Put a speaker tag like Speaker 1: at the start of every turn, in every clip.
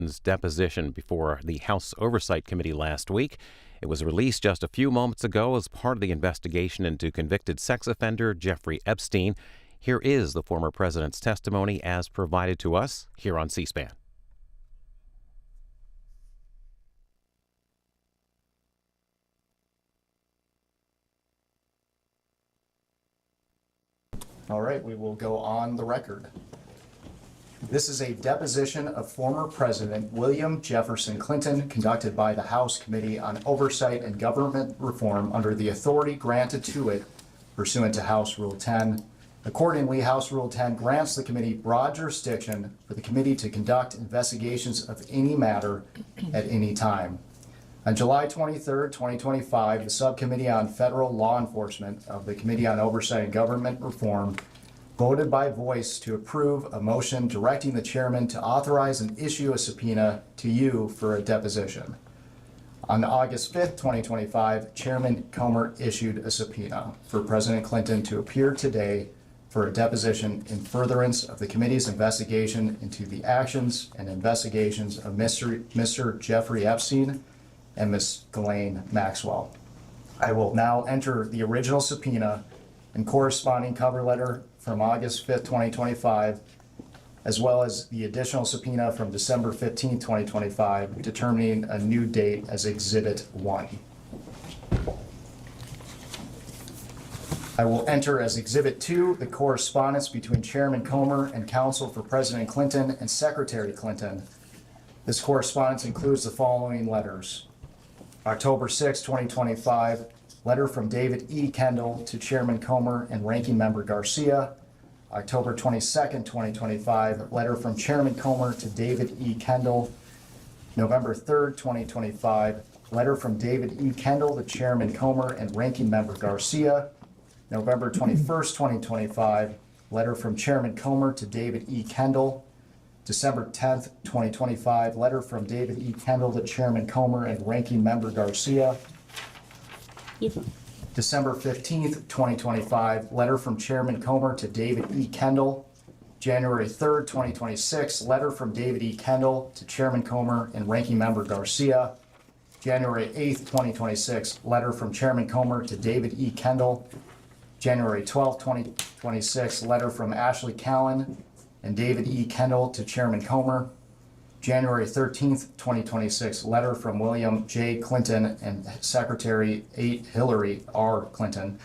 Speaker 1: Clinton's deposition before the House Oversight Committee last week. It was released just a few moments ago as part of the investigation into convicted sex offender Jeffrey Epstein. Here is the former president's testimony as provided to us here on C-SPAN.
Speaker 2: All right, we will go on the record. This is a deposition of former President William Jefferson Clinton conducted by the House Committee on Oversight and Government Reform under the authority granted to it pursuant to House Rule 10. Accordingly, House Rule 10 grants the committee broad jurisdiction for the committee to conduct investigations of any matter at any time. On July 23, 2025, the Subcommittee on Federal Law Enforcement of the Committee on Oversight and Government Reform voted by voice to approve a motion directing the chairman to authorize and issue a subpoena to you for a deposition. On August 5th, 2025, Chairman Comer issued a subpoena for President Clinton to appear today for a deposition in furtherance of the committee's investigation into the actions and investigations of Mr. Jeffrey Epstein and Ms. Ghislaine Maxwell. I will now enter the original subpoena and corresponding cover letter from August 5th, 2025, as well as the additional subpoena from December 15th, 2025, determining a new date as Exhibit 1. I will enter as Exhibit 2 the correspondence between Chairman Comer and counsel for President Clinton and Secretary Clinton. This correspondence includes the following letters. October 6, 2025, letter from David E. Kendall to Chairman Comer and Ranking Member Garcia. October 22nd, 2025, letter from Chairman Comer to David E. Kendall. November 3rd, 2025, letter from David E. Kendall to Chairman Comer and Ranking Member Garcia. November 21st, 2025, letter from Chairman Comer to David E. Kendall. December 10th, 2025, letter from David E. Kendall to Chairman Comer and Ranking Member Garcia. December 15th, 2025, letter from Chairman Comer to David E. Kendall. January 3rd, 2026, letter from David E. Kendall to Chairman Comer and Ranking Member Garcia. January 8th, 2026, letter from Chairman Comer to David E. Kendall. January 12th, 2026, letter from Ashley Callan and David E. Kendall to Chairman Comer. January 13th, 2026, letter from William J. Clinton and Secretary Hillary R. Clinton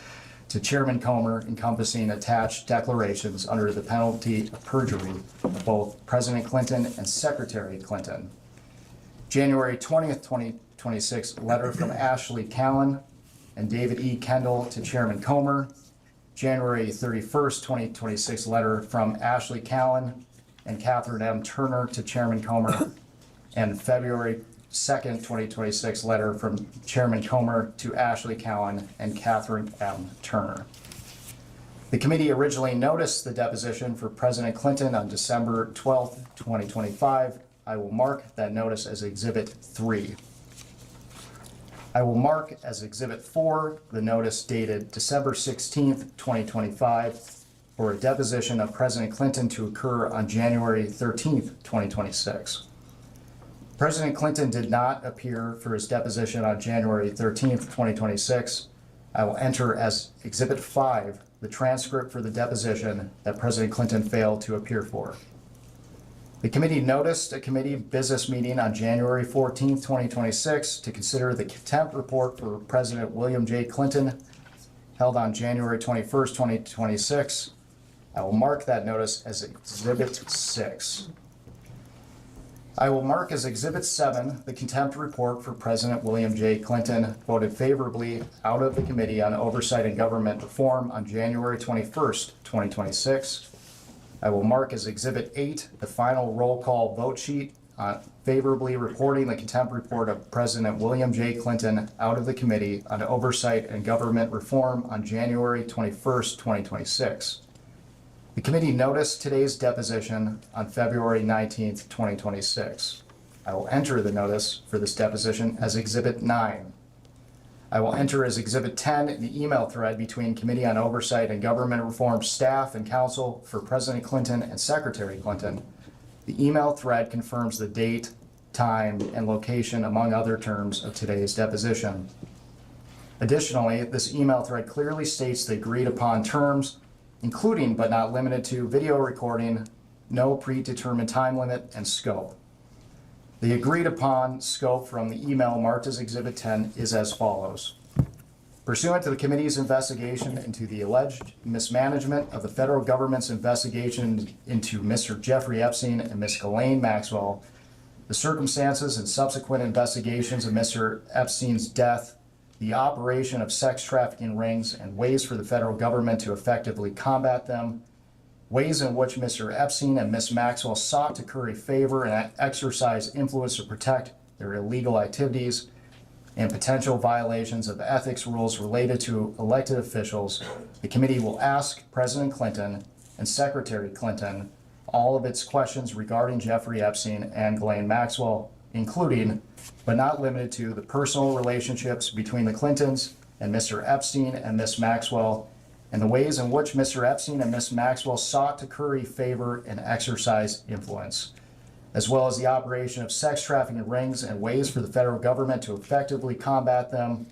Speaker 2: to Chairman Comer encompassing attached declarations under the penalty of perjury of both President Clinton and Secretary Clinton. January 20th, 2026, letter from Ashley Callan and David E. Kendall to Chairman Comer. January 31st, 2026, letter from Ashley Callan and Catherine M. Turner to Chairman Comer, and February 2nd, 2026, letter from Chairman Comer to Ashley Callan and Catherine M. Turner. The committee originally noticed the deposition for President Clinton on December 12th, 2025. I will mark that notice as Exhibit 3. I will mark as Exhibit 4 the notice dated December 16th, 2025, for a deposition of President Clinton to occur on January 13th, 2026. President Clinton did not appear for his deposition on January 13th, 2026. I will enter as Exhibit 5 the transcript for the deposition that President Clinton failed to appear for. The committee noticed a committee business meeting on January 14th, 2026 to consider the contempt report for President William J. Clinton held on January 21st, 2026. I will mark that notice as Exhibit 6. I will mark as Exhibit 7 the contempt report for President William J. Clinton voted favorably out of the Committee on Oversight and Government Reform on January 21st, 2026. I will mark as Exhibit 8 the final roll call vote sheet favorably reporting the contempt report of President William J. Clinton out of the Committee on Oversight and Government Reform on January 21st, 2026. The committee noticed today's deposition on February 19th, 2026. I will enter the notice for this deposition as Exhibit 9. I will enter as Exhibit 10 the email thread between Committee on Oversight and Government Reform staff and counsel for President Clinton and Secretary Clinton. The email thread confirms the date time, and location, among other terms of today's deposition. Additionally, this email thread clearly states the agreed upon terms, including but not limited to video recording, no predetermined time limit, and scope. The agreed upon scope from the email marked as Exhibit 10 is as follows. Pursuant to the committee's investigation into the alleged mismanagement of the federal government's investigation into Mr. Jeffrey Epstein and Ms. Ghislaine Maxwell, the circumstances and subsequent investigations of Mr. Epstein's death, the operation of sex trafficking rings and ways for the federal government to effectively combat them, ways in which Mr. Epstein and Ms. Maxwell sought to curry favor and exercise influence to protect their illegal activities, and potential violations of ethics rules related to elected officials, the committee will ask President Clinton and Secretary Clinton all of its questions regarding Jeffrey Epstein and Ghislaine Maxwell, including, but not limited to, the personal relationships between the Clintons and Mr. Epstein and Ms. Maxwell, and the ways in which Mr. Epstein and Ms. Maxwell sought to curry favor and exercise influence, as well as the operation of sex trafficking rings and ways for the federal government to effectively combat them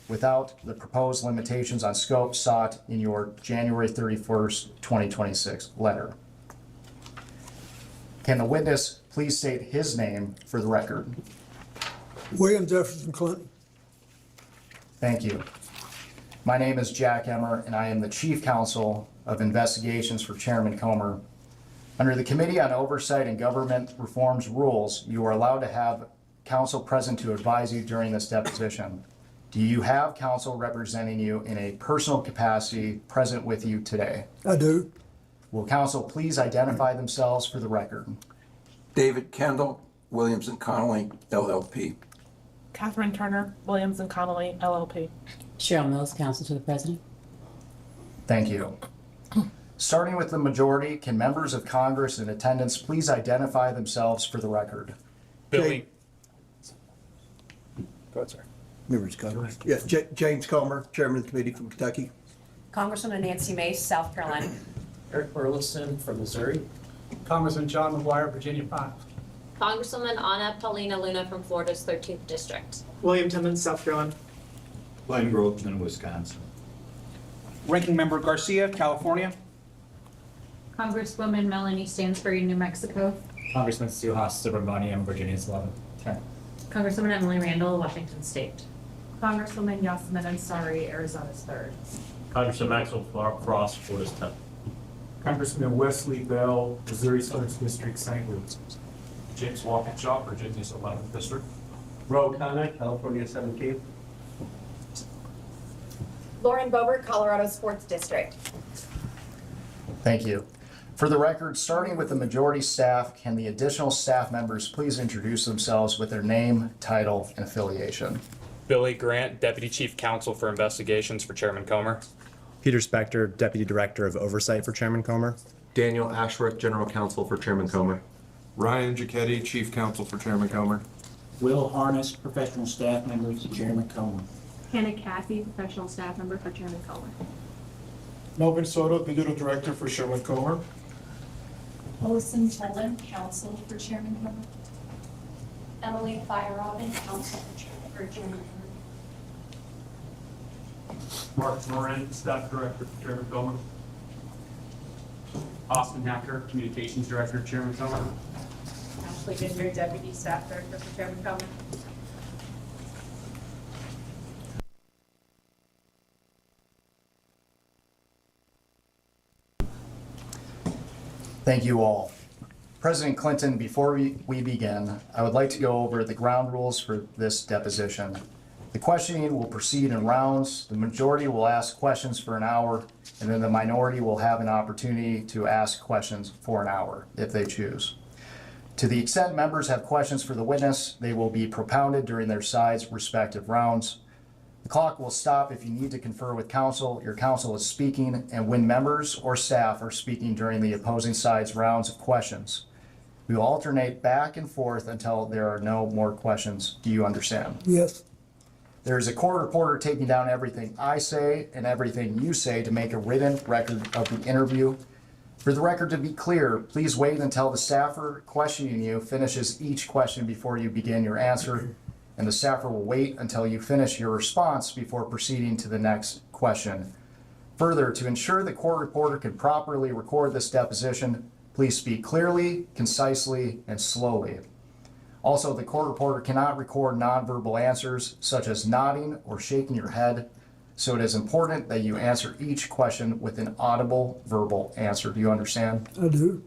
Speaker 2: without the proposed limitations on scope sought in your January 31st, 2026 letter. Can the witness please state his name for the record?
Speaker 3: William Jefferson Clinton.
Speaker 2: Thank you. My name is Jack Emmer, and I am the Chief Counsel of Investigations for Chairman Comer. Under the Committee on Oversight and Government Reform's rules, you are allowed to have counsel present to advise you during this deposition. Do you have counsel representing you in a personal capacity present with you today?
Speaker 3: I do.
Speaker 2: Will counsel please identify themselves for the record?
Speaker 4: David Kendall, Williams and Connolly, LLP.
Speaker 5: Catherine Turner, Williams and Connolly, LLP.
Speaker 6: Cheryl Mills, counsel to the president.
Speaker 2: Thank you. Starting with the majority, can members of Congress in attendance please identify themselves for the record?
Speaker 7: Billy.
Speaker 3: Go ahead, sir. Members Comer. Yeah, James Comer, Chairman of the Committee from Kentucky.
Speaker 8: Congresswoman Nancy Mace, South Carolina.
Speaker 9: Eric Burleson from Missouri.
Speaker 7: Congressman John McGuire, Virginia 5.
Speaker 10: Congresswoman Anna Paulina Luna from Florida's 13th District.
Speaker 11: William Timmons, South Carolina.
Speaker 12: Glenn Grothman, Wisconsin.
Speaker 7: Ranking Member Garcia, California.
Speaker 13: Congresswoman Melanie Stansbury, New Mexico.
Speaker 9: Congressman Suhas Subramaniam, Virginia's 11th.
Speaker 8: Congresswoman Emily Randall, Washington State.
Speaker 5: Congresswoman Yasmin Ansari, Arizona's 3rd.
Speaker 12: Congressman Maxwell Frost, Florida's 10th.
Speaker 7: Congressman Wesley Bell, Missouri's 1st District, St. Louis. James Walkinshaw, Virginia's 11th District.
Speaker 9: Ro Khanna, California 17th.
Speaker 8: Lauren Boebert, Colorado's 4th District.
Speaker 2: Thank you. For the record, starting with the majority staff, can the additional staff members please introduce themselves with their name, title, and affiliation?
Speaker 7: Billy Grant, Deputy Chief Counsel for Investigations for Chairman Comer.
Speaker 14: Peter Spector, Deputy Director of Oversight for Chairman Comer.
Speaker 15: Daniel Ashworth, General Counsel for Chairman Comer.
Speaker 16: Ryan Giacchetti, Chief Counsel for Chairman Comer.
Speaker 9: Will Harness, Professional Staff Member for Chairman Comer.
Speaker 13: Hannah Cathy, Professional Staff Member for Chairman Comer.
Speaker 16: Melvin Soto, Digital Director for Chairman Comer.
Speaker 13: Olson Tolan, Counsel for Chairman Comer. Emily Feierabend, Counsel for Chairman Comer.
Speaker 7: Mark Moran, Staff Director for Chairman Comer. Austin Hacker, Communications Director, Chairman Comer.
Speaker 5: Ashley Ginger, Deputy Staff Director for Chairman Comer.
Speaker 2: Thank you all. President Clinton, before we begin, I would like to go over the ground rules for this deposition. The questioning will proceed in rounds. The majority will ask questions for an hour, and then the minority will have an opportunity to ask questions for an hour if they choose. To the extent members have questions for the witness, they will be propounded during their side's respective rounds. The clock will stop if you need to confer with counsel. Your counsel is speaking, and when members or staff are speaking during the opposing side's rounds of questions. We will alternate back and forth until there are no more questions. Do you understand?
Speaker 3: Yes.
Speaker 2: There is a court reporter taking down everything I say and everything you say to make a written record of the interview. For the record to be clear, please wait until the staffer questioning you finishes each question before you begin your answer, and the staffer will wait until you finish your response before proceeding to the next question. Further, to ensure the court reporter can properly record this deposition, please speak clearly, concisely, and slowly. Also, the court reporter cannot record nonverbal answers such as nodding or shaking your head, so it is important that you answer each question with an audible verbal answer. Do you understand?
Speaker 3: I do.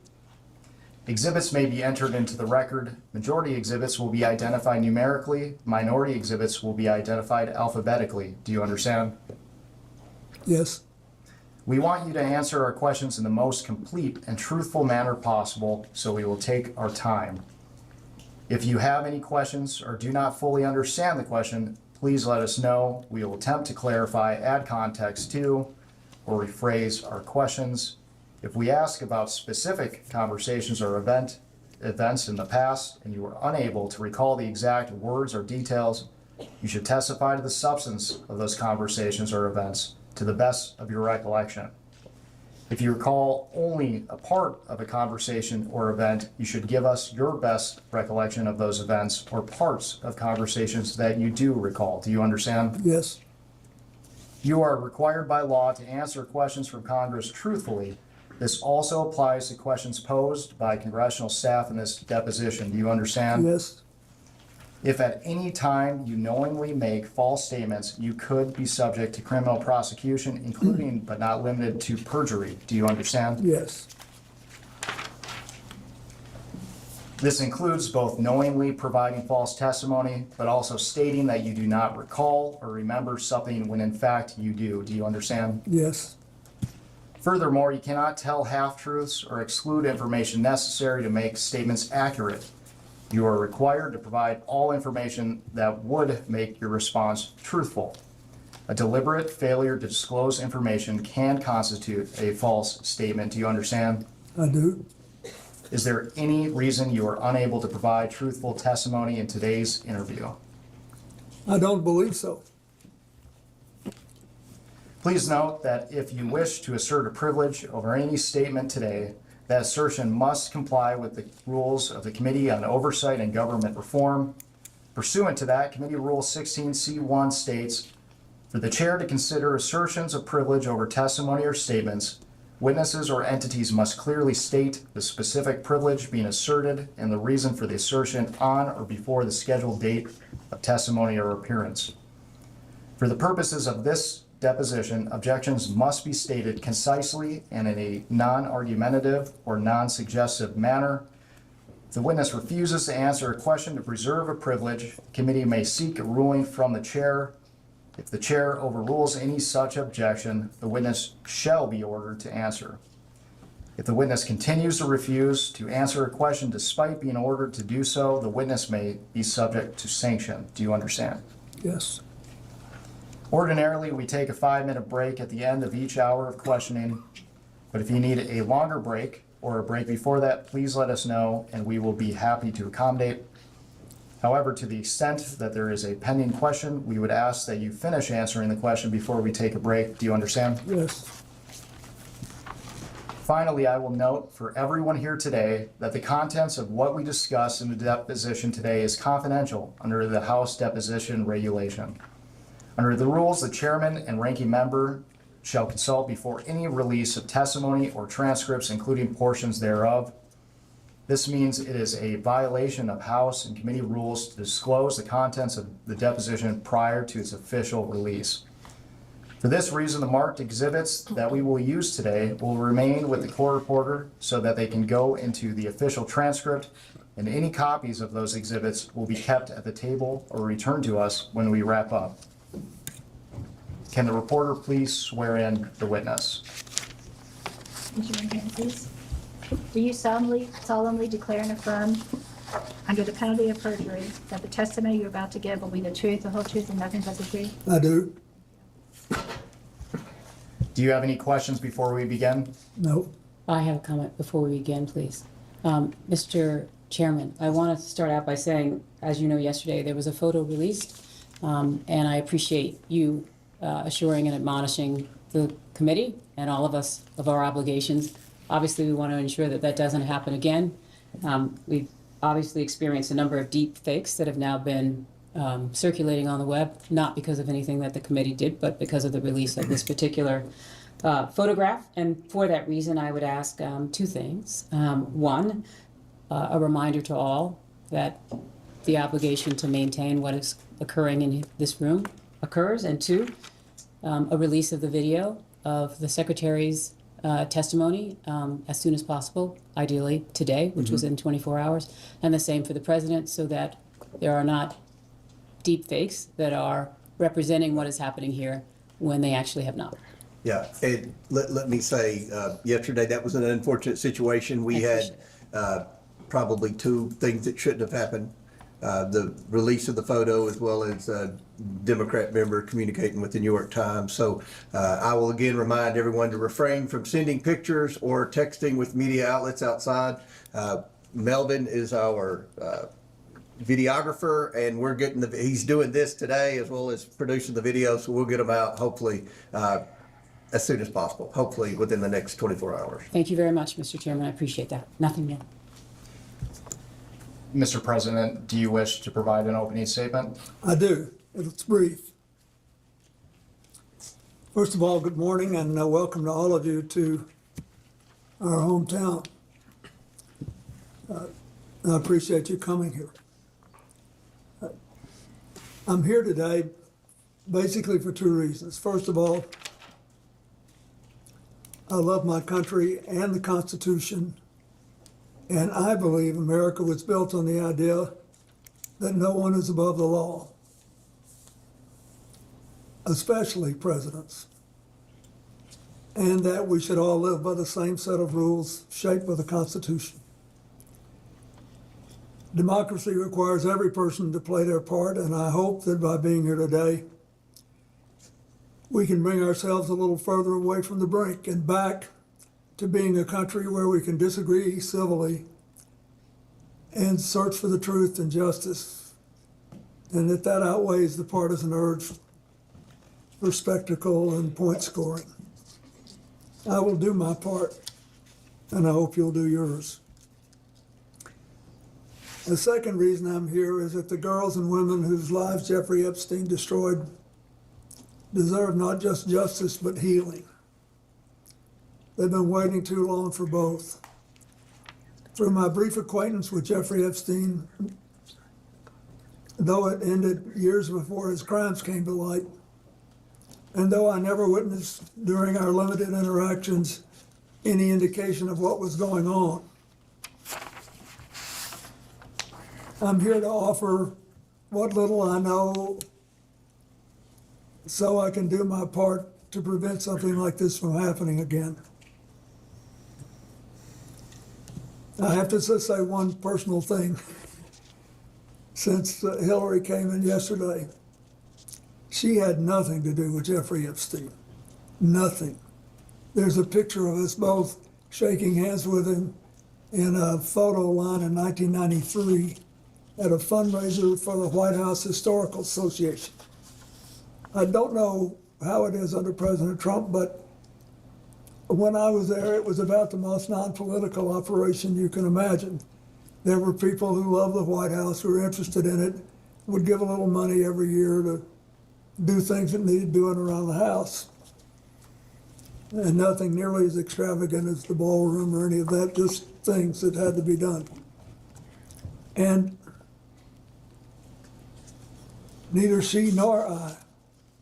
Speaker 2: Exhibits may be entered into the record. Majority exhibits will be identified numerically. Minority exhibits will be identified alphabetically. Do you understand?
Speaker 3: Yes.
Speaker 2: We want you to answer our questions in the most complete and truthful manner possible, so we will take our time. If you have any questions or do not fully understand the question, please let us know. We will attempt to clarify, add context to, or rephrase our questions. If we ask about specific conversations or events in the past and you are unable to recall the exact words or details, you should testify to the substance of those conversations or events to the best of your recollection. If you recall only a part of a conversation or event, you should give us your best recollection of those events or parts of conversations that you do recall. Do you understand?
Speaker 3: Yes.
Speaker 2: You are required by law to answer questions from Congress truthfully. This also applies to questions posed by congressional staff in this deposition. Do you understand?
Speaker 3: Yes.
Speaker 2: If at any time you knowingly make false statements, you could be subject to criminal prosecution, including but not limited to perjury. Do you understand?
Speaker 3: Yes.
Speaker 2: This includes both knowingly providing false testimony, but also stating that you do not recall or remember something when in fact you do. Do you understand?
Speaker 3: Yes.
Speaker 2: Furthermore, you cannot tell half-truths or exclude information necessary to make statements accurate. You are required to provide all information that would make your response truthful. A deliberate failure to disclose information can constitute a false statement. Do you understand?
Speaker 3: I do.
Speaker 2: Is there any reason you are unable to provide truthful testimony in today's interview?
Speaker 3: I don't believe so.
Speaker 2: Please note that if you wish to assert a privilege over any statement today, that assertion must comply with the rules of the Committee on Oversight and Government Reform. Pursuant to that, Committee Rule 16C1 states, for the chair to consider assertions of privilege over testimony or statements, witnesses or entities must clearly state the specific privilege being asserted and the reason for the assertion on or before the scheduled date of testimony or appearance. For the purposes of this deposition, objections must be stated concisely and in a non-argumentative or non-suggestive manner. If the witness refuses to answer a question to preserve a privilege, the committee may seek a ruling from the chair. If the chair overrules any such objection, the witness shall be ordered to answer. If the witness continues to refuse to answer a question despite being ordered to do so, the witness may be subject to sanction. Do you understand?
Speaker 3: Yes.
Speaker 2: Ordinarily, we take a 5-minute break at the end of each hour of questioning, but if you need a longer break or a break before that, please let us know and we will be happy to accommodate. However, to the extent that there is a pending question, we would ask that you finish answering the question before we take a break. Do you understand?
Speaker 3: Yes.
Speaker 2: Finally, I will note for everyone here today that the contents of what we discuss in the deposition today is confidential under the House Deposition Regulation. Under the rules, the chairman and ranking member shall consult before any release of testimony or transcripts, including portions thereof. This means it is a violation of House and committee rules to disclose the contents of the deposition prior to its official release. For this reason, the marked exhibits that we will use today will remain with the court reporter so that they can go into the official transcript, and any copies of those exhibits will be kept at the table or returned to us when we wrap up. Can the reporter please swear in the witness?
Speaker 13: Raise your right hand, please. Do you solemnly declare and affirm, under the penalty of perjury, that the testimony you're about to give will be the truth, the whole truth, and nothing but the truth?
Speaker 3: I do.
Speaker 2: Do you have any questions before we begin?
Speaker 3: No.
Speaker 6: I have a comment before we begin, please. Mr. Chairman, I want to start out by saying, as you know, yesterday there was a photo released, and I appreciate you assuring and admonishing the committee and all of us of our obligations. Obviously, we want to ensure that that doesn't happen again. We've obviously experienced a number of deep fakes that have now been circulating on the web, not because of anything that the committee did, but because of the release of this particular photograph. And for that reason, I would ask two things. One, a reminder to all that the obligation to maintain what is occurring in this room occurs. And two, a release of the video of the Secretary's testimony as soon as possible, ideally today, which was in 24 hours, and the same for the President, so that there are not deep fakes that are representing what is happening here when they actually have not.
Speaker 3: Yeah, and let me say, yesterday, that was an unfortunate situation. We had probably two things that shouldn't have happened. The release of the photo, as well as a Democrat member communicating with the New York Times. So I will again remind everyone to refrain from sending pictures or texting with media outlets outside. Melvin is our videographer, and we're getting he's doing this today as well as producing the video, so we'll get them out hopefully as soon as possible, hopefully within the next 24 hours.
Speaker 6: Thank you very much, Mr. Chairman. I appreciate that. Nothing more.
Speaker 2: Mr. President, do you wish to provide an opening statement?
Speaker 11: I do. It's brief. First of all, good morning and welcome to all of you to our hometown. I appreciate you coming here. I'm here today basically for two reasons. First of all, I love my country and the Constitution, and I believe America was built on the idea that no one is above the law, especially presidents, and that we should all live by the same set of rules shaped by the Constitution. Democracy requires every person to play their part, and I hope that by being here today, we can bring ourselves a little further away from the brink and back to being a country where we can disagree civilly and search for the truth and justice, and that outweighs the partisan urge for spectacle and point scoring. I will do my part, and I hope you'll do yours. The second reason I'm here is that the girls and women whose lives Jeffrey Epstein destroyed deserve not just justice, but healing. They've been waiting too long for both. Through my brief acquaintance with Jeffrey Epstein, though it ended years before his crimes came to light, and though I never witnessed during our limited interactions any indication of what was going on, I'm here to offer what little I know so I can do my part to prevent something like this from happening again. I have to just say one personal thing. Since Hillary came in yesterday, she had nothing to do with Jeffrey Epstein. Nothing. There's a picture of us both shaking hands with him in a photo line in 1993 at a fundraiser for the White House Historical Association. I don't know how it is under President Trump, but when I was there, it was about the most non-political operation you can imagine. There were people who loved the White House, who were interested in it, would give a little money every year to do things that needed doing around the house. And nothing nearly as extravagant as the ballroom or any of that, just things that had to be done. And neither she nor I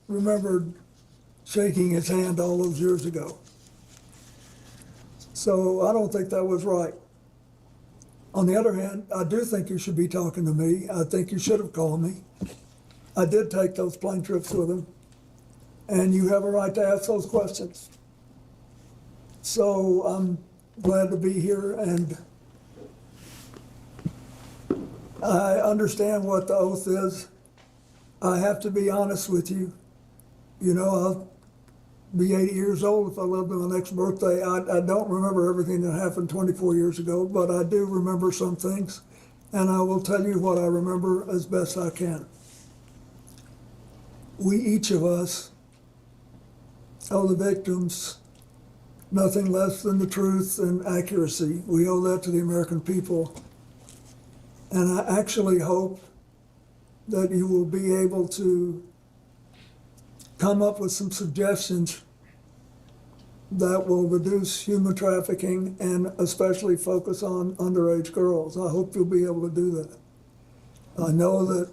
Speaker 11: remembered shaking his hand all those years ago. So I don't think that was right. On the other hand, I do think you should be talking to me. I think you should have called me. I did take those plane trips with him, and you have a right to ask those questions. So I'm glad to be here, and I understand what the oath is. I have to be honest with you. You know, I'll be 80 years old if I live to my next birthday. I don't remember everything that happened 24 years ago, but I do remember some things, and I will tell you what I remember as best I can. We, each of us, owe the victims nothing less than the truth and accuracy. We owe that to the American people. And I actually hope that you will be able to come up with some suggestions that will reduce human trafficking and especially focus on underage girls. I hope you'll be able to do that. I know that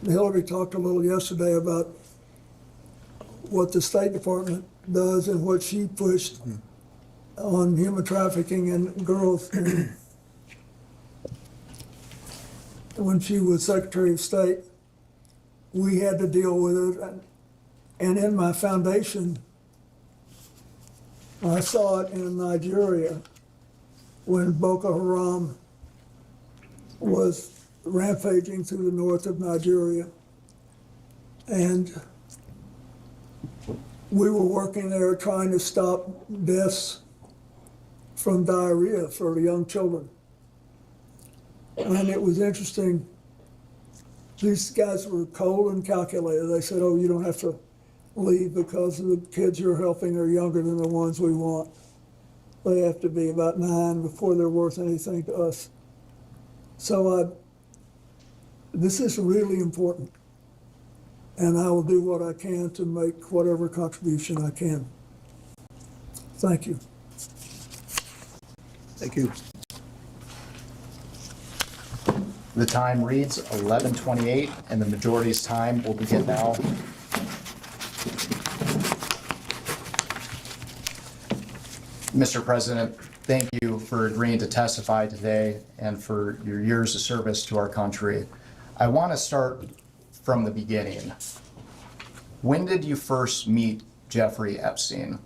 Speaker 11: Hillary talked a little yesterday about what the State Department does and what she pushed on human trafficking and girls when she was Secretary of State. We had to deal with it. And in my foundation, I saw it in Nigeria when Boko Haram was rampaging through the north of Nigeria. And we were working there trying to stop deaths from diarrhea for young children. And it was interesting. These guys were cold and calculated. They said, oh, you don't have to leave because the kids you're helping are younger than the ones we want. They have to be about 9 before they're worth anything to us. So this is really important. And I will do what I can to make whatever contribution I can. Thank you.
Speaker 3: Thank you.
Speaker 2: The time reads 11:28, and the majority's time will begin now. Mr. President, thank you for agreeing to testify today and for your years of service to our country. I want to start from the beginning. When did you first meet Jeffrey Epstein?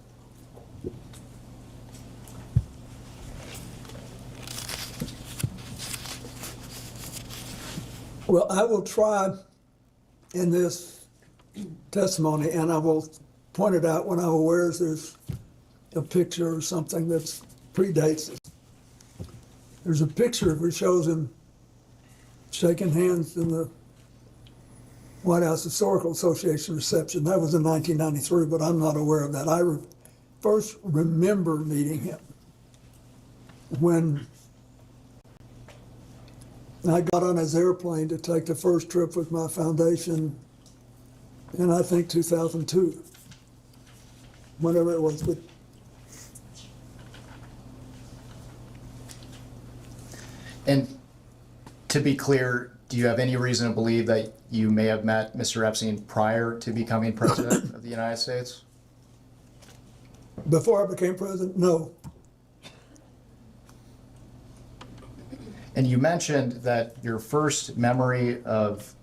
Speaker 11: Well, I will try in this testimony, and I will point it out when I'm aware there's a picture or something that predates it. There's a picture which shows him shaking hands in the White House Historical Association reception. That was in 1993, but I'm not aware of that. I first remember meeting him when I got on his airplane to take the first trip with my foundation in, I think, 2002, whenever it was.
Speaker 2: And to be clear, do you have any reason to believe that you may have met Mr. Epstein prior to becoming president of the United States?
Speaker 11: Before I became president, no.
Speaker 2: And you mentioned that your first memory of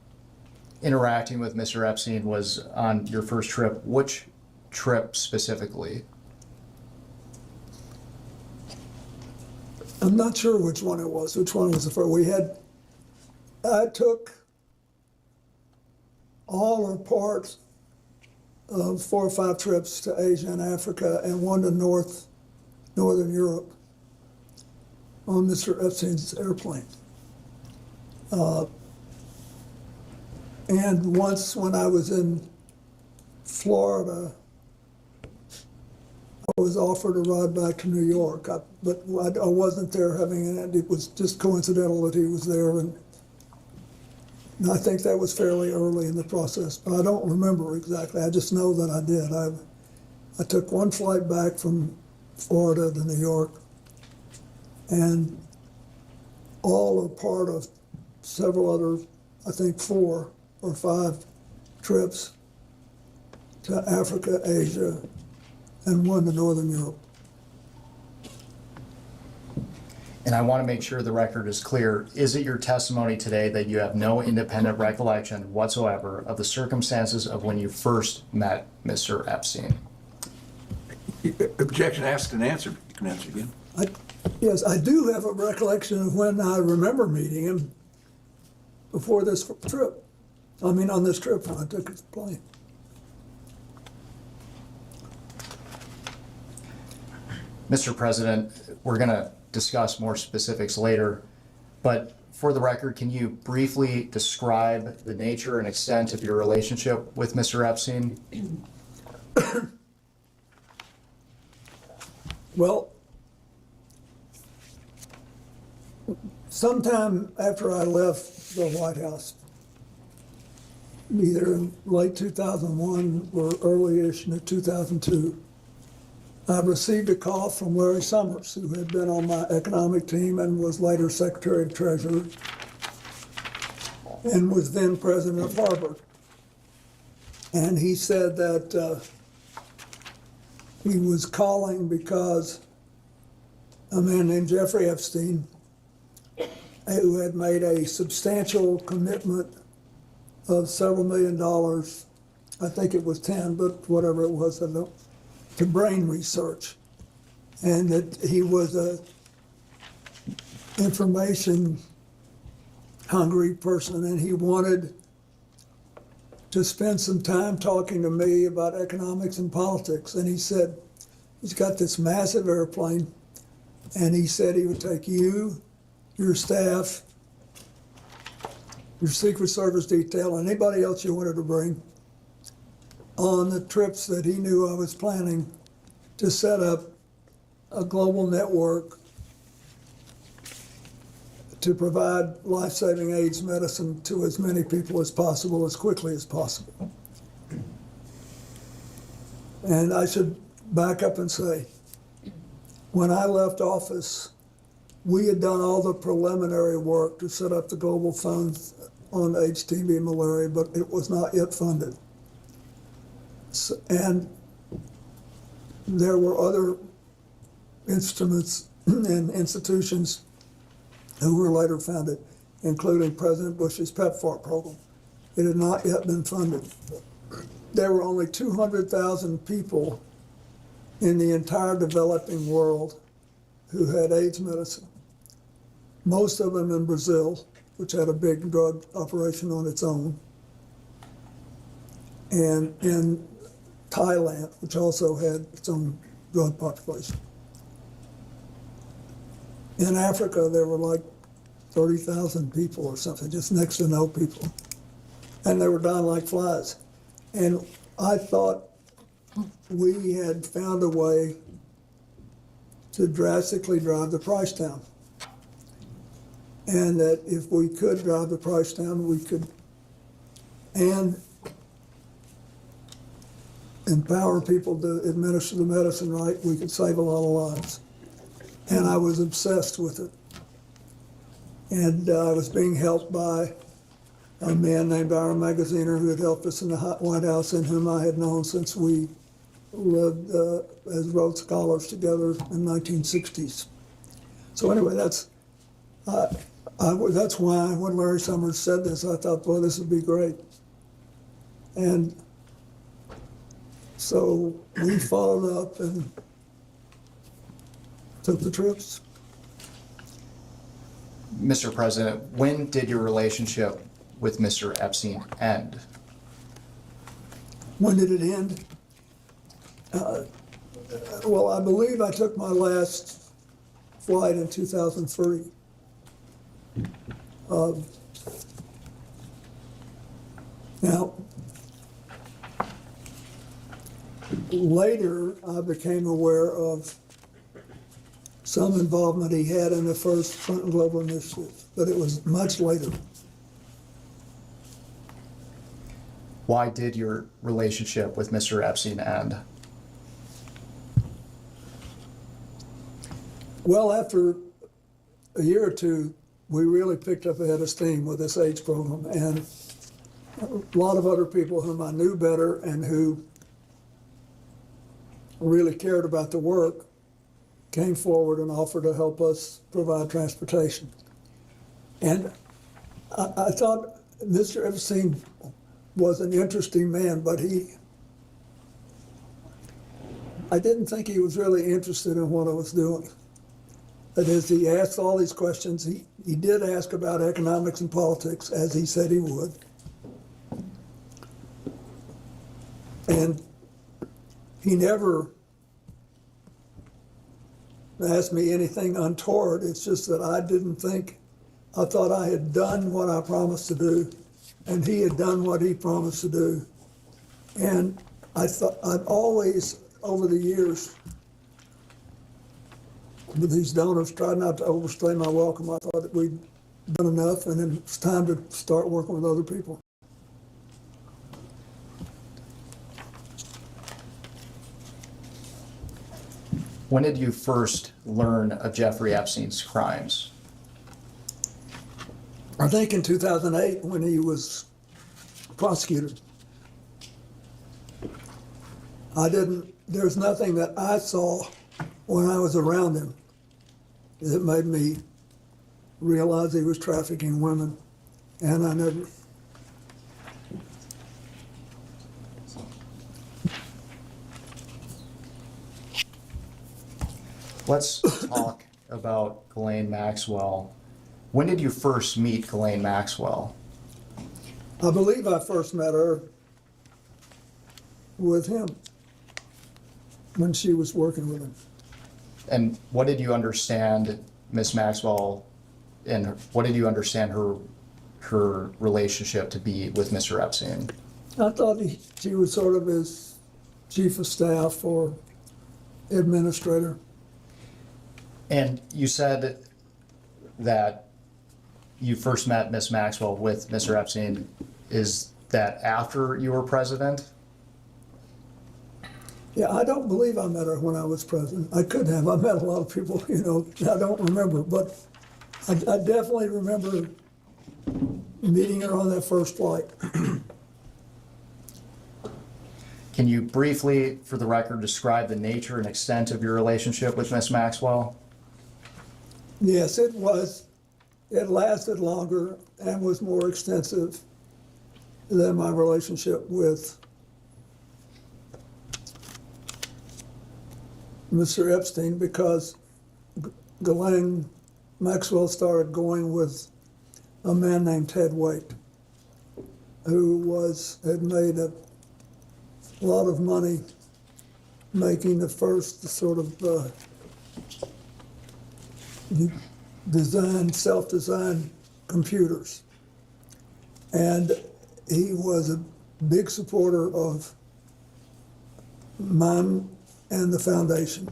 Speaker 2: interacting with Mr. Epstein was on your first trip. Which trip specifically?
Speaker 11: I'm not sure which one it was. Which one was the first? I took all or parts of 4 or 5 trips to Asia and Africa and one to Northern Europe on Mr. Epstein's airplane. And once when I was in Florida, I was offered a ride back to New York, but I wasn't there having it. It was just coincidental that he was there, and I think that was fairly early in the process, but I don't remember exactly. I just know that I did. I took one flight back from Florida to New York, and all or part of several other, I think 4 or 5 trips to Africa, Asia, and one to Northern Europe.
Speaker 2: And I want to make sure the record is clear. Is it your testimony today that you have no independent recollection whatsoever of the circumstances of when you first met Mr. Epstein?
Speaker 4: Objection asked and answered. You can answer again.
Speaker 11: Yes, I do have a recollection of when I remember meeting him before this trip. I mean, on this trip when I took his plane.
Speaker 2: Mr. President, we're going to discuss more specifics later, but for the record, can you briefly describe the nature and extent of your relationship with Mr. Epstein?
Speaker 11: Well, sometime after I left the White House, either in late 2001 or early-ish in 2002, I received a call from Larry Summers, who had been on my economic team and was later Secretary of Treasury, and was then president of Harvard. And he said that he was calling because a man named Jeffrey Epstein, who had made a substantial commitment of several $1 million, I think it was 10, but whatever it was, I don't, to brain research. And that he was a information hungry person, and he wanted to spend some time talking to me about economics and politics. And he said, he's got this massive airplane, and he said he would take you, your staff, your Secret Service detail, and anybody else you wanted to bring on the trips that he knew I was planning to set up a global network to provide life-saving AIDS medicine to as many people as possible, as quickly as possible. And I should back up and say, when I left office, we had done all the preliminary work to set up the global funds on AIDS, TB, and malaria, but it was not yet funded. And there were other instruments and institutions who were later founded, including President Bush's PEPFAR program. It had not yet been funded. There were only 200,000 people in the entire developing world who had AIDS medicine. Most of them in Brazil, which had a big drug operation on its own, and in Thailand, which also had its own drug population. In Africa, there were like 30,000 people or something, just next to no people. And they were dying like flies. And I thought we had found a way to drastically drive the price down. And that if we could drive the price down, we could, and empower people to administer the medicine right, we could save a lot of lives. And I was obsessed with it. And I was being helped by a man named Ira Magaziner, who had helped us in the White House, and whom I had known since we lived as Rhodes Scholars together in the 1960s. So anyway, that's why when Larry Summers said this, I thought, boy, this would be great. And so we followed up and took the trips.
Speaker 2: Mr. President, when did your relationship with Mr. Epstein end?
Speaker 11: When did it end? Well, I believe I took my last flight in 2003. Now, later I became aware of some involvement he had in the first Clinton Global Initiative, but it was much later.
Speaker 2: Why did your relationship with Mr. Epstein end?
Speaker 11: Well, after a year or two, we really picked up a head of steam with this AIDS program, and a lot of other people whom I knew better and who really cared about the work came forward and offered to help us provide transportation. And I thought Mr. Epstein was an interesting man, but I didn't think he was really interested in what I was doing. That is, he asked all these questions. He did ask about economics and politics, as he said he would. And he never asked me anything untoward. It's just that I thought I had done what I promised to do, and he had done what he promised to do. And I've always, over the years, with these donors, tried not to overstay my welcome. I thought that we'd done enough, and then it's time to start working with other people.
Speaker 2: When did you first learn of Jeffrey Epstein's crimes?
Speaker 11: I think in 2008, when he was prosecuted. There's nothing that I saw when I was around him that made me realize he was trafficking women, and I never.
Speaker 2: Let's talk about Ghislaine Maxwell. When did you first meet Ghislaine Maxwell?
Speaker 11: I believe I first met her with him when she was working with him.
Speaker 2: And what did you understand Miss Maxwell, and what did you understand her relationship to be with Mr. Epstein?
Speaker 11: I thought she was sort of his chief of staff or administrator.
Speaker 2: And you said that you first met Miss Maxwell with Mr. Epstein. Is that after you were president?
Speaker 11: Yeah, I don't believe I met her when I was president. I could have. I met a lot of people, I don't remember. But I definitely remember meeting her on that first flight.
Speaker 2: Can you briefly, for the record, describe the nature and extent of your relationship with Miss Maxwell?
Speaker 11: Yes, it was. It lasted longer and was more extensive than my relationship with Mr. Epstein, because Ghislaine Maxwell started going with a man named Ted Waite, who had made a lot of money making the first sort of self-designed computers. And he was a big supporter of mine and the foundation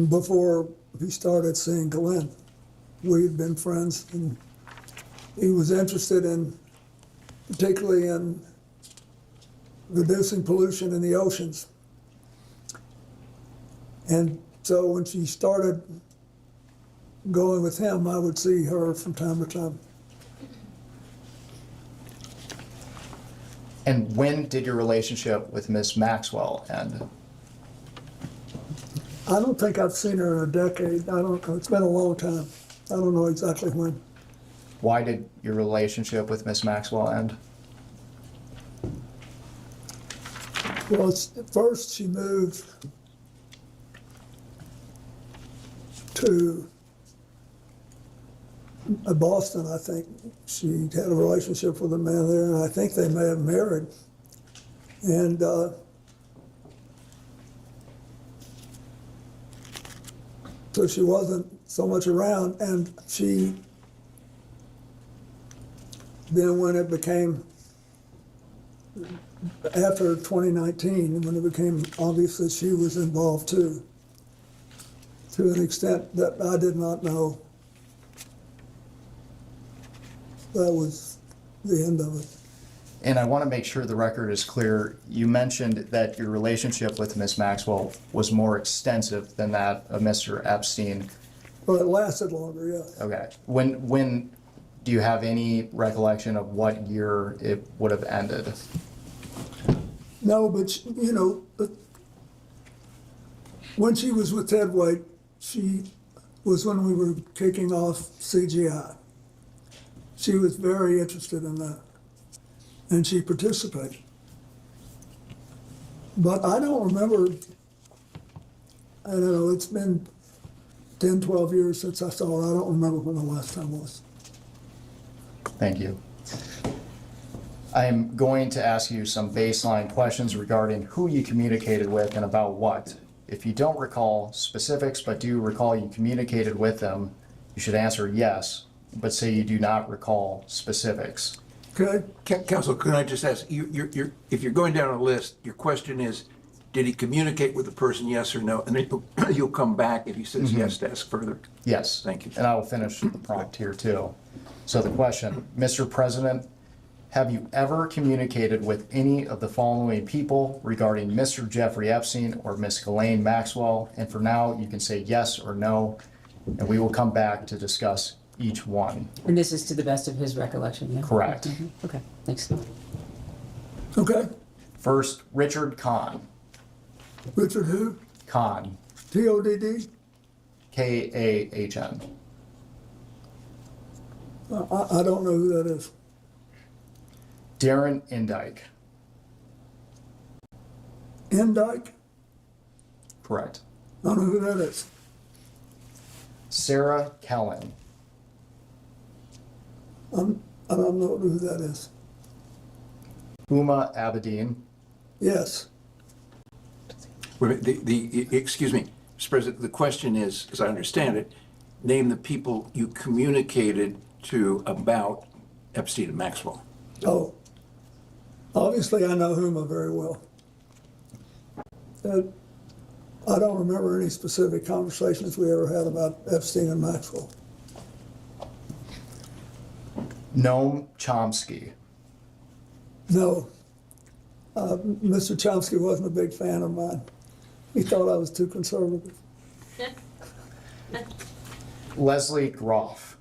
Speaker 11: before he started seeing Ghislaine. We had been friends, and he was interested particularly in reducing pollution in the oceans. And so when she started going with him, I would see her from time to time.
Speaker 2: And when did your relationship with Miss Maxwell end?
Speaker 11: I don't think I've seen her in a decade. I don't know. It's been a long time. I don't know exactly when.
Speaker 2: Why did your relationship with Miss Maxwell end?
Speaker 11: Well, first she moved to Boston, I think. She had a relationship with a man there, and I think they may have married. And so she wasn't so much around, and then when it became, after 2019, when it became obvious that she was involved too, to an extent that I did not know, that was the end of it.
Speaker 2: And I want to make sure the record is clear. You mentioned that your relationship with Miss Maxwell was more extensive than that of Mr. Epstein.
Speaker 11: Well, it lasted longer, yes.
Speaker 2: Okay. When do you have any recollection of what year it would have ended?
Speaker 11: No, but when she was with Ted Waite, she was when we were kicking off CGI. She was very interested in that, and she participated. But I don't remember, I don't know, it's been 10, 12 years since I saw her. I don't remember when the last time was.
Speaker 2: Thank you. I'm going to ask you some baseline questions regarding who you communicated with and about what. If you don't recall specifics, but do recall you communicated with them, you should answer yes, but say you do not recall specifics.
Speaker 11: Okay,
Speaker 4: Counsel, could I just ask, if you're going down a list, your question is, did he communicate with the person, yes or no? And then you'll come back if he says yes to ask further.
Speaker 2: Yes.
Speaker 4: Thank you.
Speaker 2: And I will finish the prompt here too. So the question, Mr. President, have you ever communicated with any of the following people regarding Mr. Jeffrey Epstein or Ms. Ghislaine Maxwell? And for now, you can say yes or no, and we will come back to discuss each one.
Speaker 6: And this is to the best of his recollection, yeah?
Speaker 2: Correct.
Speaker 6: Mhm. Okay, thanks.
Speaker 11: okay.
Speaker 2: First, Richard Kahn.
Speaker 11: Richard who?
Speaker 2: Kahn,
Speaker 11: T-O-D-D?
Speaker 2: K-A-H-N.
Speaker 11: I don't know who that is.
Speaker 2: Darren Indike.
Speaker 11: Indike?
Speaker 2: Correct.
Speaker 11: I don't know who that is.
Speaker 2: Sarah Kellen.
Speaker 11: I don't know who that is.
Speaker 2: Uma Abedin.
Speaker 11: Yes.
Speaker 4: Excuse me, Mr. President, the question is, as I understand it, name the people you communicated to about Epstein and Maxwell.
Speaker 11: Oh, obviously I know Huma very well. I don't remember any specific conversations we ever had about Epstein and Maxwell.
Speaker 2: Noam Chomsky.
Speaker 11: No, Mr. Chomsky wasn't a big fan of mine. He thought I was too conservative.
Speaker 2: Leslie Groff.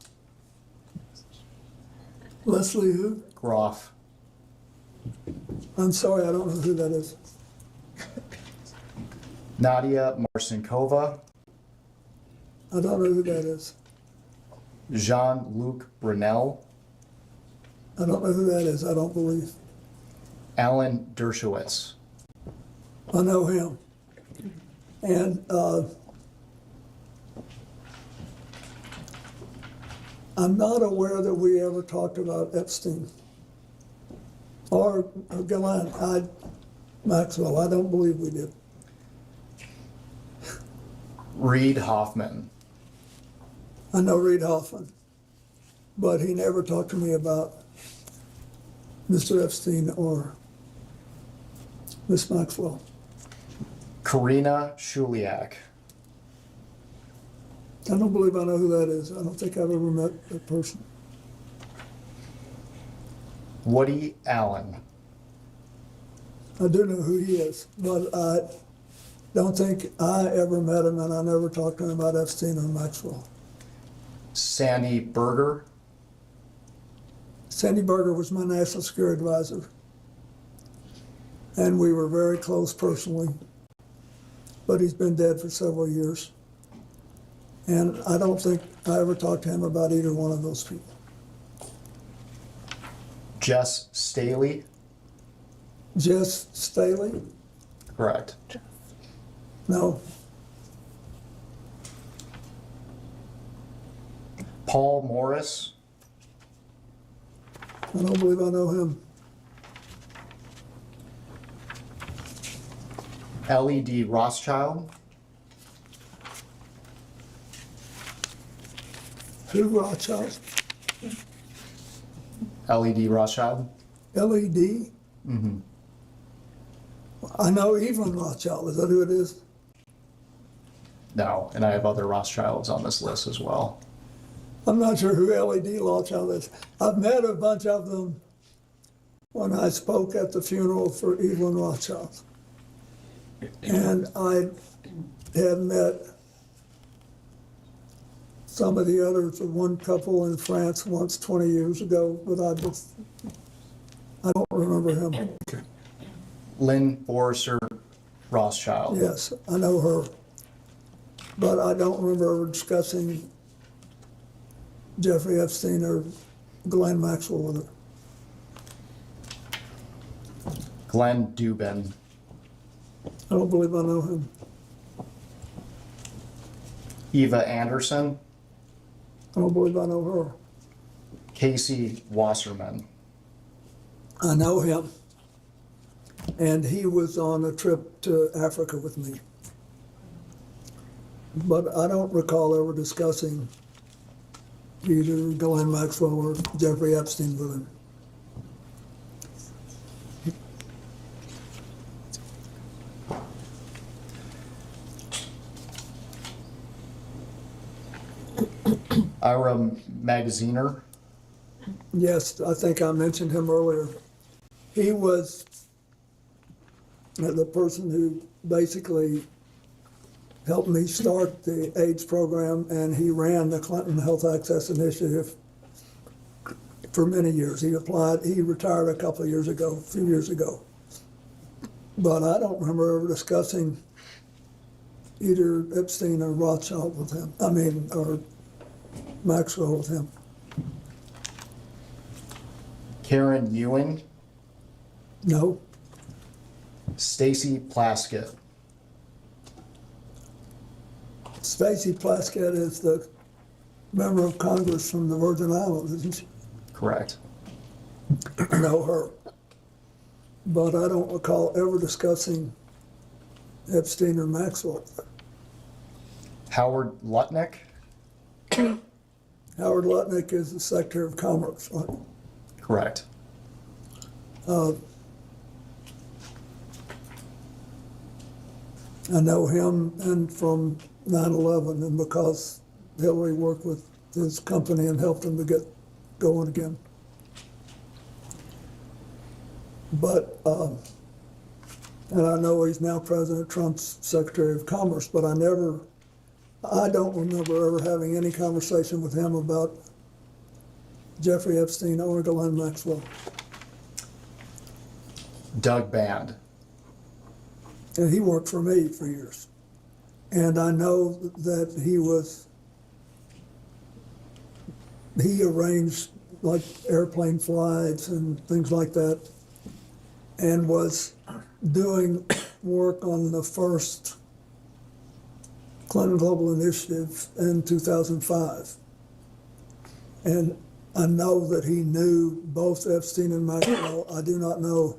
Speaker 11: Leslie who?
Speaker 2: Groff.
Speaker 11: I'm sorry, I don't know who that is.
Speaker 2: Nadia Marcinkova.
Speaker 11: I don't know who that is.
Speaker 2: Jean-Luc Brunel.
Speaker 11: I don't know who that is, I don't believe.
Speaker 2: Alan Dershowitz.
Speaker 11: I know him. And I'm not aware that we ever talked about Epstein or Ghislaine Maxwell. I don't believe we did.
Speaker 2: Reid Hoffman.
Speaker 11: I know Reid Hoffman, but he never talked to me about Mr. Epstein or Miss Maxwell.
Speaker 2: Karina Shuliak.
Speaker 11: I don't believe I know who that is. I don't think I've ever met that person.
Speaker 2: Woody Allen.
Speaker 11: I do know who he is, but I don't think I ever met him, and I never talked to him about Epstein or Maxwell.
Speaker 2: Sandy Berger.
Speaker 11: Sandy Berger was my national security advisor, and we were very close personally, but he's been dead for several years. And I don't think I ever talked to him about either one of those people.
Speaker 2: Jess Staley.
Speaker 11: Jess Staley?
Speaker 2: Correct.
Speaker 11: No.
Speaker 2: Paul Morris.
Speaker 11: I don't believe I know him.
Speaker 2: L.E.D. Rothschild.
Speaker 11: Who Rothschild?
Speaker 2: L.E.D. Rothschild.
Speaker 11: L.E.D.?
Speaker 2: Mm-hmm.
Speaker 11: I know Evelyn Rothschild. Is that who it is?
Speaker 2: No, and I have other Rothschilds on this list as well.
Speaker 11: I'm not sure who L.E.D. Rothschild is. I've met a bunch of them when I spoke at the funeral for Evelyn Rothschild. And I had met some of the others, one couple in France once 20 years ago, but I don't remember him.
Speaker 2: Okay. Lynn Forrester Rothschild.
Speaker 11: Yes, I know her, but I don't remember ever discussing Jeffrey Epstein or Ghislaine Maxwell with her.
Speaker 2: Glenn Dubin.
Speaker 11: I don't believe I know him.
Speaker 2: Eva Anderson.
Speaker 11: I don't believe I know her.
Speaker 2: Casey Wasserman.
Speaker 11: I know him. And he was on a trip to Africa with me. But I don't recall ever discussing either Ghislaine Maxwell or Jeffrey Epstein with him.
Speaker 2: Ira Magaziner.
Speaker 11: Yes, I think I mentioned him earlier. He was the person who basically helped me start the AIDS program, and he ran the Clinton Health Access Initiative for many years. He retired a couple of years ago, a few years ago. But I don't remember ever discussing either Epstein or Rothschild with him, or Maxwell with him.
Speaker 2: Karen Ewing.
Speaker 11: No.
Speaker 2: Stacy Plaskett.
Speaker 11: Spacey Plaskett is the member of Congress from the Virgin Islands, isn't she?
Speaker 2: Correct.
Speaker 11: I know her. But I don't recall ever discussing Epstein or Maxwell.
Speaker 2: Howard Lutnick.
Speaker 11: Howard Lutnick is the Secretary of Commerce, right?
Speaker 2: Correct.
Speaker 11: I know him and from 9/11, and because Hillary worked with his company and helped him to get going again. But, and I know he's now President Trump's Secretary of Commerce, but I don't remember ever having any conversation with him about Jeffrey Epstein or Ghislaine Maxwell.
Speaker 2: Doug Band.
Speaker 11: And he worked for me for years. And I know that he arranged like airplane flights and things like that, and was doing work on the first Clinton Global Initiative in 2005. And I know that he knew both Epstein and Maxwell. I do not know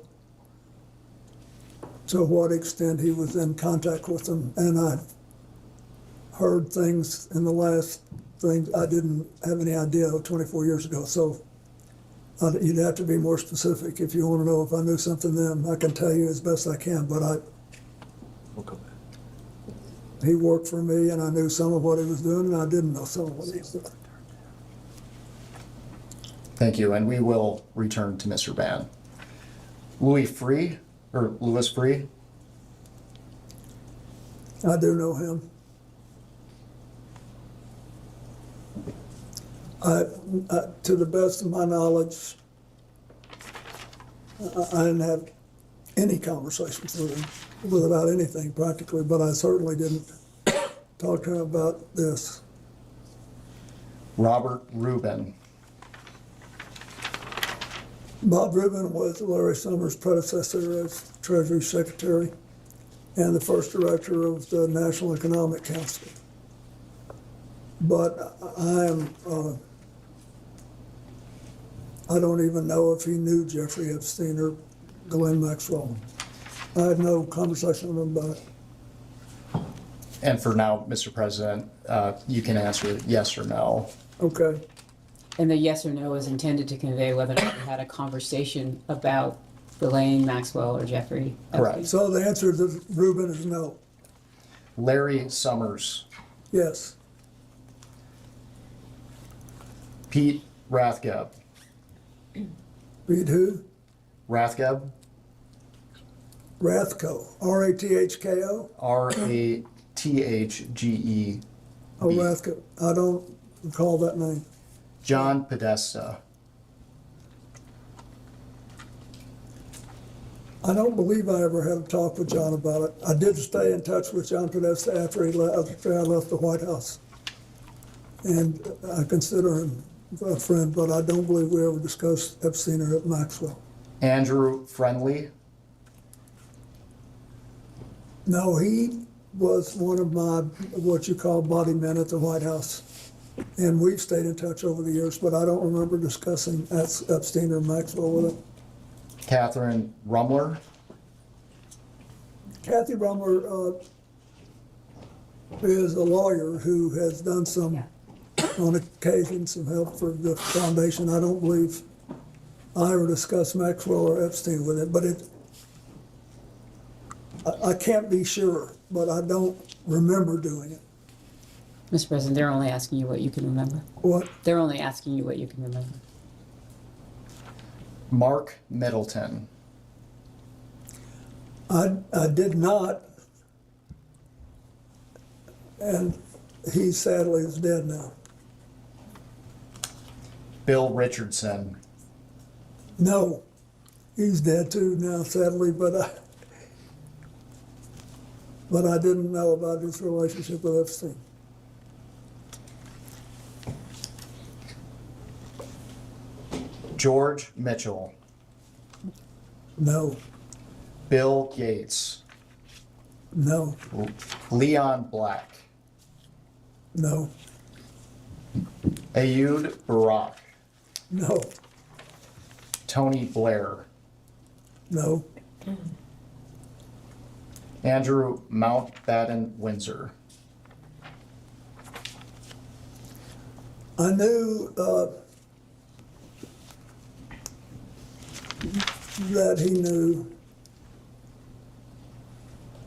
Speaker 11: to what extent he was in contact with them. And I've heard things in the last things I didn't have any idea of 24 years ago. So you'd have to be more specific if you want to know if I knew something then. I can tell you as best I can, but he worked for me, and I knew some of what he was doing, and I didn't know some of what he was doing.
Speaker 2: Thank you, and we will return to Mr. Band. Louis Free.
Speaker 11: I do know him. To the best of my knowledge, I didn't have any conversations with him about anything practically, but I certainly didn't talk to him about this.
Speaker 2: Robert Rubin.
Speaker 11: Bob Rubin was Larry Summers' predecessor as Treasury Secretary and the first director of the National Economic Council. But I don't even know if he knew Jeffrey Epstein or Ghislaine Maxwell. I had no conversation with him about it.
Speaker 2: And for now, Mr. President, you can answer yes or no.
Speaker 11: Okay.
Speaker 6: And the yes or no is intended to convey whether or not you had a conversation about Ghislaine Maxwell or Jeffrey Epstein.
Speaker 2: Correct.
Speaker 11: So the answer to Rubin is no.
Speaker 2: Larry Summers.
Speaker 11: Yes.
Speaker 2: Pete Rathgeb.
Speaker 11: Pete who?
Speaker 2: Rathgeb.
Speaker 11: Rathko. R-A-T-H-K-O?
Speaker 2: R-A-T-H-G-E.
Speaker 11: Oh, Rathko. I don't recall that name.
Speaker 2: John Podesta.
Speaker 11: I don't believe I ever had a talk with John about it. I did stay in touch with John Podesta after I left the White House. And I consider him a friend, but I don't believe we ever discussed Epstein or Maxwell.
Speaker 2: Andrew Friendly.
Speaker 11: No, he was one of my, what you call body men at the White House. And we've stayed in touch over the years, but I don't remember discussing Epstein or Maxwell with him.
Speaker 2: Catherine Rumler.
Speaker 11: Kathy Rumler is a lawyer who has done some, on occasion, some help for the foundation. I don't believe I ever discussed Maxwell or Epstein with it, but I can't be sure, but I don't remember doing it.
Speaker 6: Mr. President, they're only asking you what you can remember.
Speaker 11: What?
Speaker 6: They're only asking you what you can remember.
Speaker 2: Mark Middleton.
Speaker 11: I did not, and he sadly is dead now.
Speaker 2: Bill Richardson.
Speaker 11: No, he's dead too now, sadly, but I didn't know about his relationship with Epstein.
Speaker 2: George Mitchell.
Speaker 11: No,
Speaker 2: Bill Gates.
Speaker 11: no,
Speaker 2: Leon Black.
Speaker 11: no,
Speaker 2: Ayud Barak.
Speaker 11: no,
Speaker 2: Tony Blair.
Speaker 11: no,
Speaker 2: Andrew Mountbatten Windsor.
Speaker 11: I knew that he knew,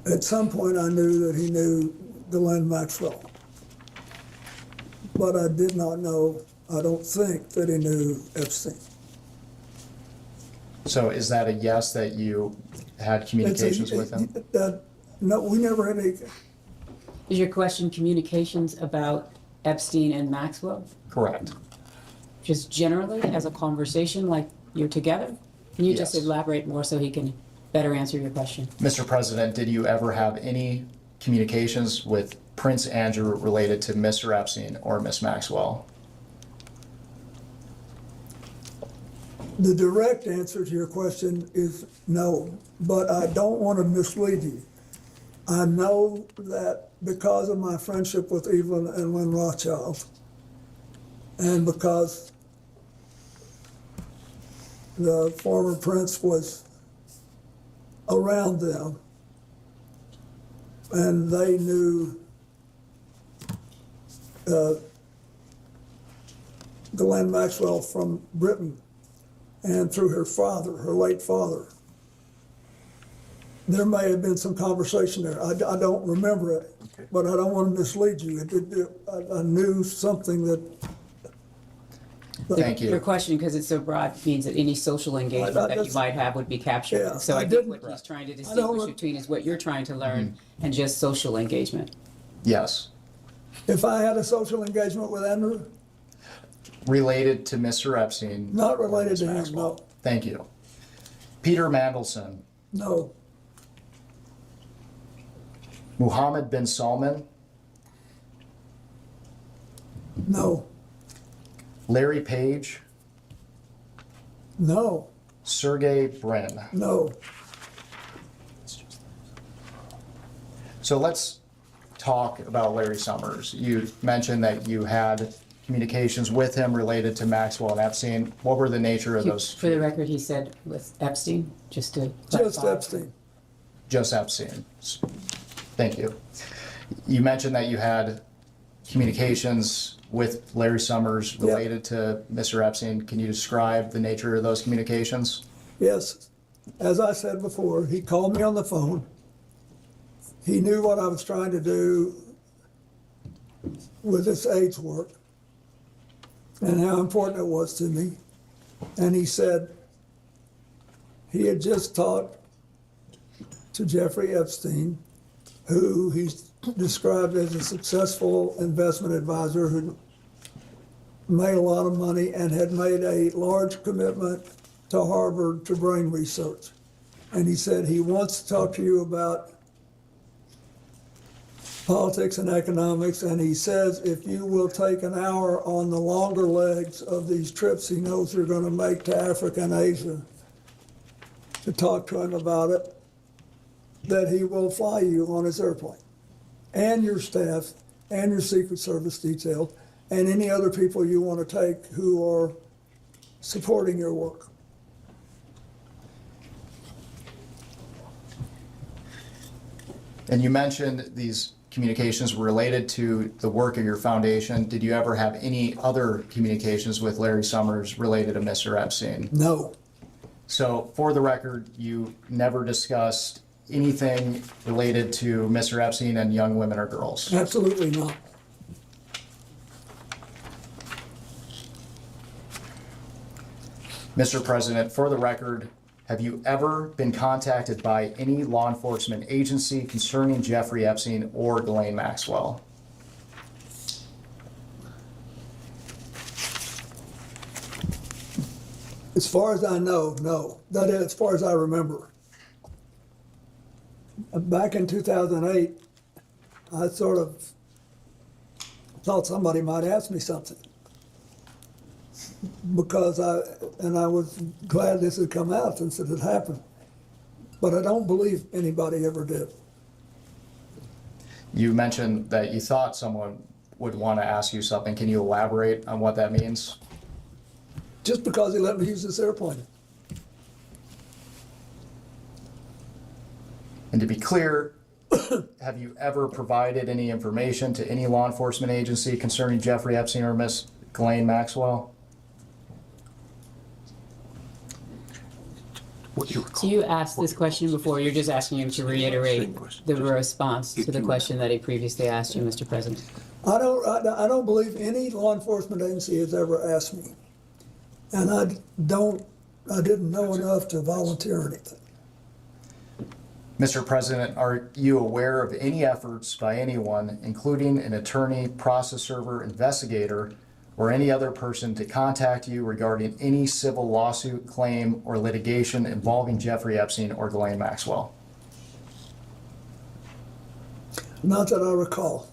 Speaker 11: at some point I knew that he knew Ghislaine Maxwell. But I did not know, I don't think that he knew Epstein.
Speaker 2: So is that a yes that you had communications with him?
Speaker 11: No, we never had any,
Speaker 6: Is your question communications about Epstein and Maxwell?
Speaker 2: Correct.
Speaker 6: Just generally as a conversation, like you're together? Can you just
Speaker 2: Yes.
Speaker 6: elaborate more so he can better answer your question?
Speaker 2: Mr. President, did you ever have any communications with Prince Andrew related to Mr. Epstein or Miss Maxwell?
Speaker 11: the direct answer to your question is no, but I don't want to mislead you. I know that because of my friendship with Evelyn and Lynn Rothschild, and because the former prince was around them, and they knew Ghislaine Maxwell from Britain and through her father, her late father. There may have been some conversation there. I don't remember it, but I don't want to mislead you. I knew something that.
Speaker 2: Thank you.
Speaker 6: Your question, because it's so broad, means that any social engagement that you might have would be captured.
Speaker 11: Yeah,
Speaker 6: So
Speaker 11: I
Speaker 6: I think
Speaker 11: didn't-
Speaker 6: what he's trying to
Speaker 11: I don't
Speaker 6: distinguish
Speaker 11: want-
Speaker 6: between is what you're trying to learn and just social engagement.
Speaker 2: Yes.
Speaker 11: If I had a social engagement with Andrew,
Speaker 2: Related to Mr. Epstein?
Speaker 11: not related
Speaker 2: Miss
Speaker 11: to him,
Speaker 2: Maxwell.
Speaker 11: no,
Speaker 2: Thank you. Peter Mandelson.
Speaker 11: no,
Speaker 2: Mohammed bin Salman.
Speaker 11: no,
Speaker 2: Larry Page.
Speaker 11: no,
Speaker 2: Sergey Brin.
Speaker 11: no.
Speaker 2: So let's talk about Larry Summers. You mentioned that you had communications with him related to Maxwell and Epstein. What were the nature of those?
Speaker 6: For the record, he said with Epstein, just to
Speaker 11: Just
Speaker 6: clarify.
Speaker 11: Epstein.
Speaker 2: Just Epstein. Thank you. You mentioned that you had communications with Larry Summers related to Mr. Epstein. Can you describe the nature of those communications?
Speaker 11: Yes, as I said before, he called me on the phone. He knew what I was trying to do with this AIDS work and how important it was to me. And he said he had just talked to Jeffrey Epstein, who he's described as a successful investment advisor who made a lot of money and had made a large commitment to Harvard to brain research. And he said he wants to talk to you about politics and economics, and he says if you will take an hour on the longer legs of these trips he knows you're going to make to Africa and Asia to talk to him about it, that he will fly you on his airplane, and your staff, and your Secret Service detail, and any other people you want to take who are supporting your work.
Speaker 2: And you mentioned these communications were related to the work of your foundation. Did you ever have any other communications with Larry Summers related to Mr. Epstein?
Speaker 11: No.
Speaker 2: So for the record, you never discussed anything related to Mr. Epstein and young women or girls?
Speaker 11: Absolutely not.
Speaker 2: Mr. President, for the record, have you ever been contacted by any law enforcement agency concerning Jeffrey Epstein or Ghislaine Maxwell?
Speaker 11: As far as I know, no. That is, as far as I remember. Back in 2008, I sort of thought somebody might ask me something. Because I was glad this had come out since it had happened. But I don't believe anybody ever did.
Speaker 2: You mentioned that you thought someone would want to ask you something. Can you elaborate on what that means?
Speaker 11: Just because he let me use this airplane.
Speaker 2: And to be clear, have you ever provided any information to any law enforcement agency concerning Jeffrey Epstein or Miss Ghislaine Maxwell?
Speaker 6: So you asked this question before, you're just asking him to reiterate the response to the question that he previously asked you, Mr. President.
Speaker 11: I don't believe any law enforcement agency has ever asked me. And I didn't know enough to volunteer anything.
Speaker 2: Mr. President, are you aware of any efforts by anyone, including an attorney, process server, investigator, or any other person to contact you regarding any civil lawsuit, claim, or litigation involving Jeffrey Epstein or Ghislaine Maxwell?
Speaker 11: Not that I recall.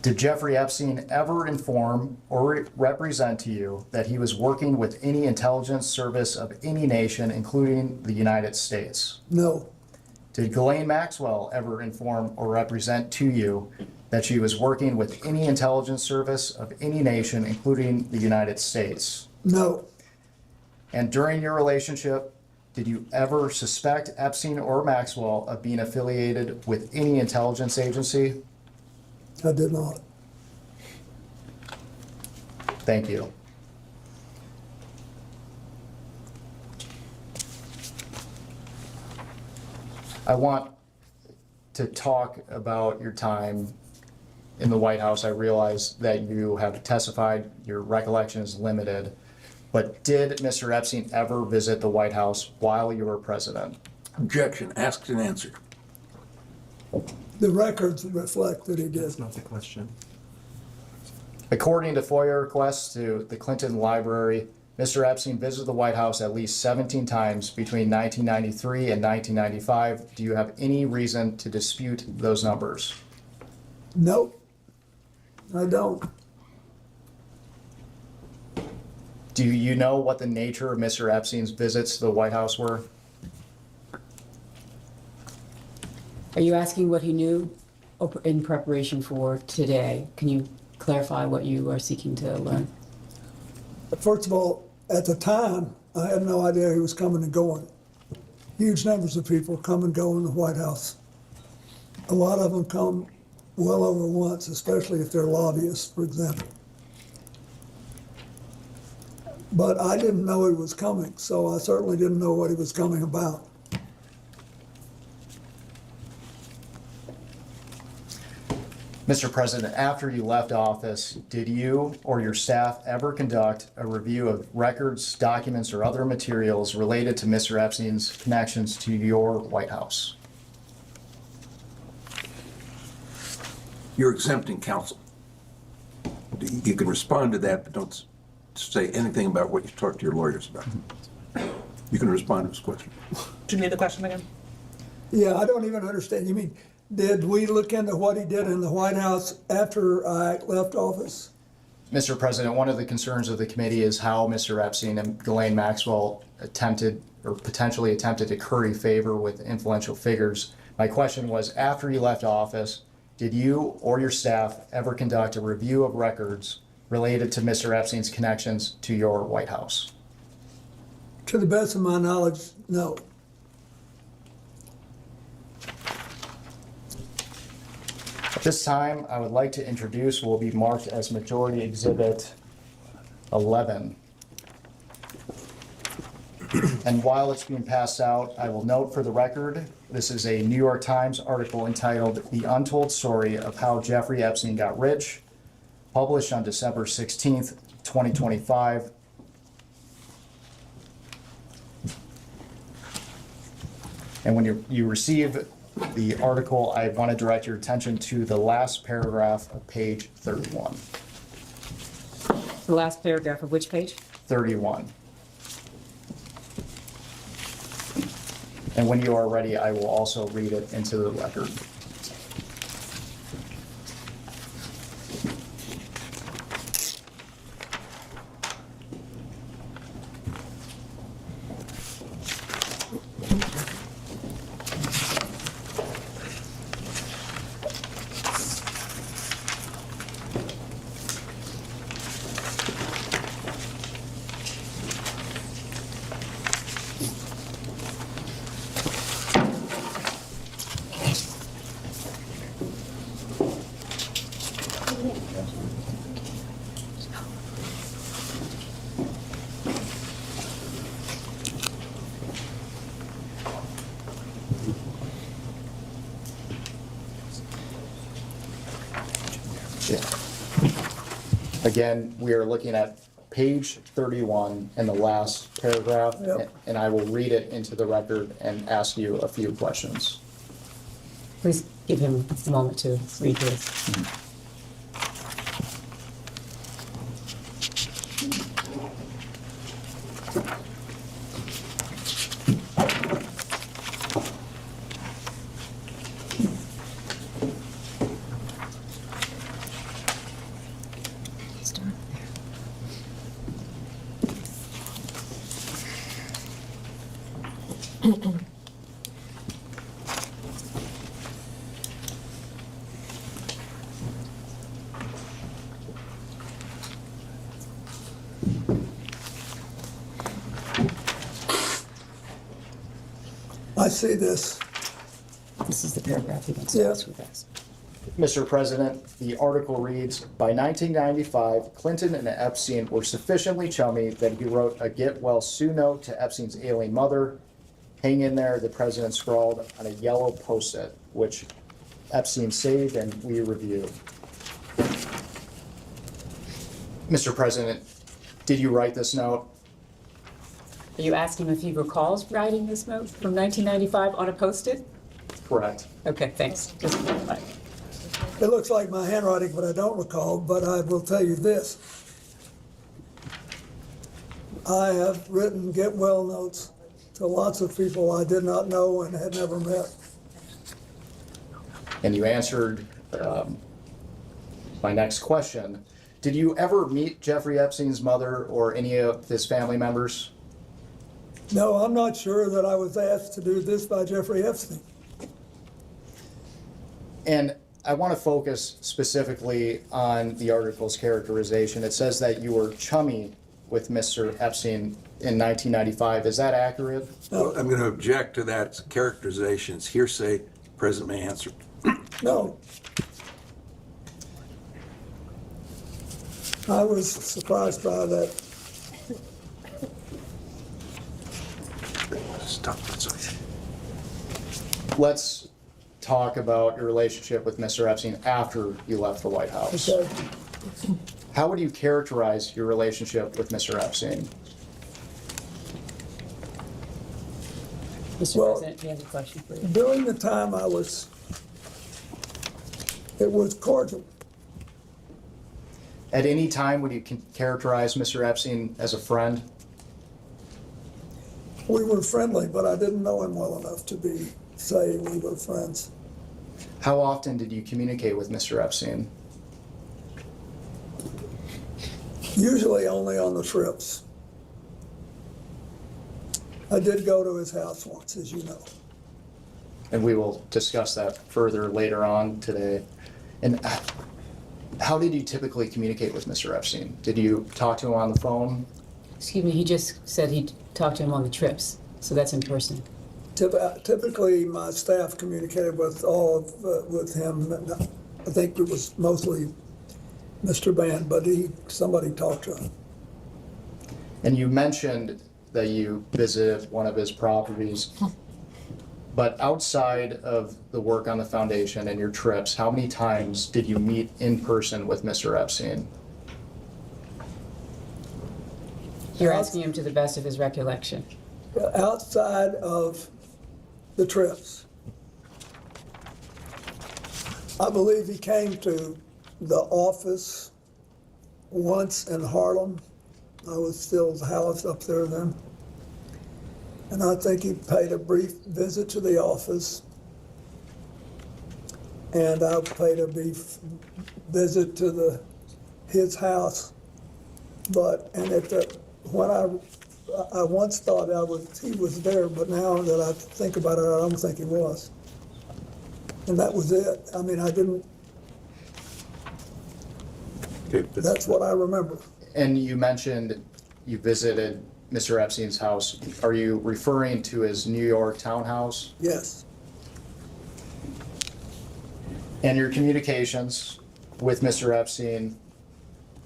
Speaker 2: Did Jeffrey Epstein ever inform or represent to you that he was working with any intelligence service of any nation, including the United States?
Speaker 11: No.
Speaker 2: Did Ghislaine Maxwell ever inform or represent to you that she was working with any intelligence service of any nation, including the United States?
Speaker 11: No.
Speaker 2: And during your relationship, did you ever suspect Epstein or Maxwell of being affiliated with any intelligence agency?
Speaker 11: I did not.
Speaker 2: Thank you. I want to talk about your time in the White House. I realize that you have testified, your recollection is limited, but did Mr. Epstein ever visit the White House while you were president?
Speaker 4: Objection, asked and answered.
Speaker 11: The records reflect that he did.
Speaker 15: That's not the question.
Speaker 2: According to FOIA requests to the Clinton Library, Mr. Epstein visited the White House at least 17 times between 1993 and 1995. Do you have any reason to dispute those numbers?
Speaker 11: Nope. I don't.
Speaker 2: Do you know what the nature of Mr. Epstein's visits to the White House were?
Speaker 6: Are you asking what he knew in preparation for today? Can you clarify what you are seeking to learn?
Speaker 11: First of all, at the time, I had no idea he was coming and going. Huge numbers of people come and go in the White House. A lot of them come well over once, especially if they're lobbyists, for example. But I didn't know he was coming, so I certainly didn't know what he was coming about.
Speaker 2: Mr. President, after you left office, did you or your staff ever conduct a review of records, documents, or other materials related to Mr. Epstein's connections to your White House?
Speaker 4: You're exempting counsel. You can respond to that, but don't say anything about what you talked to your lawyers about. You can respond to his question.
Speaker 17: Do you need the question again?
Speaker 11: Yeah, I don't even understand. You mean, did we look into what he did in the White House after I left office?
Speaker 2: Mr. President, one of the concerns of the committee is how Mr. Epstein and Ghislaine Maxwell attempted or potentially attempted to curry favor with influential figures. My question was, after you left office, did you or your staff ever conduct a review of records related to Mr. Epstein's connections to your White House?
Speaker 11: To the best of my knowledge, no.
Speaker 2: At this time, I would like to introduce what will be marked as Majority Exhibit 11. And while it's being passed out, I will note for the record, this is a New York Times article entitled "The Untold Story of How Jeffrey Epstein Got Rich," published on December 16th, 2025. And when you receive the article, I want to direct your attention to the last paragraph of page 31.
Speaker 6: The last paragraph of which page?
Speaker 2: 31. And when you are ready, I will also read it into the record. Again, we are looking at page 31 in the last paragraph, and I will read it into the record and ask you a few questions.
Speaker 6: Please give him a moment to read this.
Speaker 11: I see this.
Speaker 6: This is the paragraph he wants to ask with us.
Speaker 2: Mr. President, the article reads, by 1995, Clinton and Epstein were sufficiently chummy that he wrote a get well soon note to Epstein's ailing mother. Hang in there, the president scrawled on a yellow Post-it, which Epstein saved and we reviewed. Mr. President, did you write this note?
Speaker 6: Are you asking if he recalls writing this note from 1995 on a Post-it?
Speaker 2: Correct.
Speaker 6: Okay, thanks. Just clarify.
Speaker 11: It looks like my handwriting, but I don't recall, but I will tell you this. I have written get well notes to lots of people I did not know and had never met.
Speaker 2: And you answered my next question. Did you ever meet Jeffrey Epstein's mother or any of his family members?
Speaker 11: No, I'm not sure that I was asked to do this by Jeffrey Epstein.
Speaker 2: And I want to focus specifically on the article's characterization. It says that you were chummy with Mr. Epstein in 1995. Is that accurate?
Speaker 4: Well, I'm going to object to that characterization. It's hearsay. The President may answer.
Speaker 11: No. I was surprised by that.
Speaker 4: Stop.
Speaker 2: Let's talk about your relationship with Mr. Epstein after you left the White House.
Speaker 11: Okay.
Speaker 2: How would you characterize your relationship with Mr. Epstein?
Speaker 6: Mr. President, he has a question for you.
Speaker 11: During the time it was cordial.
Speaker 2: At any time, would you characterize Mr. Epstein as a friend?
Speaker 11: We were friendly, but I didn't know him well enough to say we were friends.
Speaker 2: How often did you communicate with Mr. Epstein?
Speaker 11: Usually only on the trips. I did go to his house once, as you know.
Speaker 2: And we will discuss that further later on today. And how did you typically communicate with Mr. Epstein? Did you talk to him on the phone?
Speaker 6: Excuse me, he just said he talked to him on the trips, so that's in person.
Speaker 11: Typically, my staff communicated with with him. I think it was mostly Mr. Band, but somebody talked to him.
Speaker 2: And you mentioned that you visited one of his properties. But outside of the work on the foundation and your trips, how many times did you meet in person with Mr. Epstein?
Speaker 6: You're asking him to the best of his recollection.
Speaker 11: Outside of the trips. I believe he came to the office once in Harlem. I was still housed up there then. And I think he paid a brief visit to the office. And I paid a brief visit to his house. When I once thought he was there, but now that I think about it, I don't think he was. And that was it. I mean, I didn't, that's what I remember.
Speaker 2: And you mentioned you visited Mr. Epstein's house. Are you referring to his New York townhouse?
Speaker 11: Yes.
Speaker 2: And your communications with Mr. Epstein,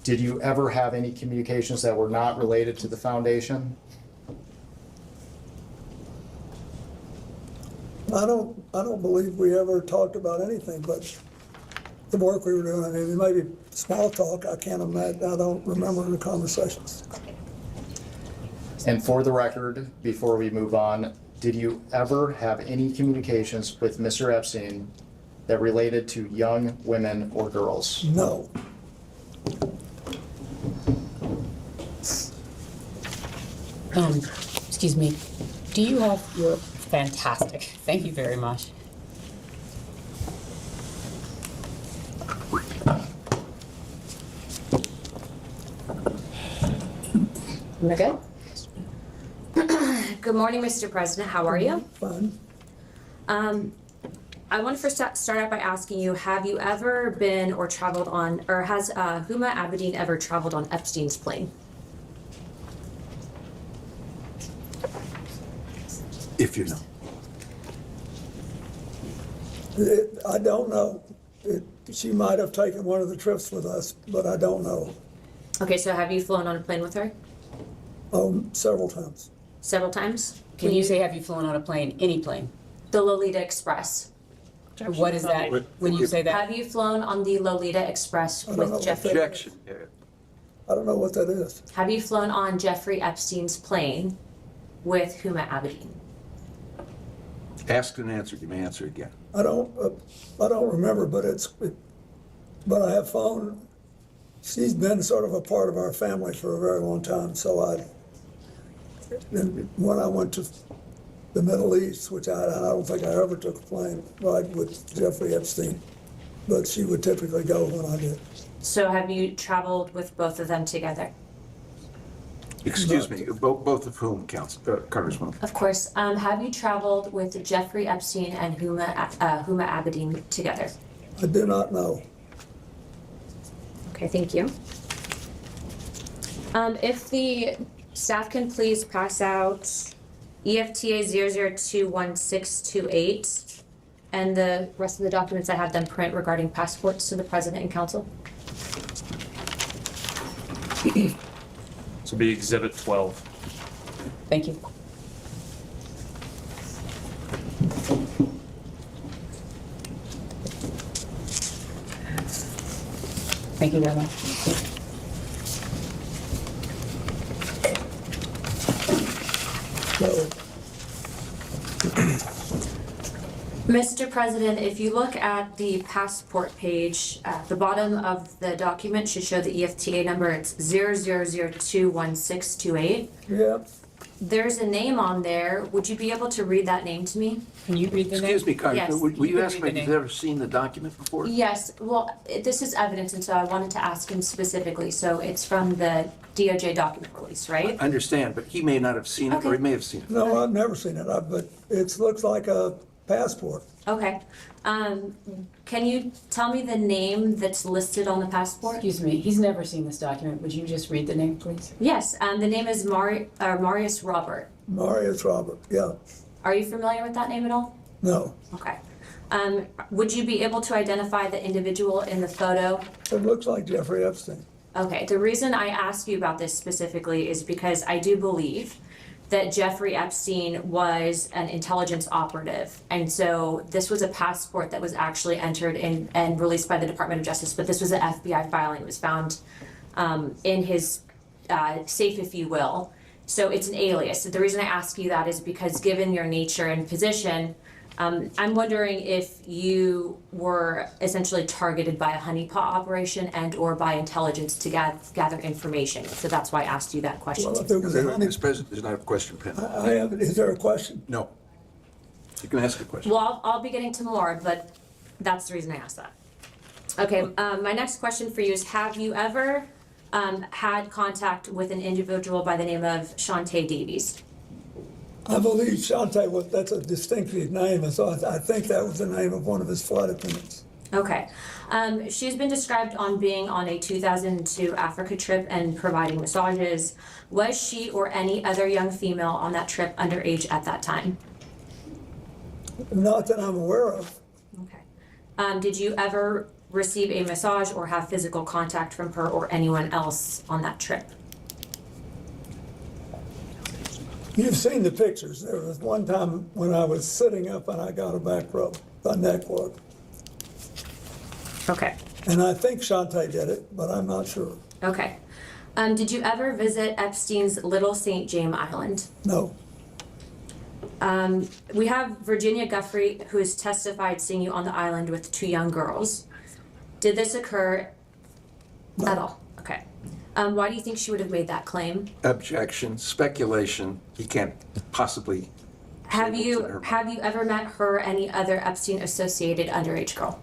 Speaker 2: did you ever have any communications that were not related to the foundation?
Speaker 11: I don't believe we ever talked about anything but the work we were doing. I mean, maybe small talk, I can't imagine, I don't remember the conversations.
Speaker 2: And for the record, before we move on, did you ever have any communications with Mr. Epstein that related to young women or girls?
Speaker 11: No.
Speaker 6: Excuse me, do you have your, fantastic, thank you very much.
Speaker 8: We're good? Good morning, Mr. President. How are you?
Speaker 11: Fine.
Speaker 8: I want to first start out by asking you, have you ever been or traveled on, or has Huma Abedin ever traveled on Epstein's plane?
Speaker 4: If you know.
Speaker 11: I don't know. She might have taken one of the trips with us, but I don't know.
Speaker 8: Okay, so have you flown on a plane with her?
Speaker 11: Several times.
Speaker 8: Several times?
Speaker 6: Can you say, have you flown on a plane, any plane?
Speaker 8: The Lolita Express.
Speaker 6: What is that, when you say that?
Speaker 8: Have you flown on the Lolita Express with Jeffrey?
Speaker 4: Objection.
Speaker 11: I don't know what that is.
Speaker 8: Have you flown on Jeffrey Epstein's plane with Huma Abedin?
Speaker 4: Asked and answered. You may answer again.
Speaker 11: I don't remember, but I have phoned. She's been sort of a part of our family for a very long time. So when I went to the Middle East, which I don't think I ever took a plane ride with Jeffrey Epstein, but she would typically go when I did.
Speaker 8: So have you traveled with both of them together?
Speaker 4: Excuse me, both of whom, Congresswoman?
Speaker 8: Of course. Have you traveled with Jeffrey Epstein and Huma Abedin together?
Speaker 11: I do not know.
Speaker 8: Okay, thank you. If the staff can please pass out EFTA 0021628 and the rest of the documents I have them print regarding passports to the President and Council.
Speaker 12: This will be Exhibit 12.
Speaker 6: Thank you. Thank you very much.
Speaker 8: Mr. President, if you look at the passport page, at the bottom of the document should show the EFTA number. It's 000021628.
Speaker 11: Yeah.
Speaker 8: There's a name on there. Would you be able to read that name to me?
Speaker 6: Can you read the name?
Speaker 4: Excuse me, Congressman,
Speaker 8: Yes.
Speaker 4: will you
Speaker 6: can
Speaker 4: ask
Speaker 6: read
Speaker 4: me
Speaker 6: the
Speaker 4: if you've
Speaker 6: name.
Speaker 4: ever seen the document before?
Speaker 8: Yes, well, this is evidence, and so I wanted to ask him specifically. So it's from the DOJ document release, right?
Speaker 4: I understand, but he may not have seen it, or he may have seen it.
Speaker 11: No, I've never seen it, but it looks like a passport.
Speaker 8: Okay. Can you tell me the name that's listed on the passport?
Speaker 6: Excuse me, he's never seen this document. Would you just read the name, please?
Speaker 8: Yes, the name is Marius Robert.
Speaker 11: Marius Robert, yeah.
Speaker 8: Are you familiar with that name at all?
Speaker 11: No.
Speaker 8: Okay. Would you be able to identify the individual in the photo?
Speaker 11: It looks like Jeffrey Epstein.
Speaker 8: Okay, the reason I ask you about this specifically is because I do believe that Jeffrey Epstein was an intelligence operative. And so this was a passport that was actually entered in and released by the Department of Justice, but this was an FBI filing. It was found in his safe, if you will. So it's an alias. So the reason I ask you that is because given your nature and position, I'm wondering if you were essentially targeted by a honeypot operation and or by intelligence to gather information. So that's why I asked you that question.
Speaker 11: Well, if there was a honey,
Speaker 4: Mr. President, there's not a question pending.
Speaker 11: I have, is there a question?
Speaker 4: No. You can ask a question.
Speaker 8: Well, I'll be getting to more, but that's the reason I asked that. Okay, my next question for you is, have you ever had contact with an individual by the name of Shantae Davies?
Speaker 11: I believe Shantae that's a distinctive name, and so I think that was the name of one of his flight attendants.
Speaker 8: Okay. She's been described on being on a 2002 Africa trip and providing massages. Was she or any other young female on that trip underage at that time?
Speaker 11: Not that I'm aware of.
Speaker 8: Okay. Did you ever receive a massage or have physical contact from her or anyone else on that trip?
Speaker 11: You've seen the pictures. There was one time when I was sitting up and I got a back rub, a neck rub.
Speaker 8: Okay.
Speaker 11: And I think Shantae did it, but I'm not sure.
Speaker 8: Okay. Did you ever visit Epstein's Little St. James Island?
Speaker 11: No.
Speaker 8: We have Virginia Guffrey, who has testified seeing you on the island with 2 young girls. Did this occur at all? Okay. Why do you think she would have made that claim?
Speaker 4: Objection, speculation. He can't possibly.
Speaker 8: Have you ever met her or any other Epstein associated underage girl?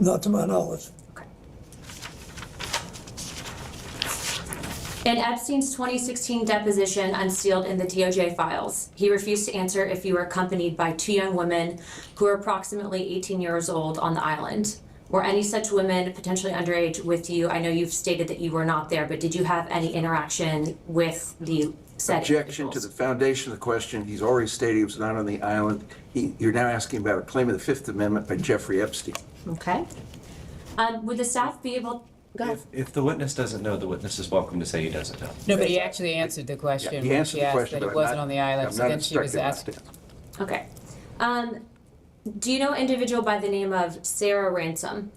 Speaker 11: Not to my knowledge.
Speaker 8: Okay. In Epstein's 2016 deposition unsealed in the DOJ files, he refused to answer if you were accompanied by 2 young women who were approximately 18 years old on the island. Were any such women potentially underage with you? I know you've stated that you were not there, but did you have any interaction with the said
Speaker 4: Objection to the foundation of the question. He's already stated he was not on the island. You're now asking about a claim of the Fifth Amendment by Jeffrey Epstein.
Speaker 8: Okay. Would the staff be able? Go ahead.
Speaker 15: If the witness doesn't know, the witness is welcome to say he doesn't know.
Speaker 6: No, but he actually answered the question.
Speaker 4: Yeah, he
Speaker 6: when
Speaker 4: answered
Speaker 6: she
Speaker 4: the
Speaker 6: asked
Speaker 4: question,
Speaker 6: that
Speaker 4: but
Speaker 6: he wasn't
Speaker 4: I'm
Speaker 6: on the
Speaker 4: not-
Speaker 6: island,
Speaker 4: I'm
Speaker 6: so
Speaker 4: not
Speaker 6: then she was
Speaker 4: instructing
Speaker 6: asked.
Speaker 4: him
Speaker 8: Okay. Do you know an individual by the name of Sarah Ransom?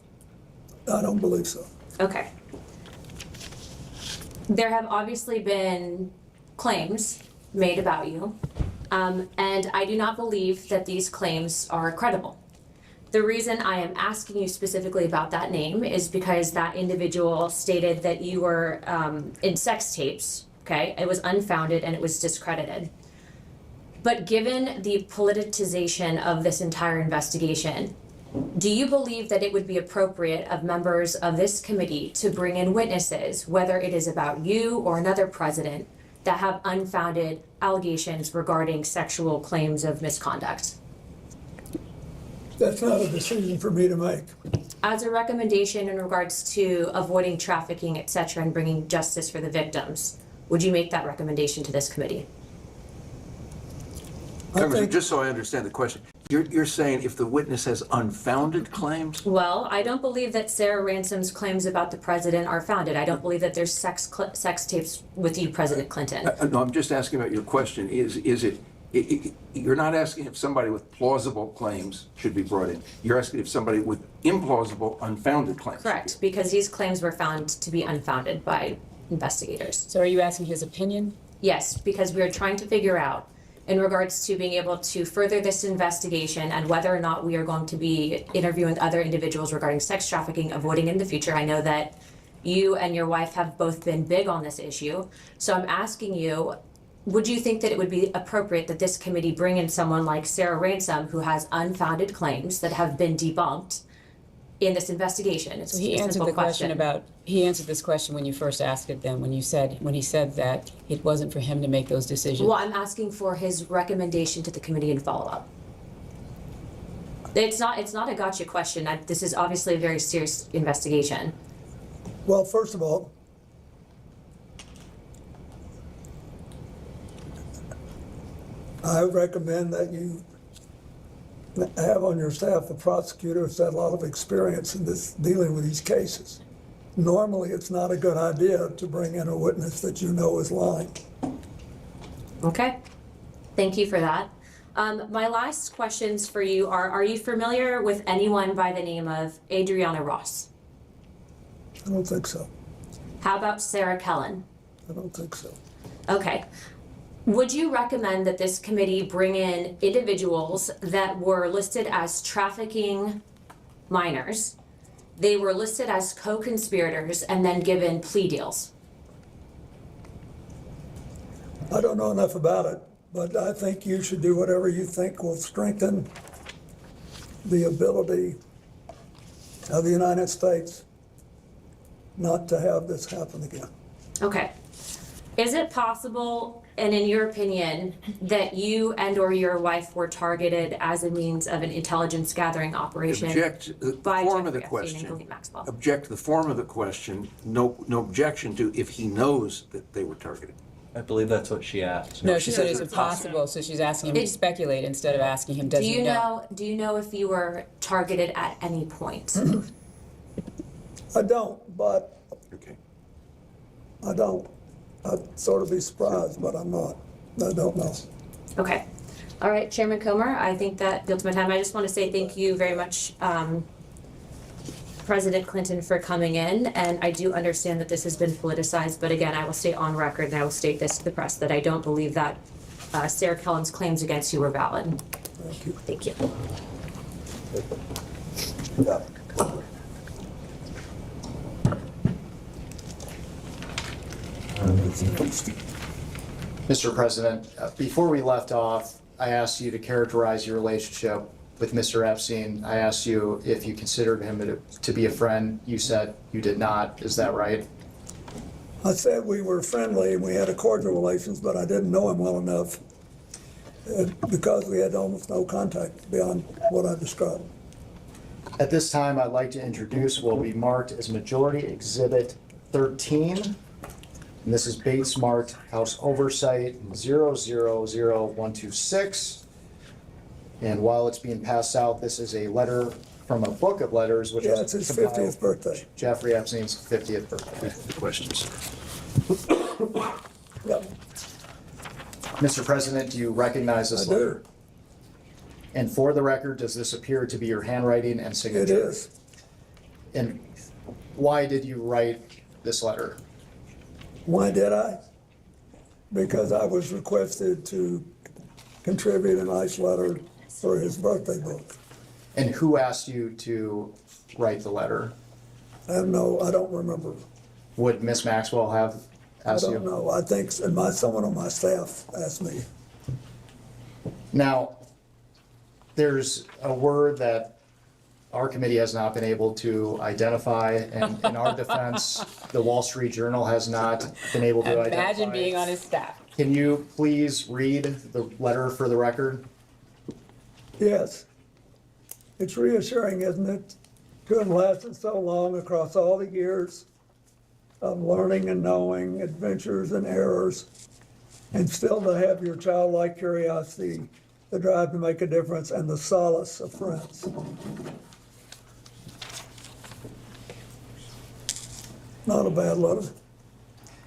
Speaker 11: I don't believe so.
Speaker 8: Okay. There have obviously been claims made about you, and I do not believe that these claims are credible. The reason I am asking you specifically about that name is because that individual stated that you were in sex tapes, okay? It was unfounded and it was discredited. But given the politicization of this entire investigation, do you believe that it would be appropriate of members of this committee to bring in witnesses, whether it is about you or another president, that have unfounded allegations regarding sexual claims of misconduct?
Speaker 11: That's not a decision for me to make.
Speaker 8: As a recommendation in regards to avoiding trafficking, et cetera, and bringing justice for the victims, would you make that recommendation to this committee?
Speaker 4: Congressman, just so I understand the question, you're saying if the witness has unfounded claims?
Speaker 8: Well, I don't believe that Sarah Ransom's claims about the president are founded. I don't believe that there's sex tapes with you, President Clinton.
Speaker 4: No, I'm just asking about your question. Is it, you're not asking if somebody with plausible claims should be brought in. You're asking if somebody with implausible, unfounded claims.
Speaker 8: Correct, because these claims were found to be unfounded by investigators.
Speaker 6: So are you asking his opinion?
Speaker 8: Yes, because we are trying to figure out in regards to being able to further this investigation and whether or not we are going to be interviewing other individuals regarding sex trafficking, avoiding in the future. I know that you and your wife have both been big on this issue. So I'm asking you, would you think that it would be appropriate that this committee bring in someone like Sarah Ransom, who has unfounded claims that have been debunked in this investigation? It's
Speaker 6: So he
Speaker 8: a
Speaker 6: answered
Speaker 8: simple
Speaker 6: the question about, he answered this question when you first asked it then, when he said that it wasn't for him to make those decisions.
Speaker 8: Well, I'm asking for his recommendation to the committee and follow-up. It's not a gotcha question. This is obviously a very serious investigation.
Speaker 11: Well, first of all, I recommend that you have on your staff a prosecutor who's had a lot of experience in this, dealing with these cases. Normally, it's not a good idea to bring in a witness that you know is lying.
Speaker 8: Okay, thank you for that. My last questions for you are you familiar with anyone by the name of Adriana Ross?
Speaker 11: I don't think so.
Speaker 8: How about Sarah Kellen?
Speaker 11: I don't think so.
Speaker 8: Okay. Would you recommend that this committee bring in individuals that were listed as trafficking minors? They were listed as co-conspirators and then given plea deals.
Speaker 11: I don't know enough about it, but I think you should do whatever you think will strengthen the ability of the United States not to have this happen again.
Speaker 8: Okay. Is it possible, and in your opinion, that you and or your wife were targeted as a means of an intelligence gathering operation?
Speaker 4: Object the
Speaker 8: by
Speaker 4: form of the
Speaker 8: Jeffrey Epstein and
Speaker 4: question.
Speaker 8: Ghislaine Maxwell?
Speaker 4: Object to the form of the question. No objection to if he knows that they were targeted.
Speaker 15: I believe that's what she asked.
Speaker 6: No, she said it's impossible, so she's asking him to speculate instead of asking him, does he know?
Speaker 8: Do you know if you were targeted at any point?
Speaker 11: I don't, but
Speaker 4: Okay.
Speaker 11: I don't. I'd sort of be surprised, but I'm not. I don't know.
Speaker 8: Okay. All right, Chairman Comer, I think that builds my time. I just want to say thank you very much, President Clinton, for coming in. And I do understand that this has been politicized, but again, I will state on record and I will state this to the press that I don't believe that Sarah Kellen's claims against you were valid.
Speaker 11: Thank you.
Speaker 8: Thank you.
Speaker 11: Yeah.
Speaker 2: Mr. President, before we left off, I asked you to characterize your relationship with Mr. Epstein. I asked you if you considered him to be a friend. You said you did not. Is that right?
Speaker 11: I said we were friendly and we had a cordial relations, but I didn't know him well enough because we had almost no contact beyond what I described.
Speaker 2: At this time, I'd like to introduce what will be marked as Majority Exhibit 13. And this is Bates marked House Oversight 000126. And while it's being passed out, this is a letter from a book of letters, which
Speaker 11: Yeah, it's his 50th birthday.
Speaker 2: Jeffrey Epstein's 50th birthday.
Speaker 4: Questions?
Speaker 11: Yep,
Speaker 2: Mr. President, do you recognize this
Speaker 11: I
Speaker 2: letter?
Speaker 11: do.
Speaker 2: And for the record, does this appear to be your handwriting and
Speaker 11: It
Speaker 2: signature?
Speaker 11: is.
Speaker 2: And why did you write this letter?
Speaker 11: Why did I? Because I was requested to contribute a nice letter for his birthday book.
Speaker 2: And who asked you to write the letter?
Speaker 11: I don't remember.
Speaker 2: Would Miss Maxwell have
Speaker 11: I
Speaker 2: asked you?
Speaker 11: don't know. I think someone on my staff asked me.
Speaker 2: Now, there's a word that our committee has not been able to identify, and in our defense, the Wall Street Journal has not been able to identify.
Speaker 6: Imagine being on his staff.
Speaker 2: Can you please read the letter for the record?
Speaker 11: Yes. It's reassuring, isn't it, to have lasted so long across all the years of learning and knowing, adventures and errors, and still to have your childlike curiosity, the drive to make a difference, and the solace of friends. Not a bad letter.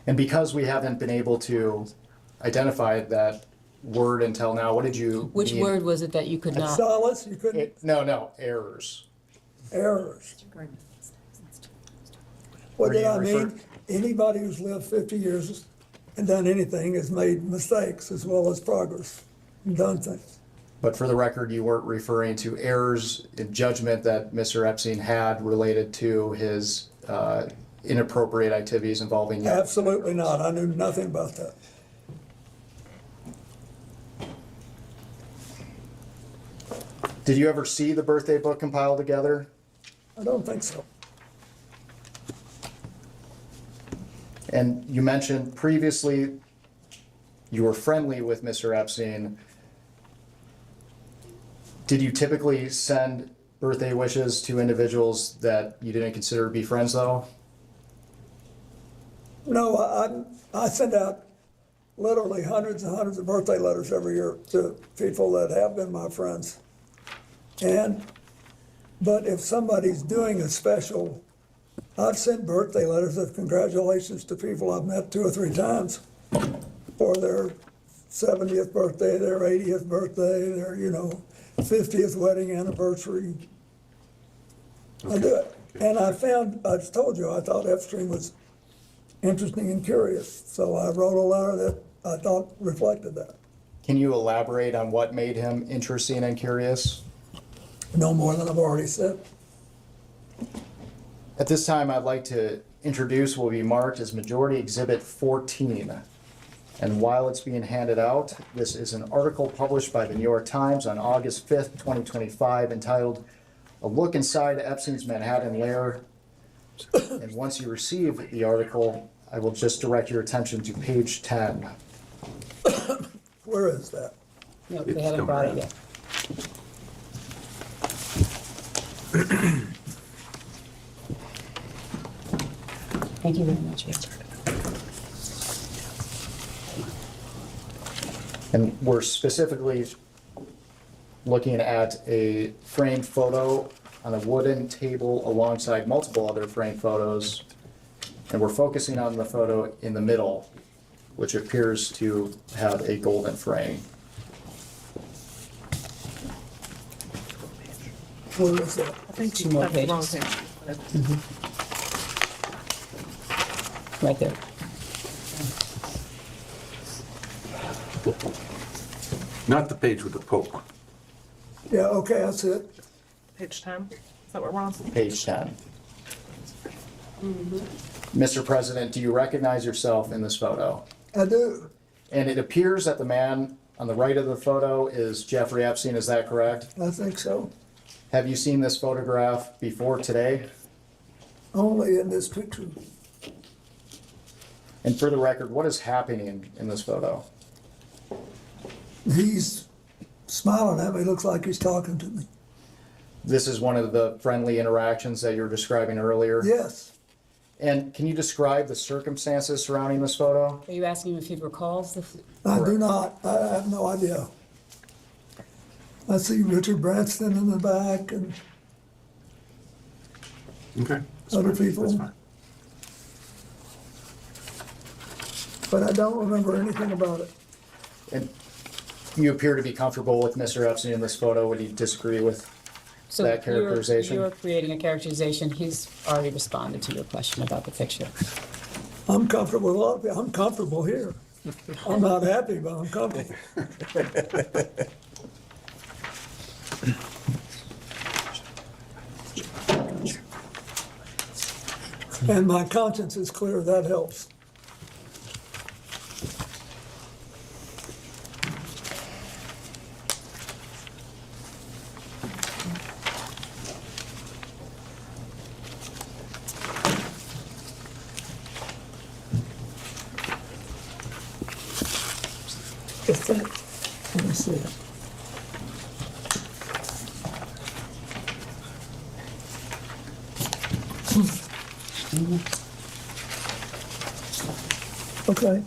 Speaker 2: And because we haven't been able to identify that word until now, what did you
Speaker 6: Which
Speaker 2: mean?
Speaker 6: word was it that you could not?
Speaker 11: Solace, you couldn't,
Speaker 2: No, errors.
Speaker 11: errors. What
Speaker 2: Where do
Speaker 11: did
Speaker 2: you
Speaker 11: I
Speaker 2: refer-
Speaker 11: mean? Anybody who's lived 50 years and done anything has made mistakes as well as progress and done things.
Speaker 2: But for the record, you weren't referring to errors in judgment that Mr. Epstein had related to his inappropriate activities involving young.
Speaker 11: Absolutely not. I knew nothing about that.
Speaker 2: Did you ever see the birthday book compiled together?
Speaker 11: I don't think so.
Speaker 2: And you mentioned previously you were friendly with Mr. Epstein. Did you typically send birthday wishes to individuals that you didn't consider to be friends, though?
Speaker 11: No, I send out literally hundreds and hundreds of birthday letters every year to people that have been my friends. But if somebody's doing a special, I've sent birthday letters of congratulations to people I've met 2 or 3 times for their 70th birthday, their 80th birthday, their, 50th wedding anniversary. I do it. And I told you, I thought Epstein was interesting and curious. So I wrote a letter that I thought reflected that.
Speaker 2: Can you elaborate on what made him interesting and curious?
Speaker 11: No more than I've already said.
Speaker 2: At this time, I'd like to introduce what will be marked as Majority Exhibit 14. And while it's being handed out, this is an article published by the New York Times on August 5th, 2025, entitled "A Look Inside Epstein's Manhattan Lair." And once you receive the article, I will just direct your attention to page 10.
Speaker 11: Where is that?
Speaker 6: No, they haven't brought it yet. Thank you very much.
Speaker 2: And we're specifically looking at a framed photo on a wooden table alongside multiple other framed photos. And we're focusing on the photo in the middle, which appears to have a golden frame.
Speaker 11: Where is that?
Speaker 6: I think two more pages. Right there.
Speaker 4: Not the page with the Pope.
Speaker 11: Yeah, okay, that's it.
Speaker 5: Page 10, is that what we're on?
Speaker 2: Page 10. Mr. President, do you recognize yourself in this photo?
Speaker 11: I do.
Speaker 2: And it appears that the man on the right of the photo is Jeffrey Epstein, is that correct?
Speaker 11: I think so.
Speaker 2: Have you seen this photograph before today?
Speaker 11: Only in this picture.
Speaker 2: And for the record, what is happening in this photo?
Speaker 11: He's smiling at me, looks like he's talking to me.
Speaker 2: This is one of the friendly interactions that you were describing earlier?
Speaker 11: Yes.
Speaker 2: And can you describe the circumstances surrounding this photo?
Speaker 6: Are you asking him if he recalls the?
Speaker 11: I do not. I have no idea. I see Richard Branson in the back and
Speaker 4: Okay.
Speaker 11: other people.
Speaker 4: That's fine.
Speaker 11: But I don't remember anything about it.
Speaker 2: And you appear to be comfortable with Mr. Epstein in this photo. Would you disagree with
Speaker 6: So
Speaker 2: that characterization?
Speaker 6: You're creating a characterization. He's already responded to your question about the picture.
Speaker 11: I'm comfortable. I'm comfortable here. I'm not happy, but I'm comfortable. And my conscience is clear. That helps. Is that? Let me see. Okay.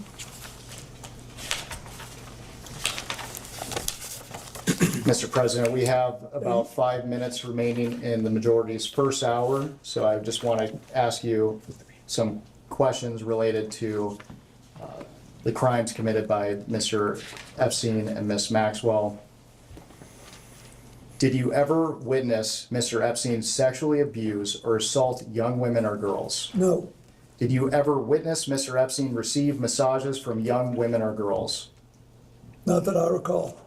Speaker 2: Mr. President, we have about 5 minutes remaining in the majority's first hour, so I just want to ask you some questions related to the crimes committed by Mr. Epstein and Ms. Maxwell. Did you ever witness Mr. Epstein sexually abuse or assault young women or girls?
Speaker 11: No.
Speaker 2: Did you ever witness Mr. Epstein receive massages from young women or girls?
Speaker 11: Not that I recall.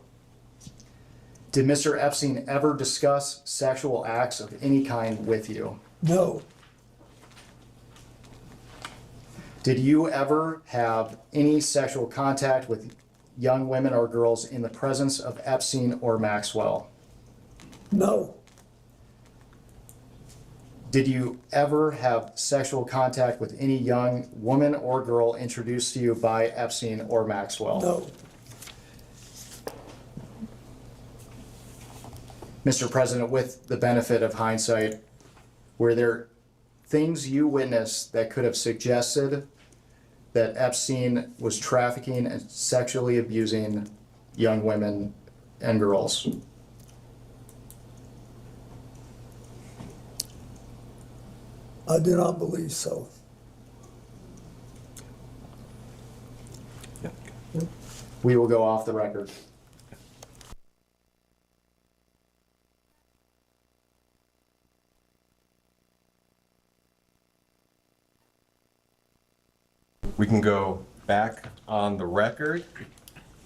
Speaker 2: Did Mr. Epstein ever discuss sexual acts of any kind with you?
Speaker 11: No.
Speaker 2: Did you ever have any sexual contact with young women or girls in the presence of Epstein or Maxwell?
Speaker 11: No.
Speaker 2: Did you ever have sexual contact with any young woman or girl introduced to you by Epstein or Maxwell?
Speaker 11: No.
Speaker 2: Mr. President, with the benefit of hindsight, were there things you witnessed that could have suggested that Epstein was trafficking and sexually abusing young women and girls?
Speaker 11: I do not believe so.
Speaker 2: We will go off the record.
Speaker 17: We can go back on the record.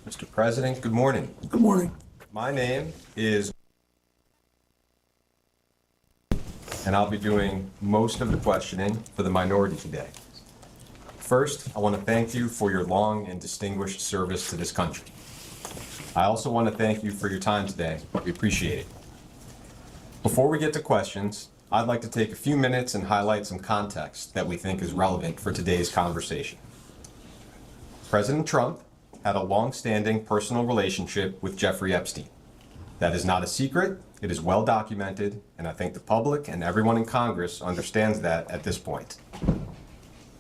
Speaker 17: Mr. President, good morning.
Speaker 11: Good morning.
Speaker 17: My name is, and I'll be doing most of the questioning for the minority today. First, I want to thank you for your long and distinguished service to this country. I also want to thank you for your time today. We appreciate it. Before we get to questions, I'd like to take a few minutes and highlight some context that we think is relevant for today's conversation. President Trump had a long-standing personal relationship with Jeffrey Epstein. That is not a secret, it is well documented, and I think the public and everyone in Congress understands that at this point.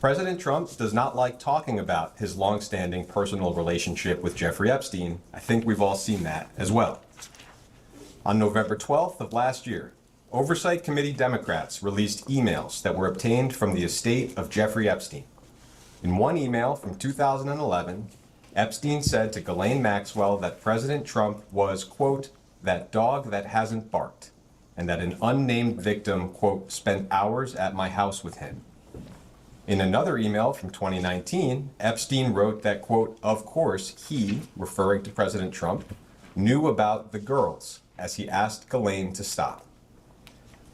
Speaker 17: President Trump does not like talking about his long-standing personal relationship with Jeffrey Epstein. I think we've all seen that as well. On November 12th of last year, Oversight Committee Democrats released emails that were obtained from the estate of Jeffrey Epstein. In one email from 2011, Epstein said to Ghislaine Maxwell that President Trump was, quote, that dog that hasn't barked, and that an unnamed victim, quote, spent hours at my house with him. In another email from 2019, Epstein wrote that, quote, of course he, referring to President Trump, knew about the girls as he asked Ghislaine to stop.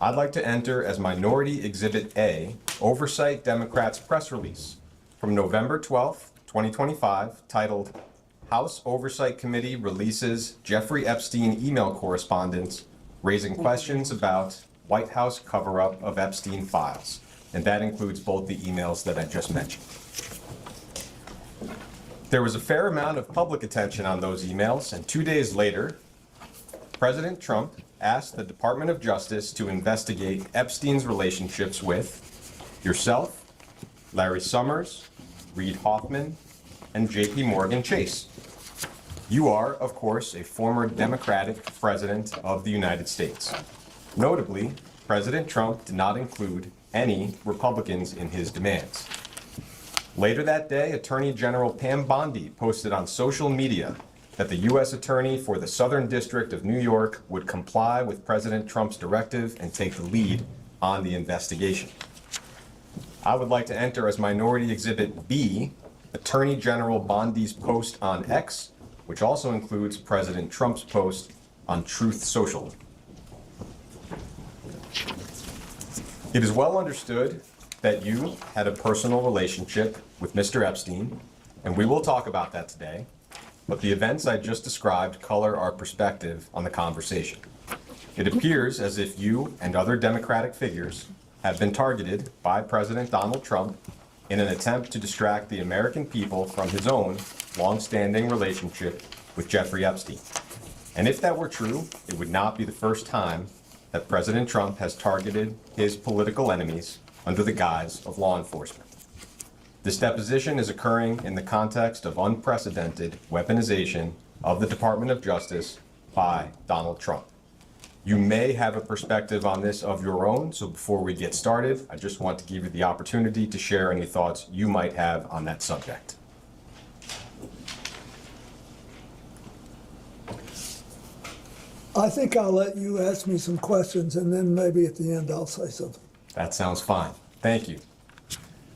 Speaker 17: I'd like to enter as Minority Exhibit A, Oversight Democrats press release from November 12th, 2025, titled House Oversight Committee Releases Jeffrey Epstein Email Correspondence Raising Questions About White House Cover-Up of Epstein Files. And that includes both the emails that I just mentioned. There was a fair amount of public attention on those emails, and 2 days later, President Trump asked the Department of Justice to investigate Epstein's relationships with yourself, Larry Summers, Reid Hoffman, and J.P. Morgan Chase. You are, of course, a former Democratic president of the United States. Notably, President Trump did not include any Republicans in his demands. Later that day, Attorney General Pam Bondi posted on social media that the U.S. Attorney for the Southern District of New York would comply with President Trump's directive and take the lead on the investigation. I would like to enter as Minority Exhibit B, Attorney General Bondi's post on X, which also includes President Trump's post on Truth Social. It is well understood that you had a personal relationship with Mr. Epstein, and we will talk about that today, but the events I just described color our perspective on the conversation. It appears as if you and other Democratic figures have been targeted by President Donald Trump in an attempt to distract the American people from his own long-standing relationship with Jeffrey Epstein. And if that were true, it would not be the first time that President Trump has targeted his political enemies under the guise of law enforcement. This deposition is occurring in the context of unprecedented weaponization of the Department of Justice by Donald Trump. You may have a perspective on this of your own, so before we get started, I just want to give you the opportunity to share any thoughts you might have on that subject.
Speaker 11: I think I'll let you ask me some questions, and then maybe at the end I'll say something.
Speaker 17: That sounds fine. Thank you.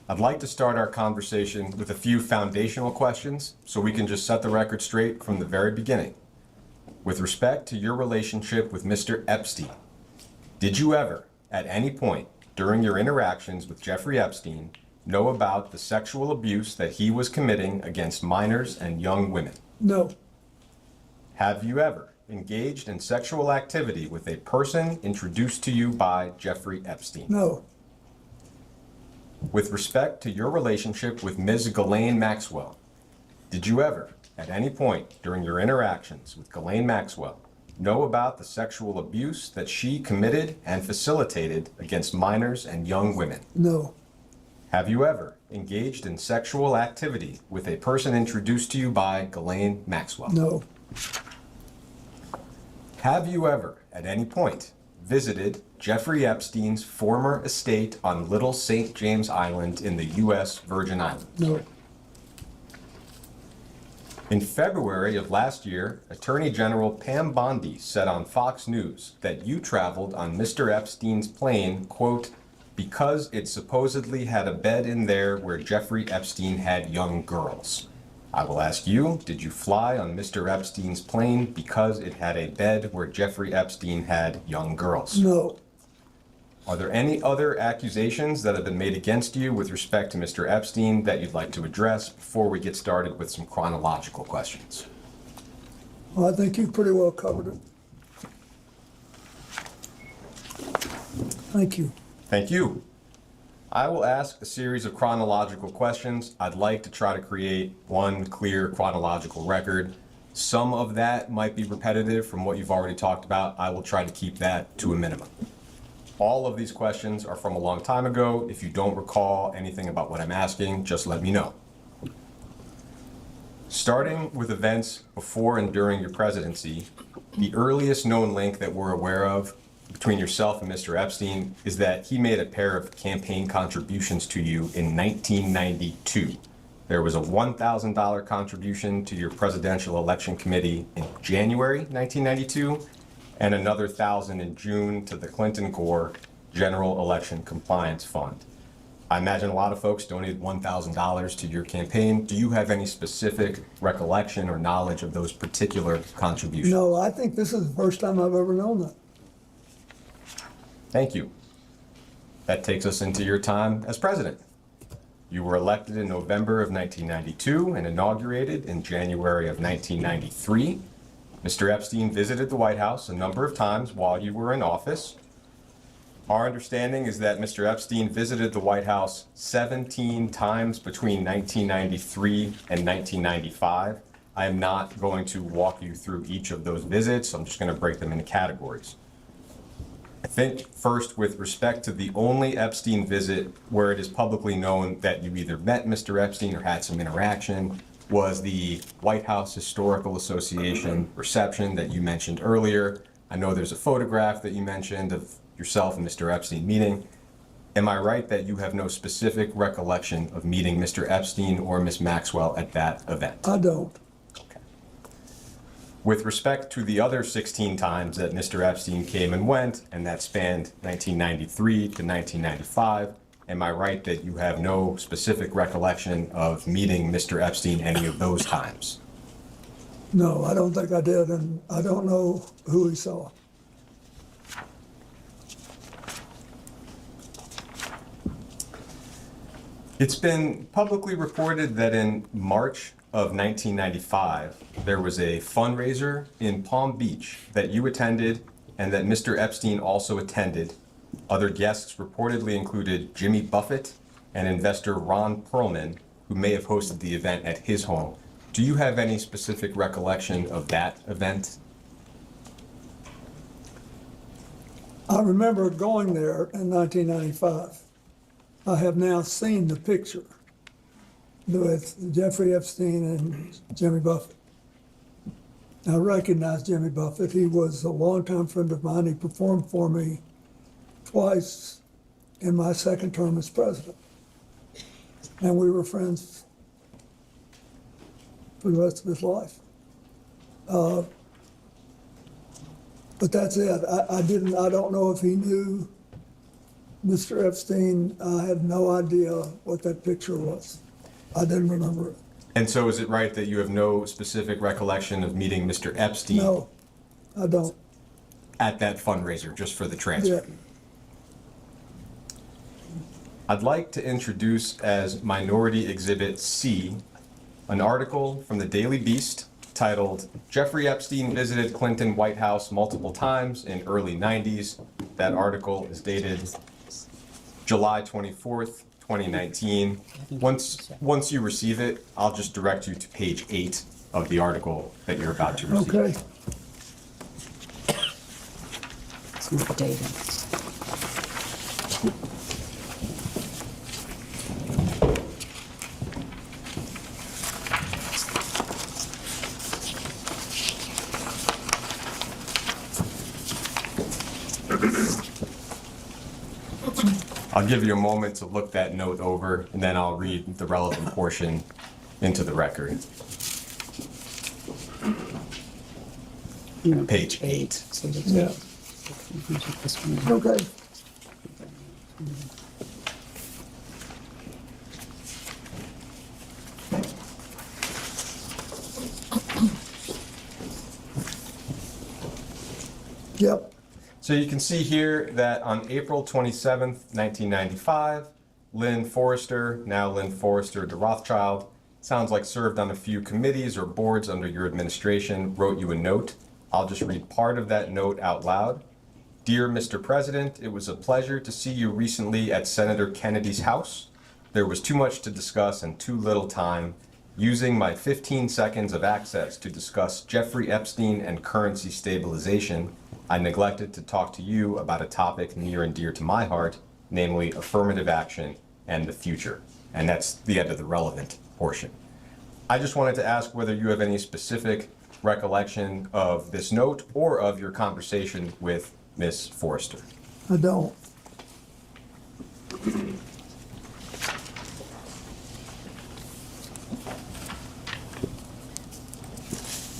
Speaker 17: I'd like to start our conversation with a few foundational questions so we can just set the record straight from the very beginning. With respect to your relationship with Mr. Epstein, did you ever, at any point during your interactions with Jeffrey Epstein, know about the sexual abuse that he was committing against minors and young women?
Speaker 11: No.
Speaker 17: Have you ever engaged in sexual activity with a person introduced to you by Jeffrey Epstein?
Speaker 11: No.
Speaker 17: With respect to your relationship with Ms. Ghislaine Maxwell, did you ever, at any point during your interactions with Ghislaine Maxwell, know about the sexual abuse that she committed and facilitated against minors and young women?
Speaker 11: No.
Speaker 17: Have you ever engaged in sexual activity with a person introduced to you by Ghislaine Maxwell?
Speaker 11: No.
Speaker 17: Have you ever, at any point, visited Jeffrey Epstein's former estate on Little St. James Island in the U.S. Virgin Islands?
Speaker 11: No.
Speaker 17: In February of last year, Attorney General Pam Bondi said on Fox News that you traveled on Mr. Epstein's plane, quote, because it supposedly had a bed in there where Jeffrey Epstein had young girls. I will ask you, did you fly on Mr. Epstein's plane because it had a bed where Jeffrey Epstein had young girls?
Speaker 11: No,
Speaker 17: Are there any other accusations that have been made against you with respect to Mr. Epstein that you'd like to address before we get started with some chronological questions?
Speaker 11: I think you pretty well covered it. Thank you.
Speaker 17: Thank you. I will ask a series of chronological questions. I'd like to try to create one clear chronological record. Some of that might be repetitive from what you've already talked about. I will try to keep that to a minimum. All of these questions are from a long time ago. If you don't recall anything about what I'm asking, just let me know. Starting with events before and during your presidency, the earliest known link that we're aware of between yourself and Mr. Epstein is that he made a pair of campaign contributions to you in 1992. There was a $1,000 contribution to your presidential election committee in January 1992, and another $1,000 in June to the Clinton Corps General Election Compliance Fund. I imagine a lot of folks donated $1,000 to your campaign. Do you have any specific recollection or knowledge of those particular contributions?
Speaker 11: No, I think this is the first time I've ever known that.
Speaker 17: Thank you. That takes us into your time as president. You were elected in November of 1992 and inaugurated in January of 1993. Mr. Epstein visited the White House a number of times while you were in office. Our understanding is that Mr. Epstein visited the White House 17 times between 1993 and 1995. I am not going to walk you through each of those visits. I'm just going to break them into categories. I think first, with respect to the only Epstein visit where it is publicly known that you either met Mr. Epstein or had some interaction, was the White House Historical Association reception that you mentioned earlier. I know there's a photograph that you mentioned of yourself and Mr. Epstein meeting. Am I right that you have no specific recollection of meeting Mr. Epstein or Ms. Maxwell at that event?
Speaker 11: I don't.
Speaker 17: With respect to the other 16 times that Mr. Epstein came and went, and that spanned 1993 to 1995, am I right that you have no specific recollection of meeting Mr. Epstein any of those times?
Speaker 11: No, I don't think I did, and I don't know who he saw.
Speaker 17: It's been publicly reported that in March of 1995, there was a fundraiser in Palm Beach that you attended and that Mr. Epstein also attended. Other guests reportedly included Jimmy Buffett and investor Ron Perlman, who may have hosted the event at his home. Do you have any specific recollection of that event?
Speaker 11: I remember going there in 1995. I have now seen the picture with Jeffrey Epstein and Jimmy Buffett. I recognize Jimmy Buffett. He was a longtime friend of mine. He performed for me twice in my second term as president. And we were friends for the rest of his life. But that's it. I don't know if he knew Mr. Epstein. I had no idea what that picture was. I didn't remember it.
Speaker 17: And so is it right that you have no specific recollection of meeting Mr. Epstein?
Speaker 11: No, I don't.
Speaker 17: At that fundraiser, just for the transcript?
Speaker 11: Yeah.
Speaker 17: I'd like to introduce as Minority Exhibit C an article from the Daily Beast titled, "Jeffrey Epstein Visited Clinton White House Multiple Times in Early 90s. That article is dated July 24th, 2019. Once you receive it, I'll just direct you to page 8 of the article that you're about to receive.
Speaker 11: Okay.
Speaker 6: It's not dated.
Speaker 17: I'll give you a moment to look that note over, and then I'll read the relevant portion into the record. Page 8.
Speaker 11: Yeah. Okay. Yep.
Speaker 17: So you can see here that on April 27th, 1995, Lynn Forrester, now Lynn Forrester de Rothschild, sounds like served on a few committees or boards under your administration, wrote you a note. I'll just read part of that note out loud. Dear Mr. President, it was a pleasure to see you recently at Senator Kennedy's house. There was too much to discuss and too little time. Using my 15 seconds of access to discuss Jeffrey Epstein and currency stabilization, I neglected to talk to you about a topic near and dear to my heart, namely affirmative action and the future. And that's the end of the relevant portion. I just wanted to ask whether you have any specific recollection of this note or of your conversation with Ms. Forrester.
Speaker 11: I don't.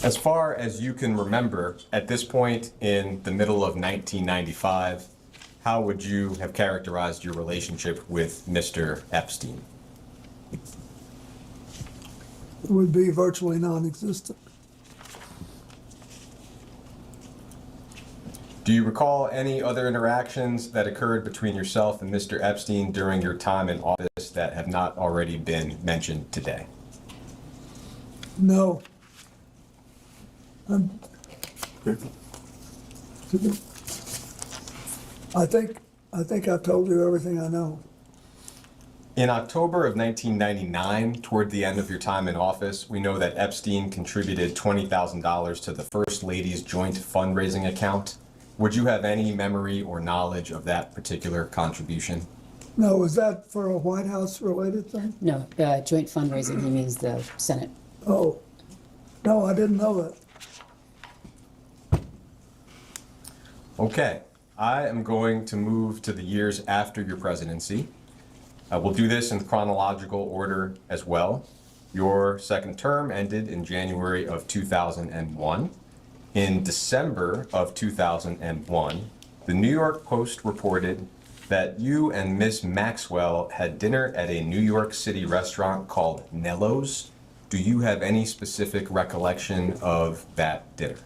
Speaker 17: As far as you can remember, at this point in the middle of 1995, how would you have characterized your relationship with Mr. Epstein?
Speaker 11: It would be virtually non-existent.
Speaker 17: Do you recall any other interactions that occurred between yourself and Mr. Epstein during your time in office that have not already been mentioned today?
Speaker 11: No. I think I've told you everything I know.
Speaker 17: In October of 1999, toward the end of your time in office, we know that Epstein contributed $20,000 to the First Lady's joint fundraising account. Would you have any memory or knowledge of that particular contribution?
Speaker 11: No, was that for a White House related thing?
Speaker 6: No, joint fundraising, he means the Senate.
Speaker 11: Oh, no, I didn't know that.
Speaker 17: Okay, I am going to move to the years after your presidency. We'll do this in chronological order as well. Your second term ended in January of 2001. In December of 2001, the New York Post reported that you and Ms. Maxwell had dinner at a New York City restaurant called Nello's. Do you have any specific recollection of that dinner?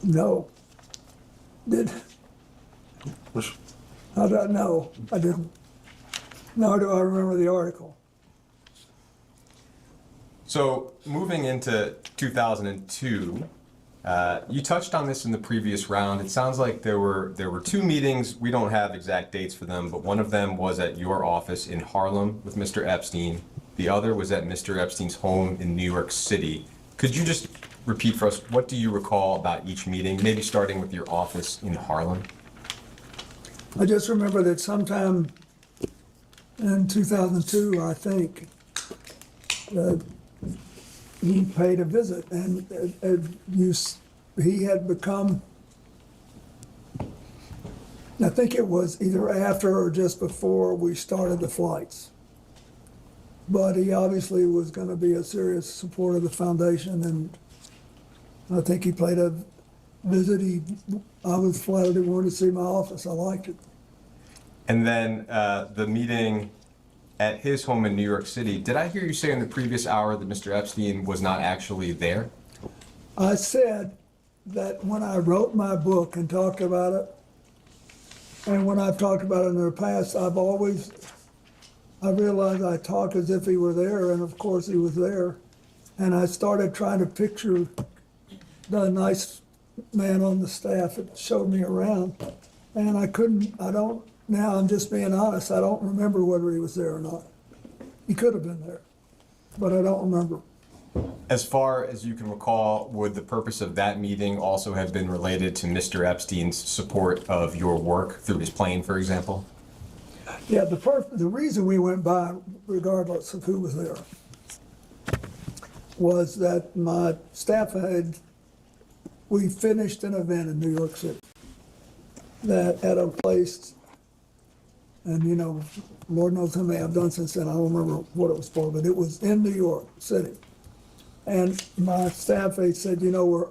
Speaker 11: No. How do I know? I didn't. Nor do I remember the article.
Speaker 17: So moving into 2002, you touched on this in the previous round. It sounds like there were two meetings. We don't have exact dates for them, but one of them was at your office in Harlem with Mr. Epstein. The other was at Mr. Epstein's home in New York City. Could you just repeat for us, what do you recall about each meeting, maybe starting with your office in Harlem?
Speaker 11: I just remember that sometime in 2002, I think, he paid a visit, and he had become, I think it was either after or just before we started the flights. But he obviously was going to be a serious supporter of the foundation, and I think he paid a visit. I was flattered he wanted to see my office. I liked it.
Speaker 17: And then the meeting at his home in New York City, did I hear you say in the previous hour that Mr. Epstein was not actually there?
Speaker 11: I said that when I wrote my book and talked about it, and when I've talked about it in the past, I realized I talked as if he were there, and of course he was there. And I started trying to picture the nice man on the staff that showed me around. And now I'm just being honest, I don't remember whether he was there or not. He could have been there, but I don't remember.
Speaker 17: As far as you can recall, would the purpose of that meeting also have been related to Mr. Epstein's support of your work through his plane, for example?
Speaker 11: Yeah, the reason we went by, regardless of who was there, was that my staff we finished an event in New York City that at a place, and Lord knows how many I've done since then, I don't remember what it was for, but it was in New York City. And my staff aide said, we're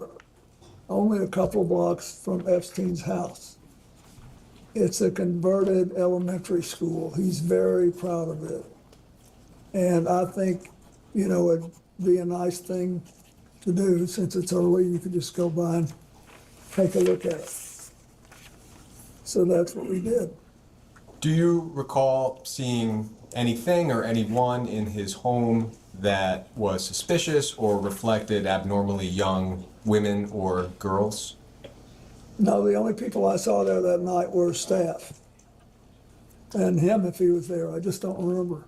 Speaker 11: only a couple of blocks from Epstein's house. It's a converted elementary school. He's very proud of it. And I think, it'd be a nice thing to do since it's early. You could just go by and take a look at it. So that's what we did.
Speaker 17: Do you recall seeing anything or anyone in his home that was suspicious or reflected abnormally young women or girls?
Speaker 11: No, the only people I saw there that night were staff. And him if he was there, I just don't remember.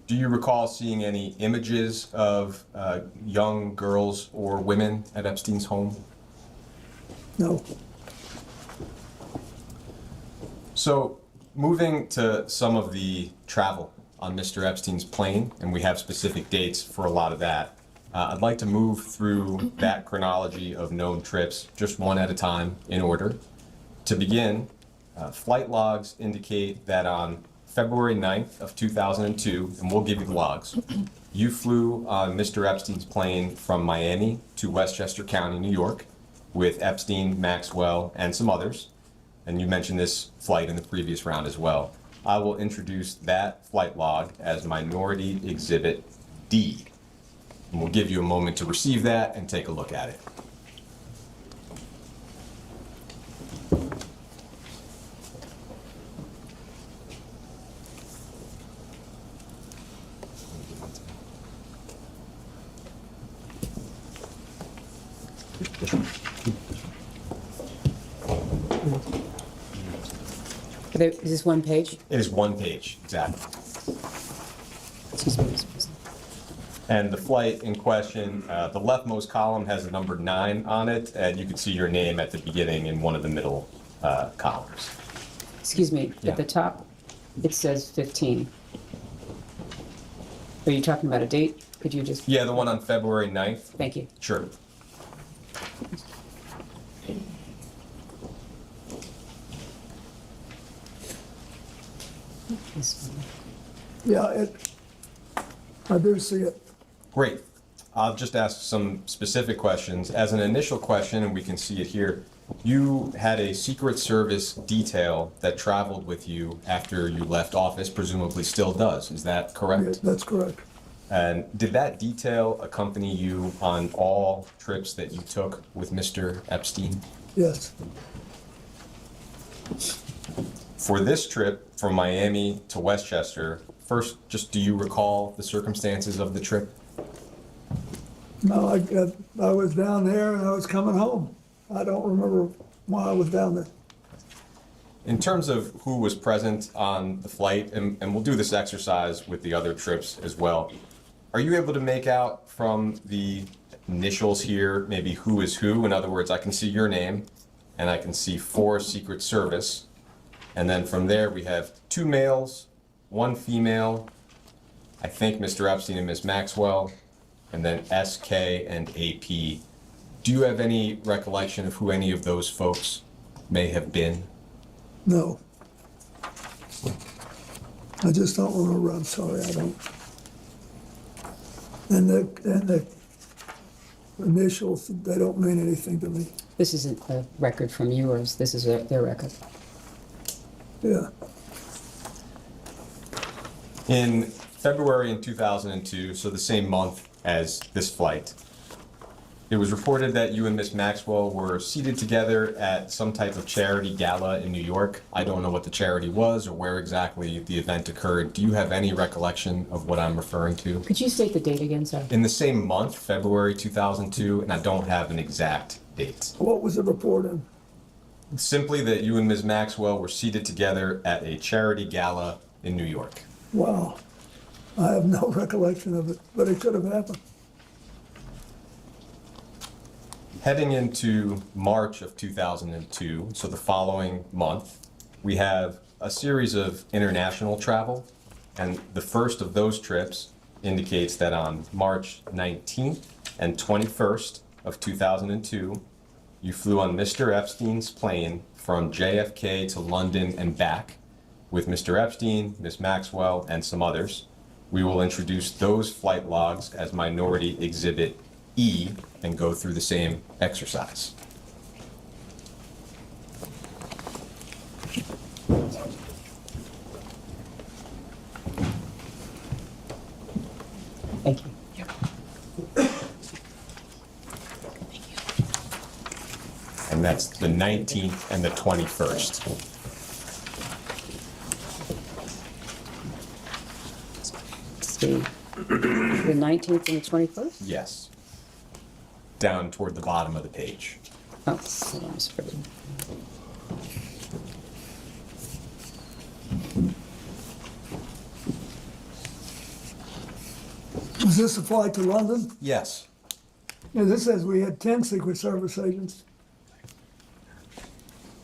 Speaker 17: Do you recall seeing any images of young girls or women at Epstein's home?
Speaker 11: No.
Speaker 17: So, moving to some of the travel on Mr. Epstein's plane, and we have specific dates for a lot of that. I'd like to move through that chronology of known trips, just one at a time in order. To begin, flight logs indicate that on February 9th of 2002, and we'll give you the logs, you flew on Mr. Epstein's plane from Miami to Westchester County, New York, with Epstein, Maxwell, and some others. And you mentioned this flight in the previous round as well. I will introduce that flight log as Minority Exhibit D. And we'll give you a moment to receive that and take a look at it.
Speaker 6: Is this one page?
Speaker 17: It is one page, exactly.
Speaker 6: Excuse me, Mr. President.
Speaker 17: And the flight in question, the leftmost column has the number 9 on it, and you can see your name at the beginning in one of the middle columns.
Speaker 6: Excuse me,
Speaker 17: Yeah.
Speaker 6: at the top, it says 15. Are you talking about a date? Could you just?
Speaker 17: Yeah, the one on February 9th.
Speaker 6: Thank you.
Speaker 17: Sure.
Speaker 6: This one.
Speaker 11: Yeah, I do see it.
Speaker 17: Great. I'll just ask some specific questions. As an initial question, and we can see it here, you had a Secret Service detail that traveled with you after you left office, presumably still does. Is that correct?
Speaker 11: Yes, that's correct.
Speaker 17: And did that detail accompany you on all trips that you took with Mr. Epstein?
Speaker 11: Yes.
Speaker 17: For this trip from Miami to Westchester, first, just do you recall the circumstances of the trip?
Speaker 11: No, I was down there and I was coming home. I don't remember why I was down there.
Speaker 17: In terms of who was present on the flight, and we'll do this exercise with the other trips as well, are you able to make out from the initials here, maybe who is who? In other words, I can see your name, and I can see 4 Secret Service, and then from there we have 2 males, 1 female, I think Mr. Epstein and Ms. Maxwell, and then SK and AP. Do you have any recollection of who any of those folks may have been?
Speaker 11: No. I just don't remember, I'm sorry, I don't. And the initials, they don't mean anything to me.
Speaker 6: This isn't a record from yours, this is their record.
Speaker 11: Yeah.
Speaker 17: In February in 2002, so the same month as this flight, it was reported that you and Miss Maxwell were seated together at some type of charity gala in New York. I don't know what the charity was or where exactly the event occurred. Do you have any recollection of what I'm referring to?
Speaker 6: Could you state the date again, sir?
Speaker 17: In the same month, February 2002, and I don't have an exact date.
Speaker 11: What was the report in?
Speaker 17: Simply that you and Ms. Maxwell were seated together at a charity gala in New York.
Speaker 11: Wow. I have no recollection of it, but it could have happened.
Speaker 17: Heading into March of 2002, so the following month, we have a series of international travel, and the first of those trips indicates that on March 19th and 21st of 2002, you flew on Mr. Epstein's plane from JFK to London and back with Mr. Epstein, Ms. Maxwell, and some others. We will introduce those flight logs as Minority Exhibit E and go through the same exercise.
Speaker 6: Thank you.
Speaker 17: and that's the 19th and the 21st.
Speaker 6: The 19th and the 21st?
Speaker 17: Yes. Down toward the bottom of the page.
Speaker 6: Oh, hold on, it's pretty.
Speaker 11: Was this a flight to London?
Speaker 17: Yes.
Speaker 11: Yeah, this says we had 10 Secret Service agents.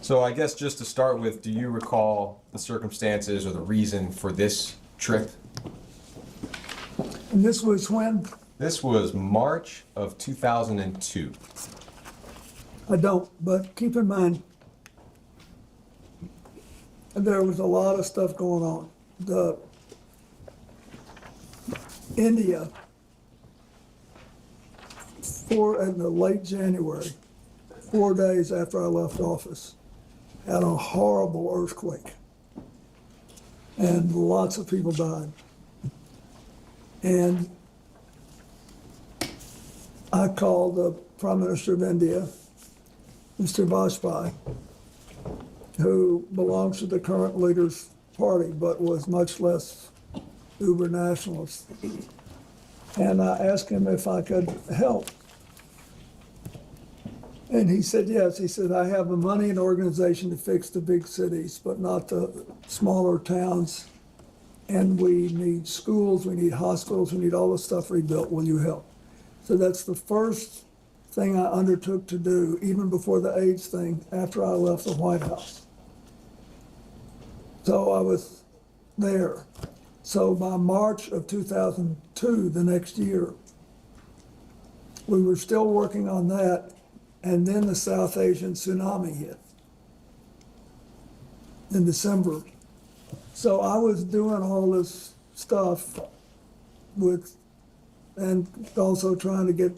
Speaker 17: So I guess just to start with, do you recall the circumstances or the reason for this trip?
Speaker 11: And this was when?
Speaker 17: This was March of 2002.
Speaker 11: I don't, but keep in mind, there was a lot of stuff going on. India, in the late January, 4 days after I left office, had a horrible earthquake. And lots of people died. And I called the Prime Minister of India, Mr. Vajpayee, who belongs to the current leader's party, but was much less uber nationalist. And I asked him if I could help. And he said yes. He said, I have the money and organization to fix the big cities, but not the smaller towns. And we need schools, we need hospitals, we need all this stuff rebuilt. Will you help? So that's the first thing I undertook to do, even before the AIDS thing, after I left the White House. So I was there. So by March of 2002, the next year, we were still working on that, and then the South Asian tsunami hit in December. So I was doing all this stuff and also trying to get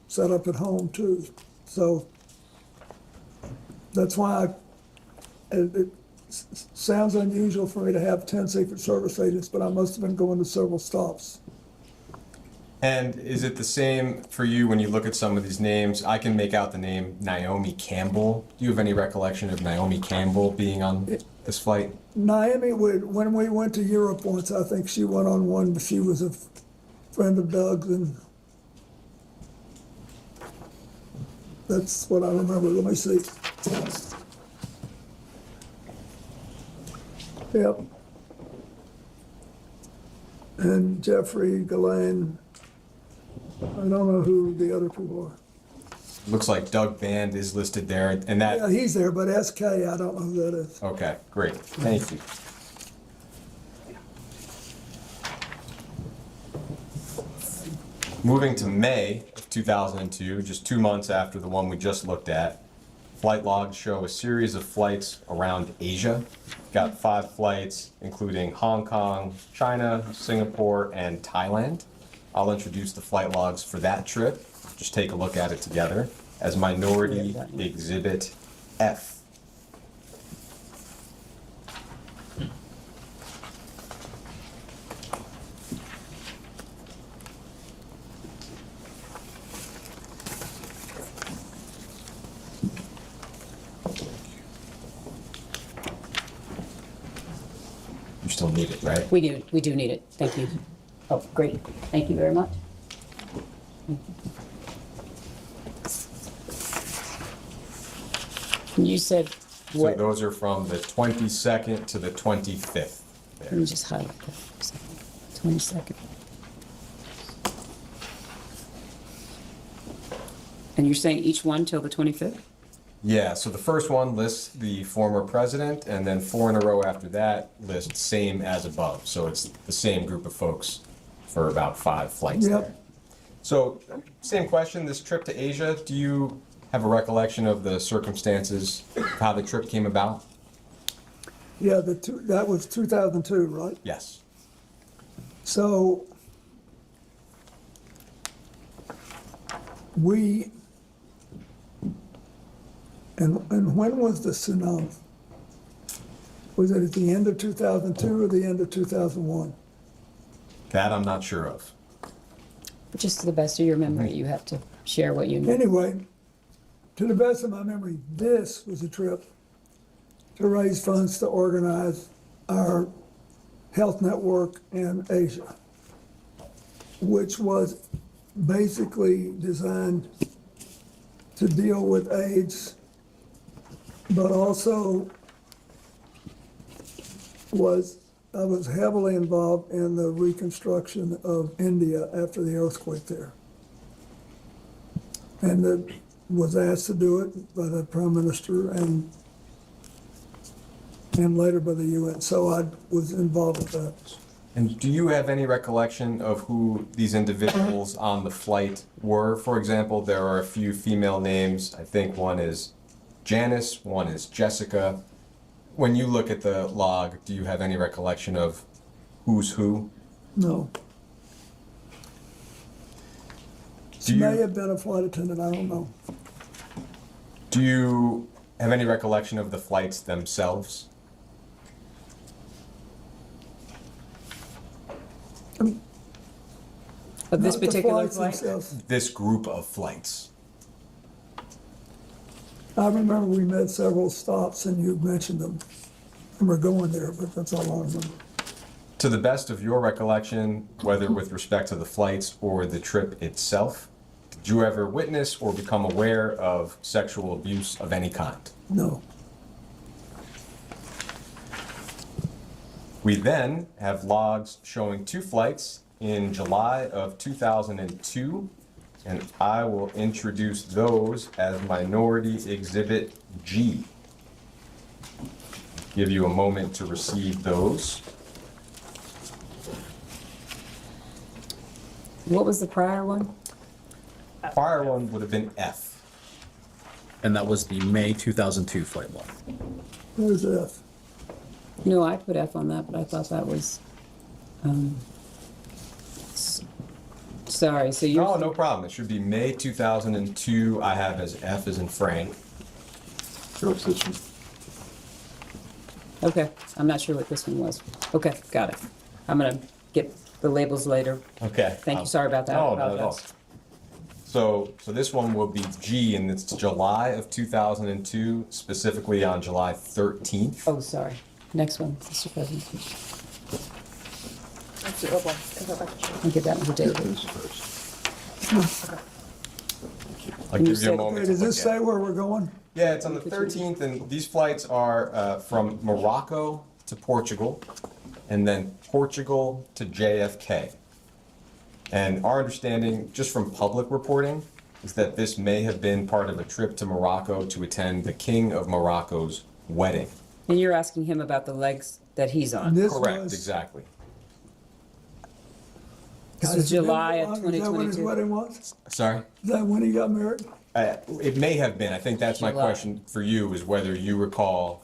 Speaker 11: set up at home too. So that's why it sounds unusual for me to have 10 Secret Service agents, but I must have been going to several stops.
Speaker 17: And is it the same for you when you look at some of these names? I can make out the name Naomi Campbell. Do you have any recollection of Naomi Campbell being on this flight?
Speaker 11: Naomi, when we went to Europe once, I think she went on one, but she was a friend of Doug's, and that's what I remember. Let me see. Yep. And Jeffrey, Ghislaine, I don't know who the other people are.
Speaker 17: Looks like Doug Band is listed there, and that...
Speaker 11: Yeah, he's there, but SK, I don't know who that is.
Speaker 17: Okay, great. Thank you. Moving to May of 2002, just 2 months after the one we just looked at, flight logs show a series of flights around Asia. Got 5 flights, including Hong Kong, China, Singapore, and Thailand. I'll introduce the flight logs for that trip. Just take a look at it together as Minority Exhibit F. You still need it, right?
Speaker 6: We do need it. Thank you. Oh, great. Thank you very much. You said
Speaker 17: So
Speaker 6: what?
Speaker 17: those are from the 22nd to the 25th.
Speaker 6: Let me just highlight that for a second. 22nd. And you're saying each one till the 25th?
Speaker 17: Yeah, so the first one lists the former president, and then 4 in a row after that lists same as above. So it's the same group of folks for about 5 flights there. So same question, this trip to Asia, do you have a recollection of the circumstances, of how the trip came about?
Speaker 11: Yeah, that was 2002, right?
Speaker 17: Yes.
Speaker 11: So and when was the tsunami? Was it at the end of 2002 or the end of 2001?
Speaker 17: That I'm not sure of.
Speaker 6: But just to the best of your memory, you have to share what you know.
Speaker 11: Anyway, to the best of my memory, this was a trip to raise funds to organize our health network in Asia, which was basically designed to deal with AIDS, but also I was heavily involved in the reconstruction of India after the earthquake there. And was asked to do it by the Prime Minister and later by the UN. So I was involved with that.
Speaker 17: And do you have any recollection of who these individuals on the flight were? For example, there are a few female names. I think one is Janice, one is Jessica. When you look at the log, do you have any recollection of who's who?
Speaker 11: No.
Speaker 17: Do
Speaker 11: May
Speaker 17: you,
Speaker 11: have been a flight attendant, I don't know.
Speaker 17: do you have any recollection of the flights themselves?
Speaker 6: Of this
Speaker 11: Not the
Speaker 6: particular
Speaker 11: flights
Speaker 6: flight?
Speaker 11: themselves.
Speaker 17: This group of flights.
Speaker 11: I remember we made several stops and you mentioned them. And we're going there, but that's all I remember.
Speaker 17: To the best of your recollection, whether with respect to the flights or the trip itself, did you ever witness or become aware of sexual abuse of any kind?
Speaker 11: No.
Speaker 17: We then have logs showing 2 flights in July of 2002, and I will introduce those as Minority Exhibit G. Give you a moment to receive those.
Speaker 6: What was the prior one?
Speaker 17: Prior one would have been F.
Speaker 14: And that was the May 2002 flight log.
Speaker 11: Where's F?
Speaker 6: No, I put F on that, but I thought that was, sorry, so you're.
Speaker 17: No, no problem. It should be May 2002. I have as F as in Frank.
Speaker 6: Okay, I'm not sure what this one was. Okay, got it. I'm gonna get the labels later.
Speaker 17: Okay.
Speaker 6: Thank you, sorry about that.
Speaker 17: No,
Speaker 6: I
Speaker 17: not at all.
Speaker 6: apologize.
Speaker 17: So this one will be G, and it's July of 2002, specifically on July 13th.
Speaker 6: Oh, sorry. Next one, Mr. President. I'll give that one to David.
Speaker 17: I'll
Speaker 6: Can you
Speaker 17: give you a
Speaker 6: say-
Speaker 17: moment.
Speaker 11: Does
Speaker 17: to
Speaker 11: this
Speaker 17: look
Speaker 11: say
Speaker 17: at it.
Speaker 11: where we're going?
Speaker 17: Yeah, it's on the 13th, and these flights are from Morocco to Portugal, and then Portugal to JFK. And our understanding, just from public reporting, is that this may have been part of a trip to Morocco to attend the King of Morocco's wedding.
Speaker 6: And you're asking him about the legs that he's on.
Speaker 11: This
Speaker 17: Correct,
Speaker 11: was-
Speaker 17: exactly.
Speaker 6: This was July of
Speaker 11: Is that when his
Speaker 6: 2022.
Speaker 11: wedding was?
Speaker 17: Sorry?
Speaker 11: Is that when he got married?
Speaker 17: It may have been. I think that's my
Speaker 6: July.
Speaker 17: question for you, is whether you recall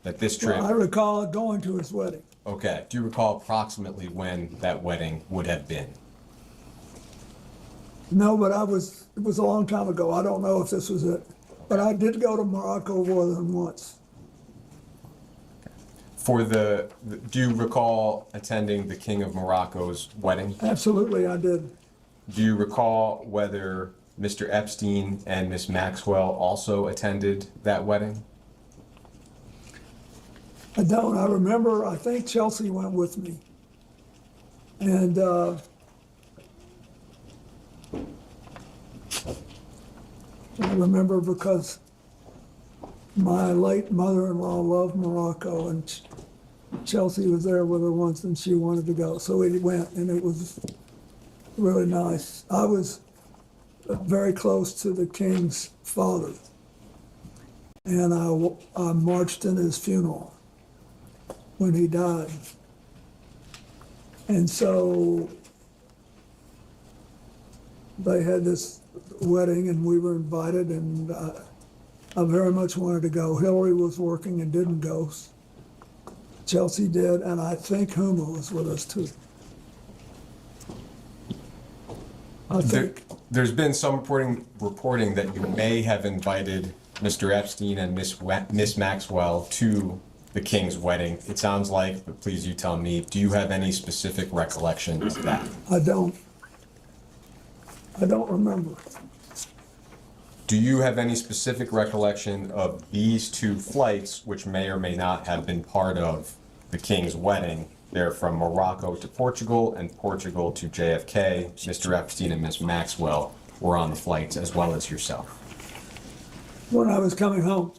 Speaker 17: that this trip.
Speaker 11: Well, I recall going to his wedding.
Speaker 17: Okay. Do you recall approximately when that wedding would have been?
Speaker 11: No, but it was a long time ago. I don't know if this was it. But I did go to Morocco more than once.
Speaker 17: Do you recall attending the King of Morocco's wedding?
Speaker 11: Absolutely, I did.
Speaker 17: Do you recall whether Mr. Epstein and Miss Maxwell also attended that wedding?
Speaker 11: I don't. I remember, I think Chelsea went with me. And I remember because my late mother-in-law loved Morocco, and Chelsea was there with her once and she wanted to go. So we went, and it was really nice. I was very close to the king's father, and I marched in his funeral when he died. And so they had this wedding and we were invited, and I very much wanted to go. Hillary was working and didn't go. Chelsea did, and I think Huma was with us too. I think.
Speaker 17: There's been some reporting that you may have invited Mr. Epstein and Miss Maxwell to the King's wedding. It sounds like, but please you tell me, do you have any specific recollection of that?
Speaker 11: I don't remember.
Speaker 17: Do you have any specific recollection of these two flights, which may or may not have been part of the King's wedding? They're from Morocco to Portugal and Portugal to JFK. Mr. Epstein and Ms. Maxwell were on the flights, as well as yourself.
Speaker 11: When I was coming home,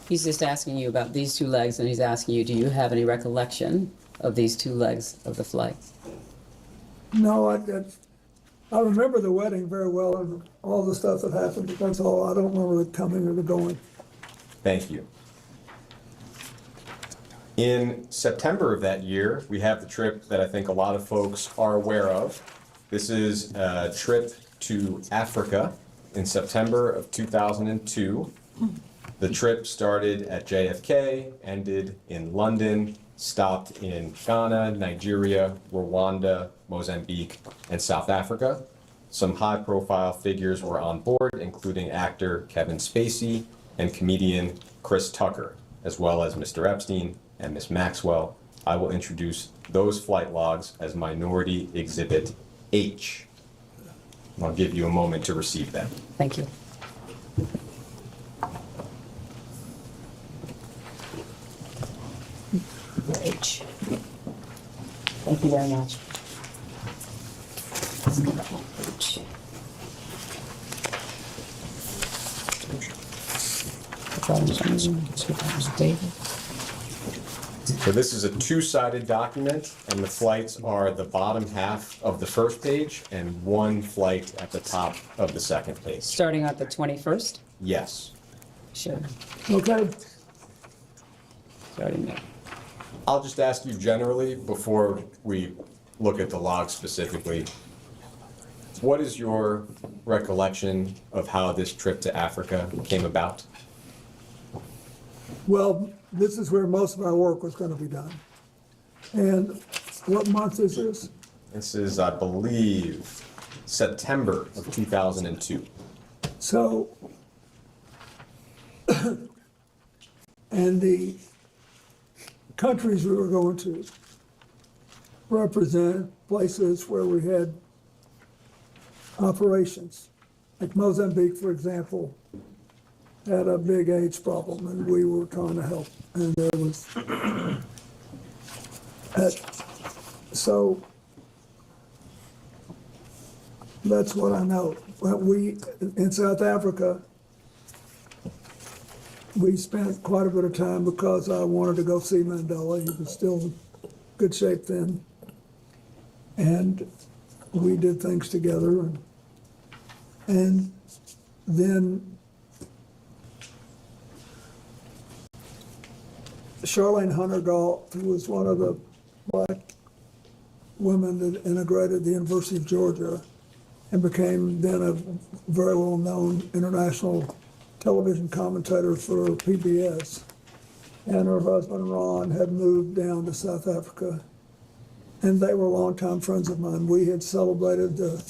Speaker 6: He's just asking you about these two legs, and he's asking you, do you have any recollection of these two legs of the flight?
Speaker 11: no, I remember the wedding very well and all the stuff that happened, but that's all. I don't remember the coming or the going.
Speaker 17: Thank you. In September of that year, we have the trip that I think a lot of folks are aware of. This is a trip to Africa in September of 2002. The trip started at JFK, ended in London, stopped in Ghana, Nigeria, Rwanda, Mozambique, and South Africa. Some high-profile figures were on board, including actor Kevin Spacey and comedian Chris Tucker, as well as Mr. Epstein and Ms. Maxwell. I will introduce those flight logs as Minority Exhibit H. And I'll give you a moment to receive them.
Speaker 6: Thank you. H. Thank you very much. H.
Speaker 17: So this is a two-sided document, and the flights are the bottom half of the first page and one flight at the top of the second page.
Speaker 6: Starting at the 21st?
Speaker 17: Yes.
Speaker 6: Sure.
Speaker 11: Okay,
Speaker 6: Starting there.
Speaker 17: I'll just ask you generally, before we look at the log specifically, what is your recollection of how this trip to Africa came about?
Speaker 11: well, this is where most of our work was gonna be done. And what month is this?
Speaker 17: This is, I believe, September of 2002.
Speaker 11: So, and the countries we were going to represent places where we had operations. Like Mozambique, for example, had a big AIDS problem, and we were trying to help. And there was, so that's what I know. But we, in South Africa, we spent quite a bit of time because I wanted to go see Mandela. He was still in good shape then. And we did things together. And then Charlene Hunter-Galt, who was one of the black women that integrated the University of Georgia and became then a very well-known international television commentator for PBS. And her husband, Ron, had moved down to South Africa. And they were longtime friends of mine. We had celebrated the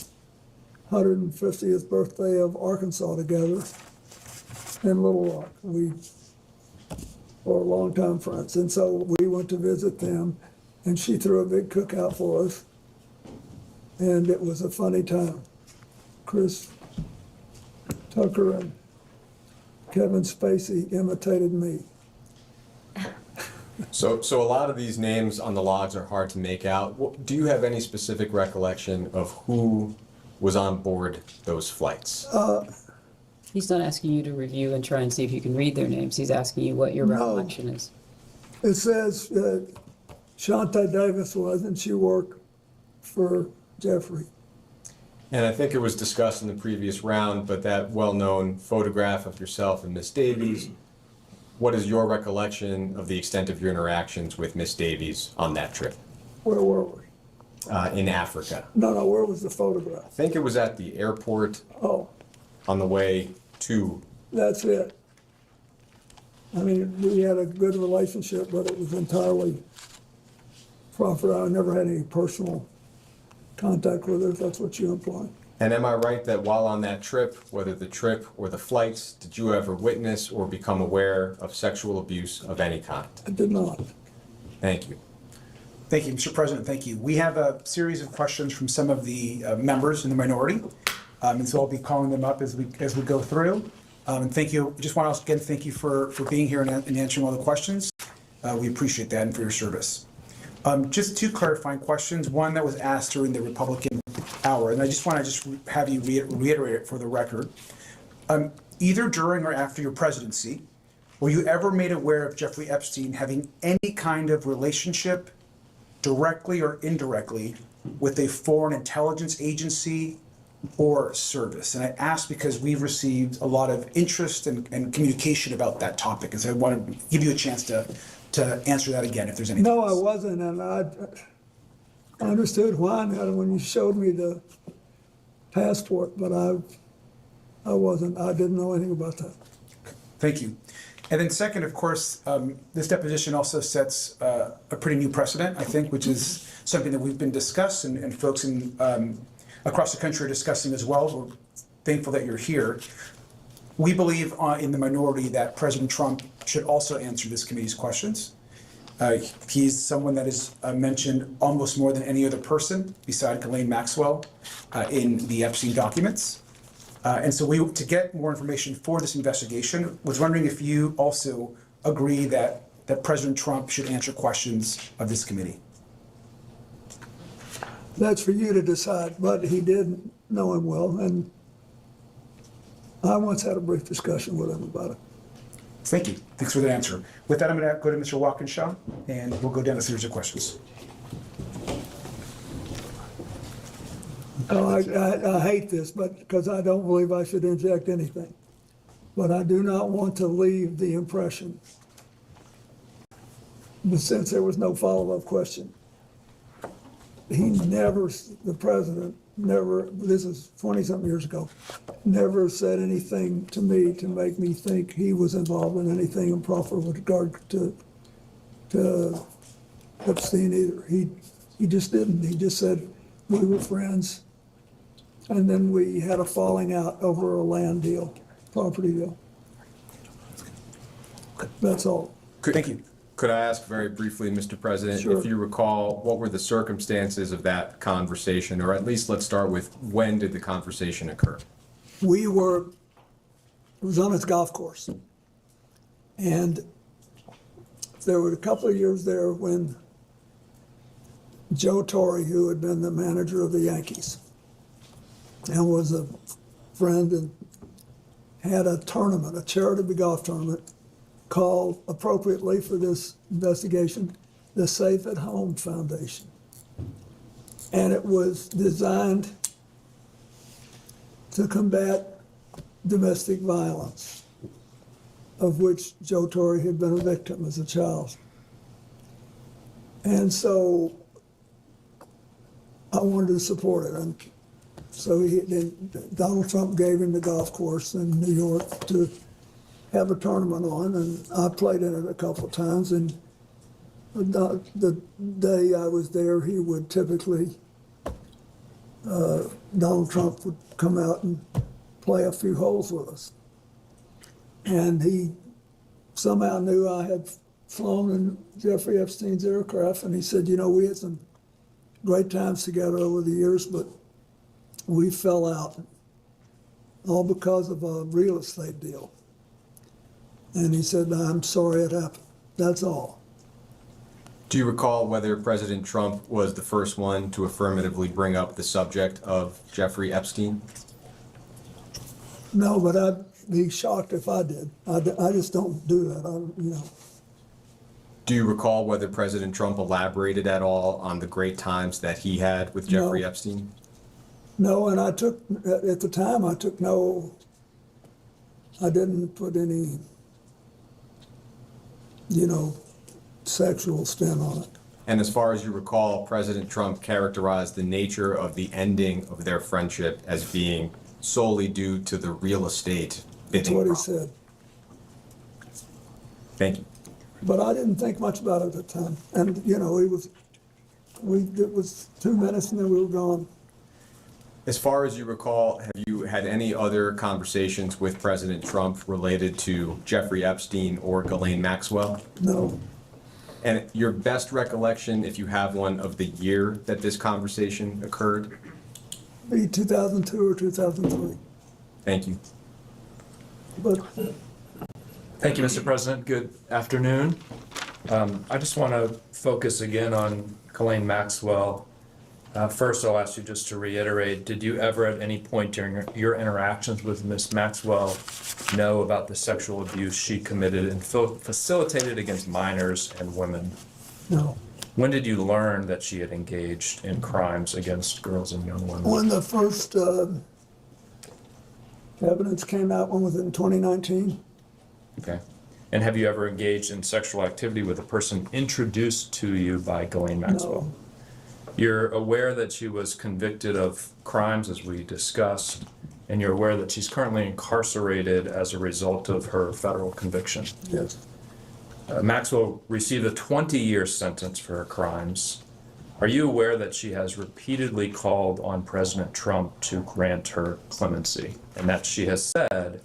Speaker 11: 150th birthday of Arkansas together in Little Rock. We were longtime friends. And so we went to visit them, and she threw a big cookout for us. And it was a funny time. Chris Tucker and Kevin Spacey imitated me.
Speaker 17: So a lot of these names on the logs are hard to make out. Do you have any specific recollection of who was on board those flights?
Speaker 6: He's not asking you to review and try and see if you can read their names. He's asking you what your recollection is.
Speaker 11: It says Shante Davis was, and she worked for Jeffrey.
Speaker 17: And I think it was discussed in the previous round, but that well-known photograph of yourself and Miss Davies, what is your recollection of the extent of your interactions with Miss Davies on that trip?
Speaker 11: Where were we?
Speaker 17: In Africa.
Speaker 11: No, where was the photograph?
Speaker 17: I think it was at the airport.
Speaker 11: Oh.
Speaker 17: On the way to.
Speaker 11: That's it. I mean, we had a good relationship, but it was entirely proper. I never had any personal contact with her, if that's what you imply.
Speaker 17: And am I right that while on that trip, whether the trip or the flights, did you ever witness or become aware of sexual abuse of any kind?
Speaker 11: I did not.
Speaker 17: Thank you.
Speaker 18: Thank you, Mr. President, thank you. We have a series of questions from some of the members in the minority. And so I'll be calling them up as we go through. And thank you. Just want to again thank you for being here and answering all the questions. We appreciate that and for your service. Just two clarifying questions. One that was asked during the Republican hour, and I just want to have you reiterate it for the record. Either during or after your presidency, were you ever made aware of Jeffrey Epstein having any kind of relationship, directly or indirectly, with a foreign intelligence agency or service? And I ask because we've received a lot of interest and communication about that topic, and so I want to give you a chance to answer that again if there's anything.
Speaker 11: No, I wasn't, and I understood why now when you showed me the passport, but I wasn't. I didn't know anything about that.
Speaker 18: Thank you. And then second, of course, this deposition also sets a pretty new precedent, I think, which is something that we've been discussing and folks across the country are discussing as well. We're thankful that you're here. We believe in the minority that President Trump should also answer this committee's questions. He's someone that is mentioned almost more than any other person beside Ghislaine Maxwell in the Epstein documents. And so to get more information for this investigation, was wondering if you also agree that President Trump should answer questions of this committee.
Speaker 11: That's for you to decide, but he did know him well, and I once had a brief discussion with him about it.
Speaker 18: Thank you. Thanks for the answer. With that, I'm going to go to Mr. Walkinshaw, and we'll go down a series of questions.
Speaker 11: Oh, I hate this, but because I don't believe I should inject anything. But I do not want to leave the impression, but since there was no follow-up question, the president never, this is 20-something years ago, never said anything to me to make me think he was involved in anything improper with regard to Epstein either. He just didn't. He just said we were friends. And then we had a falling out over a land deal, property deal. That's all.
Speaker 18: Thank you.
Speaker 17: Could I ask very briefly, Mr. President,
Speaker 11: Sure.
Speaker 17: if you recall, what were the circumstances of that conversation? Or at least let's start with, when did the conversation occur?
Speaker 11: It was on his golf course. And there were a couple of years there when Joe Torre, who had been the manager of the Yankees, and was a friend, and had a tournament, a charity golf tournament, called appropriately for this investigation, the Safe at Home Foundation. And it was designed to combat domestic violence, of which Joe Torre had been a victim as a child. And so I wanted to support it. And so Donald Trump gave him the golf course in New York to have a tournament on, and I played in it a couple of times. And the day I was there, he would typically, Donald Trump would come out and play a few holes with us. And he somehow knew I had flown in Jeffrey Epstein's aircraft, and he said, you know, we had some great times together over the years, but we fell out, all because of a real estate deal. And he said, I'm sorry it happened. That's all.
Speaker 17: Do you recall whether President Trump was the first one to affirmatively bring up the subject of Jeffrey Epstein?
Speaker 11: No, but I'd be shocked if I did. I just don't do that.
Speaker 17: Do you recall whether President Trump elaborated at all on the great times that he had with Jeffrey Epstein?
Speaker 11: No, and at the time, I didn't put any, sexual spin on it.
Speaker 17: And as far as you recall, President Trump characterized the nature of the ending of their friendship as being solely due to the real estate bidding.
Speaker 11: That's what he said.
Speaker 17: Thank you.
Speaker 11: But I didn't think much about it at the time. And, it was 2 minutes and then we were gone.
Speaker 17: As far as you recall, have you had any other conversations with President Trump related to Jeffrey Epstein or Ghislaine Maxwell?
Speaker 11: No.
Speaker 17: And your best recollection, if you have one, of the year that this conversation occurred?
Speaker 11: be 2002 or 2003.
Speaker 17: Thank you.
Speaker 11: But
Speaker 19: Thank you, Mr. President. Good afternoon. I just want to focus again on Ghislaine Maxwell. First, I'll ask you just to reiterate, did you ever at any point during your interactions with Ms. Maxwell know about the sexual abuse she committed and facilitated against minors and women?
Speaker 11: no.
Speaker 19: When did you learn that she had engaged in crimes against girls and young women?
Speaker 11: When the first evidence came out, when was it, in 2019?
Speaker 19: Okay. And have you ever engaged in sexual activity with a person introduced to you by Ghislaine Maxwell?
Speaker 11: No.
Speaker 19: You're aware that she was convicted of crimes, as we discussed, and you're aware that she's currently incarcerated as a result of her federal conviction.
Speaker 11: Yes.
Speaker 19: Maxwell received a 20-year sentence for her crimes. Are you aware that she has repeatedly called on President Trump to grant her clemency, and that she has said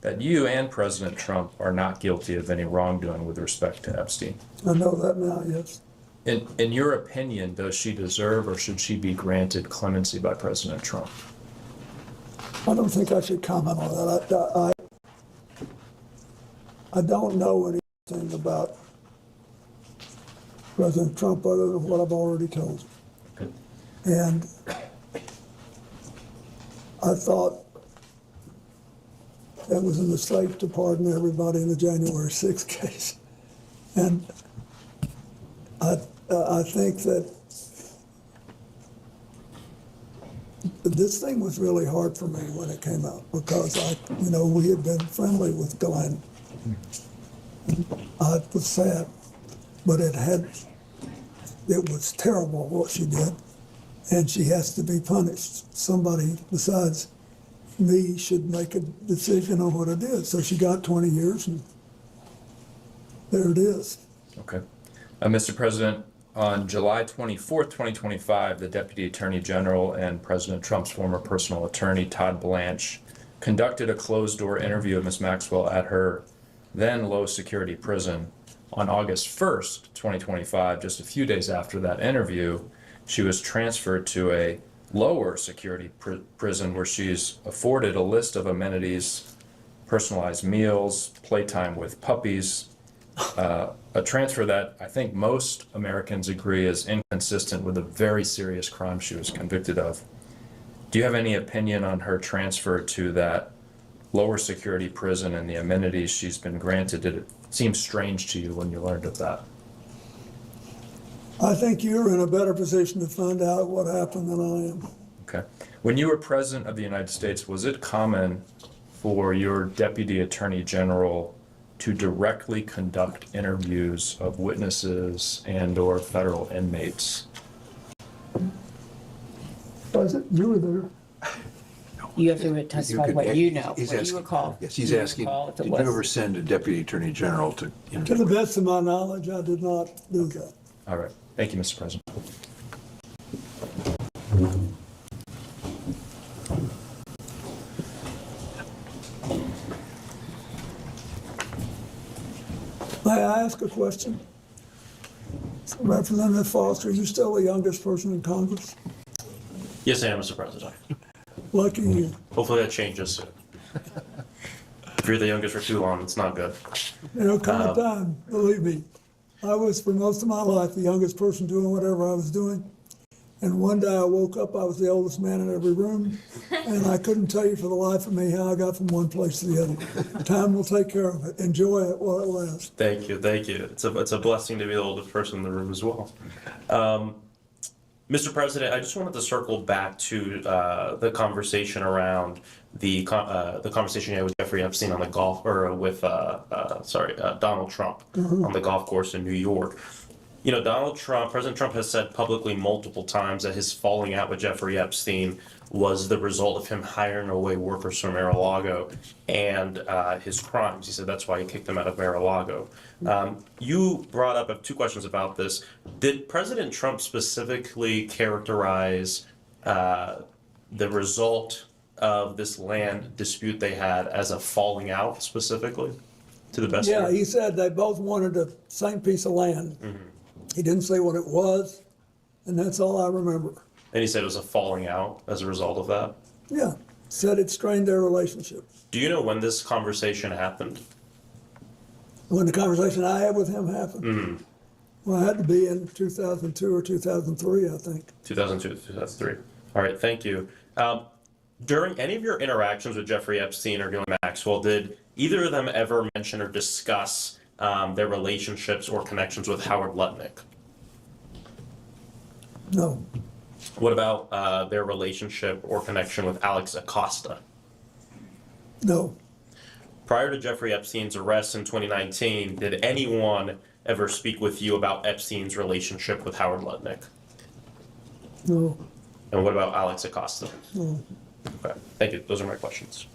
Speaker 19: that you and President Trump are not guilty of any wrongdoing with respect to Epstein?
Speaker 11: I know that now, yes.
Speaker 19: In your opinion, does she deserve or should she be granted clemency by President Trump?
Speaker 11: I don't think I should comment on that. I don't know anything about President Trump other than what I've already told you.
Speaker 19: Okay.
Speaker 11: And I thought it was a mistake to pardon everybody in the January 6th case. And I think that this thing was really hard for me when it came out because we had been friendly with Ghislaine. I was sad, but it was terrible what she did, and she has to be punished. Somebody besides me should make a decision on what it is. So she got 20 years, and there it is.
Speaker 19: Okay. Mr. President, on July 24th, 2025, the Deputy Attorney General and President Trump's former personal attorney, Todd Blanche, conducted a closed-door interview of Ms. Maxwell at her then low-security prison. On August 1st, 2025, just a few days after that interview, she was transferred to a lower security prison where she's afforded a list of amenities, personalized meals, playtime with puppies, a transfer that I think most Americans agree is inconsistent with a very serious crime she was convicted of. Do you have any opinion on her transfer to that lower security prison and the amenities she's been granted? Did it seem strange to you when you learned of that?
Speaker 11: I think you're in a better position to find out what happened than I am.
Speaker 19: Okay. When you were President of the United States, was it common for your Deputy Attorney General to directly conduct interviews of witnesses and/or federal inmates?
Speaker 11: Was it? You were there.
Speaker 6: You have to testify what you know,
Speaker 4: He's
Speaker 6: what
Speaker 4: asking,
Speaker 6: you recall.
Speaker 4: Yes, he's
Speaker 6: You
Speaker 4: asking,
Speaker 6: recall if it
Speaker 4: did
Speaker 6: was-
Speaker 4: you ever send a Deputy Attorney General to
Speaker 11: To the best of my knowledge, I did not do that.
Speaker 19: All right. Thank you, Mr. President.
Speaker 11: May I ask a question? Representative Foster, are you still the youngest person in Congress?
Speaker 12: Yes, I am, Mr. President.
Speaker 11: Lucky you.
Speaker 12: Hopefully that changes soon. If you're the youngest for too long, it's not good.
Speaker 11: There'll come a time, believe me. I was, for most of my life, the youngest person doing whatever I was doing. And one day I woke up, I was the oldest man in every room, and I couldn't tell you for the life of me how I got from one place to the other. Time will take care of it. Enjoy it while it lasts.
Speaker 12: Thank you, thank you. It's a blessing to be the oldest person in the room as well. Mr. President, I just wanted to circle back to the conversation around the conversation you had with Jeffrey Epstein on the golf, or with Donald Trump on the golf course in New York. You know, President Trump has said publicly multiple times that his falling out with Jeffrey Epstein was the result of him hiring away workers from Mar-a-Lago and his crimes. He said that's why he kicked him out of Mar-a-Lago. You brought up two questions about this. Did President Trump specifically characterize the result of this land dispute they had as a falling out specifically, to the best?
Speaker 11: Yeah, he said they both wanted the same piece of land. He didn't say what it was, and that's all I remember.
Speaker 12: And he said it was a falling out as a result of that.
Speaker 11: Yeah, said it strained their relationship.
Speaker 12: Do you know when this conversation happened?
Speaker 11: When the conversation I had with him happened,
Speaker 12: Mm.
Speaker 11: well, it had to be in 2002 or 2003, I think.
Speaker 12: 2002, 2003. All right, thank you. During any of your interactions with Jeffrey Epstein or Ghislaine Maxwell, did either of them ever mention or discuss their relationships or connections with Howard Lutnick?
Speaker 11: No.
Speaker 12: What about their relationship or connection with Alex Acosta?
Speaker 11: No.
Speaker 12: Prior to Jeffrey Epstein's arrest in 2019, did anyone ever speak with you about Epstein's relationship with Howard Lutnick?
Speaker 11: No.
Speaker 12: And what about Alex Acosta?
Speaker 11: No.
Speaker 12: Okay, thank you. Those are my questions.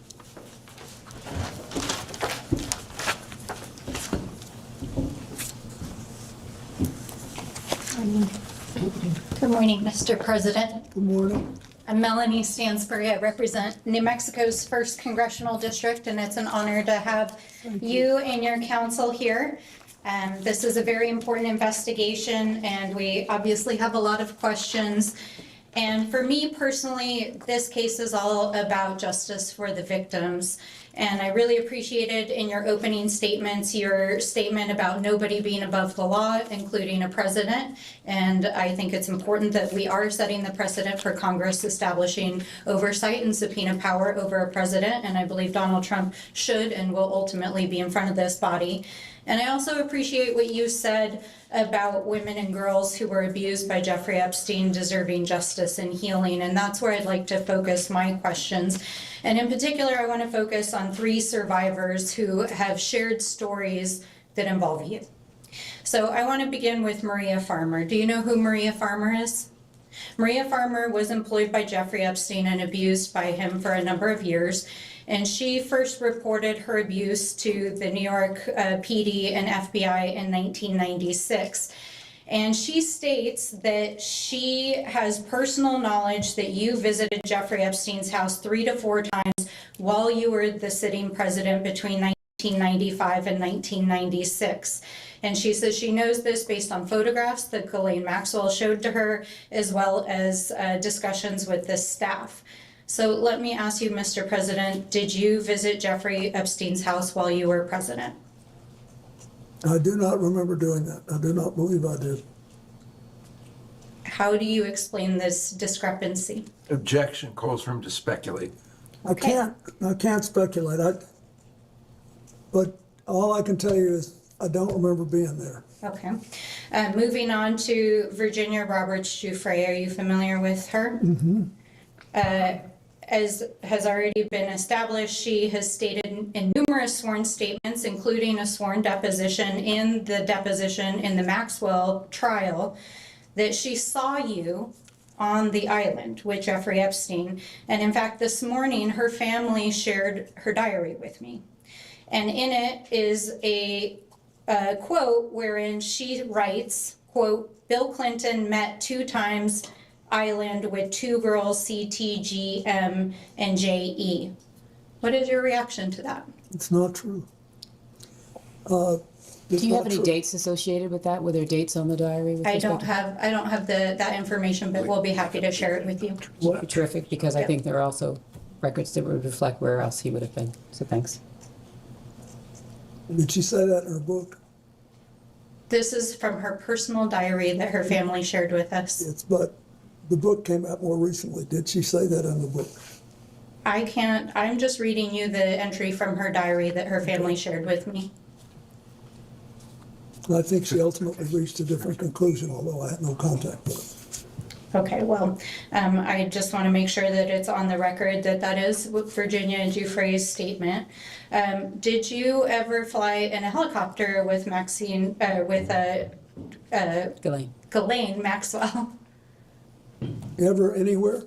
Speaker 20: Good morning, Mr. President.
Speaker 11: Good morning.
Speaker 20: I'm Melanie Stansbury. I represent New Mexico's 1st Congressional District, and it's an honor to have you and your council here. This is a very important investigation, and we obviously have a lot of questions. And for me personally, this case is all about justice for the victims. And I really appreciated in your opening statements, your statement about nobody being above the law, including a president. And I think it's important that we are setting the precedent for Congress establishing oversight and subpoena power over a president. And I believe Donald Trump should and will ultimately be in front of this body. And I also appreciate what you said about women and girls who were abused by Jeffrey Epstein deserving justice and healing. And that's where I'd like to focus my questions. And in particular, I want to focus on 3 survivors who have shared stories that involve you. So I want to begin with Maria Farmer. Do you know who Maria Farmer is? Maria Farmer was employed by Jeffrey Epstein and abused by him for a number of years. And she first reported her abuse to the New York PD and FBI in 1996. And she states that she has personal knowledge that you visited Jeffrey Epstein's house 3 to 4 times while you were the sitting president between 1995 and 1996. And she says she knows this based on photographs that Ghislaine Maxwell showed to her, as well as discussions with the staff. So let me ask you, Mr. President, did you visit Jeffrey Epstein's house while you were president?
Speaker 11: I do not remember doing that. I do not believe I did.
Speaker 20: How do you explain this discrepancy?
Speaker 4: Objection calls for him to speculate.
Speaker 11: I can't speculate. But all I can tell you is I don't remember being there.
Speaker 20: Okay. Moving on to Virginia Roberts Giuffre. Are you familiar with her?
Speaker 11: Mm-hmm.
Speaker 20: As has already been established, she has stated in numerous sworn statements, including a sworn deposition in the Maxwell trial, that she saw you on the island with Jeffrey Epstein. And in fact, this morning, her family shared her diary with me. And in it is a quote wherein she writes, quote, Bill Clinton met 2 times island with 2 girls, CT, GM, and JE. What is your reaction to that?
Speaker 11: It's not true.
Speaker 6: Do you have any dates associated with that? Were there dates on the diary?
Speaker 20: I don't have that information, but we'll be happy to share it with you.
Speaker 6: Would be terrific, because I think there are also records that would reflect where else he would have been. So thanks.
Speaker 11: Did she say that in her book?
Speaker 20: This is from her personal diary that her family shared with us.
Speaker 11: But the book came out more recently. Did she say that in the book?
Speaker 20: I'm just reading you the entry from her diary that her family shared with me.
Speaker 11: I think she ultimately reached a different conclusion, although I had no contact with her.
Speaker 20: Okay, well, I just want to make sure that it's on the record that that is Virginia Giuffre's statement. Did you ever fly in a helicopter with Ghislaine Maxwell?
Speaker 11: Ever, anywhere?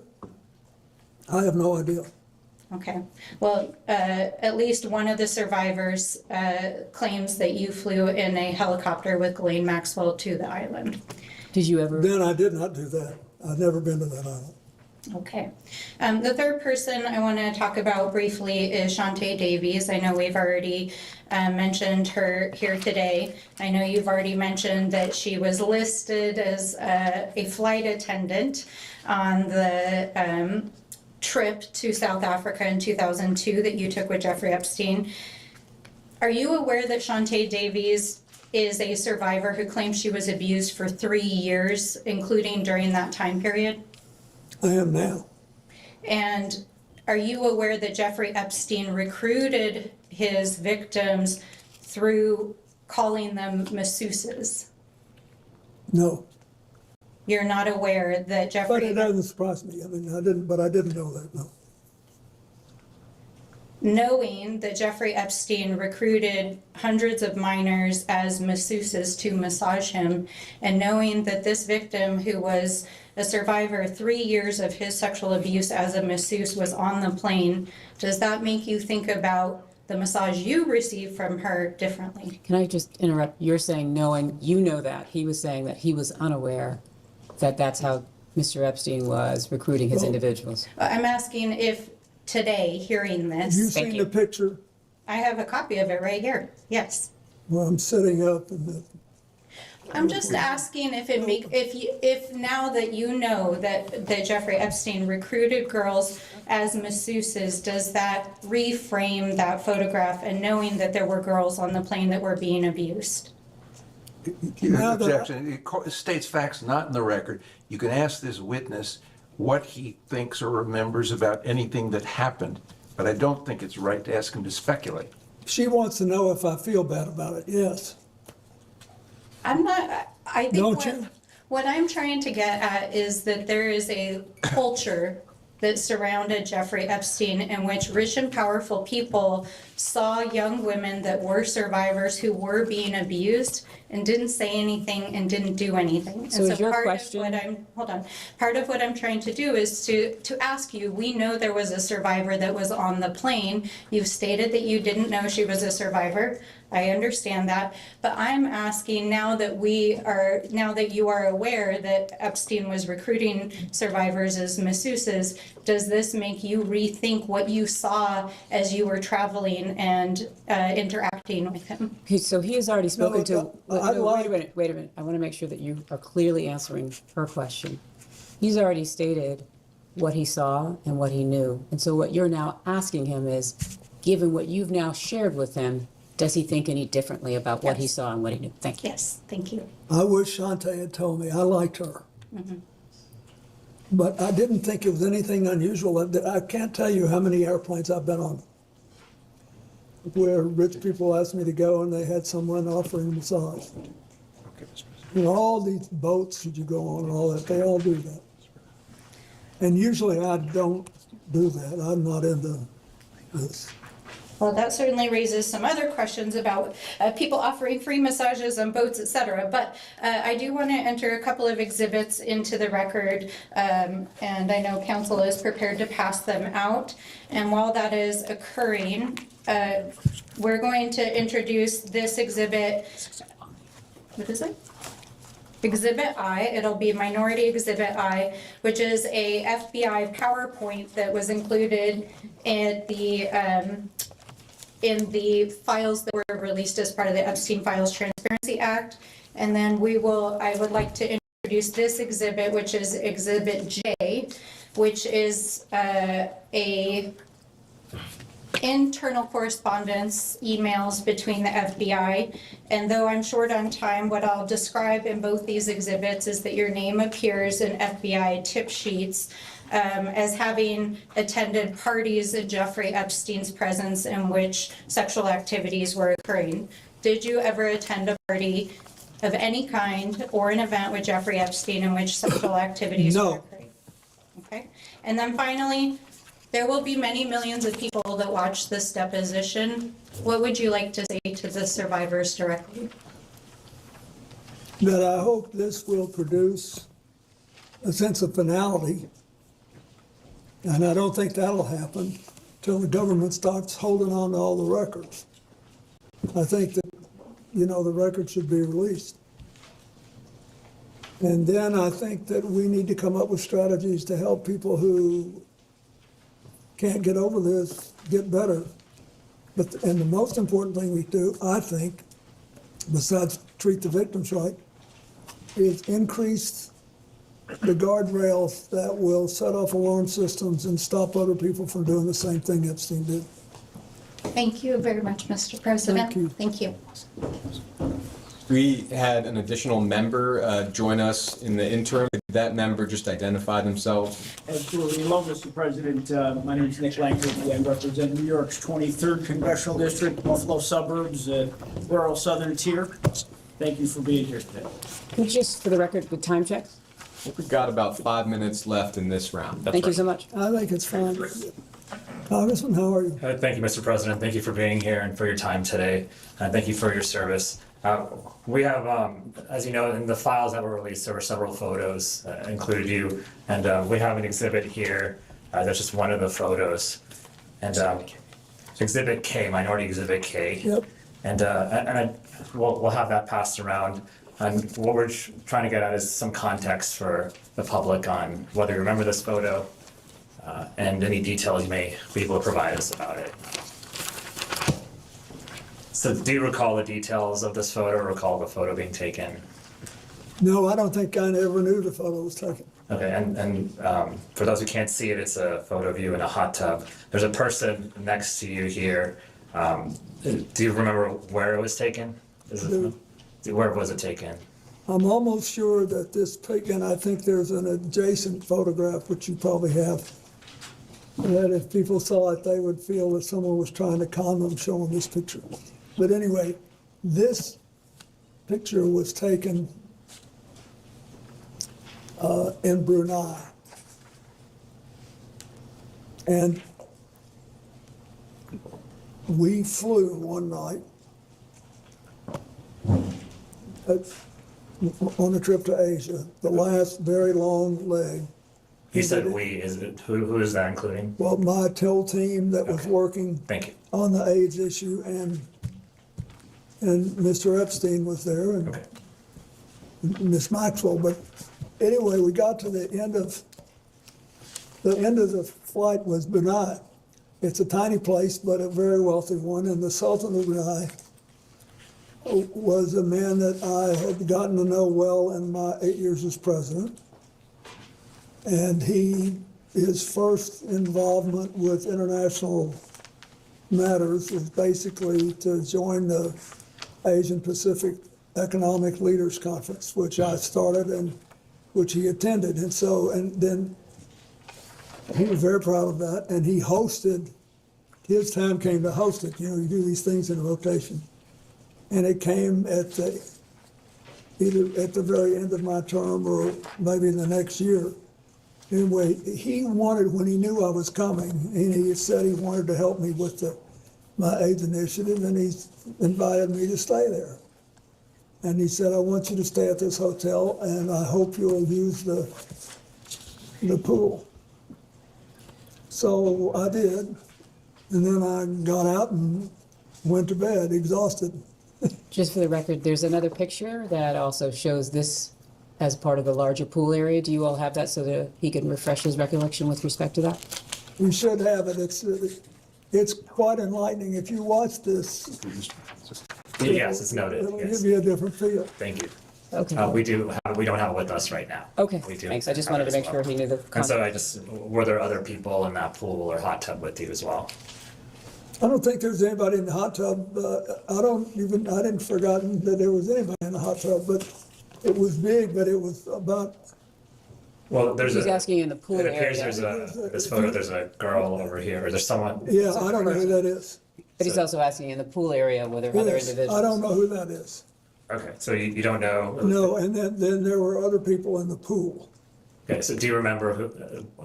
Speaker 11: I have no idea.
Speaker 20: Okay, well, at least one of the survivors claims that you flew in a helicopter with Ghislaine Maxwell to the island.
Speaker 6: Did you ever?
Speaker 11: Then I did not do that. I've never been to that island.
Speaker 20: Okay. The third person I want to talk about briefly is Shantae Davies. I know we've already mentioned her here today. I know you've already mentioned that she was listed as a flight attendant on the trip to South Africa in 2002 that you took with Jeffrey Epstein. Are you aware that Shantae Davies is a survivor who claims she was abused for 3 years, including during that time period?
Speaker 11: I am now.
Speaker 20: And are you aware that Jeffrey Epstein recruited his victims through calling them masseuses?
Speaker 11: No.
Speaker 20: You're not aware that Jeffrey...
Speaker 11: But it doesn't surprise me. I mean, I didn't know that, no.
Speaker 20: Knowing that Jeffrey Epstein recruited hundreds of minors as masseuses to massage him, and knowing that this victim, who was a survivor 3 years of his sexual abuse as a masseuse, was on the plane, does that make you think about the massage you received from her differently?
Speaker 6: Can I just interrupt? You're saying knowing, you know that. He was saying that he was unaware that that's how Mr. Epstein was recruiting his individuals.
Speaker 20: I'm asking if today, hearing this...
Speaker 11: Have you seen the picture?
Speaker 20: I have a copy of it right here, yes.
Speaker 11: Well, I'm sitting up and
Speaker 20: I'm just asking if now that you know that Jeffrey Epstein recruited girls as masseuses, does that reframe that photograph, and knowing that there were girls on the plane that were being abused?
Speaker 4: Objection. It states facts not in the record. You can ask this witness what he thinks or remembers about anything that happened, but I don't think it's right to ask him to speculate.
Speaker 11: she wants to know if I feel bad about it, yes.
Speaker 20: I'm not, I
Speaker 11: Don't
Speaker 20: think
Speaker 11: you?
Speaker 20: what I'm trying to get at is that there is a culture that surrounded Jeffrey Epstein in which rich and powerful people saw young women that were survivors who were being abused and didn't say anything and didn't do anything.
Speaker 6: So is your question...
Speaker 20: Part of what I'm trying to do is to ask you, we know there was a survivor that was on the plane. You've stated that you didn't know she was a survivor. I understand that, but I'm asking now that you are aware that Epstein was recruiting survivors as masseuses, does this make you rethink what you saw as you were traveling and interacting with him?
Speaker 6: So he has already spoken to...
Speaker 11: wait
Speaker 6: a minute. I want to make sure that you are clearly answering her question. He's already stated what he saw and what he knew. And so what you're now asking him is, given what you've now shared with him, does he think any differently about what he saw and what he knew? Thank you.
Speaker 20: Yes, thank you.
Speaker 11: I wish Shantae had told me. I liked her.
Speaker 20: Mm-hmm.
Speaker 11: But I didn't think it was anything unusual. I can't tell you how many airplanes I've been on where rich people asked me to go and they had someone offering massage. You know, all these boats that you go on and all that, they all do that. And usually I don't do that. I'm not into this.
Speaker 20: Well, that certainly raises some other questions about people offering free massages on boats, etc. But I do want to enter a couple of exhibits into the record, and I know council is prepared to pass them out. And while that is occurring, we're going to introduce this exhibit. What is it? Exhibit I, it'll be Minority Exhibit I, which is a FBI PowerPoint that was included in the files that were released as part of the Epstein Files Transparency Act. And then I would like to introduce this exhibit, which is Exhibit J, which is a internal correspondence emails between the FBI. And though I'm short on time, what I'll describe in both these exhibits is that your name appears in FBI tip sheets as having attended parties in Jeffrey Epstein's presence in which sexual activities were occurring. Did you ever attend a party of any kind or an event with Jeffrey Epstein in which sexual activities were occurring? Okay. And then finally, there will be many millions of people that watch this deposition. What would you like to say to the survivors directly?
Speaker 11: That I hope this will produce a sense of finality. And I don't think that'll happen till the government starts holding on to all the records. I think that, the records should be released. And then I think that we need to come up with strategies to help people who can't get over this get better. And the most important thing we do, I think, besides treat the victims right, is increase the guardrails that will set off alarm systems and stop other people from doing the same thing Epstein did.
Speaker 20: Thank you very much, Mr. President. Thank you.
Speaker 17: We had an additional member join us in the interim. Did that member just identify themselves?
Speaker 9: Absolutely. Hello, Mr. President. My name is Nick Langford. I represent New York's 23rd Congressional District, Buffalo suburbs, rural southern tier. Thank you for being here today.
Speaker 6: Could you just, for the record, the time check?
Speaker 17: We've got about 5 minutes left in this round.
Speaker 6: Thank you so much.
Speaker 11: I think it's fine. Congressman, how are you?
Speaker 21: Thank you, Mr. President. Thank you for being here and for your time today. Thank you for your service. We have, as you know, in the files that were released, there were several photos, included you, and we have an exhibit here. That's just one of the photos. And Exhibit K, Minority Exhibit K.
Speaker 11: Yep.
Speaker 21: And we'll have that passed around. And what we're trying to get at is some context for the public on whether you remember this photo and any details you may be able to provide us about it. So do you recall the details of this photo or recall the photo being taken?
Speaker 11: No, I don't think I ever knew the photo was taken.
Speaker 21: Okay, and for those who can't see it, it's a photo of you in a hot tub. There's a person next to you here. Do you remember where it was taken? Where was it taken?
Speaker 11: I'm almost sure that this pic, and I think there's an adjacent photograph, which you probably have, that if people saw it, they would feel that someone was trying to con them showing this picture. But anyway, this picture was taken in Brunei. And we flew one night on a trip to Asia, the last very long leg.
Speaker 21: You said we, is it, who is that including?
Speaker 11: Well, my TIL team that was working
Speaker 21: Thank you.
Speaker 11: on the AIDS issue, and Mr. Epstein was there, and Miss Maxwell. But anyway, we got to the end of the flight was Brunei. It's a tiny place, but a very wealthy one, and the Sultan of Brunei was a man that I had gotten to know well in my 8 years as president. And his first involvement with international matters was basically to join the Asian Pacific Economic Leaders Conference, which I started and which he attended. And then he was very proud of that, and he hosted, his time came to host it. You know, you do these things in a rotation. And it came at either at the very end of my term or maybe the next year. Anyway, he wanted, when he knew I was coming, and he said he wanted to help me with my AIDS initiative, and he invited me to stay there. And he said, I want you to stay at this hotel, and I hope you'll use the pool. So I did, and then I got out and went to bed, exhausted.
Speaker 6: Just for the record, there's another picture that also shows this as part of the larger pool area. Do you all have that so that he can refresh his recollection with respect to that?
Speaker 11: We should have it. It's quite enlightening. If you watch this,
Speaker 21: Yes, it's noted.
Speaker 11: it'll
Speaker 21: Yes.
Speaker 11: give you a different feel.
Speaker 21: Thank you.
Speaker 6: Okay.
Speaker 21: We don't have it with us right now.
Speaker 6: Okay,
Speaker 21: We do
Speaker 6: thanks. I just
Speaker 21: have it
Speaker 6: wanted to
Speaker 21: as
Speaker 6: make
Speaker 21: well.
Speaker 6: sure he knew the
Speaker 21: And so
Speaker 6: context.
Speaker 21: were there other people in that pool or hot tub with you as well?
Speaker 11: I don't think there's anybody in the hot tub. I didn't forgotten that there was anybody in the hot tub, but it was big, but it was about.
Speaker 21: Well,
Speaker 6: He's asking in the pool
Speaker 21: it appears
Speaker 6: area.
Speaker 21: there's this photo, there's a girl over here, or there's someone.
Speaker 11: Yeah, I don't know who that is.
Speaker 6: But he's also asking in the pool area were there other
Speaker 11: Yes,
Speaker 6: individuals?
Speaker 11: I don't know who that is.
Speaker 21: Okay, so you don't know?
Speaker 11: No, and then there were other people in the pool.
Speaker 21: Okay, so do you remember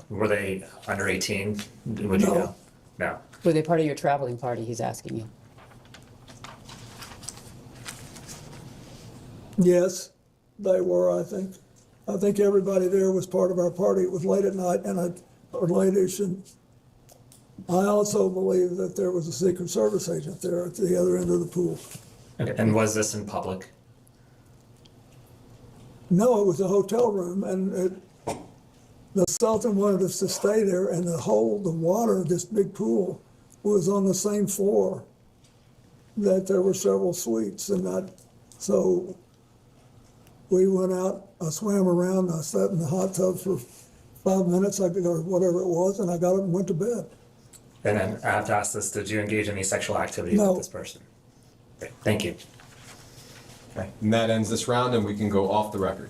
Speaker 21: were they under 18? Would you
Speaker 11: No.
Speaker 21: know? No.
Speaker 6: Were they part of your traveling party, he's asking you?
Speaker 11: Yes, they were, I think. I think everybody there was part of our party. It was late at night or late-ish, and I also believe that there was a Secret Service agent there at the other end of the pool.
Speaker 21: Okay, and was this in public?
Speaker 11: No, it was a hotel room, and the Sultan wanted us to stay there, and the water, this big pool, was on the same floor that there were several suites, so we went out, I swam around, I sat in the hot tub for 5 minutes, or whatever it was, and I got up and went to bed.
Speaker 21: And then I have to ask this, did you engage in any sexual activity
Speaker 11: No.
Speaker 21: with this person? Okay, thank you.
Speaker 17: Okay, and that ends this round, and we can go off the record.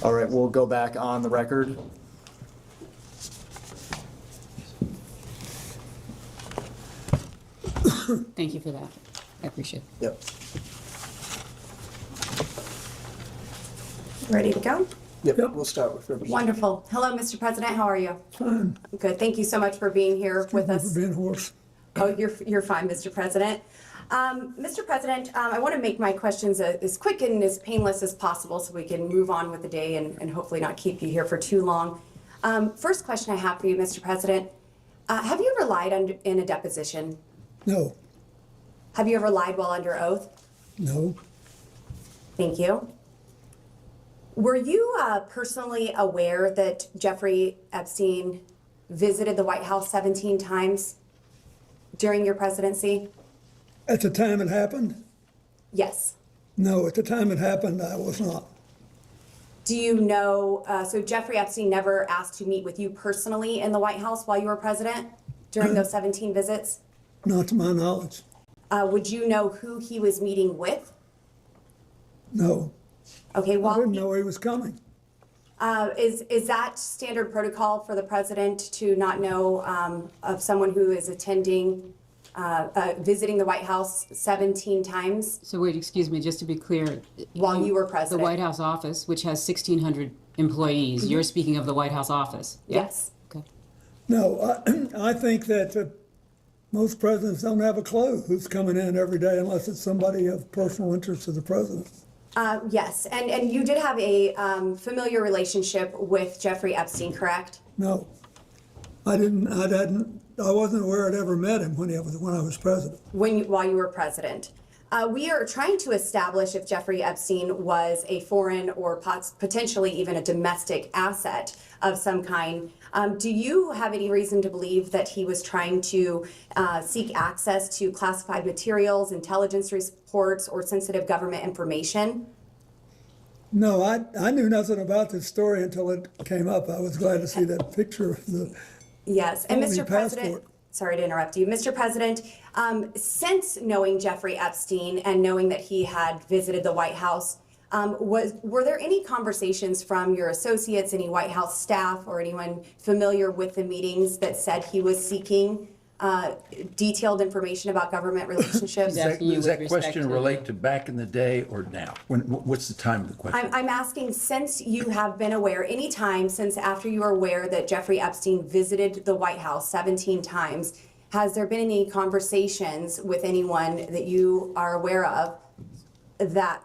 Speaker 2: All right, we'll go back on the record.
Speaker 6: Thank you for that. I appreciate it.
Speaker 2: Yep.
Speaker 1: Ready to go?
Speaker 3: Yep, we'll start with Representative.
Speaker 1: Wonderful. Hello, Mr. President, how are you?
Speaker 11: Fine.
Speaker 1: Good, thank you so much for being here with us.
Speaker 11: For being hoarse.
Speaker 1: Oh, you're fine, Mr. President. Mr. President, I want to make my questions as quick and as painless as possible so we can move on with the day and hopefully not keep you here for too long. First question I have for you, Mr. President. Have you ever lied in a deposition?
Speaker 11: No.
Speaker 1: Have you ever lied while under oath?
Speaker 11: No.
Speaker 1: Thank you. Were you personally aware that Jeffrey Epstein visited the White House 17 times during your presidency?
Speaker 11: At the time it happened?
Speaker 1: Yes.
Speaker 11: No, at the time it happened, I was not.
Speaker 1: Do you know, so Jeffrey Epstein never asked to meet with you personally in the White House while you were president during those 17 visits?
Speaker 11: Not to my knowledge.
Speaker 1: Would you know who he was meeting with?
Speaker 11: No.
Speaker 1: Okay, well.
Speaker 11: I didn't know he was coming.
Speaker 1: Is that standard protocol for the president to not know of someone who is attending, visiting the White House 17 times?
Speaker 6: So wait, excuse me, just to be clear.
Speaker 1: While you were president.
Speaker 6: The White House office, which has 1,600 employees, you're speaking of the White House office? Yeah?
Speaker 1: Yes.
Speaker 6: Okay.
Speaker 11: No, I think that most presidents don't have a clue who's coming in every day unless it's somebody of personal interest to the president.
Speaker 1: Yes, and you did have a familiar relationship with Jeffrey Epstein, correct?
Speaker 11: No, I wasn't aware I'd ever met him when I was president.
Speaker 1: While you were president. We are trying to establish if Jeffrey Epstein was a foreign or potentially even a domestic asset of some kind. Do you have any reason to believe that he was trying to seek access to classified materials, intelligence reports, or sensitive government information?
Speaker 11: No, I knew nothing about this story until it came up. I was glad to see that picture of the
Speaker 1: Yes, and Mr. President,
Speaker 11: passport.
Speaker 1: sorry to interrupt you. Mr. President, since knowing Jeffrey Epstein and knowing that he had visited the White House, were there any conversations from your associates, any White House staff, or anyone familiar with the meetings that said he was seeking detailed information about government relationships?
Speaker 22: Does that question relate to back in the day or now? What's the time of the question?
Speaker 1: I'm asking, since you have been aware, any time since after you were aware that Jeffrey Epstein visited the White House 17 times, has there been any conversations with anyone that you are aware of that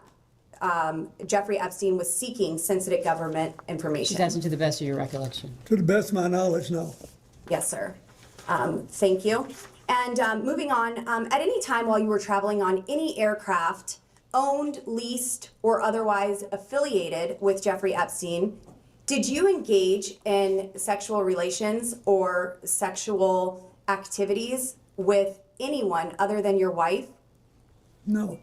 Speaker 1: Jeffrey Epstein was seeking sensitive government information?
Speaker 6: She's asking to the best of your recollection.
Speaker 11: To the best of my knowledge, no.
Speaker 1: Yes, sir. Thank you. And moving on, at any time while you were traveling on any aircraft owned, leased, or otherwise affiliated with Jeffrey Epstein, did you engage in sexual relations or sexual activities with anyone other than your wife?
Speaker 11: No.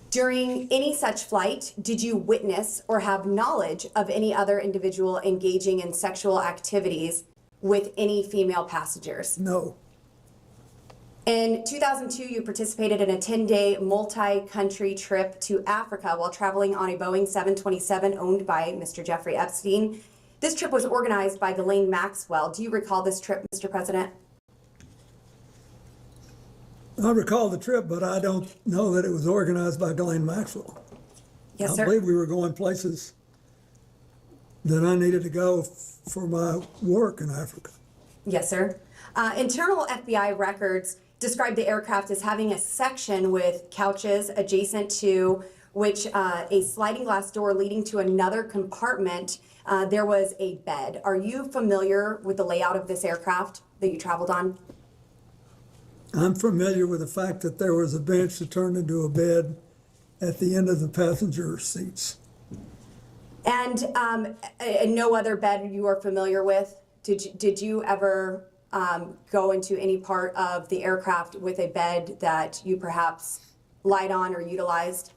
Speaker 1: During any such flight, did you witness or have knowledge of any other individual engaging in sexual activities with any female passengers?
Speaker 11: No.
Speaker 1: In 2002, you participated in a 10-day multi-country trip to Africa while traveling on a Boeing 727 owned by Mr. Jeffrey Epstein. This trip was organized by Ghislaine Maxwell. Do you recall this trip, Mr. President?
Speaker 11: I recall the trip, but I don't know that it was organized by Ghislaine Maxwell.
Speaker 1: Yes, sir.
Speaker 11: I believe we were going places that I needed to go for my work in Africa.
Speaker 1: Yes, sir. Internal FBI records describe the aircraft as having a section with couches adjacent to which a sliding glass door leading to another compartment, there was a bed. Are you familiar with the layout of this aircraft that you traveled on?
Speaker 11: I'm familiar with the fact that there was a bench that turned into a bed at the end of the passenger seats.
Speaker 1: And no other bed you are familiar with? Did you ever go into any part of the aircraft with a bed that you perhaps lied on or utilized?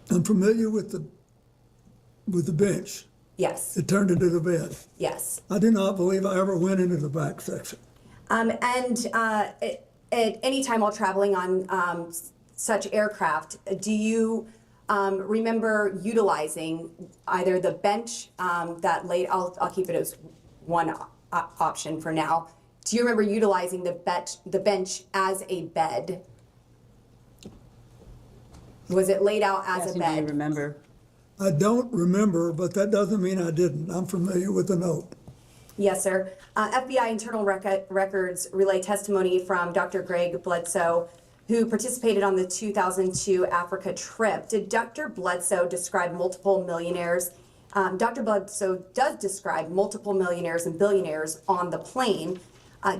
Speaker 11: I'm familiar with the bench.
Speaker 1: Yes.
Speaker 11: It turned into the bed.
Speaker 1: Yes.
Speaker 11: I do not believe I ever went into the back section.
Speaker 1: At any time while traveling on such aircraft, do you remember utilizing either the bench that laid? I'll keep it as one option for now. Do you remember utilizing the bench as a bed? Was it laid out as a bed?
Speaker 6: Do you remember?
Speaker 11: I don't remember, but that doesn't mean I didn't. I'm familiar with the note.
Speaker 1: Yes, sir. FBI internal records relay testimony from Dr. Greg Bledsoe, who participated on the 2002 Africa trip. Did Dr. Bledsoe describe multiple millionaires? Dr. Bledsoe does describe multiple millionaires and billionaires on the plane.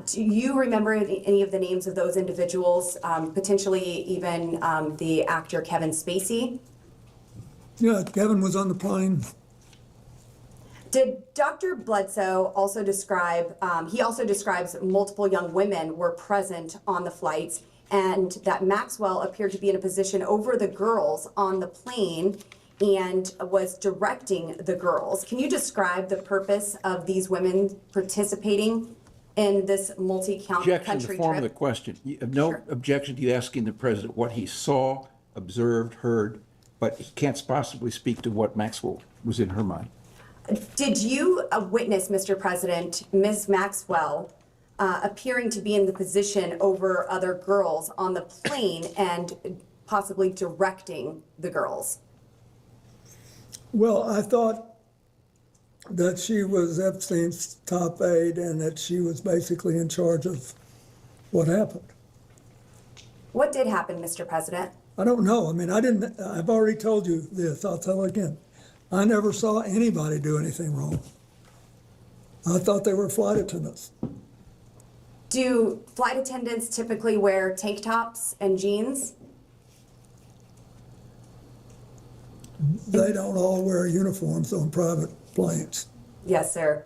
Speaker 1: Do you remember any of the names of those individuals, potentially even the actor Kevin Spacey?
Speaker 11: Yeah, Kevin was on the plane.
Speaker 1: Did Dr. Bledsoe also describe, he also describes multiple young women were present on the flights and that Maxwell appeared to be in a position over the girls on the plane and was directing the girls. Can you describe the purpose of these women participating in this multi-country
Speaker 22: Objection to the form of the
Speaker 1: trip?
Speaker 22: question. You have no objection to you asking the president what he saw, observed, heard, but he can't possibly speak to what Maxwell was in her mind.
Speaker 1: Did you witness, Mr. President, Ms. Maxwell appearing to be in the position over other girls on the plane and possibly directing the girls?
Speaker 11: Well, I thought that she was Epstein's top aide and that she was basically in charge of what happened.
Speaker 1: What did happen, Mr. President?
Speaker 11: I don't know. I mean, I've already told you this. I'll tell again. I never saw anybody do anything wrong. I thought they were flight attendants.
Speaker 1: Do flight attendants typically wear tank tops and jeans?
Speaker 11: They don't all wear uniforms on private planes.
Speaker 1: Yes, sir.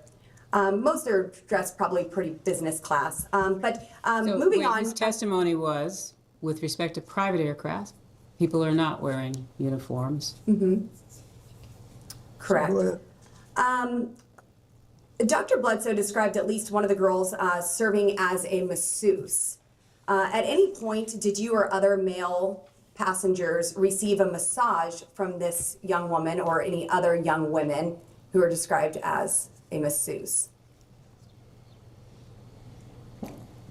Speaker 1: Most are dressed probably pretty business class. Moving on.
Speaker 6: His testimony was, with respect to private aircraft, people are not wearing uniforms.
Speaker 1: Mm-hmm. Correct. Dr. Bledsoe described at least one of the girls serving as a masseuse. At any point, did you or other male passengers receive a massage from this young woman or any other young women who are described as a masseuse?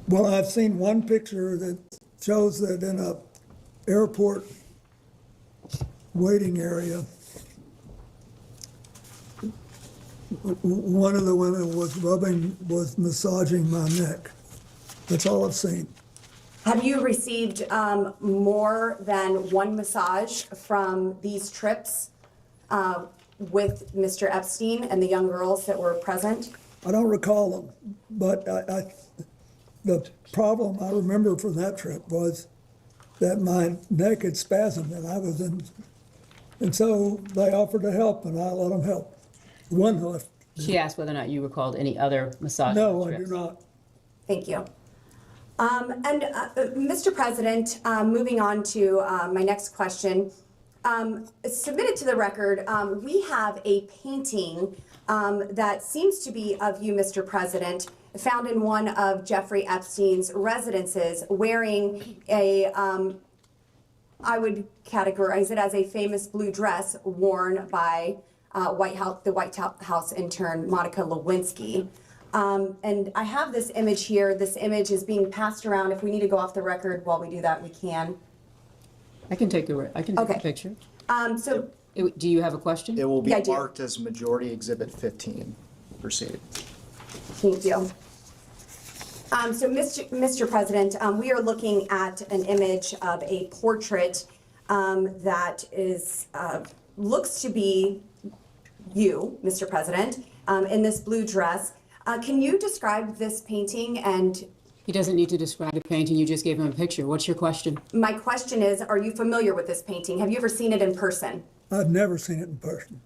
Speaker 11: Well, I've seen one picture that shows that in a airport waiting area, one of the women was massaging my neck. That's all I've seen.
Speaker 1: Have you received more than one massage from these trips with Mr. Epstein and the young girls that were present?
Speaker 11: I don't recall them, but the problem I remember from that trip was that my neck had spasmed and I was in, and so they offered to help and I let them help. One left.
Speaker 6: She asked whether or not you recalled any other massage
Speaker 11: No,
Speaker 6: trips.
Speaker 11: I do not.
Speaker 1: Thank you. Mr. President, moving on to my next question. Submitted to the record, we have a painting that seems to be of you, Mr. President, found in one of Jeffrey Epstein's residences wearing a, I would categorize it as a famous blue dress worn by the White House intern, Monica Lewinsky. And I have this image here. This image is being passed around. If we need to go off the record while we do that, we can.
Speaker 6: I can take a picture. Do you have a question?
Speaker 2: It will be
Speaker 1: Yeah, I do.
Speaker 2: marked as Majority Exhibit 15. Proceed.
Speaker 1: Thank you. Mr. President, we are looking at an image of a portrait that is, looks to be you, Mr. President, in this blue dress. Can you describe this painting? And
Speaker 6: He doesn't need to describe the painting, you just gave him a picture. What's your question?
Speaker 1: my question is, are you familiar with this painting? Have you ever seen it in person?
Speaker 11: I've never seen it in person.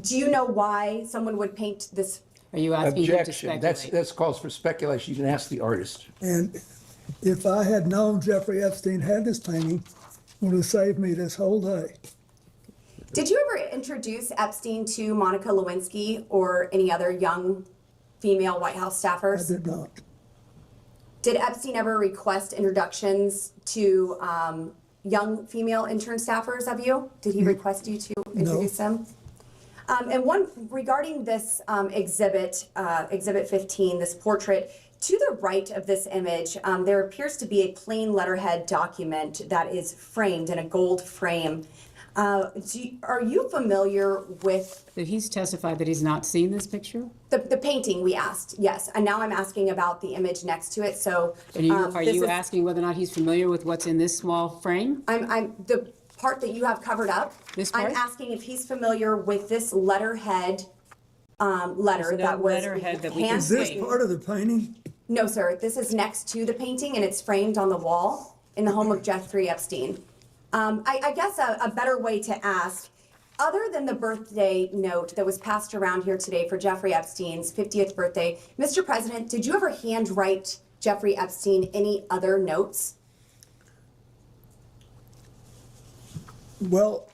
Speaker 1: Do you know why someone would paint this?
Speaker 6: Are you asking him to
Speaker 22: Objection.
Speaker 6: speculate?
Speaker 22: That's calls for speculation. You can ask the artist.
Speaker 11: And if I had known Jeffrey Epstein had this painting, it would have saved me this whole day.
Speaker 1: Did you ever introduce Epstein to Monica Lewinsky or any other young female White House staffers?
Speaker 11: I did not.
Speaker 1: Did Epstein ever request introductions to young female intern staffers of you? Did he request you to introduce them? And one regarding this exhibit, Exhibit 15, this portrait, to the right of this image, there appears to be a plain letterhead document that is framed in a gold frame. Are you familiar with
Speaker 6: He's testified that he's not seen this picture?
Speaker 1: the painting we asked? Yes, and now I'm asking about the image next to it. So
Speaker 6: Are you asking whether or not he's familiar with what's in this small frame?
Speaker 1: I'm the part that you have covered up.
Speaker 6: This part?
Speaker 1: I'm asking if he's familiar with this letterhead letter that was
Speaker 6: letterhead that we can
Speaker 1: hand
Speaker 11: Is this
Speaker 1: framed.
Speaker 11: part of the painting?
Speaker 1: No, sir. This is next to the painting, and it's framed on the wall in the home of Jeffrey Epstein. I guess a better way to ask, other than the birthday note that was passed around here today for Jeffrey Epstein's 50th birthday, Mr. President, did you ever handwrite Jeffrey Epstein any other notes?
Speaker 11: Well,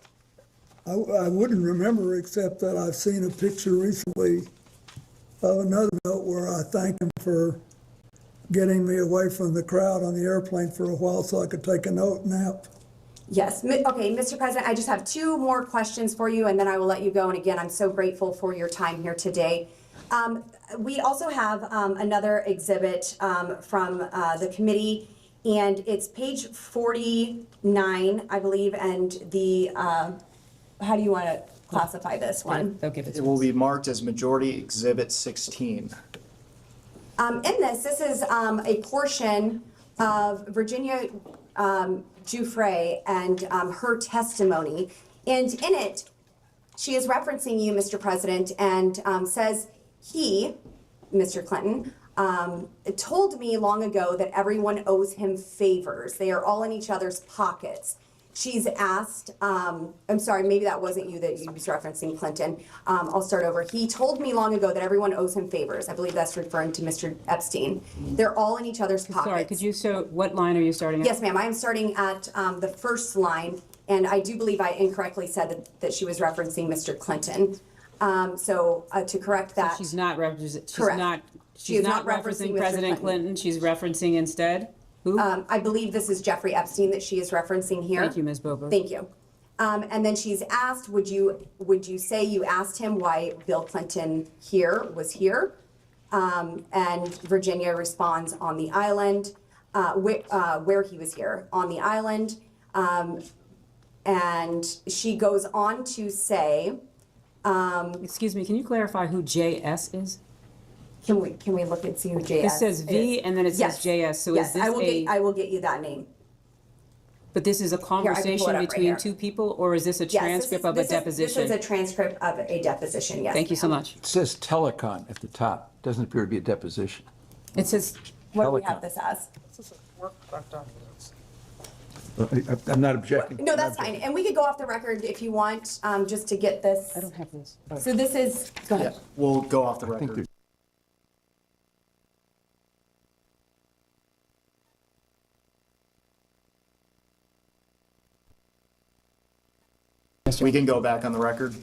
Speaker 11: I wouldn't remember except that I've seen a picture recently of another note where I thanked him for getting me away from the crowd on the airplane for a while so I could take a nap.
Speaker 1: Yes. Okay, Mr. President, I just have two more questions for you, and then I will let you go. And again, I'm so grateful for your time here today. We also have another exhibit from the committee, and it's page 49, I believe, and the, how do you want to classify this one?
Speaker 6: They'll give it
Speaker 2: It
Speaker 6: to
Speaker 2: will
Speaker 6: us.
Speaker 2: be marked as Majority Exhibit 16.
Speaker 1: In this is a portion of Virginia Giuffre and her testimony. And in it, she is referencing you, Mr. President, and says he, Mr. Clinton, told me long ago that everyone owes him favors. They are all in each other's pockets. She's asked, I'm sorry, maybe that wasn't you that you was referencing, Clinton. I'll start over. He told me long ago that everyone owes him favors. I believe that's referring to Mr. Epstein. They're all in each other's pockets.
Speaker 6: Sorry, could you, what line are you starting at?
Speaker 1: Yes, ma'am. I am starting at the first line, and I do believe I incorrectly said that she was referencing Mr. Clinton. So to correct that.
Speaker 6: She's not referencing,
Speaker 1: Correct. She is not
Speaker 6: referencing
Speaker 1: referencing Mr.
Speaker 6: President Clinton, she's referencing instead? Who?
Speaker 1: I believe this is Jeffrey Epstein that she is referencing here.
Speaker 6: Thank you, Ms. Bober.
Speaker 1: Thank you. And then she's asked, would you say you asked him why Bill Clinton was here? And Virginia responds on the island, where he was here, on the island. And she goes on to say,
Speaker 6: Excuse me, can you clarify who JS is?
Speaker 1: Can we look and see who JS is?
Speaker 6: This says V and then it says
Speaker 1: Yes.
Speaker 6: JS, so
Speaker 1: Yes,
Speaker 6: is this
Speaker 1: I will get you that name.
Speaker 6: But this is a
Speaker 1: pull it up
Speaker 6: conversation
Speaker 1: right
Speaker 6: between
Speaker 1: here.
Speaker 6: two people, or is this a
Speaker 1: Yes,
Speaker 6: transcript of a deposition?
Speaker 1: This is a transcript of a deposition, yes.
Speaker 6: Thank you so much.
Speaker 22: It says telecon at the top. Doesn't appear to be a deposition.
Speaker 6: It says,
Speaker 1: What do we
Speaker 22: Telecom.
Speaker 1: have this as?
Speaker 22: I'm not objecting.
Speaker 1: No, that's fine. And we could go off the record if you want, just to get this.
Speaker 6: I don't have this.
Speaker 1: So this is, go ahead.
Speaker 2: We'll go off the
Speaker 22: I think
Speaker 2: record. We can go back on the record.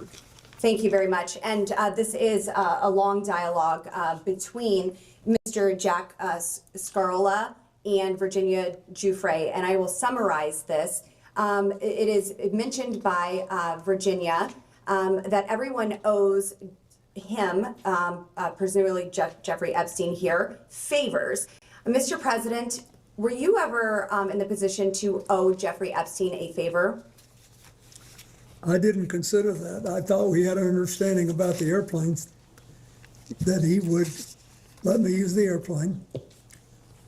Speaker 1: Thank you very much. And this is a long dialogue between Mr. Jack Scarola and Virginia Giuffre, and I will summarize this. It is mentioned by Virginia that everyone owes him, presumably Jeffrey Epstein here, favors. Mr. President, were you ever in the position to owe Jeffrey Epstein a favor?
Speaker 11: I didn't consider that. I thought we had an understanding about the airplanes, that he would let me use the airplane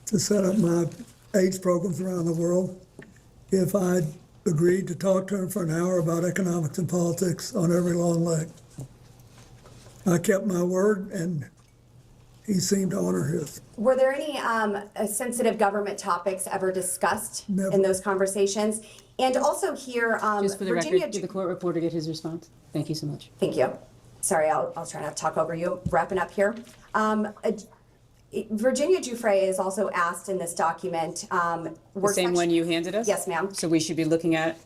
Speaker 11: to set up my AIDS programs around the world if I'd agreed to talk to him for an hour about economics and politics on every long leg. I kept my word, and he seemed to honor his.
Speaker 1: Were there any sensitive government topics ever discussed
Speaker 11: Never.
Speaker 1: in those conversations? And also here,
Speaker 6: Just for the
Speaker 1: Virginia.
Speaker 6: record, did the court reporter get his response? Thank you so much.
Speaker 1: Thank you. Sorry, I'll try not to talk over you. Wrapping up here. Virginia Giuffre is also asked in this document.
Speaker 6: The same one you handed us?
Speaker 1: Yes, ma'am.
Speaker 6: So we should be looking at,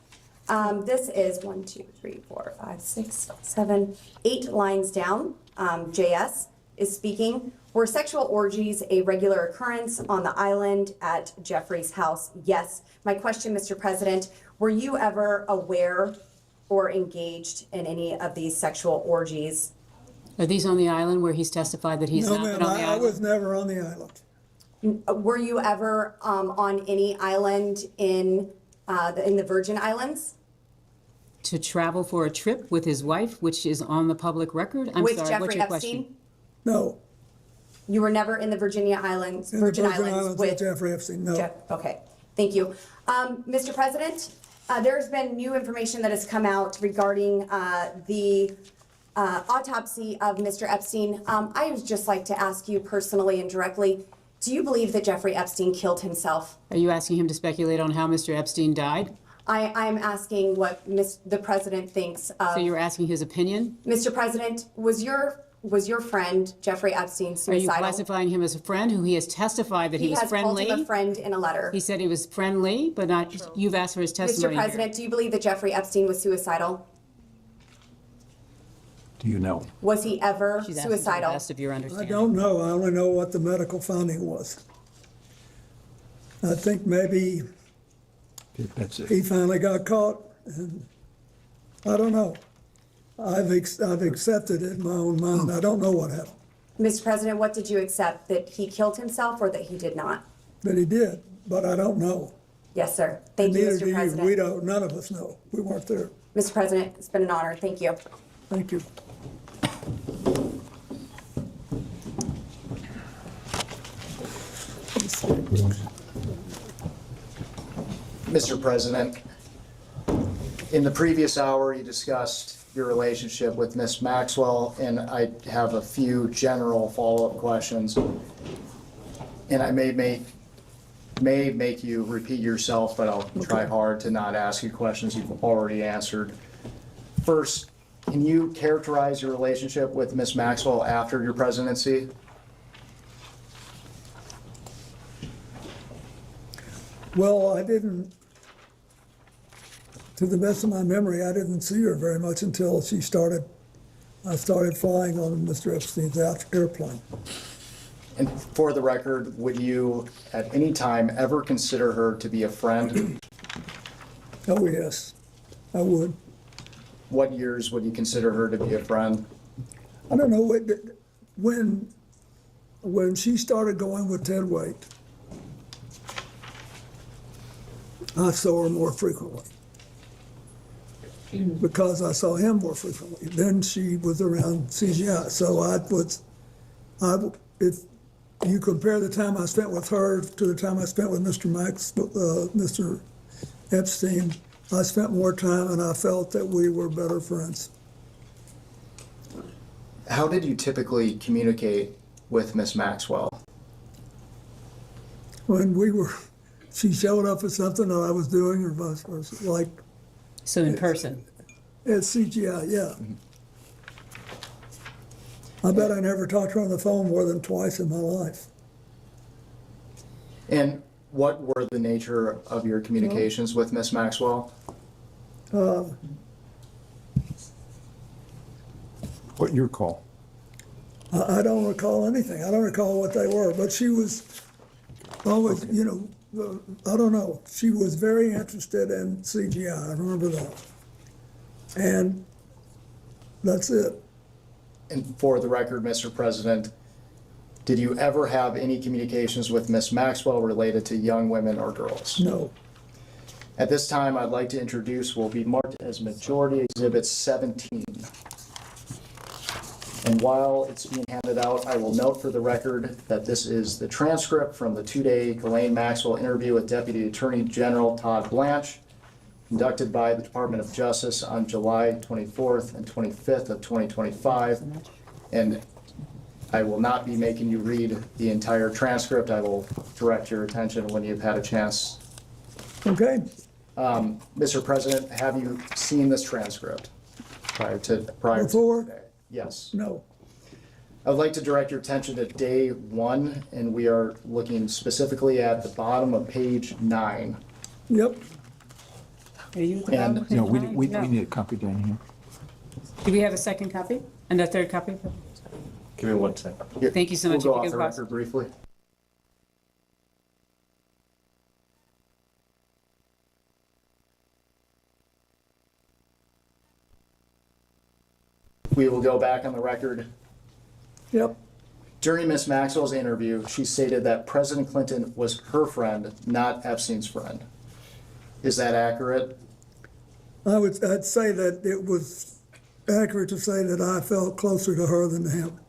Speaker 1: This is 1, 2, 3, 4, 5, 6, 7, 8 lines down. JS is speaking. Were sexual orgies a regular occurrence on the island at Jeffrey's house? Yes. My question, Mr. President, were you ever aware or engaged in any of these sexual orgies?
Speaker 6: are these on the island where he's testified that he's
Speaker 11: No,
Speaker 6: not been
Speaker 11: ma'am,
Speaker 6: on the
Speaker 11: I
Speaker 6: island?
Speaker 11: was never on the island.
Speaker 1: Were you ever on any island in the Virgin Islands?
Speaker 6: To travel for a trip with his wife, which is on the public record? I'm
Speaker 1: With
Speaker 6: sorry,
Speaker 1: Jeffrey
Speaker 6: what's your
Speaker 1: Epstein?
Speaker 6: question?
Speaker 11: No,
Speaker 1: You were never in the Virginia Islands,
Speaker 11: in the
Speaker 1: Virgin
Speaker 11: Virgin
Speaker 1: Islands
Speaker 11: Islands
Speaker 1: with
Speaker 11: with Jeffrey Epstein, no.
Speaker 1: Jeff, okay, thank you. Mr. President, there's been new information that has come out regarding the autopsy of Mr. Epstein. I would just like to ask you personally and directly, do you believe that Jeffrey Epstein killed himself?
Speaker 6: Are you asking him to speculate on how Mr. Epstein died?
Speaker 1: I'm asking what the President thinks of.
Speaker 6: So you're asking his opinion?
Speaker 1: Mr. President, was your friend Jeffrey Epstein
Speaker 6: Are you
Speaker 1: suicidal?
Speaker 6: classifying him as a friend who he has testified that he was
Speaker 1: has called
Speaker 6: friendly?
Speaker 1: him a friend in a letter.
Speaker 6: He said he was friendly, but not, you've asked for his testimony
Speaker 1: Mr.
Speaker 6: here.
Speaker 1: President, do you believe that Jeffrey Epstein was suicidal?
Speaker 22: Do you know?
Speaker 1: Was he ever
Speaker 6: She's asking to the
Speaker 1: suicidal?
Speaker 6: best of your
Speaker 11: I
Speaker 6: understanding.
Speaker 11: don't know, I only know what the medical finding was. I think maybe
Speaker 22: That's it.
Speaker 11: he finally got caught, and I don't know. I've accepted it in my own mind, I don't know what happened,
Speaker 1: Mr. President, what did you accept? That he killed himself or that he did not?
Speaker 11: but he did, but I don't know.
Speaker 1: Yes, sir. Thank you,
Speaker 11: Neither do
Speaker 1: Mr.
Speaker 11: you,
Speaker 1: President.
Speaker 11: we don't, none of us know, we weren't there.
Speaker 1: Mr. President, it's been an honor. Thank you.
Speaker 11: Thank you.
Speaker 2: Mr. President, in the previous hour, you discussed your relationship with Ms. Maxwell, and I have a few general follow-up questions. And I may make you repeat yourself, but I'll try hard to not ask you questions you've already answered. First, can you characterize your relationship with Ms. Maxwell after your presidency?
Speaker 11: Well, I didn't, to the best of my memory, I didn't see her very much until I started flying on Mr. Epstein's airplane.
Speaker 2: And for the record, would you at any time ever consider her to be a friend?
Speaker 11: Oh, yes, I would.
Speaker 2: What years would you consider her to be a friend?
Speaker 11: I don't know, when she started going with Ted Waite, I saw her more frequently. Because I saw him more frequently. Then she was around CGI, so if you compare the time I spent with her to the time I spent with Mr. Epstein, I spent more time and I felt that we were better friends.
Speaker 2: How did you typically communicate with Ms. Maxwell?
Speaker 11: When she showed up at something that I was doing or vice versa, like.
Speaker 6: So in person?
Speaker 11: At CGI, yeah. I bet I never talked to her on the phone more than twice in my life.
Speaker 2: And what were the nature of your communications with Ms. Maxwell?
Speaker 22: What you recall?
Speaker 11: I don't recall anything. I don't recall what they were, but she was always, I don't know. She was very interested in CGI. I remember that. And that's it.
Speaker 2: And for the record, Mr. President, did you ever have any communications with Ms. Maxwell related to young women or girls?
Speaker 11: No.
Speaker 2: At this time, I'd like to introduce what will be marked as Majority Exhibit 17. And while it's being handed out, I will note for the record that this is the transcript from the two-day Ghislaine Maxwell interview with Deputy Attorney General Todd Blanche, conducted by the Department of Justice on July 24th and 25th of 2025. And I will not be making you read the entire transcript. I will direct your attention when you've had a chance.
Speaker 11: Okay,
Speaker 2: Mr. President, have you seen this transcript prior to
Speaker 11: Before?
Speaker 2: today? Yes.
Speaker 11: no.
Speaker 2: I would like to direct your attention to day 1, and we are looking specifically at the bottom of page 9.
Speaker 11: Yep,
Speaker 6: Are you at the bottom of
Speaker 22: No,
Speaker 6: page nine?
Speaker 22: we need a copy down here.
Speaker 6: Do we have a second copy and a third copy?
Speaker 15: Give me 1 second.
Speaker 2: Here,
Speaker 6: Thank you so much.
Speaker 2: We'll go
Speaker 6: If you
Speaker 2: off the
Speaker 6: could pause.
Speaker 2: record briefly. We will go back on the record.
Speaker 11: yep,
Speaker 2: During Ms. Maxwell's interview, she stated that President Clinton was her friend, not Epstein's friend. Is that accurate?
Speaker 11: I'd say that it was accurate to say that I felt closer to her than to him.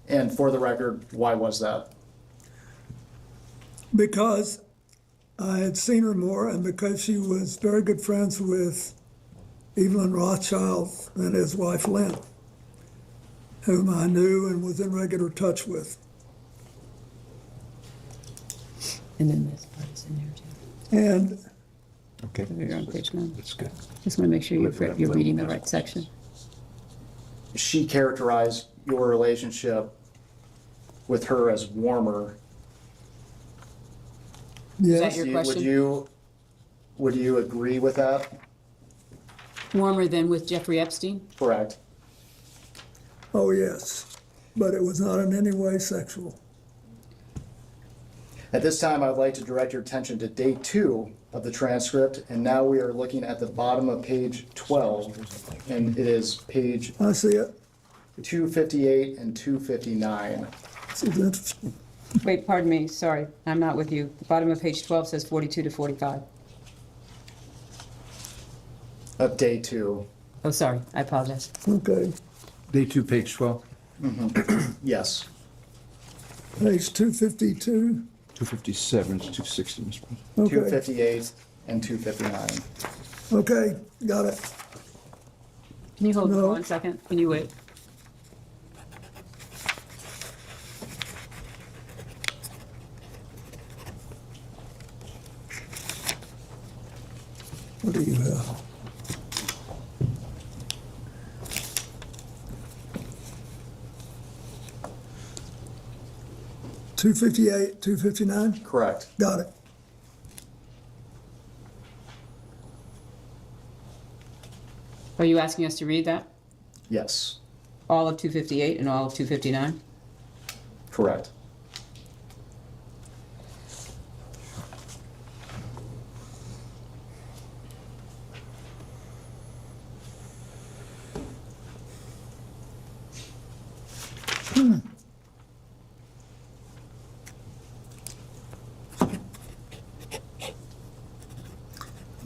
Speaker 2: And for the record, why was that?
Speaker 11: Because I had seen her more and because she was very good friends with Evelyn Rothschild and his wife Lynn, whom I knew and was in regular touch with.
Speaker 6: And then this part is in there too.
Speaker 11: And
Speaker 22: Okay.
Speaker 6: You're on page 9.
Speaker 22: That's good.
Speaker 6: Just want to make sure you're reading the right section.
Speaker 2: She characterized your relationship with her as warmer.
Speaker 6: Is
Speaker 11: yes,
Speaker 6: that your question?
Speaker 2: Would you agree with that?
Speaker 6: Warmer than with Jeffrey Epstein?
Speaker 2: Correct.
Speaker 11: oh yes, but it was not in any way sexual.
Speaker 2: At this time, I would like to direct your attention to day 2 of the transcript, and now we are looking at the bottom of page 12, and it is page
Speaker 11: I see it.
Speaker 2: 258 and 259.
Speaker 11: This is interesting.
Speaker 6: Wait, pardon me, sorry, I'm not with you. The bottom of page 12 says 42 to 45.
Speaker 2: Of day 2.
Speaker 6: Oh, sorry, I apologize.
Speaker 11: Okay,
Speaker 22: Day 2, page 12,
Speaker 2: Yes.
Speaker 11: page 252.
Speaker 22: 257 to 260, Mr. President.
Speaker 11: Okay,
Speaker 2: 258 and 259.
Speaker 11: okay, got it.
Speaker 6: Can you hold
Speaker 11: No.
Speaker 6: for 1 second? Can you wait?
Speaker 11: What do you have? Two 259?
Speaker 2: Correct.
Speaker 11: Got it.
Speaker 6: Are you asking us to read that?
Speaker 2: Yes.
Speaker 6: All of 258 and all of 259?
Speaker 2: Correct.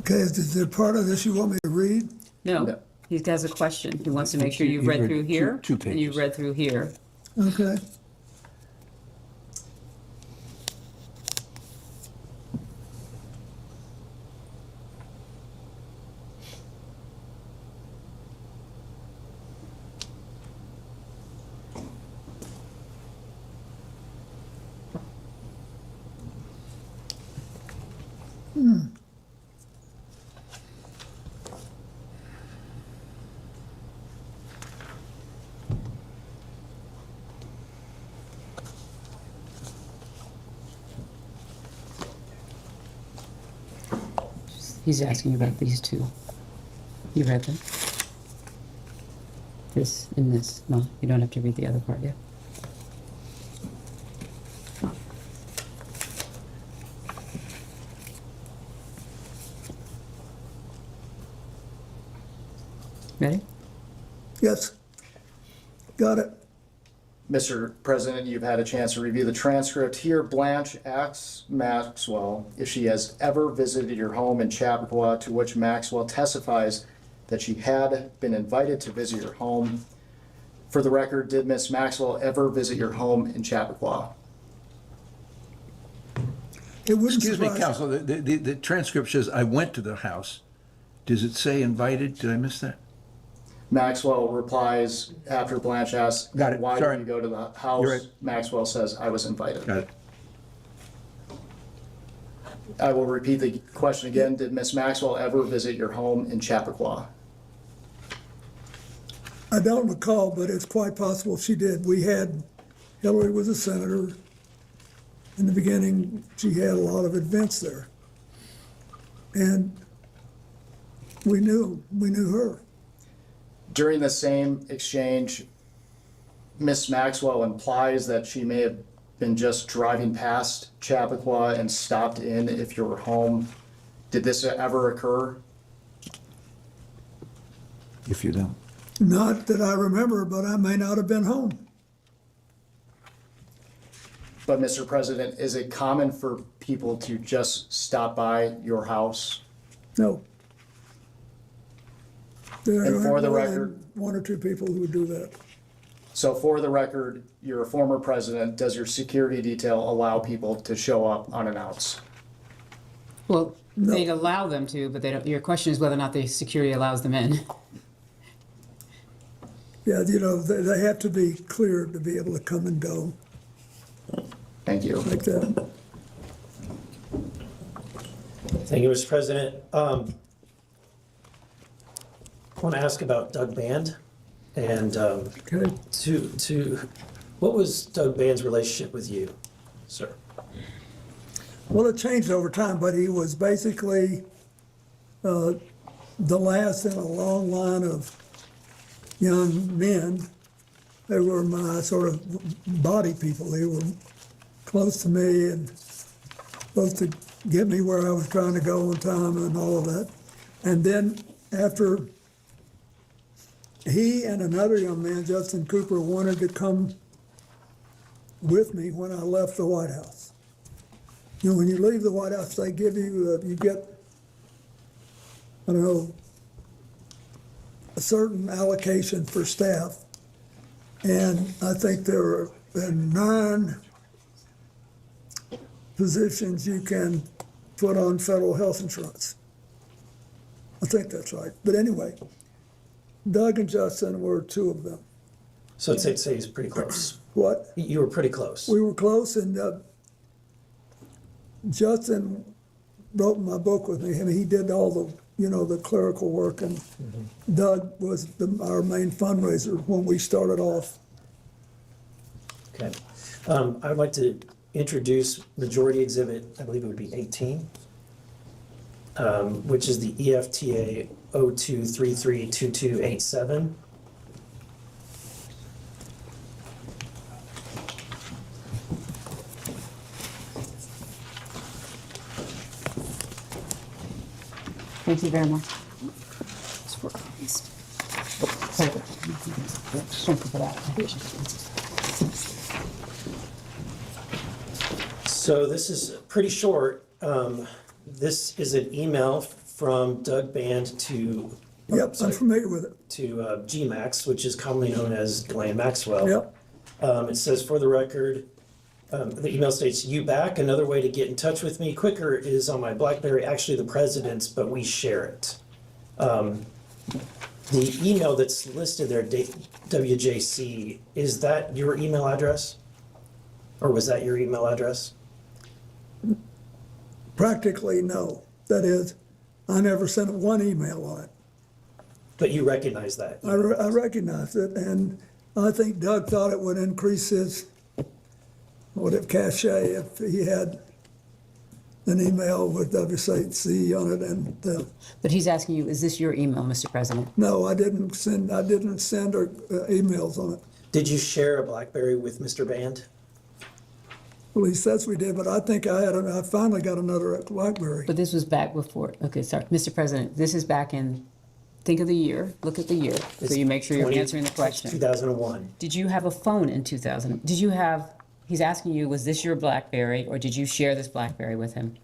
Speaker 11: Okay, is there part of this you want me to read?
Speaker 6: No,
Speaker 2: No.
Speaker 6: he has a question. He wants to make sure you've
Speaker 22: You
Speaker 6: read
Speaker 22: read
Speaker 6: through here
Speaker 22: two
Speaker 6: and you've
Speaker 22: pages.
Speaker 6: read through here.
Speaker 11: Okay.
Speaker 6: He's asking about these two. You read them? This and this. No, you don't have to read the other part yet. Ready?
Speaker 11: Yes. Got it.
Speaker 2: Mr. President, you've had a chance to review the transcript. Here, Blanche asks Maxwell if she has ever visited your home in Chappaqua, to which Maxwell testifies that she had been invited to visit your home. For the record, did Ms. Maxwell ever visit your home in Chappaqua?
Speaker 11: It wouldn't
Speaker 22: Excuse me,
Speaker 11: surprise-
Speaker 22: counsel, the transcript says, I went to the house, Does it say invited? Did I miss that?
Speaker 2: Maxwell replies after Blanche asks,
Speaker 22: Got it.
Speaker 2: why
Speaker 22: Sorry.
Speaker 2: did you go to the
Speaker 22: You're
Speaker 2: house?
Speaker 22: right.
Speaker 2: Maxwell says, I was invited.
Speaker 22: Got it.
Speaker 2: I will repeat the question again. Did Miss Maxwell ever visit your home in Chappaqua?
Speaker 11: I don't recall, but it's quite possible she did. Hillary was a senator. In the beginning, she had a lot of events there. And we knew her.
Speaker 2: During the same exchange, Miss Maxwell implies that she may have been just driving past Chappaqua and stopped in if you were home. Did this ever occur?
Speaker 22: If you don't.
Speaker 11: Not that I remember, but I may not have been home.
Speaker 2: But Mr. President, is it common for people to just stop by your house?
Speaker 11: No. There
Speaker 2: And for
Speaker 11: are
Speaker 2: the
Speaker 11: more
Speaker 2: record-
Speaker 11: than one or two people who would do that.
Speaker 2: So for the record, you're a former president. Does your security detail allow people to show up unannounced?
Speaker 6: Well, they'd allow them to, but they don't, your question is whether or not the security allows them in.
Speaker 11: Yeah, they have to be cleared to be able to come and go
Speaker 2: Thank you.
Speaker 11: like that.
Speaker 10: Thank you, Mr. President. I want to ask about Doug Band and what was Doug Band's relationship with you, sir?
Speaker 11: Well, it changed over time, but he was basically the last in a long line of young men. They were my sort of body people. They were close to me and supposed to get me where I was trying to go on time and all of that. And then after he and another young man, Justin Cooper, wanted to come with me when I left the White House. You know, when you leave the White House, they give you, you get, I don't know, a certain allocation for staff. And I think there are 9 positions you can put on federal health insurance. I think that's right. But anyway, Doug and Justin were 2 of them.
Speaker 10: So I'd say he's pretty close.
Speaker 11: What?
Speaker 10: You were pretty close.
Speaker 11: We were close, and Justin wrote my book with me. I mean, he did all the clerical work, and Doug was our main fundraiser when we started off.
Speaker 10: Okay. I would like to introduce Majority Exhibit, I believe it would be 18, which is the EFTA 02332287.
Speaker 6: Thank you very much. Thank you for that.
Speaker 10: So this is pretty short. This is an email from Doug Band to.
Speaker 11: Yep, I'm familiar with it.
Speaker 10: To GMAX, which is commonly known as Ghislaine Maxwell.
Speaker 11: Yep.
Speaker 10: It says, for the record, the email states, "You back? Another way to get in touch with me quicker is on my BlackBerry, actually the president's, but we share it." The email that's listed there, WJC, is that your email address? Or was that your email address?
Speaker 11: Practically, no. That is, I never sent one email on it.
Speaker 10: But you recognize that?
Speaker 11: I recognized it, and I think Doug thought it would increase his cachet if he had an email with WCC on it. And
Speaker 6: But he's asking you, is this your email, Mr. President?
Speaker 11: no, I didn't send emails on it.
Speaker 10: Did you share a BlackBerry with Mr. Band?
Speaker 11: Well, he says we did, but I think I finally got another BlackBerry.
Speaker 6: But this was back before, okay, sorry, Mr. President, this is back in, think of the year, look at the year, so you make sure you're answering the question.
Speaker 10: 2001.
Speaker 6: Did you have a phone in 2000? Did you have, he's asking you, was this your BlackBerry, or did you share this BlackBerry with him?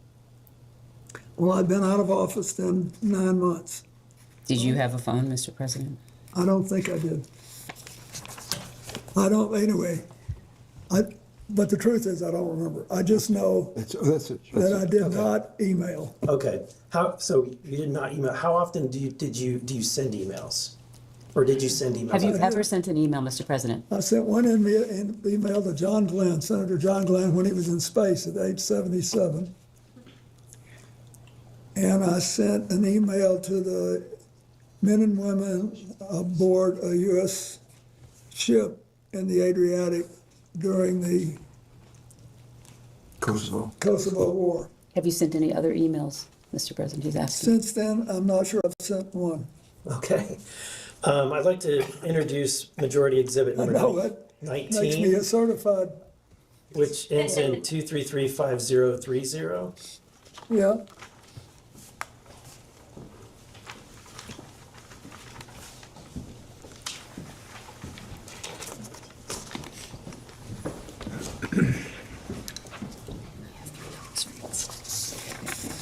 Speaker 11: Well, I've been out of office then 9 months.
Speaker 6: Did you have a phone, Mr. President?
Speaker 11: I don't think I did. Anyway, But the truth is, I don't remember. I just know that I did not email.
Speaker 10: Okay, so you did not email, how often do you send emails? Or did you send emails?
Speaker 6: Have you ever sent an email, Mr. President?
Speaker 11: I sent one email to John Glenn, Senator John Glenn, when he was in space at age 77. And I sent an email to the men and women aboard a U.S. ship in the Adriatic during the Kosovo War.
Speaker 6: Have you sent any other emails, Mr. President? He's asking.
Speaker 11: Since then, I'm not sure I've sent one.
Speaker 10: Okay. I'd like to introduce Majority Exhibit
Speaker 11: I
Speaker 10: number
Speaker 11: know, that
Speaker 10: 19.
Speaker 11: makes me a certified,
Speaker 10: Which ends in 2335030.
Speaker 11: yeah.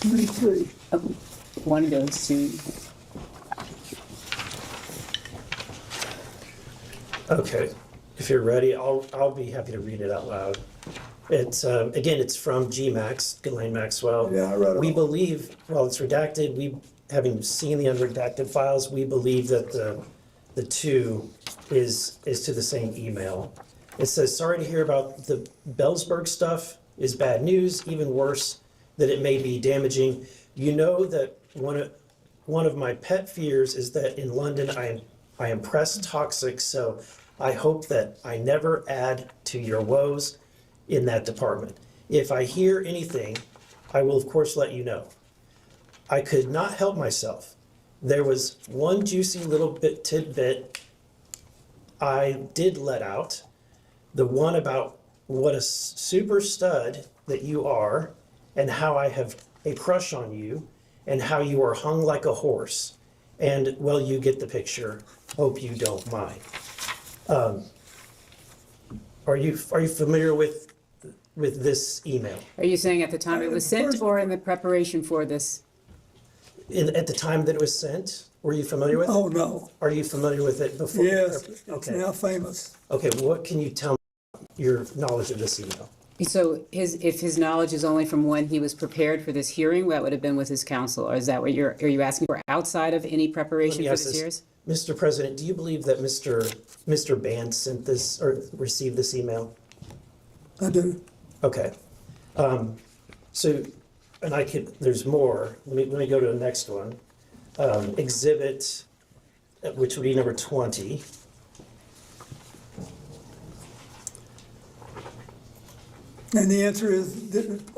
Speaker 11: Let me see.
Speaker 6: One goes to,
Speaker 10: Okay, if you're ready, I'll be happy to read it out loud. It's, again, it's from GMAX, Ghislaine Maxwell.
Speaker 11: Yeah, I read it
Speaker 10: We
Speaker 11: all.
Speaker 10: believe, while it's redacted, having seen the unredacted files, we believe that the two is to the same email. It says, sorry to hear about the Bellsburg stuff is bad news, even worse, that it may be damaging. You know that one of my pet fears is that in London I am press toxic, so I hope that I never add to your woes in that department. If I hear anything, I will of course let you know. I could not help myself. There was one juicy little tidbit I did let out, the one about what a super stud that you are and how I have a crush on you and how you are hung like a horse. And, well, you get the picture. Hope you don't mind. Are you familiar with this email?
Speaker 6: are you saying at the time it was sent or in the preparation for this?
Speaker 10: At the time that it was sent, were you familiar with it?
Speaker 11: Oh, no.
Speaker 10: Are you familiar with it before?
Speaker 11: Yes, it's
Speaker 10: Okay.
Speaker 11: now famous.
Speaker 10: Okay, what can you tell me about your knowledge of this email?
Speaker 6: So if his knowledge is only from when he was prepared for this hearing, that would have been with his counsel, or is that what are you asking for outside of any preparation
Speaker 10: Let me
Speaker 6: for
Speaker 10: ask
Speaker 6: this
Speaker 10: this.
Speaker 6: hearing?
Speaker 10: Mr. President, do you believe that Mr. Band sent this or received this email?
Speaker 11: I do.
Speaker 10: Okay. So, and there's more. Let me go to the next one. Exhibit, which would be number 20.
Speaker 11: And the answer is,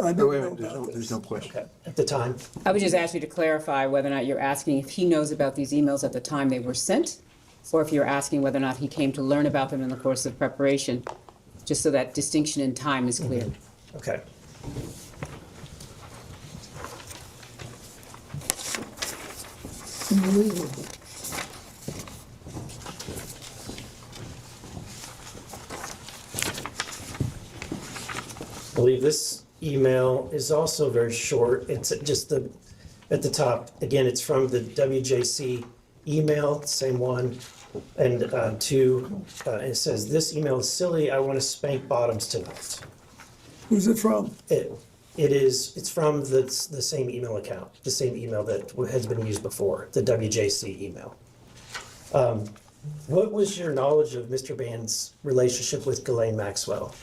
Speaker 11: I don't know about
Speaker 3: There's
Speaker 11: this.
Speaker 3: no question.
Speaker 10: Okay. At the time.
Speaker 6: I would just ask you to clarify whether or not you're asking if he knows about these emails at the time they were sent, or if you're asking whether or not he came to learn about them in the course of preparation, just so that distinction in time is clear.
Speaker 10: Okay.
Speaker 11: Unbelievable.
Speaker 10: I believe this email is also very short. It's just at the top, again, it's from the WJC email, same one. And it says, this email is silly. I want to spank bottoms tonight.
Speaker 11: Who's it from?
Speaker 10: It's from the same email account, the same email that has been used before, the WJC email. What was your knowledge of Mr. Band's relationship with Ghislaine Maxwell?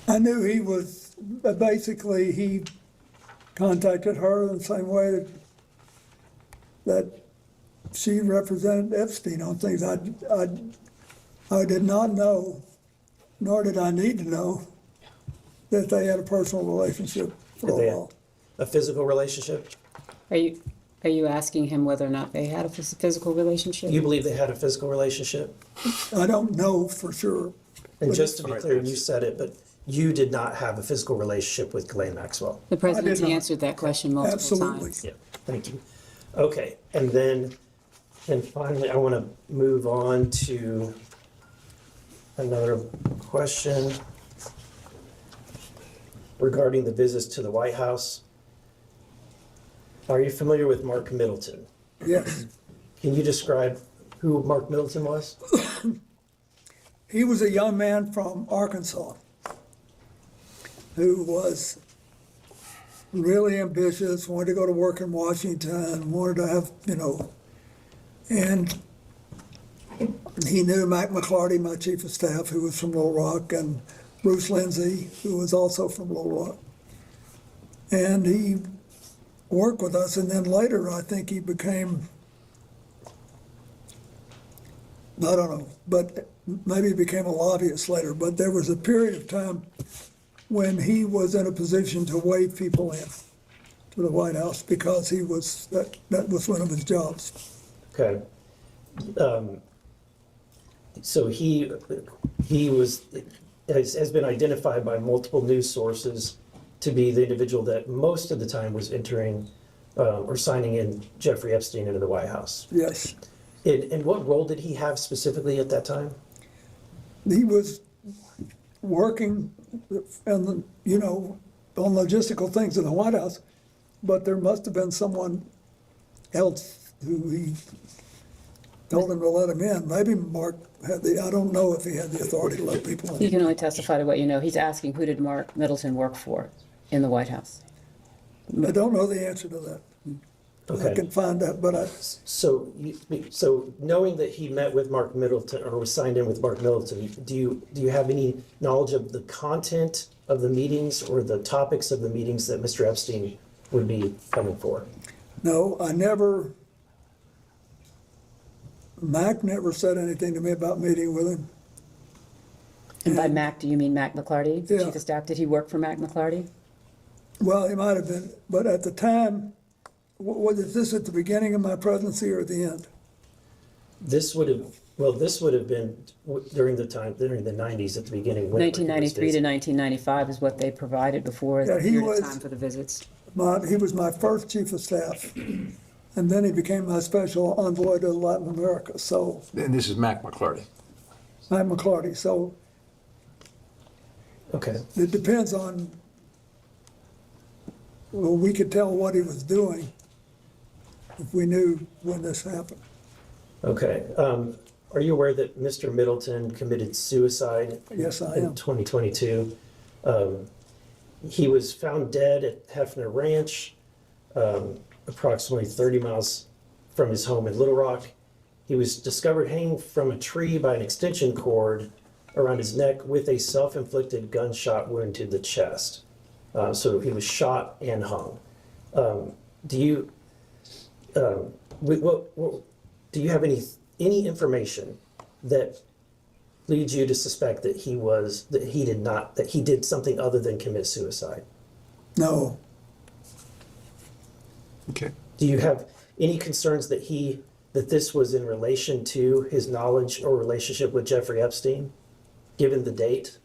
Speaker 11: I knew he was, basically, he contacted her in the same way that she represented Epstein on things. I did not know, nor did I need to know, that they had a personal relationship for
Speaker 10: Did
Speaker 11: a
Speaker 10: they have
Speaker 11: while.
Speaker 10: a physical relationship?
Speaker 6: Are you asking him whether or not they had a physical relationship?
Speaker 10: You believe they had a physical relationship?
Speaker 11: I don't know for sure.
Speaker 10: And
Speaker 11: But
Speaker 10: just to be clear, you said it, but you did not have a physical relationship with Ghislaine Maxwell?
Speaker 6: The president
Speaker 11: not.
Speaker 6: answered that question multiple
Speaker 11: Absolutely.
Speaker 6: times.
Speaker 10: Yeah, thank you. Okay, and finally, I want to move on to another question regarding the visits to the White House. Are you familiar with Mark Middleton?
Speaker 11: Yes.
Speaker 10: Can you describe who Mark Middleton was?
Speaker 11: he was a young man from Arkansas who was really ambitious, wanted to go to work in Washington, wanted to have, and he knew Mac McClarty, my chief of staff, who was from Little Rock, and Bruce Lindsay, who was also from Little Rock. And he worked with us, and then later I think he became, I don't know, but maybe he became a lobbyist later, but there was a period of time when he was in a position to wave people in to the White House because he was, that was one of his jobs.
Speaker 10: Okay. So he was, has been identified by multiple news sources to be the individual that most of the time was entering or signing in Jeffrey Epstein into the White House.
Speaker 11: Yes.
Speaker 10: And what role did he have specifically at that time?
Speaker 11: He was working and, on logistical things in the White House, but there must have been someone else who he told him to let him in. Maybe Mark had I don't know if he had the authority to let people in.
Speaker 6: You can only testify to what you know. He's asking, who did Mark Middleton work for in the White House?
Speaker 11: I don't know the answer to that.
Speaker 10: Okay.
Speaker 11: I can find out, but
Speaker 10: So knowing that he met with Mark Middleton or was signed in with Mark Middleton, do you have any knowledge of the content of the meetings or the topics of the meetings that Mr. Epstein would be coming for?
Speaker 11: no, Mac never said anything to me about meeting with him.
Speaker 6: And by Mac, do you mean Mac McClarty, the
Speaker 11: Yeah.
Speaker 6: chief of staff? Did he work for Mac McClarty?
Speaker 11: Well, he might have been, but at the time, was this at the beginning of my presidency or at the end?
Speaker 10: This would have been during the 90s at the beginning. when-
Speaker 6: 1993 to 1995 is what they provided before
Speaker 11: Yeah,
Speaker 6: the
Speaker 11: he
Speaker 6: period
Speaker 11: was-
Speaker 6: of time for the visits.
Speaker 11: He was my first chief of staff, and then he became my special envoy to Latin America, so,
Speaker 22: And this is Mac McClarty.
Speaker 11: Mac McClarty, so
Speaker 10: Okay.
Speaker 11: it depends on, well, we could tell what he was doing if we knew when this happened.
Speaker 10: Okay. Are you aware that Mr. Middleton committed suicide?
Speaker 11: Yes, I
Speaker 10: in
Speaker 11: am.
Speaker 10: 2022. He was found dead at Hefner Ranch, approximately 30 miles from his home in Little Rock. He was discovered hanging from a tree by an extension cord around his neck with a self-inflicted gunshot wound to the chest. So he was shot and hung. Do you have any information that leads you to suspect that he did something other than commit suicide?
Speaker 11: No,
Speaker 22: Okay.
Speaker 10: Do you have any concerns that this was in relation to his knowledge or relationship with Jeffrey Epstein, given the date?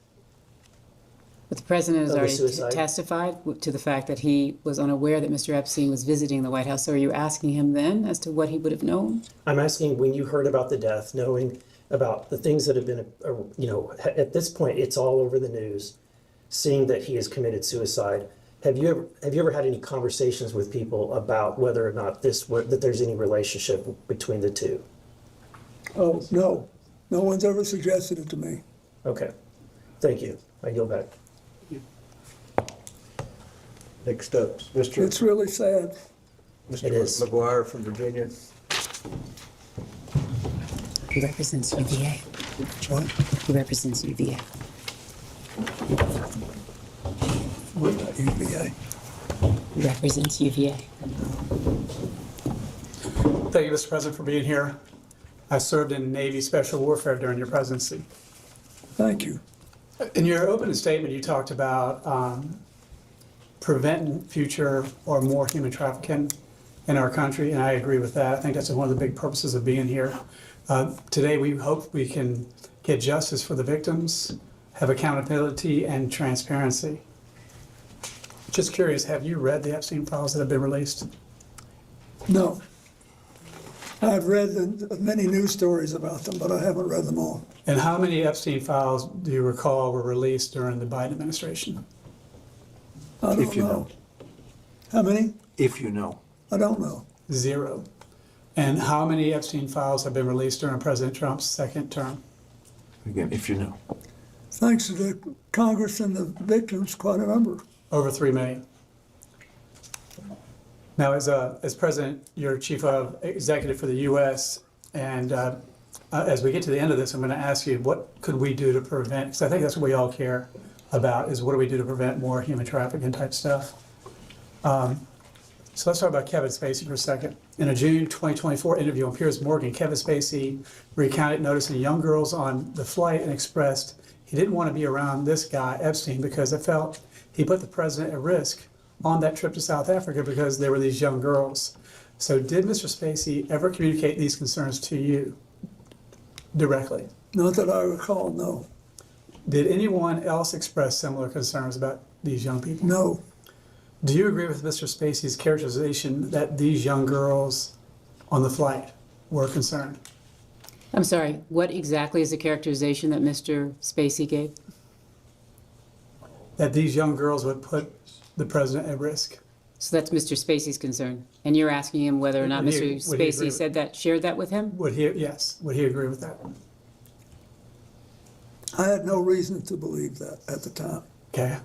Speaker 6: But the president has
Speaker 10: Of the
Speaker 6: already
Speaker 10: suicide?
Speaker 6: testified to the fact that he was unaware that Mr. Epstein was visiting the White House. So are you asking him then as to what he would have known?
Speaker 10: I'm asking, when you heard about the death, knowing about the things that have been, at this point, it's all over the news, seeing that he has committed suicide. Have you ever had any conversations with people about whether or not that there's any relationship between the two?
Speaker 11: oh, no, no one's ever suggested it to me.
Speaker 10: Okay, thank you. I yield back.
Speaker 3: Next up, Mr.
Speaker 11: It's really sad.
Speaker 10: It is.
Speaker 3: McGuire from Virginia.
Speaker 6: He represents UVA.
Speaker 11: What?
Speaker 6: He represents UVA.
Speaker 11: What about UVA?
Speaker 6: He represents UVA.
Speaker 7: Thank you, Mr. President, for being here. I served in Navy Special Warfare during your presidency.
Speaker 11: Thank you.
Speaker 7: In your opening statement, you talked about preventing future or more human trafficking in our country, and I agree with that. I think that's one of the big purposes of being here. Today, we hope we can get justice for the victims, have accountability and transparency. Just curious, have you read the Epstein files that have been released?
Speaker 11: No. I've read many news stories about them, but I haven't read them all.
Speaker 7: And how many Epstein files do you recall were released during the Biden administration?
Speaker 11: I don't
Speaker 22: If you know.
Speaker 11: How many?
Speaker 22: If you know.
Speaker 11: I don't know.
Speaker 7: 0. And how many Epstein files have been released during President Trump's second term?
Speaker 22: Again, if you know.
Speaker 11: Thanks to the Congress and the victims, quite a number.
Speaker 7: Over 3 million. Now, as president, you're chief of executive for the U.S., and as we get to the end of this, I'm going to ask you, what could we do to prevent, because I think that's what we all care about, is what do we do to prevent more human trafficking type stuff. So let's talk about Kevin Spacey for a second. In a June 2024 interview on Piers Morgan, Kevin Spacey recounted noticing young girls on the flight and expressed he didn't want to be around this guy, Epstein, because it felt he put the president at risk on that trip to South Africa because there were these young girls. So did Mr. Spacey ever communicate these concerns to you directly?
Speaker 11: Not that I recall, no.
Speaker 7: Did anyone else express similar concerns about these young people?
Speaker 11: No.
Speaker 7: Do you agree with Mr. Spacey's characterization that these young girls on the flight were concerned?
Speaker 6: I'm sorry, what exactly is the characterization that Mr. Spacey gave?
Speaker 7: That these young girls would put the president at risk.
Speaker 6: So that's Mr. Spacey's concern, and you're asking him whether or not
Speaker 7: Would
Speaker 6: Mr.
Speaker 7: he agree
Speaker 6: Spacey
Speaker 7: with-
Speaker 6: said that, shared that with him?
Speaker 7: Would he, yes, would he agree with that?
Speaker 11: I had no reason to believe that at the time.
Speaker 7: Okay.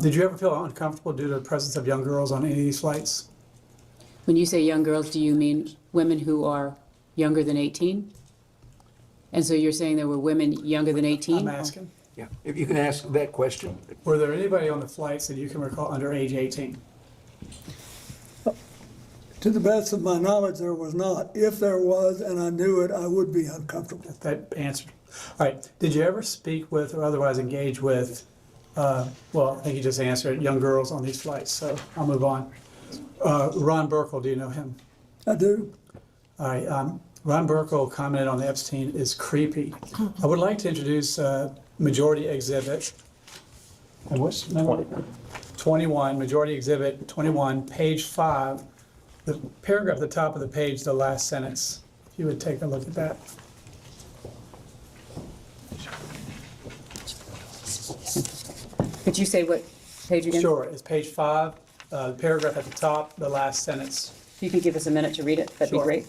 Speaker 7: Did you ever feel uncomfortable due to the presence of young girls on any of these flights?
Speaker 6: When you say young girls, do you mean women who are younger than 18? And so you're saying there were women younger than 18?
Speaker 7: I'm asking.
Speaker 22: Yeah, if you can ask that question.
Speaker 7: Were there anybody on the flights that you can recall under age 18?
Speaker 11: To the best of my knowledge, there was not. If there was, and I knew it, I would be uncomfortable.
Speaker 7: That answered. All right. Did you ever speak with or otherwise engage with, well, I think you just answered, young girls on these flights, so I'll move on. Ron Burkle, do you know him?
Speaker 11: I do.
Speaker 7: All right. Ron Burkle commented on the Epstein is creepy. I would like to introduce Majority Exhibit. And what's number? 21, Majority Exhibit 21, page 5. The paragraph at the top of the page, the last sentence. If you would take a look at that.
Speaker 6: Could you say what page again?
Speaker 7: Sure, it's page 5, the paragraph at the top, the last sentence.
Speaker 6: If you could give us a minute to read it, that'd be
Speaker 7: Sure.
Speaker 6: great.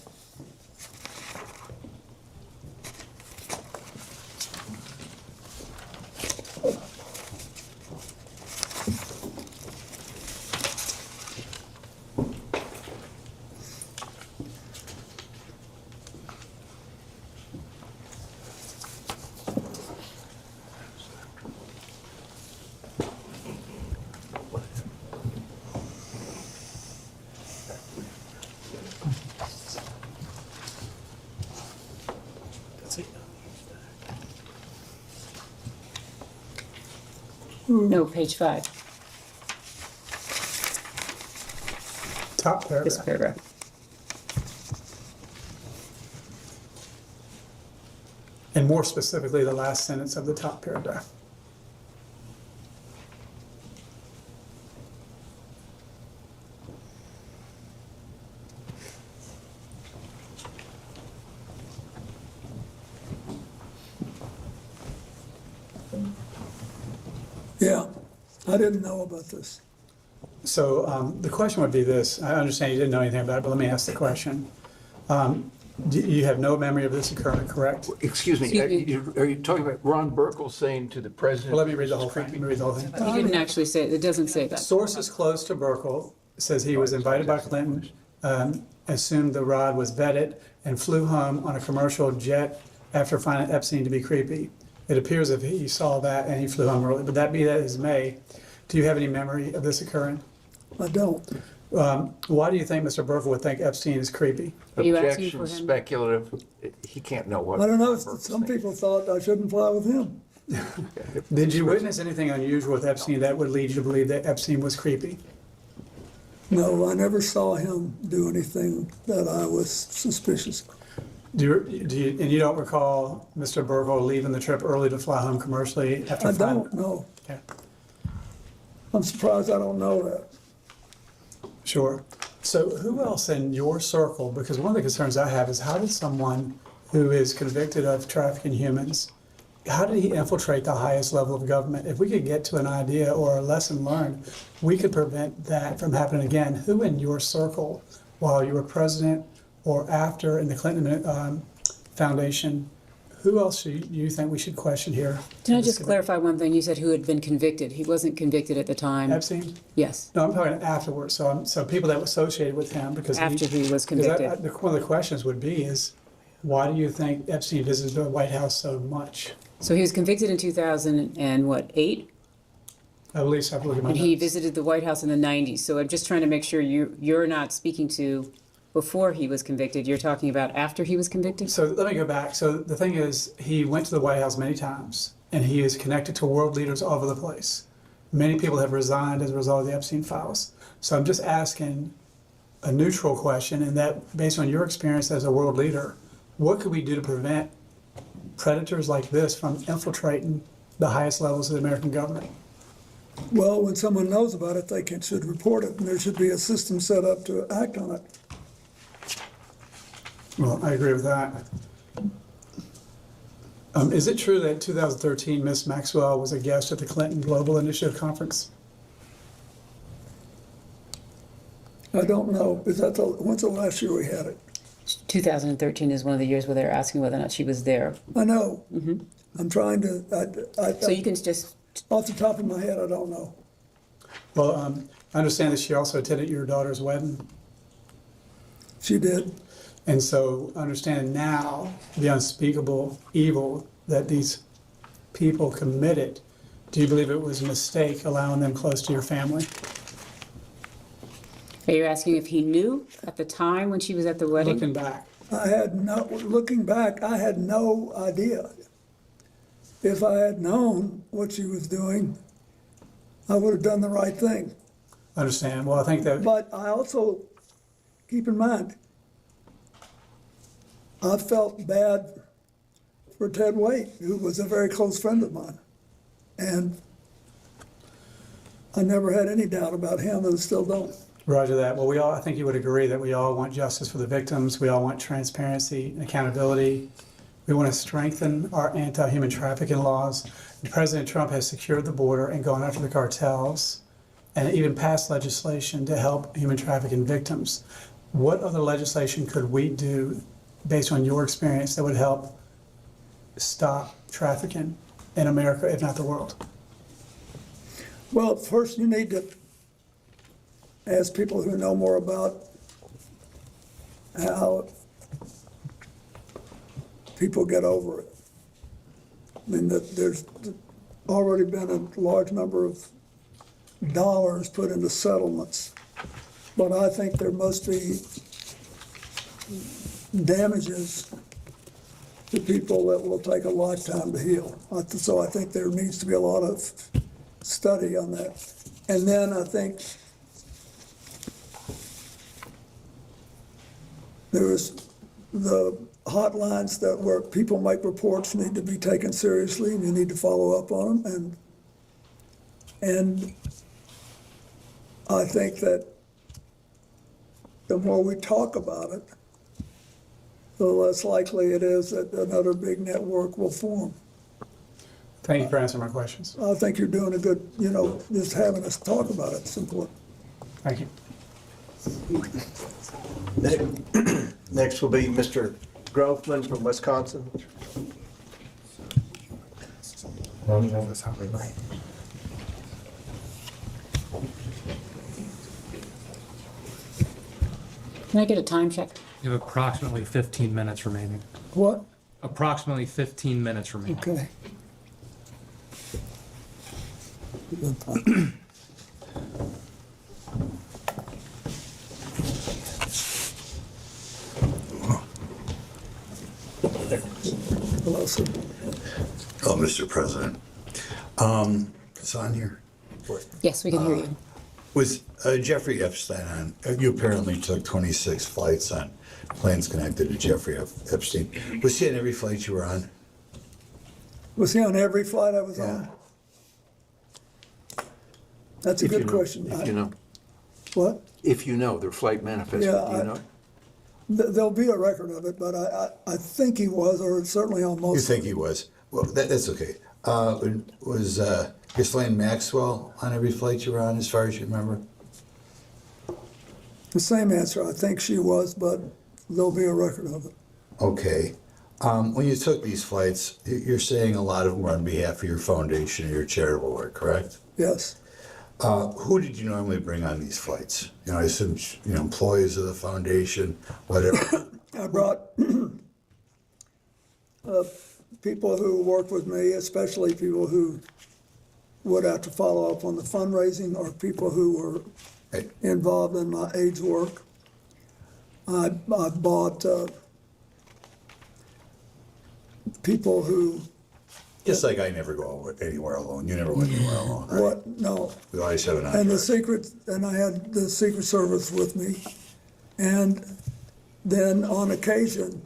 Speaker 6: No, page 5,
Speaker 7: Top
Speaker 6: this
Speaker 7: paragraph.
Speaker 6: paragraph.
Speaker 7: And more specifically, the last sentence of the top paragraph.
Speaker 11: Yeah, I didn't know about this.
Speaker 7: So the question would be this. I understand you didn't know anything about it, but let me ask the question. You have no memory of this occurring, correct?
Speaker 22: Excuse me, are you talking about Ron Burkle saying to the president?
Speaker 7: Well, let me read the whole thing. Let me read the whole thing.
Speaker 6: He didn't actually say, it doesn't say that.
Speaker 7: Sources close to Burkle says he was invited by Clinton, assumed the rod was vetted, and flew home on a commercial jet after finding Epstein to be creepy. It appears if he saw that and he flew home early, but that be that as may. Do you have any memory of this occurring?
Speaker 11: I don't.
Speaker 7: Why do you think Mr. Burkle would think Epstein is creepy?
Speaker 6: Are you asking for
Speaker 22: Objection,
Speaker 6: him?
Speaker 22: speculative. He can't know what.
Speaker 11: I don't know,
Speaker 22: Ron Burkle's
Speaker 11: some
Speaker 22: thinking.
Speaker 11: people thought I shouldn't fly with him.
Speaker 7: Did you witness anything unusual with Epstein that would lead you to believe that Epstein was creepy?
Speaker 11: No, I never saw him do anything that I was suspicious of.
Speaker 7: And you don't recall Mr. Burkle leaving the trip early to fly home commercially after
Speaker 11: I
Speaker 7: finding?
Speaker 11: don't know.
Speaker 7: Okay.
Speaker 11: I'm surprised I don't know that.
Speaker 7: Sure. So who else in your circle, because one of the concerns I have is how did someone who is convicted of trafficking humans, how did he infiltrate the highest level of government? If we could get to an idea or a lesson learned, we could prevent that from happening again. Who in your circle, while you were president or after in the Clinton Foundation, Who else do you think we should question here?
Speaker 6: Can I just clarify one thing? You said who had been convicted. He wasn't convicted at the time.
Speaker 7: Epstein?
Speaker 6: Yes.
Speaker 7: No, I'm talking afterwards, so people that were associated with him, because
Speaker 6: After he was
Speaker 7: because
Speaker 6: convicted.
Speaker 7: one of the questions would be is, why do you think Epstein visited the White House so much?
Speaker 6: So he was convicted in 2008?
Speaker 7: I believe so, I believe in my
Speaker 6: And he
Speaker 7: notes.
Speaker 6: visited the White House in the 90s. So I'm just trying to make sure you're not speaking to before he was convicted. You're talking about after he was convicted?
Speaker 7: So let me go back. So the thing is, he went to the White House many times, and he is connected to world leaders all over the place. Many people have resigned as a result of the Epstein files. So I'm just asking a neutral question, and that based on your experience as a world leader, what could we do to prevent predators like this from infiltrating the highest levels of the American government?
Speaker 11: Well, when someone knows about it, they should report it, and there should be a system set up to act on it.
Speaker 7: Well, I agree with that. Is it true that in 2013, Ms. Maxwell was a guest at the Clinton Global Initiative Conference?
Speaker 11: I don't know. When's the last year we had it?
Speaker 6: 2013 is one of the years where they're asking whether or not she was there.
Speaker 11: I know. I'm trying to,
Speaker 6: So you can just...
Speaker 11: Off the top of my head, I don't know.
Speaker 7: Well, I understand that she also attended your daughter's wedding.
Speaker 11: She did.
Speaker 7: And so understanding now the unspeakable evil that these people committed, do you believe it was a mistake allowing them close to your family?
Speaker 6: Are you asking if he knew at the time when she was at the wedding?
Speaker 7: Looking back.
Speaker 11: Looking back, I had no idea. If I had known what she was doing, I would have done the right thing.
Speaker 7: Understand. Well, I think that...
Speaker 11: But I also, keep in mind, I felt bad for Ted Waite, who was a very close friend of mine. And I never had any doubt about him and still don't.
Speaker 7: Roger that. Well, I think you would agree that we all want justice for the victims. We all want transparency and accountability. We want to strengthen our anti-human trafficking laws. And President Trump has secured the border and gone after the cartels and even passed legislation to help human trafficking victims. What other legislation could we do, based on your experience, that would help stop trafficking in America, if not the world?
Speaker 11: Well, first you need to ask people who know more about how people get over it. I mean, there's already been a large number of dollars put into settlements, but I think there must be damages to people that will take a lifetime to heal. So I think there needs to be a lot of study on that. And then I think there's the hotlines where people make reports need to be taken seriously, and you need to follow up on them. And I think that the more we talk about it, the less likely it is that another big network will form.
Speaker 7: Thank you for answering my questions.
Speaker 11: I think you're doing a good, just having us talk about it is important.
Speaker 7: Thank you.
Speaker 3: Next will be Mr. Groveman from Wisconsin.
Speaker 6: Can I get a time check?
Speaker 13: You have approximately 15 minutes remaining.
Speaker 11: What?
Speaker 13: Approximately 15 minutes remaining.
Speaker 11: Okay. Hello, sir.
Speaker 16: Oh, Mr. President. It's on here.
Speaker 6: Yes, we can hear you.
Speaker 16: Was Jeffrey Epstein on? You apparently took 26 flights on planes connected to Jeffrey Epstein. Was he on every flight you were on?
Speaker 11: Was he on every flight I was on? That's a good question.
Speaker 4: If you know.
Speaker 11: What?
Speaker 4: If you know, their flight manifest, do you know?
Speaker 11: There'll be a record of it, but I think he was, or certainly on most.
Speaker 16: You think he was? Well, that's okay. Was Ghislaine Maxwell on every flight you were on, as far as you remember?
Speaker 11: The same answer. I think she was, but there'll be a record of it.
Speaker 16: Okay. When you took these flights, you're saying a lot of them were on behalf of your foundation or your charitable work, correct?
Speaker 11: Yes.
Speaker 16: Who did you normally bring on these flights? I assume, employees of the foundation, whatever.
Speaker 11: I brought people who worked with me, especially people who would have to follow up on the fundraising or people who were involved in my AIDS work. I bought people who...
Speaker 16: Just like I never go anywhere alone. You never went anywhere alone, right?
Speaker 11: What? No.
Speaker 16: We always have an
Speaker 11: And
Speaker 16: entourage.
Speaker 11: I had the Secret Service with me. And then on occasion,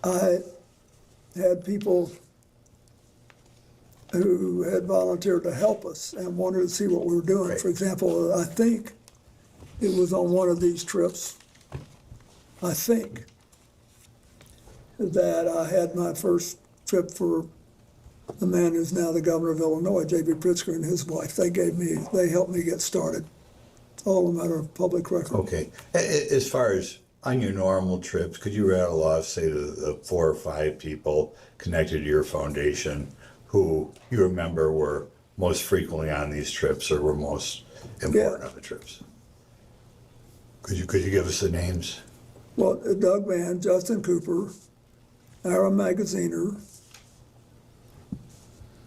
Speaker 11: I had people who had volunteered to help us and wanted to see what we were doing.
Speaker 16: Right.
Speaker 11: For example, I think it was on one of these trips, I think, that I had my first trip for the man who's now the governor of Illinois, J.B. Pritzker, and his wife. They helped me get started. It's all a matter of public record.
Speaker 16: Okay. As far as on your normal trips, could you rattle off, say, the 4 or 5 people connected to your foundation who you remember were most frequently on these trips or were most important on the trips? Could you give us the names?
Speaker 11: Well, Doug Mann, Justin Cooper, Aaron Magaziner,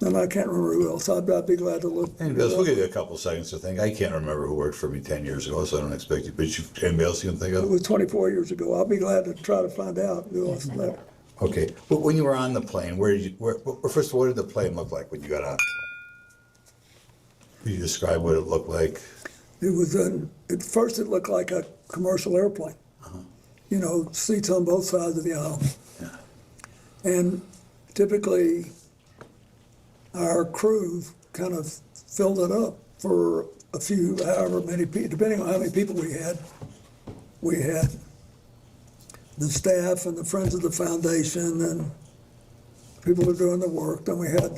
Speaker 11: and I can't remember who else. I'd be glad to look.
Speaker 16: Anybody else? We'll give you a couple seconds to think. I can't remember who worked for me 10 years ago, so I don't expect you. But anybody else you can think
Speaker 11: It
Speaker 16: of?
Speaker 11: was 24 years ago. I'll be glad to try to find out who else left.
Speaker 16: Okay. But when you were on the plane, first of all, what did the plane look like when you got on? Could you describe what it looked like?
Speaker 11: It was at first it looked like a commercial airplane. Seats on both sides of the aisle.
Speaker 16: Yeah.
Speaker 11: And typically, our crew kind of filled it up for a few, however many people, depending on how many people we had. We had the staff and the friends of the foundation and people who were doing the work. Then we had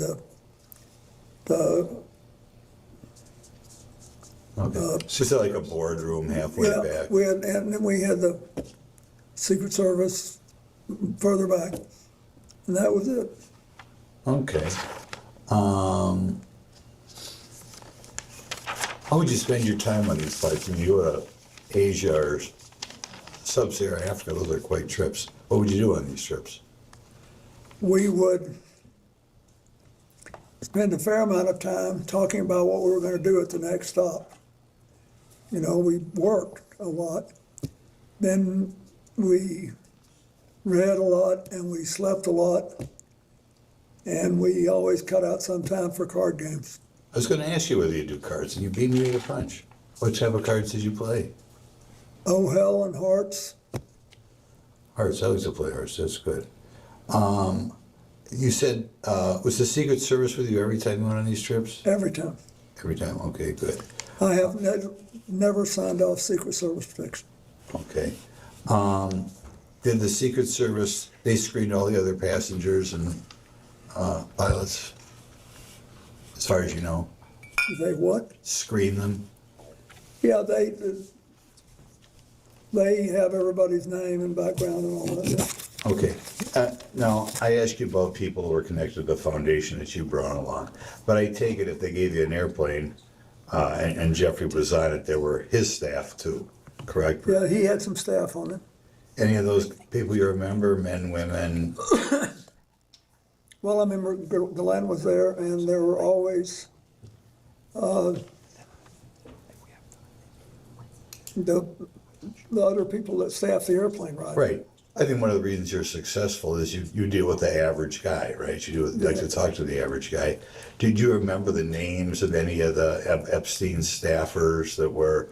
Speaker 16: It's just like a boardroom halfway back.
Speaker 11: and then we had the Secret Service further back, and that was it.
Speaker 16: Okay. How would you spend your time on these flights? When you go to Asia or Sub-Saharan Africa, those are quite trips. What would you do on these trips?
Speaker 11: We would spend a fair amount of time talking about what we were going to do at the next stop. We worked a lot. Then we read a lot and we slept a lot. And we always cut out some time for card games.
Speaker 16: I was going to ask you whether you do cards, and you beat me to the punch. What type of cards did you play?
Speaker 11: Oh, hell and hearts.
Speaker 16: Hearts. I used to play hearts. That's good. You said, was the Secret Service with you every time you went on these trips?
Speaker 11: Every time.
Speaker 16: Every time. Okay, good.
Speaker 11: I have never signed off Secret Service protection.
Speaker 16: Okay. Did the Secret Service, they screened all the other passengers and pilots, as far as you know?
Speaker 11: They what?
Speaker 16: Screen them?
Speaker 11: Yeah, they have everybody's name and background and all that.
Speaker 16: Okay. Now, I asked you about people who were connected to the foundation that you brought along, but I take it if they gave you an airplane and Jeffrey was on it, there were his staff too, correct?
Speaker 11: Yeah, he had some staff on it.
Speaker 16: Any of those people you remember, men, women?
Speaker 11: Well, I remember Ghislaine was there, and there were always the other people that staffed the airplane, right?
Speaker 16: Right. I think one of the reasons you're successful is you deal with the average guy, right? You like to talk to the average guy. Did you remember the names of any of the Epstein staffers that were,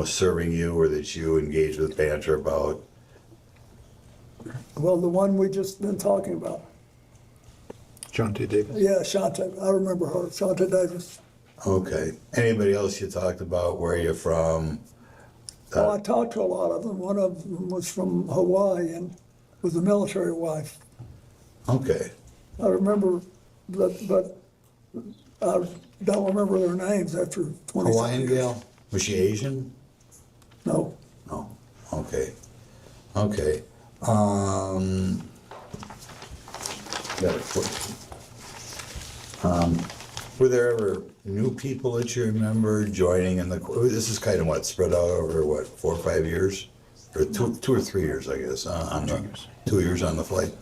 Speaker 16: serving you or that you engaged with banter about?
Speaker 11: Well, the one we just been talking about.
Speaker 22: Shante Davis.
Speaker 11: Yeah, Shante. I remember her, Shante Davis.
Speaker 16: Okay. Anybody else you talked about? Where are you from?
Speaker 11: Well, I talked to a lot of them. One of them was from Hawaii and was a military wife.
Speaker 16: Okay.
Speaker 11: I remember, but I don't remember their names after 20
Speaker 16: Hawaiian
Speaker 11: years.
Speaker 16: gal? Was she Asian?
Speaker 11: No.
Speaker 16: No. Okay. Okay. Got a question. Were there ever new people that you remember joining in the, this is kind of what, spread out over what, 4 or 5 years? Or two or 3 years, I guess, on the, 2 years on the flight.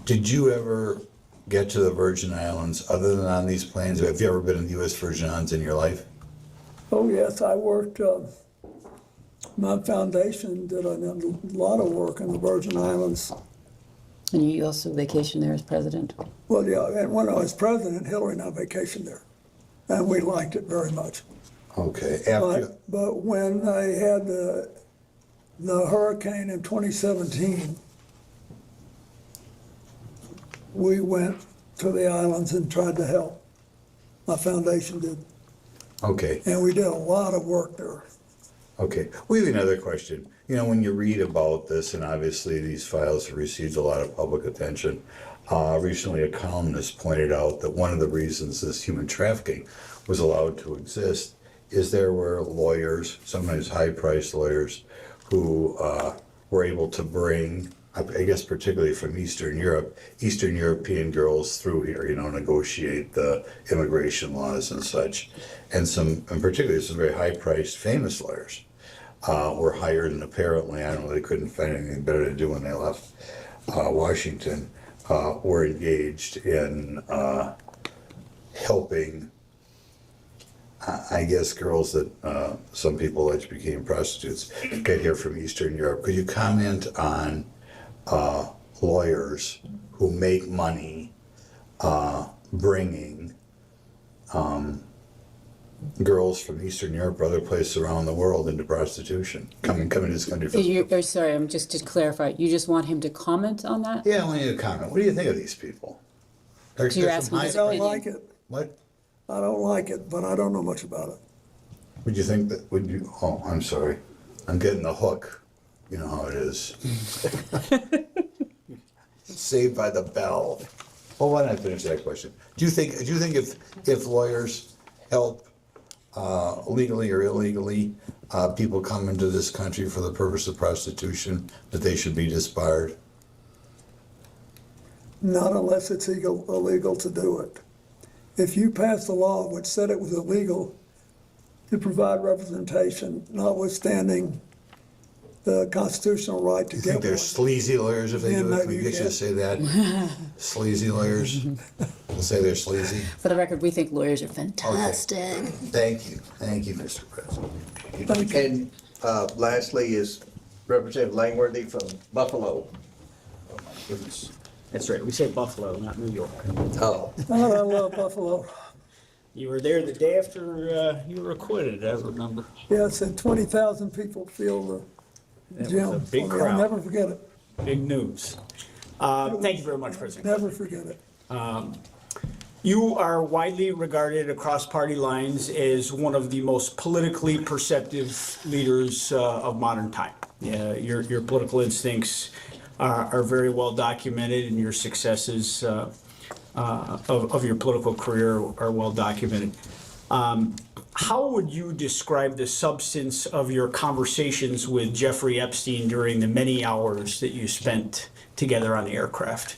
Speaker 16: Did you ever get to the Virgin Islands other than on these planes? Have you ever been in the U.S. Virgin Islands in your life?
Speaker 11: Oh, yes, I worked, my foundation did a lot of work in the Virgin Islands.
Speaker 6: And you also vacationed there as president?
Speaker 11: Well, yeah, and when I was president, Hillary and I vacationed there, and we liked it very much.
Speaker 16: Okay.
Speaker 11: But when they had the hurricane in 2017, we went to the islands and tried to help. My foundation did.
Speaker 16: Okay.
Speaker 11: And we did a lot of work there.
Speaker 16: Okay. We have another question. You know, when you read about this, and obviously these files have received a lot of public attention, recently a columnist pointed out that one of the reasons this human trafficking was allowed to exist is there were lawyers, sometimes high-priced lawyers, who were able to bring, I guess particularly from Eastern Europe, Eastern European girls through here, you know, negotiate the immigration laws and such. And particularly some very high-priced famous lawyers were hired, and apparently, I don't know, they couldn't find anything better to do when they left Washington, were engaged in helping, I guess, girls that some people allege became prostitutes get here from Eastern Europe. Could you comment on lawyers who make money bringing girls from Eastern Europe or other places around the world into prostitution, coming to this country for...
Speaker 6: Sorry, I'm just to clarify, you just want him to comment on that?
Speaker 16: Yeah, I want you to comment. What do you think of these people?
Speaker 6: So you're asking his
Speaker 11: I don't
Speaker 6: opinion.
Speaker 11: like it.
Speaker 16: What?
Speaker 11: I don't like it, but I don't know much about it.
Speaker 16: Would you think that, oh, I'm sorry. I'm getting the hook. You know how it is. Saved by the bell. Well, why don't I finish that question? Do you think if lawyers help legally or illegally people come into this country for the purpose of prostitution, that they should be disbarred?
Speaker 11: Not unless it's illegal to do it. If you passed a law which said it was illegal to provide representation, notwithstanding the constitutional right to
Speaker 16: You
Speaker 11: get
Speaker 16: think they're
Speaker 11: one,
Speaker 16: sleazy lawyers if they
Speaker 11: then
Speaker 16: do it? Can
Speaker 11: maybe
Speaker 16: we get you to
Speaker 11: can.
Speaker 16: say that? Sleazy lawyers? We'll say they're sleazy?
Speaker 6: For the record, we think lawyers are fantastic.
Speaker 16: Thank you, Mr. President.
Speaker 3: And lastly is Representative Langworthy from Buffalo.
Speaker 16: Oh, my goodness.
Speaker 9: That's right, we say Buffalo, not New York.
Speaker 3: Oh.
Speaker 11: Oh, I love Buffalo.
Speaker 9: You were there the day after you were acquitted, I remember.
Speaker 11: Yes, and 20,000 people filled the
Speaker 9: That
Speaker 11: gym.
Speaker 9: was a big
Speaker 11: I'll
Speaker 9: crowd.
Speaker 11: never forget it.
Speaker 9: Big news. Thank you very much, President.
Speaker 11: Never forget it.
Speaker 9: You are widely regarded across party lines as one of the most politically perceptive leaders of modern time. Your political instincts are very well documented, and your successes of your political career are well documented. How would you describe the substance of your conversations with Jeffrey Epstein during the many hours that you spent together on the aircraft?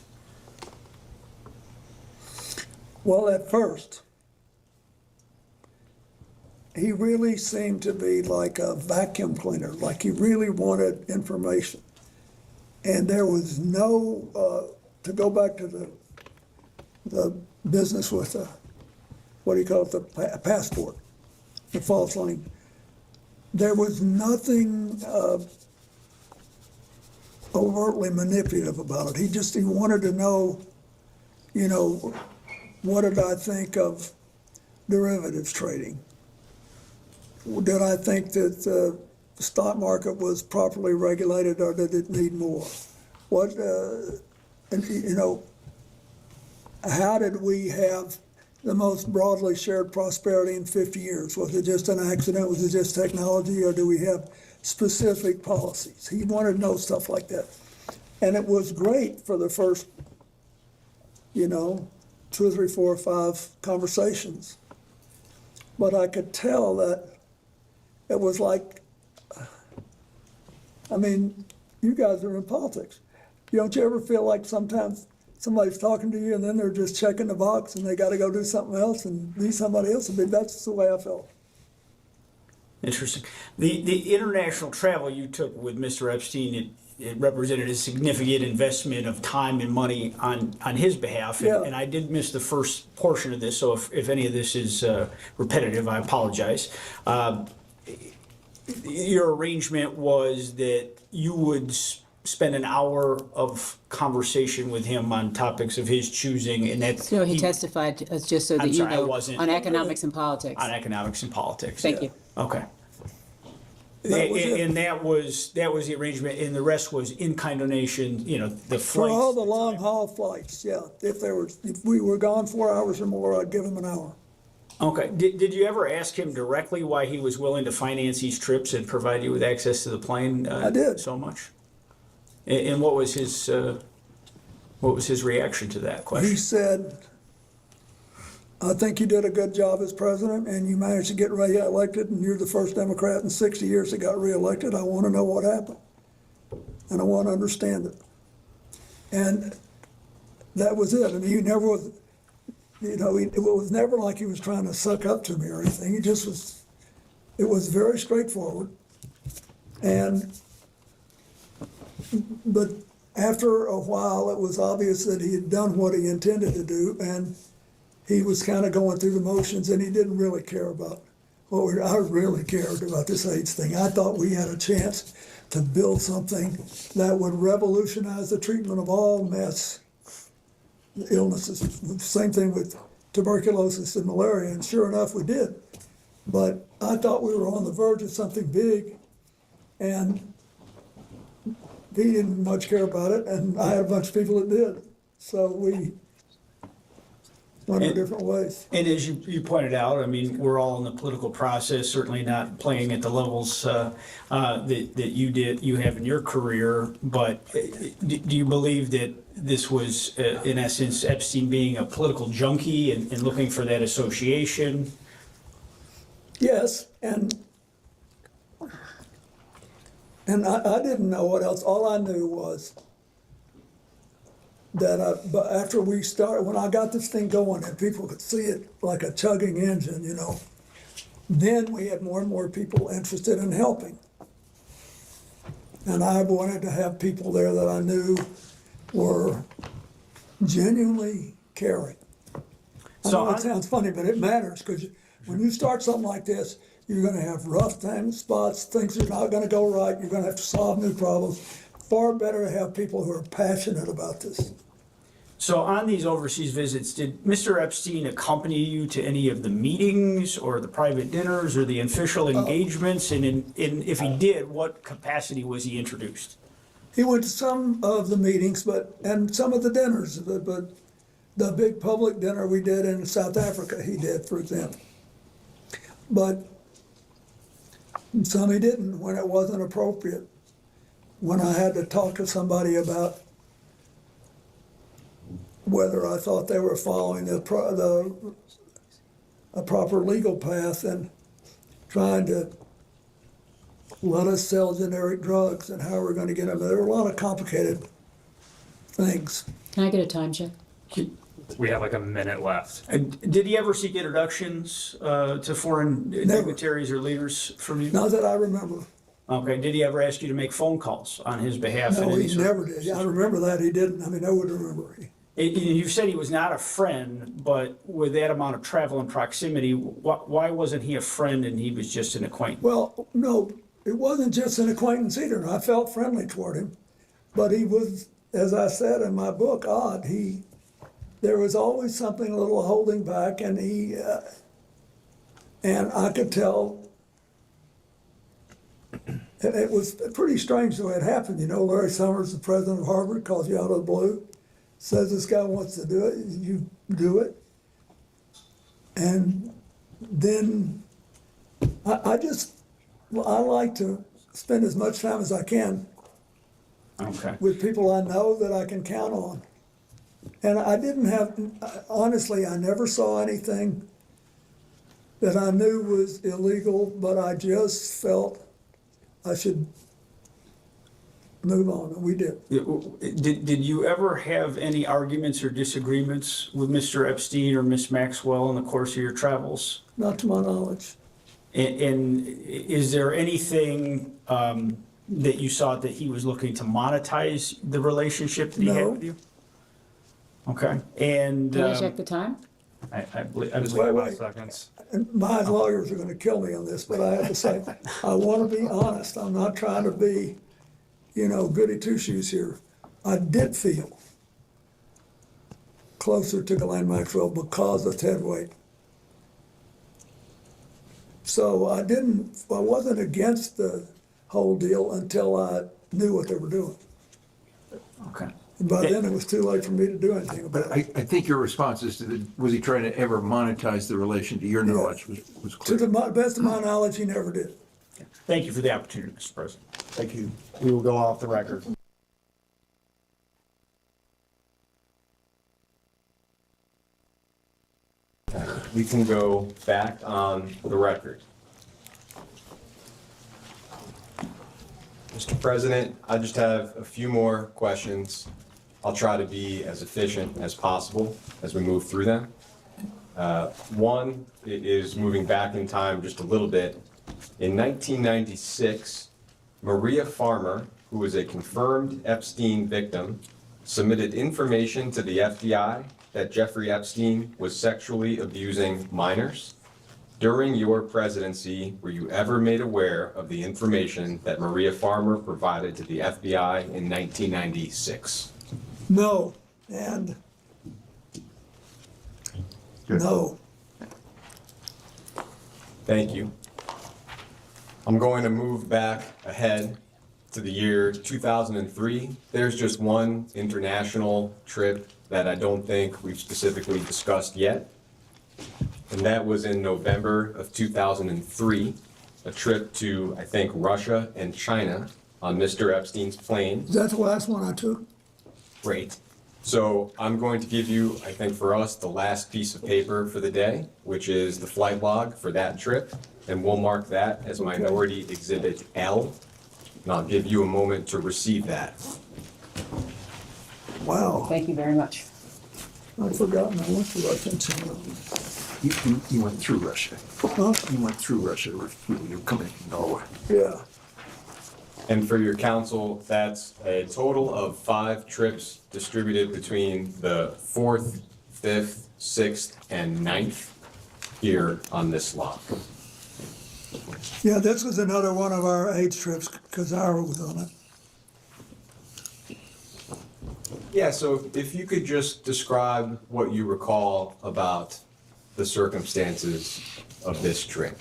Speaker 11: Well, at first, he really seemed to be like a vacuum cleaner, like he really wanted information. And there was no, to go back to the business with what do you call it, the passport, the false link. There was nothing overtly manipulative about it. He wanted to know, what did I think of derivatives trading? Did I think that the stock market was properly regulated, or did it need more? How did we have the most broadly shared prosperity in 50 years? Was it just an accident? Was it just technology? Or do we have specific policies? He wanted to know stuff like that. And it was great for the first, 2 or 3, 4 or 5 conversations. But I could tell that it was like I mean, you guys are in politics. Don't you ever feel like sometimes somebody's talking to you and then they're just checking the box and they gotta go do something else and be somebody else? I mean, that's the way I felt.
Speaker 9: Interesting. The international travel you took with Mr. Epstein, it represented a significant investment of time and money on his behalf.
Speaker 11: Yeah.
Speaker 9: And I did miss the first portion of this, so if any of this is repetitive, I apologize. Your arrangement was that you would spend an hour of conversation with him on topics of his choosing, and that
Speaker 6: So he testified, just so that
Speaker 9: I'm
Speaker 6: you
Speaker 9: sorry, I
Speaker 6: know,
Speaker 9: wasn't-
Speaker 6: on economics and politics.
Speaker 9: on economics and politics.
Speaker 6: Thank you.
Speaker 9: Okay.
Speaker 11: That was it.
Speaker 9: And that was the arrangement, and the rest was in-kind donation, the
Speaker 11: For all
Speaker 9: flights.
Speaker 11: the long haul flights, yeah. If we were gone 4 hours or more, I'd give him an hour.
Speaker 9: Okay. Did you ever ask him directly why he was willing to finance these trips and provide you with access to the plane?
Speaker 11: I did.
Speaker 9: So much? And what was his reaction to that
Speaker 11: He
Speaker 9: question?
Speaker 11: said, I think you did a good job as president and you managed to get reelected and you're the first Democrat in 60 years that got reelected. I want to know what happened. And I want to understand it. And that was it. I mean, he never was, it was never like he was trying to suck up to me or anything. He just was, it was very straightforward. But after a while, it was obvious that he had done what he intended to do, and he was kind of going through the motions, and he didn't really care about I really cared about this AIDS thing. I thought we had a chance to build something that would revolutionize the treatment of all mass illnesses. Same thing with tuberculosis and malaria, and sure enough, we did. But I thought we were on the verge of something big, and he didn't much care about it, and I had a bunch of people that did. So we went our different ways.
Speaker 9: And as you pointed out, I mean, we're all in the political process, certainly not playing at the levels that you have in your career. But do you believe that this was, in essence, Epstein being a political junkie and looking for that association?
Speaker 11: Yes, and I didn't know what else. All I knew was that but after we started, when I got this thing going and people could see it like a chugging engine, then we had more and more people interested in helping. And I wanted to have people there that I knew were genuinely caring. I know it sounds funny, but it matters, because when you start something like this, you're going to have rough spots, things are not going to go right, you're going to have to solve new problems. Far better to have people who are passionate about this.
Speaker 9: So on these overseas visits, did Mr. Epstein accompany you to any of the meetings or the private dinners or the official engagements? And if he did, what capacity was he introduced?
Speaker 11: He went to some of the meetings, and some of the dinners, but the big public dinner we did in South Africa, he did, for example. But some he didn't when it wasn't appropriate. When I had to talk to somebody about whether I thought they were following a proper legal path and trying to let us sell generic drugs and how we're going to get them. There were a lot of complicated things.
Speaker 6: Can I get a time check?
Speaker 19: We have like a minute left.
Speaker 9: Did he ever seek introductions to foreign dignitaries or leaders from you?
Speaker 11: Not that I remember.
Speaker 9: Okay. Did he ever ask you to make phone calls on his behalf?
Speaker 11: No, he never did. I remember that. He didn't. I mean, I would remember.
Speaker 9: You said he was not a friend, but with that amount of travel and proximity, why wasn't he a friend and he was just an acquaintance?
Speaker 11: Well, no, it wasn't just an acquaintance either. I felt friendly toward him, but he was, as I said in my book, odd. There was always something a little holding back, and and I could tell. It was pretty strange the way it happened. Larry Summers, the president of Harvard, calls you out of the blue, says this guy wants to do it, you do it. And then I like to spend as much time as I can with people I know that I can count on. And honestly, I never saw anything that I knew was illegal, but I just felt move on, and we did.
Speaker 9: Did you ever have any arguments or disagreements with Mr. Epstein or Ms. Maxwell in the course of your travels?
Speaker 11: Not to my knowledge.
Speaker 9: And is there anything that you saw that he was looking to monetize the relationship that he had
Speaker 11: No.
Speaker 9: with you? Okay, and
Speaker 6: Can I check the time?
Speaker 9: I believe
Speaker 11: Wait.
Speaker 13: Seconds.
Speaker 11: And my lawyers are gonna kill me on this, but I have to say, I wanna be honest, I'm not trying to be, goody two-shoes here. I did feel closer to Ghislaine Maxwell because of Ted Wade. So I wasn't against the whole deal until I knew what they were doing.
Speaker 9: Okay.
Speaker 11: And by then, it was too late for me to do anything about
Speaker 22: But
Speaker 11: it.
Speaker 22: I think your response is to was he trying to ever monetize the relation, to your knowledge, was
Speaker 11: To
Speaker 22: clear.
Speaker 11: the best of my knowledge, he never did.
Speaker 9: Thank you for the opportunity, Mr. President.
Speaker 22: Thank you.
Speaker 2: We will go off the record.
Speaker 17: We can go back on the record. Mr. President, I just have a few more questions. I'll try to be as efficient as possible as we move through them. One is moving back in time just a little bit. In 1996, Maria Farmer, who was a confirmed Epstein victim, submitted information to the FBI that Jeffrey Epstein was sexually abusing minors. During your presidency, were you ever made aware of the information that Maria Farmer provided to the FBI in 1996?
Speaker 11: No, and no.
Speaker 17: Thank you. I'm going to move back ahead to the year 2003. There's just one international trip that I don't think we've specifically discussed yet. And that was in November of 2003, a trip to, I think, Russia and China on Mr. Epstein's plane.
Speaker 11: Is that the last one I took?
Speaker 17: Great. So I'm going to give you, I think for us, the last piece of paper for the day, which is the flight log for that trip. And we'll mark that as Minority Exhibit L. And I'll give you a moment to receive that.
Speaker 11: Wow,
Speaker 6: Thank you very much.
Speaker 11: I'd forgotten I went to Russia and China.
Speaker 22: You went through Russia.
Speaker 11: Huh?
Speaker 22: You went through Russia when you were coming from Norway.
Speaker 11: Yeah,
Speaker 17: And for your council, that's a total of 5 trips distributed between the 4th, 5th, 6th, and 9th here on this log.
Speaker 11: yeah, this was another one of our age trips, because Ira was on it.
Speaker 17: Yeah, so if you could just describe what you recall about the circumstances of this trip.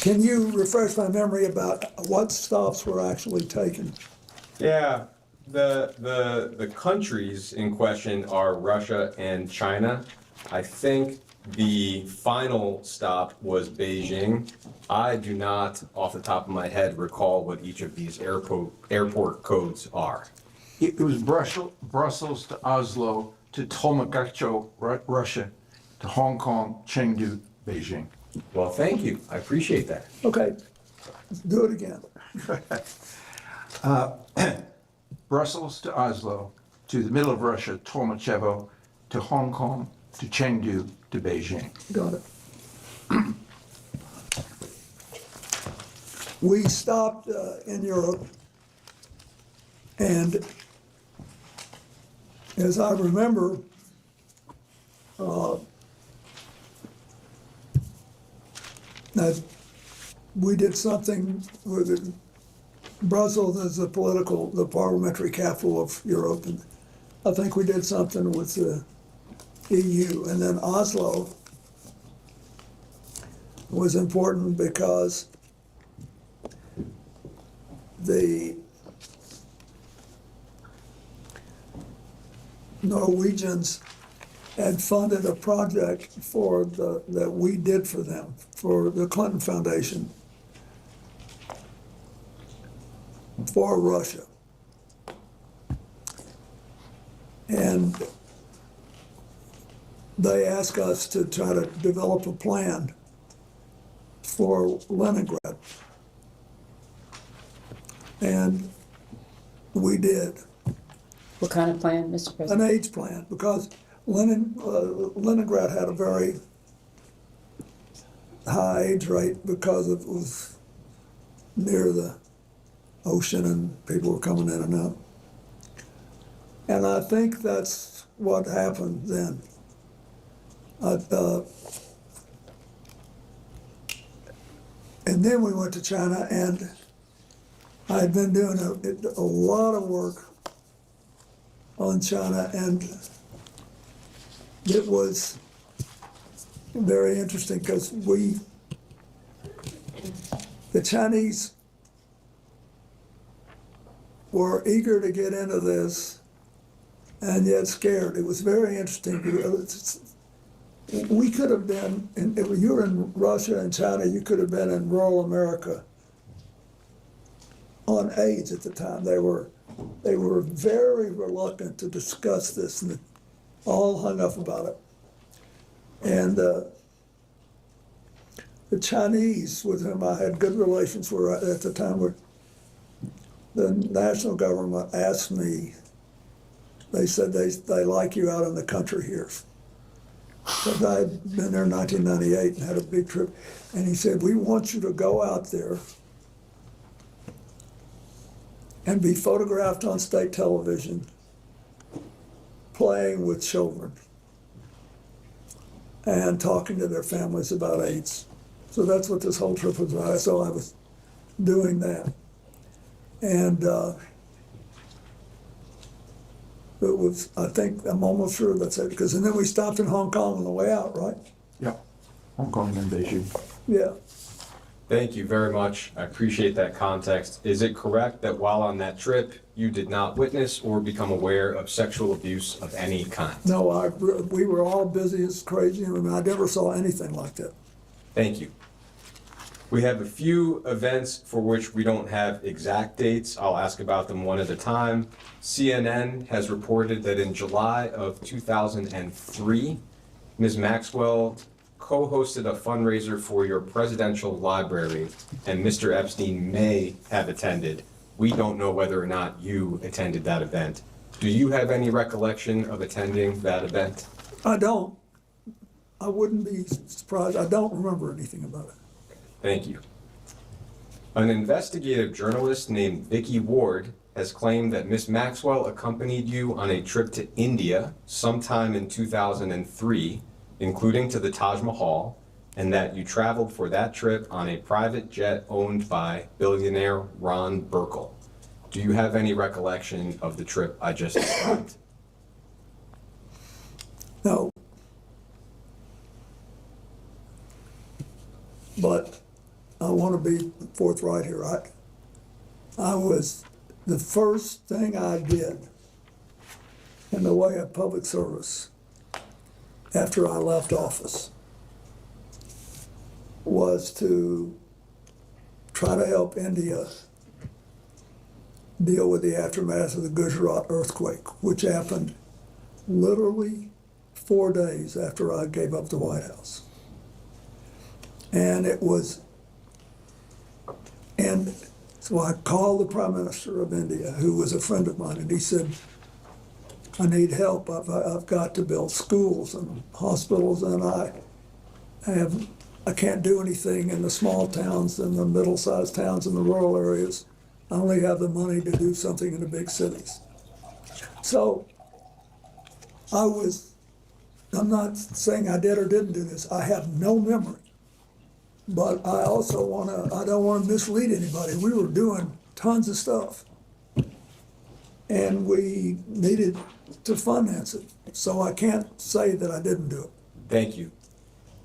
Speaker 11: Can you refresh my memory about what stops were actually taken?
Speaker 17: Yeah, the countries in question are Russia and China. I think the final stop was Beijing. I do not, off the top of my head, recall what each of these airport codes are.
Speaker 22: It was Brussels to Oslo to Tolmakacho, Russia, to Hong Kong, Chengdu, Beijing.
Speaker 17: Well, thank you. I appreciate that.
Speaker 11: Okay, let's do it again.
Speaker 22: Brussels to Oslo, to the middle of Russia, Tolmachevo, to Hong Kong, to Chengdu, to Beijing.
Speaker 11: Got it. We stopped in Europe, and as I remember, that we did something with Brussels as the parliamentary capital of Europe, and I think we did something with the EU, and then Oslo was important because the Norwegians had funded a project that we did for them, for the Clinton Foundation, for Russia. And they asked us to try to develop a plan for Leningrad. And we did.
Speaker 6: What kind of plan, Mr. President?
Speaker 11: An AIDS plan, because Leningrad had a very high AIDS rate because it was near the ocean and people were coming in and out. And I think that's what happened then. And then we went to China, and I had been doing a lot of work on China, and it was very interesting because the Chinese were eager to get into this and yet scared. It was very interesting. We could have been, if you were in Russia and China, you could have been in rural America on AIDS at the time. They were very reluctant to discuss this, and all hung up about it. And the Chinese, with whom I had good relations, were at the time, the national government asked me, they said they like you out in the country here. Because I had been there in 1998 and had a big trip. And he said, we want you to go out there and be photographed on state television playing with children and talking to their families about AIDS. So that's what this whole trip was about. So I was doing that. And it was, I think, I'm almost sure that's it, because, and then we stopped in Hong Kong on the way out, right?
Speaker 22: Yeah, Hong Kong and Beijing.
Speaker 11: Yeah.
Speaker 17: Thank you very much. I appreciate that context. Is it correct that while on that trip, you did not witness or become aware of sexual abuse of any kind?
Speaker 11: No, we were all busy as crazy. I mean, I never saw anything like that.
Speaker 17: Thank you. We have a few events for which we don't have exact dates. I'll ask about them one at a time. CNN has reported that in July of 2003, Ms. Maxwell co-hosted a fundraiser for your presidential library, and Mr. Epstein may have attended. We don't know whether or not you attended that event. Do you have any recollection of attending that event?
Speaker 11: I don't. I wouldn't be surprised. I don't remember anything about it.
Speaker 17: Thank you. An investigative journalist named Vicky Ward has claimed that Ms. Maxwell accompanied you on a trip to India sometime in 2003, including to the Taj Mahal, and that you traveled for that trip on a private jet owned by billionaire Ron Burkle. Do you have any recollection of the trip I just described?
Speaker 11: No. But I want to be forthright here. The first thing I did in the way of public service after I left office was to try to help India deal with the aftermath of the Gujarat earthquake, which happened literally 4 days after I gave up the White House. And so I called the Prime Minister of India, who was a friend of mine, and he said, I need help. I've got to build schools and hospitals, and I can't do anything in the small towns and the middle-sized towns and the rural areas. I only have the money to do something in the big cities. So I'm not saying I did or didn't do this. I have no memory. But I also I don't want to mislead anybody. We were doing tons of stuff. And we needed to finance it. So I can't say that I didn't do it.
Speaker 17: Thank you.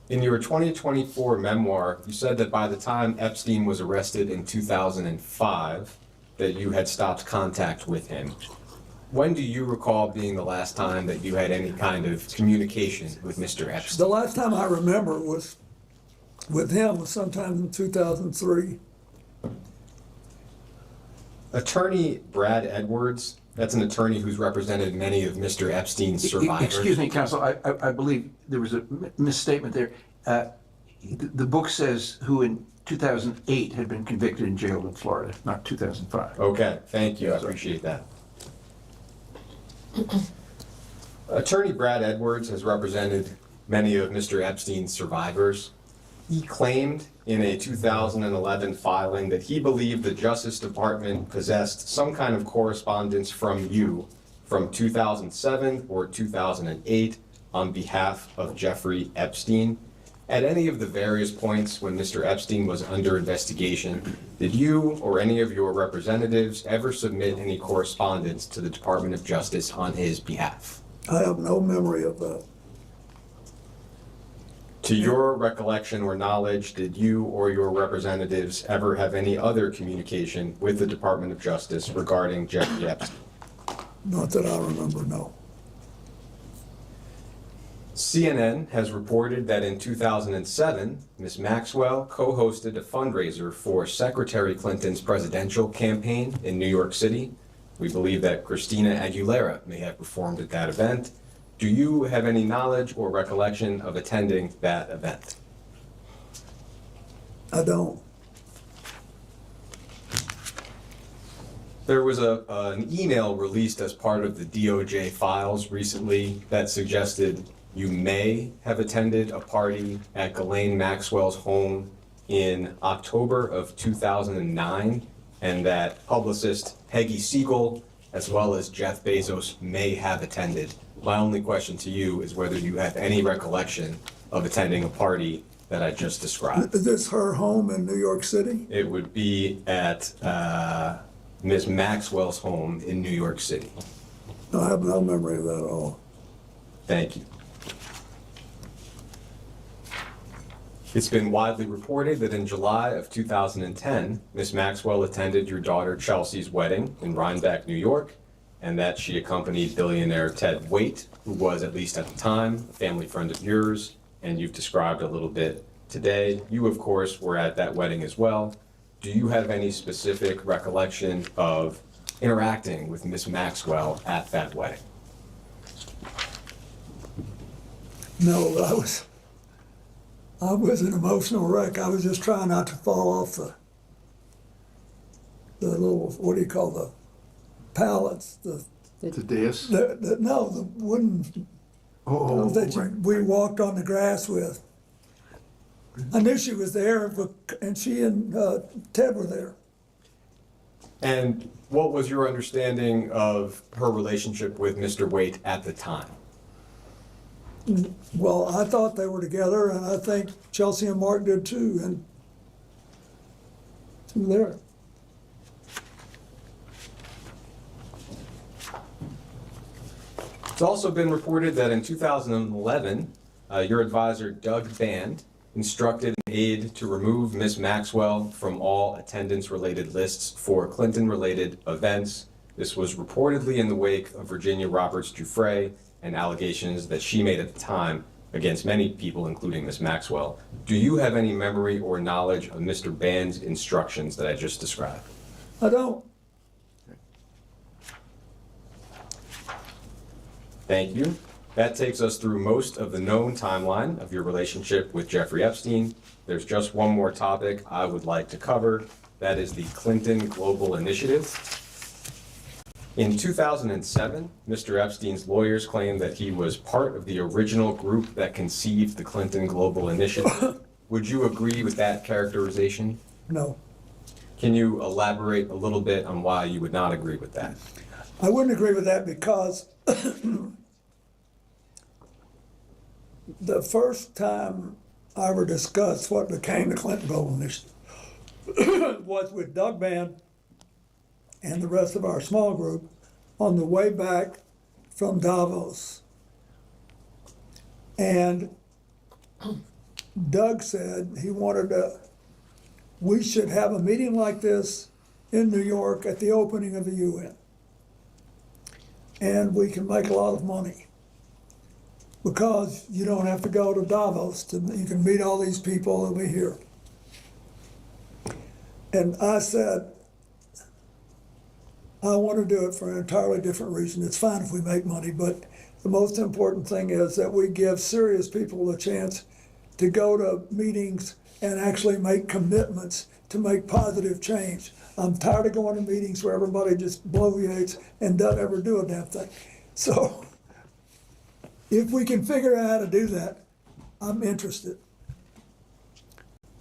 Speaker 17: In your 2024 memoir, you said that by the time Epstein was arrested in 2005, that you had stopped contact with him. When do you recall being the last time that you had any kind of communication with Mr. Epstein?
Speaker 11: The last time I remember was with him was sometime in 2003.
Speaker 17: Attorney Brad Edwards That's an attorney who's represented many of Mr. Epstein's survivors.
Speaker 22: Excuse me, counsel, I believe there was a misstatement there. The book says who in 2008 had been convicted and jailed in Florida, not 2005.
Speaker 17: Okay, thank you, I appreciate that. Attorney Brad Edwards has represented many of Mr. Epstein's survivors. He claimed in a 2011 filing that he believed the Justice Department possessed some kind of correspondence from you from 2007 or 2008 on behalf of Jeffrey Epstein. At any of the various points when Mr. Epstein was under investigation, did you or any of your representatives ever submit any correspondence to the Department of Justice on his behalf?
Speaker 11: I have no memory of that.
Speaker 17: To your recollection or knowledge, did you or your representatives ever have any other communication with the Department of Justice regarding Jeffrey Epstein?
Speaker 11: Not that I remember, no.
Speaker 17: CNN has reported that in 2007, Ms. Maxwell co-hosted a fundraiser for Secretary Clinton's presidential campaign in New York City. We believe that Christina Aguilera may have performed at that event. Do you have any knowledge or recollection of attending that event?
Speaker 11: I don't.
Speaker 17: There was an email released as part of the DOJ files recently that suggested you may have attended a party at Ghislaine Maxwell's home in October of 2009, and that publicist Peggy Siegel, as well as Jeff Bezos, may have attended. My only question to you is whether you have any recollection of attending a party that I just described.
Speaker 11: Is this her home in New York City?
Speaker 17: It would be at Ms. Maxwell's home in New York City.
Speaker 11: No, I have no memory of that at all.
Speaker 17: Thank you. It's been widely reported that in July of 2010, Ms. Maxwell attended your daughter Chelsea's wedding in Rhinebeck, New York, and that she accompanied billionaire Ted Waite, who was, at least at the time, a family friend of yours, and you've described a little bit today. You, of course, were at that wedding as well. Do you have any specific recollection of interacting with Ms. Maxwell at that wedding?
Speaker 11: No, I was an emotional wreck. I was just trying not to fall off the little, what do you call the pallets? The
Speaker 22: dais?
Speaker 11: No, the wooden we walked on the grass with. I knew she was there, and she and Ted were there.
Speaker 17: And what was your understanding of her relationship with Mr. Waite at the time?
Speaker 11: Well, I thought they were together, and I think Chelsea and Mark did too, and she was there.
Speaker 17: It's also been reported that in 2011, your advisor, Doug Band, instructed an aide to remove Ms. Maxwell from all attendance-related lists for Clinton-related events. This was reportedly in the wake of Virginia Roberts Giuffre and allegations that she made at the time against many people, including Ms. Maxwell. Do you have any memory or knowledge of Mr. Band's instructions that I just described?
Speaker 11: I don't.
Speaker 17: Thank you. That takes us through most of the known timeline of your relationship with Jeffrey Epstein. There's just one more topic I would like to cover. That is the Clinton Global Initiative. In 2007, Mr. Epstein's lawyers claimed that he was part of the original group that conceived the Clinton Global Initiative. Would you agree with that characterization?
Speaker 11: No.
Speaker 17: Can you elaborate a little bit on why you would not agree with that?
Speaker 11: I wouldn't agree with that because the first time I ever discussed what became the Clinton Global Initiative was with Doug Band and the rest of our small group on the way back from Davos. And Doug said we should have a meeting like this in New York at the opening of the UN. And we can make a lot of money because you don't have to go to Davos. You can meet all these people over here. And I said, I want to do it for an entirely different reason. It's fine if we make money, but the most important thing is that we give serious people a chance to go to meetings and actually make commitments to make positive change. I'm tired of going to meetings where everybody just bloviates and doesn't ever do a damn thing. So if we can figure out how to do that, I'm interested.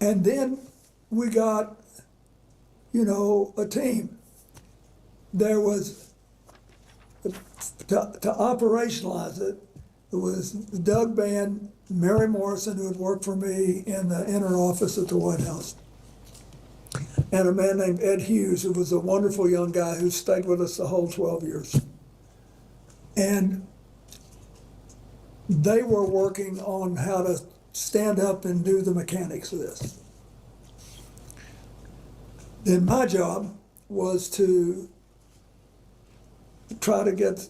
Speaker 11: And then we got, a team. There was, to operationalize it, it was Doug Bann, Mary Morrison, who had worked for me in the inner office at the White House, and a man named Ed Hughes, who was a wonderful young guy who stayed with us the whole 12 years. And they were working on how to stand up and do the mechanics of this. Then my job was to try to get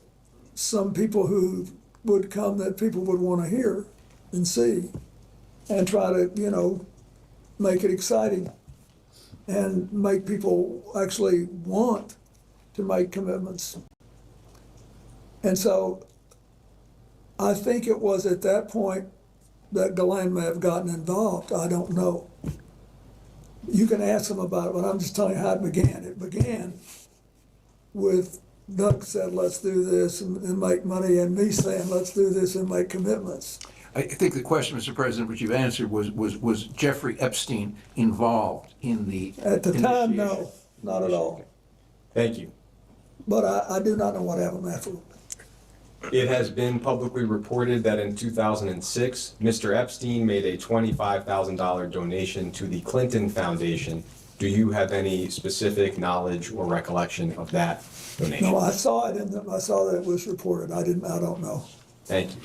Speaker 11: some people who would come that people would want to hear and see, and try to, make it exciting and make people actually want to make commitments. And so I think it was at that point that Ghislaine may have gotten involved. I don't know. You can ask them about it, but I'm just telling you how it began. It began with Doug said, let's do this and make money, and me saying, let's do this and make commitments.
Speaker 22: I think the question, Mr. President, which you've answered was Jeffrey Epstein involved in the
Speaker 11: At the time, no, not at all.
Speaker 17: Thank you.
Speaker 11: But I do not know what happened afterward.
Speaker 17: It has been publicly reported that in 2006, Mr. Epstein made a $25,000 donation to the Clinton Foundation. Do you have any specific knowledge or recollection of that donation?
Speaker 11: No, I saw it I saw that it was reported. I don't know.
Speaker 17: Thank you.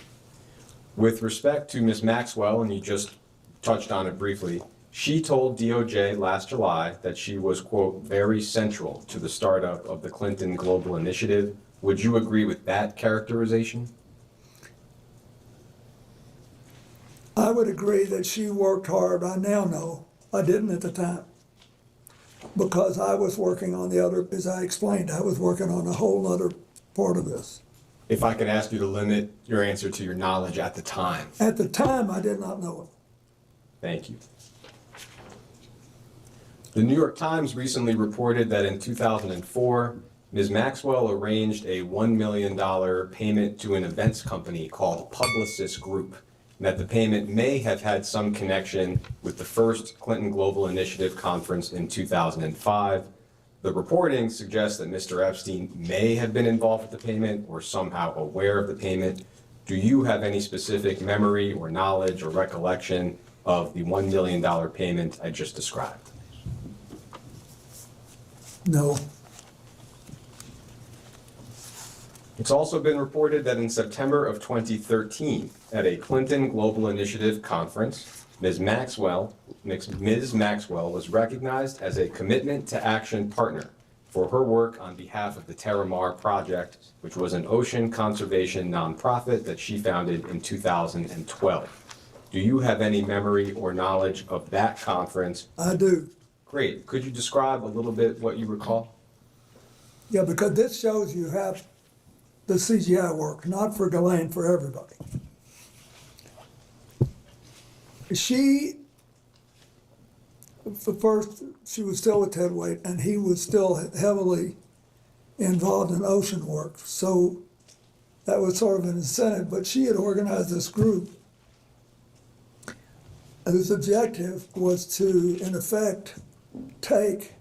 Speaker 17: With respect to Ms. Maxwell, and you just touched on it briefly, she told DOJ last July that she was, quote, very central to the startup of the Clinton Global Initiative. Would you agree with that characterization?
Speaker 11: I would agree that she worked hard. I now know. I didn't at the time, because I was working on the other, as I explained, I was working on a whole other part of this.
Speaker 17: If I could ask you to limit your answer to your knowledge at the time.
Speaker 11: At the time, I did not know it.
Speaker 17: Thank you. The New York Times recently reported that in 2004, Ms. Maxwell arranged a $1 million payment to an events company called Publicis Group, and that the payment may have had some connection with the first Clinton Global Initiative conference in 2005. The reporting suggests that Mr. Epstein may have been involved with the payment or somehow aware of the payment. Do you have any specific memory or knowledge or recollection of the $1 million payment I just described?
Speaker 11: No.
Speaker 17: It's also been reported that in September of 2013, at a Clinton Global Initiative conference, Ms. Maxwell was recognized as a Commitment to Action partner for her work on behalf of the Terramar Project, which was an ocean conservation nonprofit that she founded in 2012. Do you have any memory or knowledge of that conference?
Speaker 11: I do.
Speaker 17: Great. Could you describe a little bit what you recall?
Speaker 11: Yeah, because this shows you how the CGI work, not for Ghislaine, for everybody. She was still with Ted Wade, and he was still heavily involved in ocean work. So that was sort of an incentive, but she had organized this group whose objective was to, in effect, take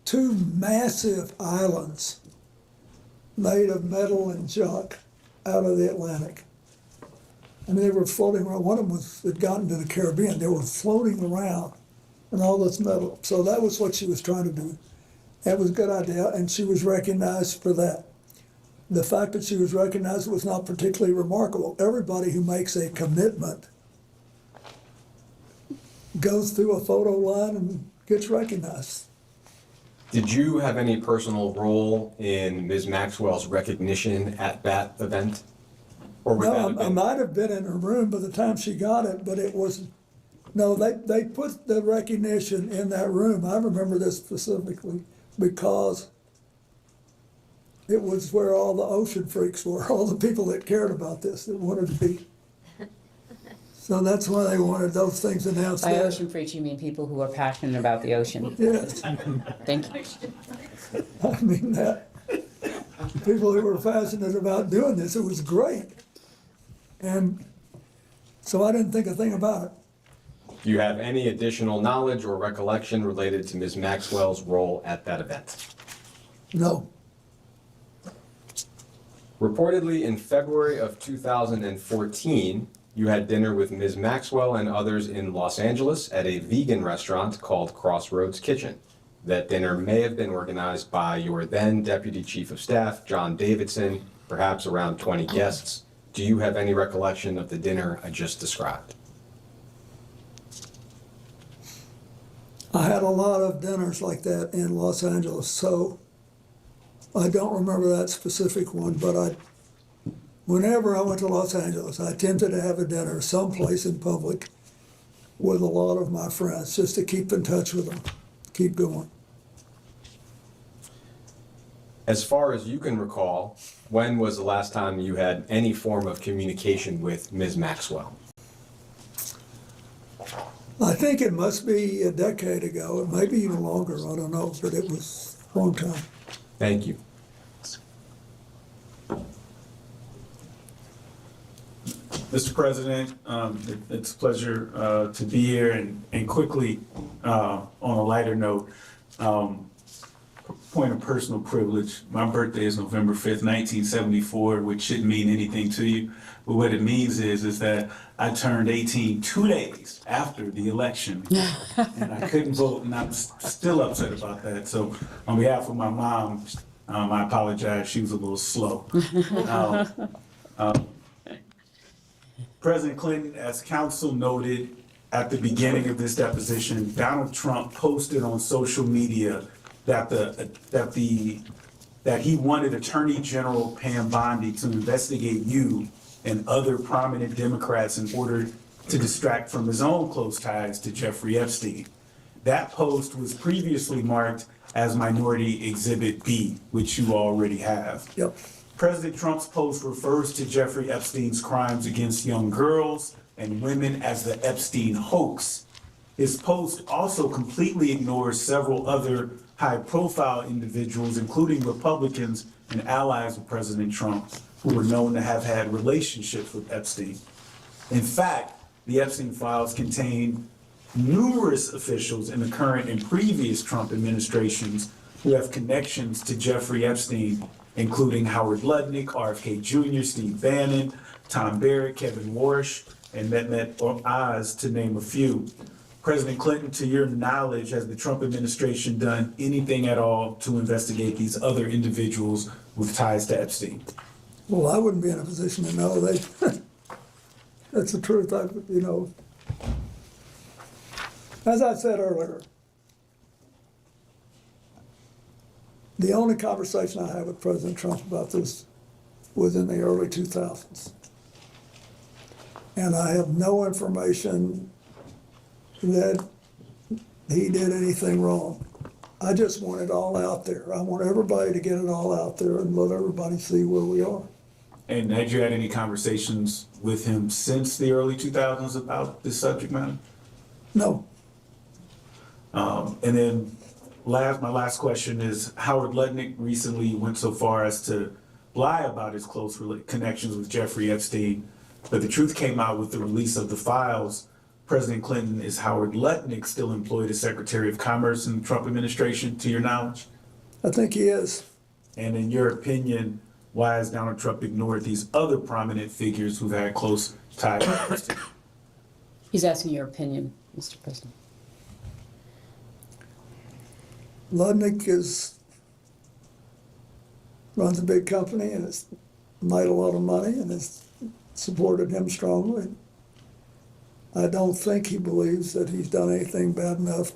Speaker 11: two massive islands made of metal and junk out of the Atlantic. And they were floating around. One of them had gotten to the Caribbean. They were floating around in all this metal. So that was what she was trying to do. That was a good idea, and she was recognized for that. The fact that she was recognized was not particularly remarkable. Everybody who makes a commitment goes through a photo line and gets recognized.
Speaker 17: Did you have any personal role in Ms. Maxwell's recognition at that event? Or would that have
Speaker 11: No, I
Speaker 17: been...
Speaker 11: might have been in her room by the time she got it, but it wasn't. No, they put the recognition in that room. I remember this specifically because it was where all the ocean freaks were, all the people that cared about this, that wanted to be. So that's why they wanted those things announced
Speaker 6: By
Speaker 11: there.
Speaker 6: ocean freaks, you mean people who are passionate about the ocean.
Speaker 11: Yes,
Speaker 6: Thank you.
Speaker 11: I mean that. People who were passionate about doing this, it was great. And so I didn't think a thing about it.
Speaker 17: Do you have any additional knowledge or recollection related to Ms. Maxwell's role at that event?
Speaker 11: No.
Speaker 17: Reportedly, in February of 2014, you had dinner with Ms. Maxwell and others in Los Angeles at a vegan restaurant called Crossroads Kitchen. That dinner may have been organized by your then Deputy Chief of Staff, John Davidson, perhaps around 20 guests. Do you have any recollection of the dinner I just described?
Speaker 11: I had a lot of dinners like that in Los Angeles, so I don't remember that specific one, but whenever I went to Los Angeles, I attempted to have a dinner someplace in public with a lot of my friends, just to keep in touch with them, keep going.
Speaker 17: As far as you can recall, when was the last time you had any form of communication with Ms. Maxwell?
Speaker 11: I think it must be a decade ago, it may be even longer, I don't know, but it was a long time.
Speaker 17: Thank you.
Speaker 5: Mr. President, it's a pleasure to be here, and quickly, on a lighter note, point of personal privilege, my birthday is November 5th, 1974, which shouldn't mean anything to you, but what it means is that I turned 18 2 days after the election, and I couldn't vote, and I'm still upset about that. So on behalf of my mom, I apologize, she was a little slow. President Clinton, as counsel noted at the beginning of this deposition, Donald Trump posted on social media that he wanted Attorney General Pam Bondi to investigate you and other prominent Democrats in order to distract from his own close ties to Jeffrey Epstein. That post was previously marked as Minority Exhibit B, which you already have.
Speaker 11: Yep.
Speaker 5: President Trump's post refers to Jeffrey Epstein's crimes against young girls and women as the Epstein hoax. His post also completely ignores several other high-profile individuals, including Republicans and allies of President Trump, who were known to have had relationships with Epstein. In fact, the Epstein files contain numerous officials in the current and previous Trump administrations who have connections to Jeffrey Epstein, including Howard Lutnick, RFK Jr., Steve Bannon, Tom Barrett, Kevin Warsh, and Mehmet Oz, to name a few. President Clinton, to your knowledge, has the Trump administration done anything at all to investigate these other individuals with ties to Epstein?
Speaker 11: Well, I wouldn't be in a position to know. That's the truth. As I said earlier, the only conversation I had with President Trump about this was in the early 2000s. And I have no information that he did anything wrong. I just want it all out there. I want everybody to get it all out there and let everybody see where we are.
Speaker 5: And had you had any conversations with him since the early 2000s about this subject matter?
Speaker 11: No.
Speaker 5: And then my last question is, Howard Lutnick recently went so far as to lie about his close connections with Jeffrey Epstein, but the truth came out with the release of the files. President Clinton, is Howard Lutnick still employed as Secretary of Commerce in the Trump administration, to your knowledge?
Speaker 11: I think he is.
Speaker 5: And in your opinion, why has Donald Trump ignored these other prominent figures who've had close ties to Epstein?
Speaker 6: He's asking your opinion, Mr. President.
Speaker 11: Lutnick runs a big company and has made a lot of money and has supported him strongly. I don't think he believes that he's done anything bad enough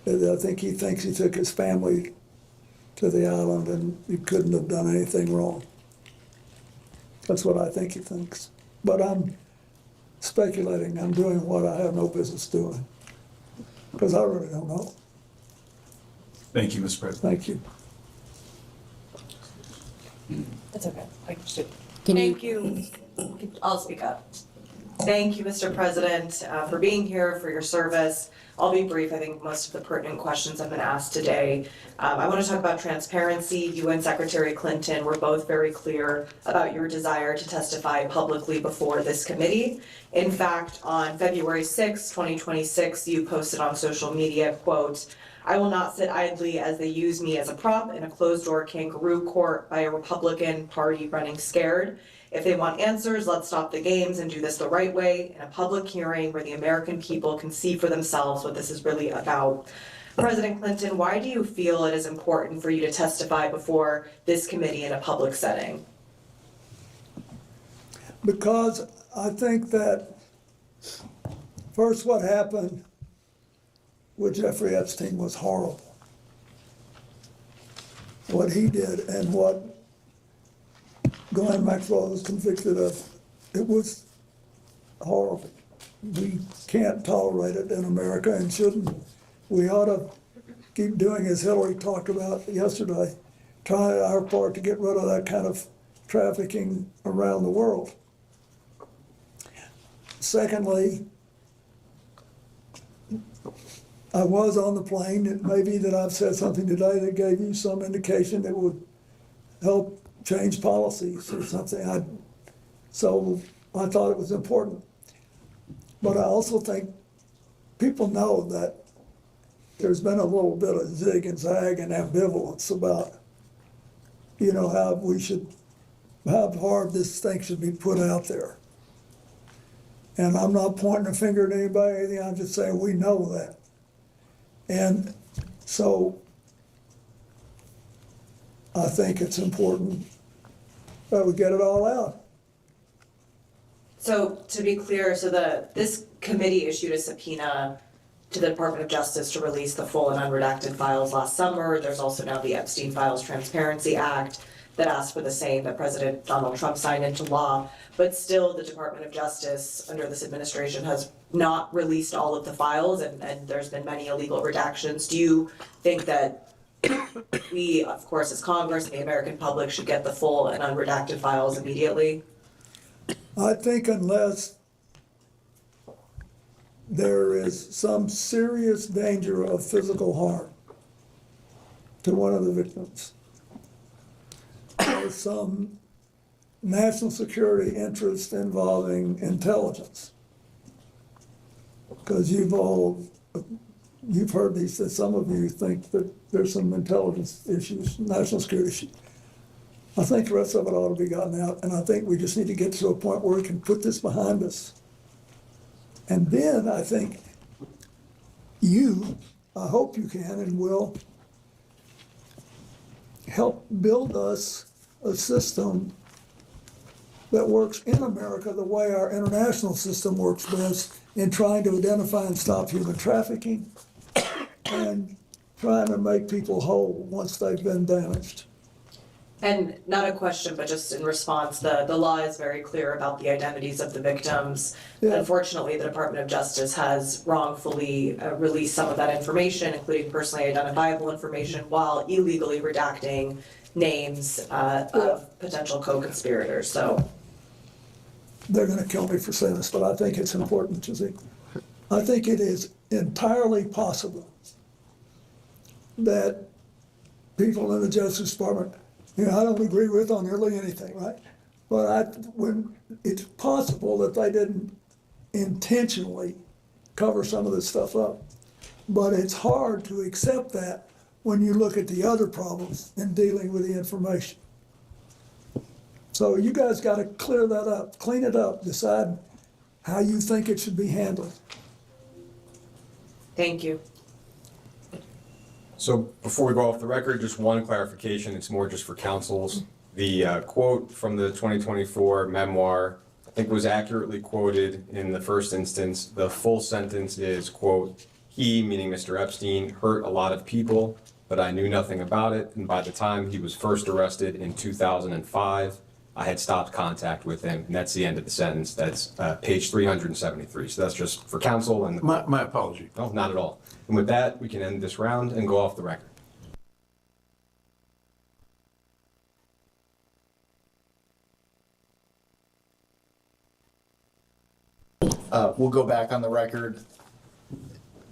Speaker 11: I think he thinks he took his family to the island and he couldn't have done anything wrong. That's what I think he thinks. But I'm speculating. I'm doing what I have no business doing. Because I really don't know.
Speaker 5: Thank you, Mr. President.
Speaker 11: Thank you.
Speaker 8: That's okay. I should.
Speaker 6: Can
Speaker 8: Thank you. I'll speak up. Thank you, Mr. President, for being here, for your service. I'll be brief. I think most of the pertinent questions have been asked today. I want to talk about transparency. You and Secretary Clinton were both very clear about your desire to testify publicly before this committee. In fact, on February 6, 2026, you posted on social media, quote, "I will not sit idly as they use me as a prop in a closed-door kangaroo court by a Republican Party running scared. If they want answers, let's stop the games and do this the right way in a public hearing where the American people can see for themselves what this is really about." President Clinton, why do you feel it is important for you to testify before this committee in a public setting?
Speaker 11: Because I think that first what happened with Jeffrey Epstein was horrible. What he did and what Ghislaine Maxwell was convicted of, it was horrible. We can't tolerate it in America and shouldn't. We ought to keep doing as Hillary talked about yesterday, trying our part to get rid of that kind of trafficking around the world. Secondly, I was on the plane. It may be that I've said something today that gave you some indication that would help change policies or something. So I thought it was important. But I also think people know that there's been a little bit of zig and zag and ambivalence about, how hard this thing should be put out there. And I'm not pointing a finger at anybody or anything, I'm just saying we know that. And so I think it's important that we get it all out.
Speaker 8: So to be clear, this committee issued a subpoena to the Department of Justice to release the full and unredacted files last summer. There's also now the Epstein Files Transparency Act that asked for the same that President Donald Trump signed into law. But still, the Department of Justice under this administration has not released all of the files, and there's been many illegal redactions. Do you think that we, of course, as Congress and the American public should get the full and unredacted files immediately?
Speaker 11: I think unless there is some serious danger of physical harm to one of the victims, or some national security interest involving intelligence, because you've heard these, that some of you think that there's some intelligence issues, national security issues. I think the rest of it ought to be gotten out, and I think we just need to get to a point where we can put this behind us. And then I think I hope you can and will help build us a system that works in America the way our international system works best in trying to identify and stop human trafficking and trying to make people whole once they've been damaged.
Speaker 8: And not a question, but just in response, the law is very clear about the identities of the victims.
Speaker 11: Yeah.
Speaker 8: Unfortunately, the Department of Justice has wrongfully released some of that information, including personally identifiable information, while illegally redacting names of potential co-conspirators, so.
Speaker 11: They're gonna kill me for saying this, but I think it's important, Jesse. I think it is entirely possible that people in the Justice Department, I don't agree with on nearly anything, right? But when it's possible that they didn't intentionally cover some of this stuff up. But it's hard to accept that when you look at the other problems in dealing with the information. So you guys gotta clear that up, clean it up, decide how you think it should be handled.
Speaker 8: Thank you.
Speaker 17: So before we go off the record, just one clarification, it's more just for councils. The quote from the 2024 memoir, I think was accurately quoted in the first instance. The full sentence is, quote, "He," meaning Mr. Epstein, "hurt a lot of people, but I knew nothing about it. And by the time he was first arrested in 2005, I had stopped contact with him." And that's the end of the sentence. That's page 373. So that's just for council and.
Speaker 22: My apology.
Speaker 17: No, not at all. And with that, we can end this round and go off the record.
Speaker 2: We'll go back on the record.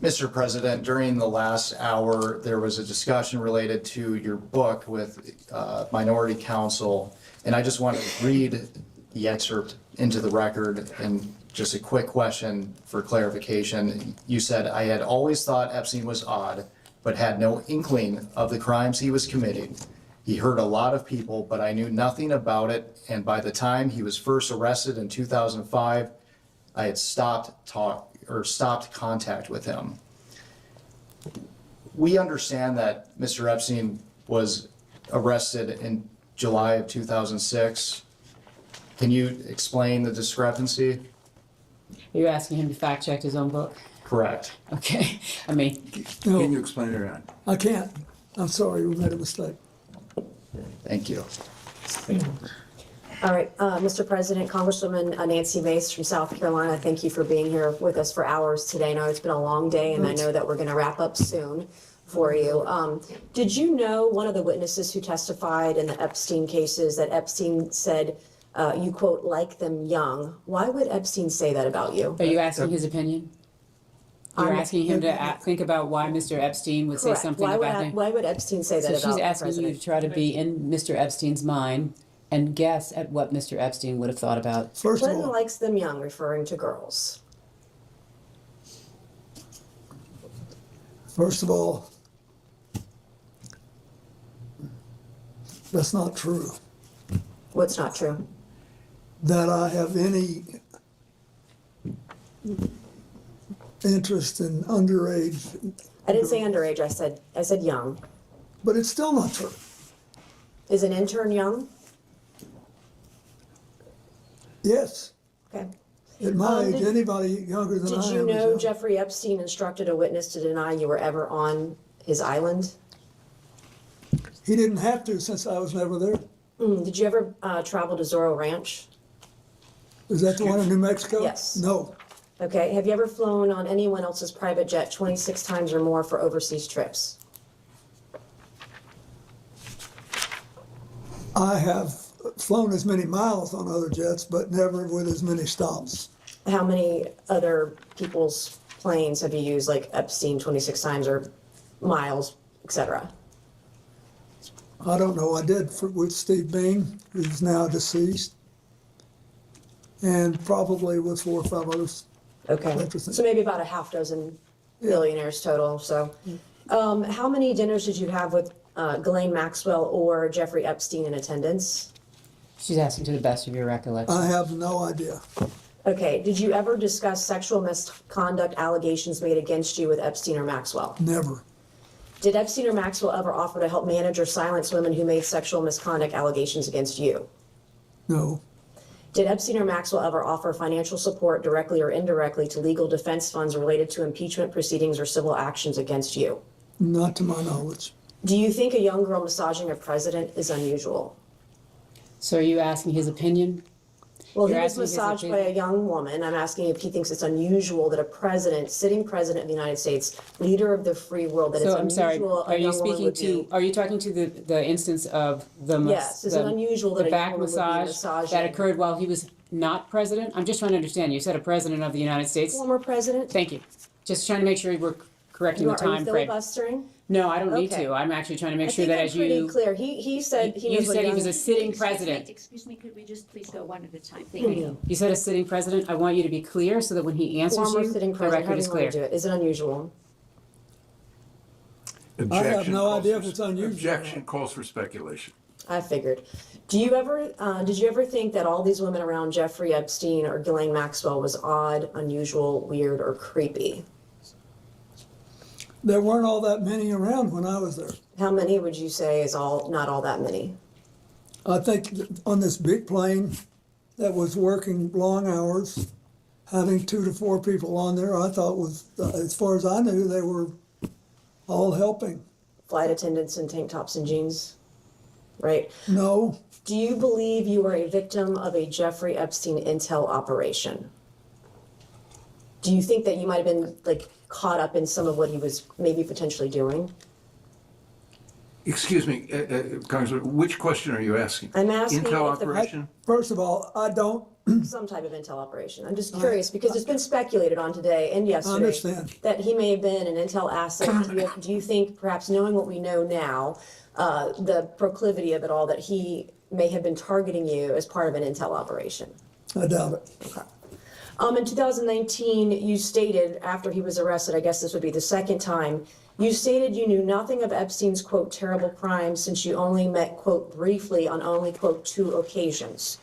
Speaker 2: Mr. President, during the last hour, there was a discussion related to your book with minority counsel, and I just want to read the excerpt into the record, and just a quick question for clarification. You said, "I had always thought Epstein was odd, but had no inkling of the crimes he was committing. He hurt a lot of people, but I knew nothing about it, and by the time he was first arrested in 2005, I had stopped contact with him." We understand that Mr. Epstein was arrested in July of 2006. Can you explain the discrepancy?
Speaker 6: Are you asking him to fact check his own book?
Speaker 2: Correct.
Speaker 6: Okay, I mean,
Speaker 11: No,
Speaker 22: Can you explain it or not?
Speaker 11: I can't. I'm sorry, we made a mistake.
Speaker 2: Thank you.
Speaker 1: All right, Mr. President, Congresswoman Nancy Mace from South Carolina, thank you for being here with us for hours today. I know it's been a long day, and I know that we're going to wrap up soon for you. Did you know one of the witnesses who testified in the Epstein cases that Epstein said, you quote, "like them young"? Why would Epstein say that about you?
Speaker 6: are you asking his opinion? You're asking him to think about why Mr. Epstein would say
Speaker 1: Correct.
Speaker 6: something about him?
Speaker 1: Why would Epstein say that
Speaker 6: So
Speaker 1: about
Speaker 6: she's
Speaker 1: the
Speaker 6: asking you
Speaker 1: president?
Speaker 6: to try to be in Mr. Epstein's mind and guess at what Mr. Epstein would have thought about.
Speaker 11: First of
Speaker 1: Clinton
Speaker 11: all,
Speaker 1: likes them young, referring to girls.
Speaker 11: that's not true.
Speaker 1: What's not true?
Speaker 11: That I have any interest in underage,
Speaker 1: I didn't say underage, I said young.
Speaker 11: but it's still not true.
Speaker 1: Is an intern young?
Speaker 11: Yes,
Speaker 1: Okay.
Speaker 11: at my age,
Speaker 1: Did-
Speaker 11: anybody younger than I am
Speaker 1: Did
Speaker 11: is
Speaker 1: you know
Speaker 11: young.
Speaker 1: Jeffrey Epstein instructed a witness to deny you were ever on his island?
Speaker 11: He didn't have to since I was never there.
Speaker 1: Did you ever travel to Zorro Ranch?
Speaker 11: Is that the one in New Mexico?
Speaker 1: Yes.
Speaker 11: No.
Speaker 1: Okay. Have you ever flown on anyone else's private jet 26 times or more for overseas trips?
Speaker 11: I have flown as many miles on other jets, but never with as many stops.
Speaker 1: How many other people's planes have you used, like Epstein 26 times or miles, etc.?
Speaker 11: I don't know, I did with Steve Bing, who's now deceased, and probably with 4 or 5 others.
Speaker 1: Okay.
Speaker 11: Interesting.
Speaker 1: So maybe about a half dozen billionaires total. So, how many dinners did you have with Ghislaine Maxwell or Jeffrey Epstein in attendance?
Speaker 6: She's asking to the best of your recollection.
Speaker 11: I have no idea.
Speaker 1: Okay. Did you ever discuss sexual misconduct allegations made against you with Epstein or Maxwell?
Speaker 11: Never.
Speaker 1: Did Epstein or Maxwell ever offer to help manage or silence women who made sexual misconduct allegations against you?
Speaker 11: No.
Speaker 1: Did Epstein or Maxwell ever offer financial support directly or indirectly to legal defense funds related to impeachment proceedings or civil actions against you?
Speaker 11: Not to my knowledge.
Speaker 1: Do you think a young girl massaging a president is unusual?
Speaker 6: So are you asking his opinion?
Speaker 1: Well, he
Speaker 6: You're
Speaker 1: was
Speaker 6: asking his
Speaker 1: massaged by
Speaker 6: opinion?
Speaker 1: a young woman. I'm asking if he thinks it's unusual that a president, sitting president of the United States, leader of the free world, that
Speaker 6: So
Speaker 1: it's
Speaker 6: I'm sorry,
Speaker 1: unusual
Speaker 6: are
Speaker 1: a
Speaker 6: you
Speaker 1: young woman
Speaker 6: speaking
Speaker 1: would
Speaker 6: to,
Speaker 1: be.
Speaker 6: are you talking to the instance of the
Speaker 1: Yes, is it unusual that
Speaker 6: the
Speaker 1: a young
Speaker 6: back
Speaker 1: woman would be
Speaker 6: massage
Speaker 1: massaging?
Speaker 6: that occurred while he was not president? I'm just trying to understand. You said a president of the United States?
Speaker 1: Former president?
Speaker 6: Thank you. Just trying to make sure we're correcting the
Speaker 1: Are you
Speaker 6: time frame.
Speaker 1: filibustering?
Speaker 6: No, I don't need
Speaker 1: Okay.
Speaker 6: to. I'm actually trying to make
Speaker 1: I
Speaker 6: sure
Speaker 1: think
Speaker 6: that
Speaker 1: I'm
Speaker 6: as
Speaker 1: pretty
Speaker 6: you,
Speaker 1: clear. He said he
Speaker 6: you
Speaker 1: knows what
Speaker 6: said he
Speaker 1: young-
Speaker 6: was a sitting president.
Speaker 14: Excuse me, could we just please go one at a time? Thank you.
Speaker 6: You said a sitting president. I want you to be clear so that when he answers
Speaker 1: Former
Speaker 6: you,
Speaker 1: sitting
Speaker 6: the
Speaker 1: president, how
Speaker 6: record
Speaker 1: do
Speaker 6: is
Speaker 1: you want to
Speaker 6: clear.
Speaker 1: do it? Is it unusual?
Speaker 11: I have
Speaker 22: Objection
Speaker 11: no
Speaker 22: calls
Speaker 11: idea
Speaker 22: for-
Speaker 11: if it's unusual.
Speaker 22: Objection calls for speculation.
Speaker 1: I figured. Did you ever think that all these women around Jeffrey Epstein or Ghislaine Maxwell was odd, unusual, weird, or creepy?
Speaker 11: There weren't all that many around when I was there.
Speaker 1: How many would you say is not all that many?
Speaker 11: I think on this big plane that was working long hours, having 2 to 4 people on there, I thought was, as far as I knew, they were all helping.
Speaker 1: Flight attendants in tank tops and jeans, right?
Speaker 11: No,
Speaker 1: Do you believe you were a victim of a Jeffrey Epstein intel operation? Do you think that you might have been caught up in some of what he was maybe potentially doing?
Speaker 22: Excuse me, Congressman, which question are you asking?
Speaker 1: I'm asking
Speaker 22: Intel
Speaker 1: if the-
Speaker 22: operation?
Speaker 11: first of all, I don't
Speaker 12: some type of intel operation. I'm just curious, because it's been speculated on today and yesterday
Speaker 11: understand.
Speaker 12: that he may have been an intel asset. Do you think, perhaps knowing what we know now, the proclivity of it all, that he may have been targeting you as part of an intel operation?
Speaker 11: I doubt it.
Speaker 12: In 2019, you stated, after he was arrested, I guess this would be the second time, you stated you knew nothing of Epstein's, quote, terrible crimes since you only met, quote, briefly on only, quote, 2 occasions.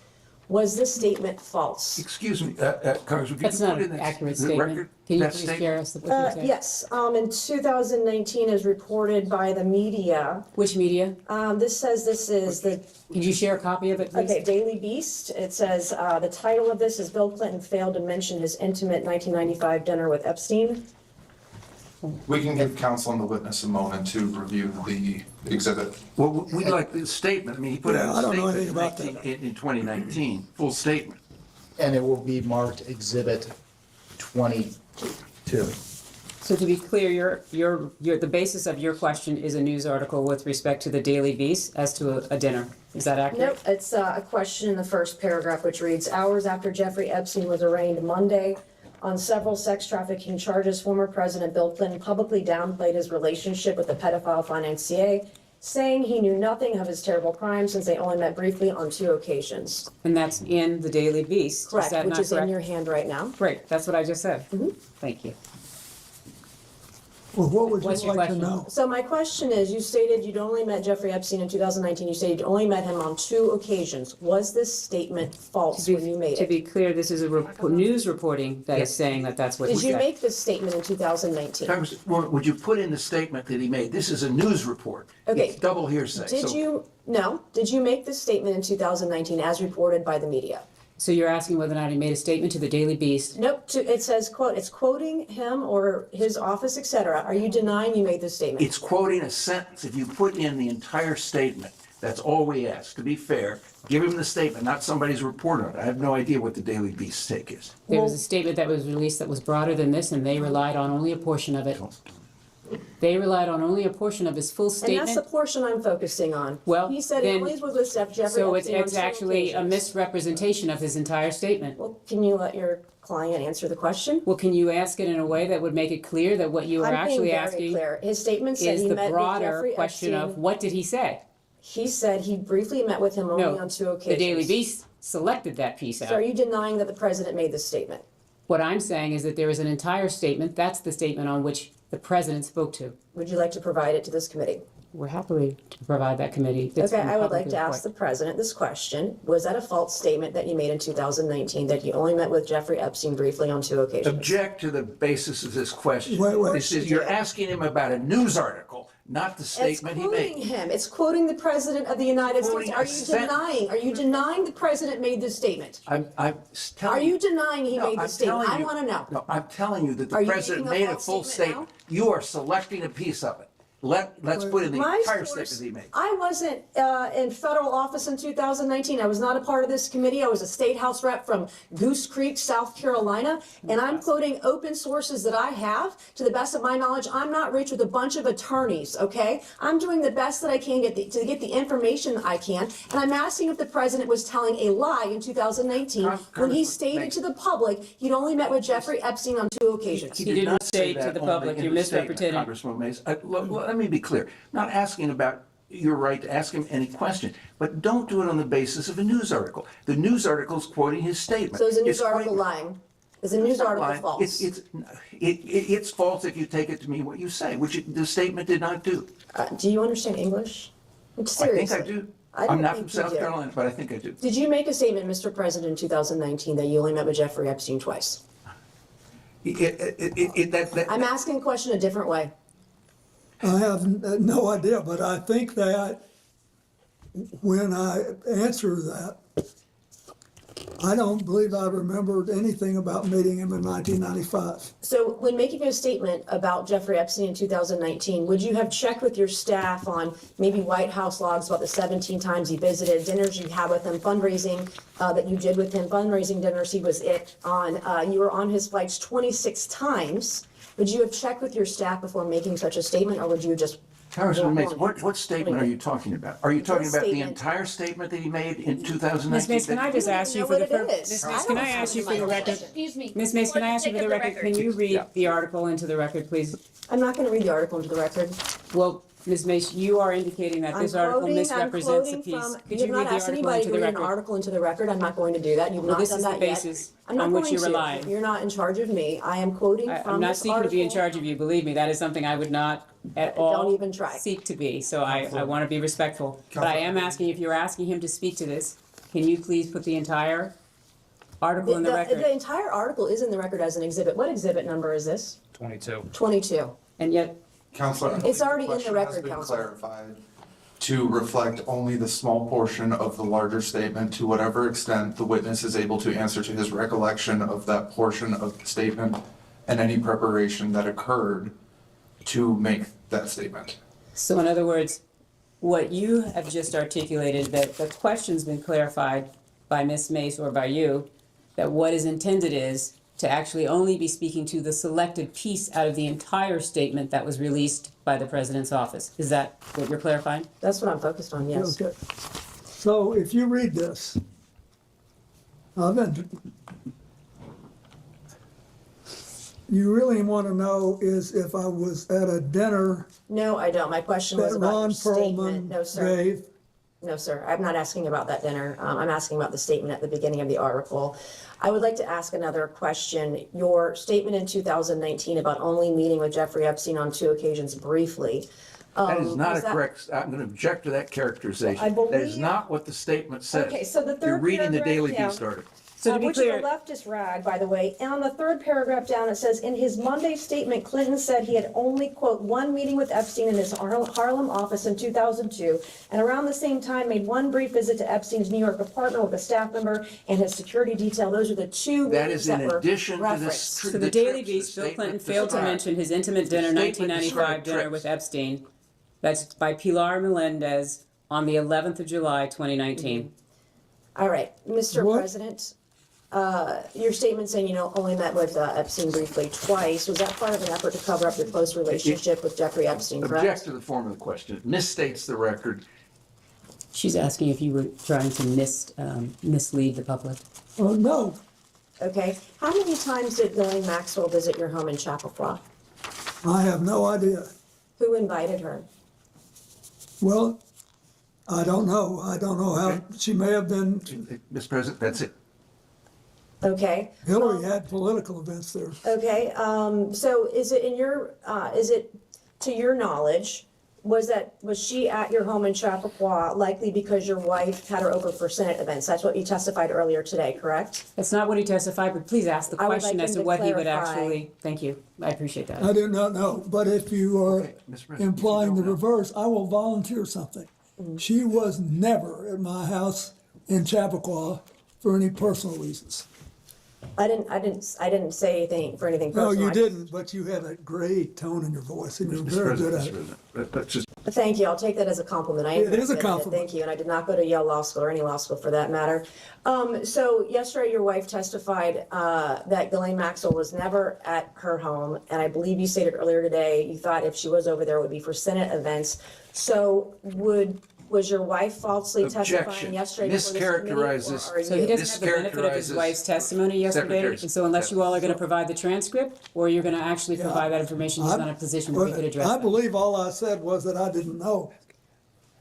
Speaker 12: Was this statement false?
Speaker 22: Excuse me, Congress, would you
Speaker 6: That's not
Speaker 22: put in
Speaker 6: an
Speaker 22: the
Speaker 6: accurate
Speaker 22: the
Speaker 6: statement.
Speaker 22: record
Speaker 6: Can you
Speaker 22: that
Speaker 6: please
Speaker 22: statement?
Speaker 6: share us what you said?
Speaker 12: Yes, in 2019, as reported by the media.
Speaker 6: Which media?
Speaker 12: This says this is the.
Speaker 6: Could you share a copy of it, please?
Speaker 12: Okay, Daily Beast. It says, the title of this is Bill Clinton failed to mention his intimate 1995 dinner with Epstein.
Speaker 18: We can give counsel and the witness a moment to review the exhibit.
Speaker 22: Well, we'd like the statement. I mean, he put
Speaker 11: Yeah, I
Speaker 22: out a
Speaker 11: don't know
Speaker 22: statement
Speaker 11: anything about
Speaker 22: in 2019, full statement.
Speaker 2: And it will be marked Exhibit 22.
Speaker 6: So to be clear, the basis of your question is a news article with respect to the Daily Beast as to a dinner. Is that accurate?
Speaker 12: Nope, it's a question in the first paragraph, which reads, hours after Jeffrey Epstein was arraigned Monday on several sex trafficking charges, former President Bill Clinton publicly downplayed his relationship with the pedophile financier, saying he knew nothing of his terrible crimes since they only met briefly on 2 occasions.
Speaker 6: And that's in the Daily Beast.
Speaker 12: Correct,
Speaker 6: Is that
Speaker 12: which
Speaker 6: not
Speaker 12: is in
Speaker 6: correct?
Speaker 12: your hand right now.
Speaker 6: Great, that's what I just said. Thank you.
Speaker 11: Well, what would
Speaker 6: What's
Speaker 11: you
Speaker 6: your
Speaker 11: like to
Speaker 6: question?
Speaker 11: know?
Speaker 12: So my question is, you stated you'd only met Jeffrey Epstein in 2019. You stated you only met him on 2 occasions. Was this statement false when you made
Speaker 6: To
Speaker 12: it?
Speaker 6: be clear, this is a news reporting that is saying that that's what he
Speaker 12: Did you
Speaker 6: said.
Speaker 12: make this statement in 2019?
Speaker 22: Congress, would you put in the statement that he made? This is a news report.
Speaker 12: Okay.
Speaker 22: It's double hearsay.
Speaker 12: Did
Speaker 22: So
Speaker 12: you make this statement in 2019 as reported by the media?
Speaker 6: So you're asking whether or not he made a statement to the Daily Beast?
Speaker 12: Nope, it says, quote, it's quoting him or his office, etc. Are you denying you made this statement?
Speaker 22: It's quoting a sentence. If you put in the entire statement, that's all we ask. To be fair, give him the statement, not somebody's report on it. I have no idea what the Daily Beast take is.
Speaker 6: There was a statement that was released that was broader than this, and they relied on only a portion of it. They relied on only a portion of his full
Speaker 12: And
Speaker 6: statement.
Speaker 12: that's the portion I'm focusing on.
Speaker 6: Well,
Speaker 12: He said he
Speaker 6: then-
Speaker 12: only was with Jeffrey
Speaker 6: So
Speaker 12: Epstein on
Speaker 6: it's
Speaker 12: 2
Speaker 6: actually a
Speaker 12: occasions.
Speaker 6: misrepresentation of his entire statement.
Speaker 12: Well, can you let your client answer the question?
Speaker 6: Well, can you ask it in a way that would make it clear that what you are
Speaker 12: I'm being
Speaker 6: actually
Speaker 12: very
Speaker 6: asking
Speaker 12: clear. His statement said
Speaker 6: is
Speaker 12: he
Speaker 6: the
Speaker 12: met with
Speaker 6: broader
Speaker 12: Jeffrey
Speaker 6: question of
Speaker 12: Epstein.
Speaker 6: what did he say?
Speaker 12: He said he briefly met with him only
Speaker 6: No,
Speaker 12: on 2
Speaker 6: the
Speaker 12: occasions.
Speaker 6: Daily Beast selected that piece out.
Speaker 12: So are you denying that the president made this statement?
Speaker 6: What I'm saying is that there is an entire statement, that's the statement on which the president spoke to.
Speaker 12: Would you like to provide it to this committee?
Speaker 6: We're happily to provide that committee. It's
Speaker 12: Okay,
Speaker 6: been
Speaker 12: I would like
Speaker 6: publicly
Speaker 12: to ask the president this question. Was that a false statement that you made in 2019, that you only met with Jeffrey Epstein briefly on 2 occasions?
Speaker 22: Object to the basis of this question.
Speaker 11: Wait.
Speaker 22: This is, you're asking him about a news article, not the statement he
Speaker 12: It's quoting
Speaker 22: made.
Speaker 12: him. It's quoting the president of the United States.
Speaker 22: Quoting
Speaker 12: Are
Speaker 22: a
Speaker 12: you
Speaker 22: sentence.
Speaker 12: denying the president made this statement?
Speaker 22: I'm telling
Speaker 12: Are you denying he
Speaker 22: No,
Speaker 12: made
Speaker 22: I'm
Speaker 12: this statement?
Speaker 22: telling
Speaker 12: I
Speaker 22: you-
Speaker 12: want to know.
Speaker 22: No, I'm telling you that the
Speaker 12: Are you
Speaker 22: president
Speaker 12: making a
Speaker 22: made a
Speaker 12: false
Speaker 22: full
Speaker 12: statement
Speaker 22: statement. You are selecting a piece of it. Let's put in the
Speaker 12: My
Speaker 22: entire
Speaker 12: source-
Speaker 22: statement he made.
Speaker 12: I wasn't in federal office in 2019. I was not a part of this committee. I was a state house rep from Goose Creek, South Carolina, and I'm quoting open sources that I have. To the best of my knowledge, I'm not rich with a bunch of attorneys, okay? I'm doing the best that I can to get the information I can, and I'm asking if the president was telling a lie in 2019 when he stated to the public he'd only met with Jeffrey Epstein on 2 occasions.
Speaker 22: He
Speaker 6: didn't
Speaker 22: did not
Speaker 6: say
Speaker 22: say
Speaker 6: to
Speaker 22: that
Speaker 6: the
Speaker 22: only
Speaker 6: public.
Speaker 22: in
Speaker 6: You're
Speaker 22: the statement,
Speaker 6: misrepresenting.
Speaker 22: Congresswoman Mays. Let me be clear. I'm not asking about your right to ask him any question, but don't do it on the basis of a news article. The news article is quoting his statement.
Speaker 12: So is the news
Speaker 22: It's
Speaker 12: article
Speaker 22: quoting-
Speaker 12: lying? Is the news
Speaker 22: not
Speaker 12: article
Speaker 22: lying.
Speaker 12: false?
Speaker 22: It's false if you take it to mean what you say, which the statement did not do.
Speaker 12: Do you understand English?
Speaker 22: I
Speaker 12: Seriously.
Speaker 22: think I do.
Speaker 12: I don't
Speaker 22: I'm not
Speaker 12: think
Speaker 22: from
Speaker 12: you
Speaker 22: South
Speaker 12: do.
Speaker 22: Carolina, but I think I do.
Speaker 12: Did you make a statement, Mr. President, in 2019 that you only met with Jeffrey Epstein twice? I'm asking a question a different way.
Speaker 11: I have no idea, but I think that when I answer that, I don't believe I remembered anything about meeting him in 1995.
Speaker 12: So when making a statement about Jeffrey Epstein in 2019, would you have checked with your staff on maybe White House logs about the 17 times he visited, dinners you had with him, fundraising that you did with him, fundraising dinners he was on, you were on his flights 26 times. Would you have checked with your staff before making such a statement, or would you have just
Speaker 22: Congressman Mace, what statement are you talking about? Are you talking about the
Speaker 12: statement.
Speaker 22: entire statement that he made in 2019?
Speaker 6: Ms. Mace, can I just
Speaker 12: You don't
Speaker 6: ask
Speaker 12: even
Speaker 6: you
Speaker 12: know
Speaker 6: for the,
Speaker 12: what it is.
Speaker 6: Ms.
Speaker 12: I
Speaker 6: Mace,
Speaker 12: don't
Speaker 6: can I
Speaker 12: know
Speaker 6: ask you for the
Speaker 12: my
Speaker 6: record?
Speaker 14: Excuse me.
Speaker 6: Ms. Mace, can I ask you for the record, can you read
Speaker 22: Yeah.
Speaker 6: the article into the record, please?
Speaker 12: I'm not gonna read the article into the record.
Speaker 6: Well, Ms. Mace, you are indicating that this article misrepresents a piece.
Speaker 12: You
Speaker 6: Could
Speaker 12: have
Speaker 6: you read
Speaker 12: not
Speaker 6: the
Speaker 12: asked
Speaker 6: article
Speaker 12: anybody
Speaker 6: into
Speaker 12: to
Speaker 6: the
Speaker 12: read an
Speaker 6: record?
Speaker 12: article into the record. I'm not going to do that. You've
Speaker 6: Well,
Speaker 12: not
Speaker 6: this
Speaker 12: done
Speaker 6: is the
Speaker 12: that yet.
Speaker 6: basis
Speaker 12: I'm not
Speaker 6: on which
Speaker 12: going
Speaker 6: you're
Speaker 12: to.
Speaker 6: relying.
Speaker 12: You're not in charge of me. I am quoting
Speaker 6: I'm
Speaker 12: from
Speaker 6: not
Speaker 12: this
Speaker 6: seeking to be in
Speaker 12: article.
Speaker 6: charge of you, believe me, that is something I would not at all
Speaker 12: Don't even try.
Speaker 6: seek to be, so I want to be respectful. But I am asking, if you're asking him to speak to this, can you please put the entire article in the record?
Speaker 12: The entire article is in the record as an exhibit. What exhibit number is this?
Speaker 13: 22.
Speaker 12: 22.
Speaker 6: And yet,
Speaker 18: Counselor,
Speaker 12: It's already in the
Speaker 18: question
Speaker 12: record,
Speaker 18: has been
Speaker 12: Counselor.
Speaker 18: clarified to reflect only the small portion of the larger statement, to whatever extent the witness is able to answer to his recollection of that portion of the statement and any preparation that occurred to make that statement.
Speaker 6: so in other words, what you have just articulated, that the question's been clarified by Ms. Mace or by you, that what is intended is to actually only be speaking to the selected piece out of the entire statement that was released by the president's office. Is that what you're clarifying?
Speaker 12: That's what I'm focused on, yes.
Speaker 11: Okay. So if you read this, you really want to know is if I was at a dinner
Speaker 12: No, I don't. My question was
Speaker 11: that
Speaker 12: about your
Speaker 11: Ron
Speaker 12: statement.
Speaker 11: Perlman
Speaker 12: No, sir.
Speaker 11: gave.
Speaker 12: No, sir. I'm not asking about that dinner. I'm asking about the statement at the beginning of the article. I would like to ask another question. Your statement in 2019 about only meeting with Jeffrey Epstein on 2 occasions briefly.
Speaker 22: That is not
Speaker 12: was
Speaker 22: a correct, I'm going to object to that characterization.
Speaker 12: I
Speaker 22: That is
Speaker 12: believe-
Speaker 22: not what the statement says.
Speaker 12: Okay, so the
Speaker 22: You're
Speaker 12: third
Speaker 22: reading the
Speaker 12: paragraph
Speaker 22: Daily
Speaker 12: down.
Speaker 22: Beast article.
Speaker 6: So to be
Speaker 12: Which
Speaker 6: clear,
Speaker 12: is a leftist rag, by the way. And on the third paragraph down, it says, in his Monday statement, Clinton said he had only, quote, one meeting with Epstein in his Harlem office in 2002, and around the same time made one brief visit to Epstein's New York apartment with a staff member and his security detail. Those are the 2
Speaker 22: That
Speaker 12: meetings
Speaker 22: is
Speaker 12: that
Speaker 22: in
Speaker 12: were
Speaker 22: addition to this.
Speaker 12: referenced.
Speaker 6: so the Daily
Speaker 22: trips, the
Speaker 6: Beast, Bill
Speaker 22: statement
Speaker 6: Clinton failed to
Speaker 22: described.
Speaker 6: mention his intimate dinner,
Speaker 22: statement
Speaker 6: 1995
Speaker 22: described
Speaker 6: dinner
Speaker 22: trips.
Speaker 6: with Epstein. That's by Pilar Melendez on the 11th of July, 2019.
Speaker 12: All right, Mr.
Speaker 11: What?
Speaker 12: President, your statement saying you only met with Epstein briefly twice, was that part of an effort to cover up your close relationship with Jeffrey Epstein,
Speaker 22: Object
Speaker 12: correct?
Speaker 22: to the form of the question. It misstates the record.
Speaker 6: She's asking if you were trying to mislead the public.
Speaker 11: Oh, no,
Speaker 12: Okay, how many times did Ghislaine Maxwell visit your home in Chappaqua?
Speaker 11: I have no idea.
Speaker 12: Who invited her?
Speaker 11: Well, I don't know. I don't know how, she may have been,
Speaker 22: Mr. President, that's it.
Speaker 12: Okay,
Speaker 11: Hillary had political events there.
Speaker 12: okay, so is it is it to your knowledge, was she at your home in Chappaqua likely because your wife had her over for Senate events? That's what you testified earlier today, correct?
Speaker 6: That's not what he testified, but please ask the
Speaker 12: I would like
Speaker 6: question as
Speaker 12: him
Speaker 6: to
Speaker 12: to
Speaker 6: what he would
Speaker 12: clarify.
Speaker 6: actually, thank you, I appreciate that.
Speaker 11: I do not know, but if you are
Speaker 22: Okay, Mr. President,
Speaker 11: implying
Speaker 22: if
Speaker 11: the
Speaker 22: you don't know.
Speaker 11: reverse, I will volunteer something. She was never at my house in Chappaqua for any personal reasons.
Speaker 12: I didn't say anything for anything
Speaker 11: No,
Speaker 12: personal.
Speaker 11: you
Speaker 12: I-
Speaker 11: didn't, but you had a great tone in your voice and you're
Speaker 22: Mr.
Speaker 11: very good
Speaker 22: President,
Speaker 11: at
Speaker 22: Mr.
Speaker 11: it.
Speaker 22: President, that's just,
Speaker 12: Thank you, I'll take that as a compliment. I am
Speaker 11: It is a
Speaker 12: very good at
Speaker 11: compliment.
Speaker 12: Thank you, and I did not go to Yale Law School or any law school for that matter. So yesterday, your wife testified that Ghislaine Maxwell was never at her home, and I believe you stated earlier today, you thought if she was over there, it would be for Senate events. So was your wife falsely testifying
Speaker 22: Objection.
Speaker 12: yesterday before this committee,
Speaker 22: Mischaracterizes-
Speaker 12: or are
Speaker 6: So he
Speaker 12: you?
Speaker 6: doesn't have the benefit of his
Speaker 22: Mischaracterizes
Speaker 6: wife's testimony yesterday,
Speaker 22: Secretary's
Speaker 6: and so unless you all are gonna provide the transcript, or you're gonna actually provide that information, he's not in a position where he could address
Speaker 11: I
Speaker 6: that.
Speaker 11: believe all I said was that I didn't know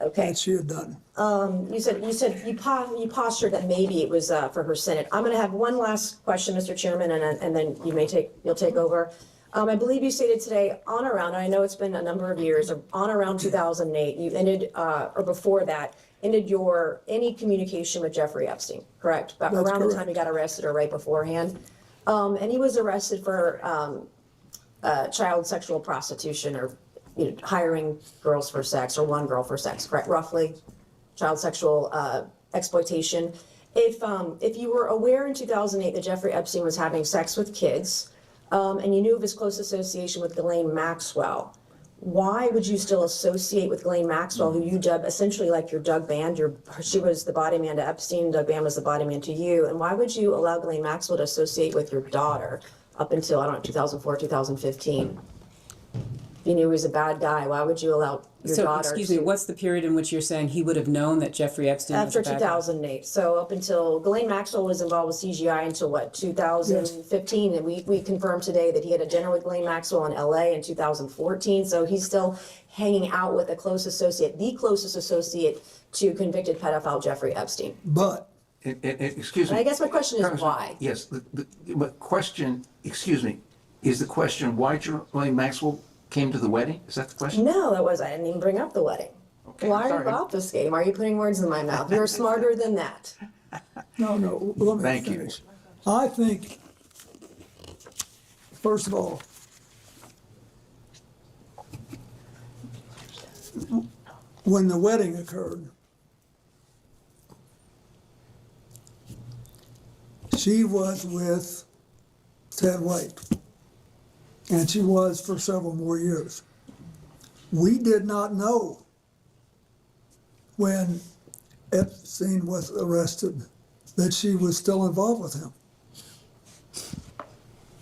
Speaker 12: Okay.
Speaker 11: that she had done.
Speaker 12: You postured that maybe it was for her Senate. I'm going to have one last question, Mr. Chairman, and then you'll take over. I believe you stated today on around, I know it's been a number of years, on around 2008, you ended, or before that, ended any communication with Jeffrey Epstein, correct? About
Speaker 11: That's
Speaker 12: around the time
Speaker 11: correct.
Speaker 12: he got arrested or right beforehand. And he was arrested for child sexual prostitution or hiring girls for sex or one girl for sex, correct? Roughly, child sexual exploitation. If you were aware in 2008 that Jeffrey Epstein was having sex with kids, and you knew of his close association with Ghislaine Maxwell, why would you still associate with Ghislaine Maxwell, who you dub essentially like your Doug Band? She was the body man to Epstein, Doug Band was the body man to you, and why would you allow Ghislaine Maxwell to associate with your daughter up until, 2004, 2015? You knew he was a bad guy. Why would you allow your
Speaker 6: So,
Speaker 12: daughter.
Speaker 6: excuse me, what's the period in which you're saying he would have known that Jeffrey Epstein was
Speaker 12: After
Speaker 6: a bad guy?
Speaker 12: 2008, so up until, Ghislaine Maxwell was involved with CGI until what, 2015? And we confirmed today that he had a dinner with Ghislaine Maxwell in LA in 2014, so he's still hanging out with the closest associate to convicted pedophile Jeffrey Epstein.
Speaker 3: But,
Speaker 22: Excuse me.
Speaker 12: I guess my question is
Speaker 22: Congressman,
Speaker 12: why?
Speaker 22: Yes, the question, excuse me, is the question why Ghislaine Maxwell came to the wedding? Is that the question?
Speaker 12: No, I didn't even bring up the wedding.
Speaker 22: Okay,
Speaker 12: Why are
Speaker 22: sorry.
Speaker 12: you obfuscating? Why are you putting words in my mouth? You're smarter than that.
Speaker 11: No, let me
Speaker 22: Thank you.
Speaker 11: finish. I think, first of all, when the wedding occurred, she was with Ted White, and she was for several more years. We did not know when Epstein was arrested that she was still involved with him.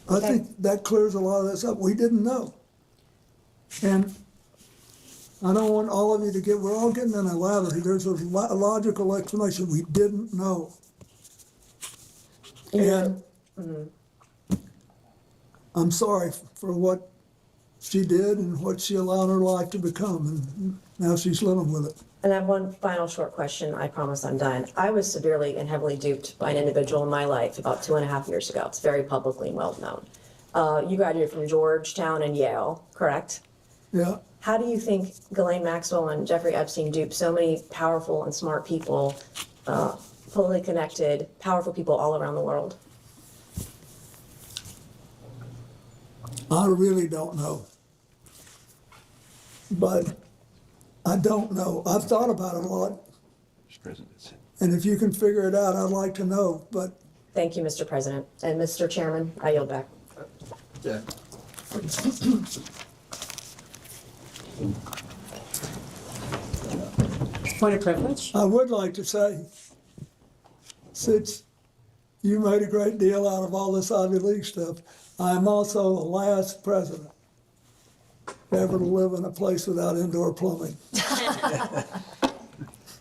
Speaker 11: I think that clears a lot of this up. We didn't know. And I don't want all of you to get, we're all getting in a lather here. There's a logical explanation. We didn't know. And I'm sorry for what she did and what she allowed her life to become, and now she's living with it.
Speaker 12: And I have one final short question. I promise I'm done. I was severely and heavily duped by an individual in my life about 2.5 years ago. It's very publicly well known. You graduated from Georgetown and Yale, correct?
Speaker 11: Yeah.
Speaker 12: How do you think Ghislaine Maxwell and Jeffrey Epstein duped so many powerful and smart people, fully connected, powerful people all around the world?
Speaker 11: I really don't know. But I don't know. I've thought about it a lot. And if you can figure it out, I'd like to know, but.
Speaker 12: Thank you, Mr. President. And Mr. Chairman, I yield back.
Speaker 3: yeah.
Speaker 6: Point of privilege?
Speaker 11: I would like to say, since you made a great deal out of all this Ivy League stuff, I am also the last president ever to live in a place without indoor plumbing.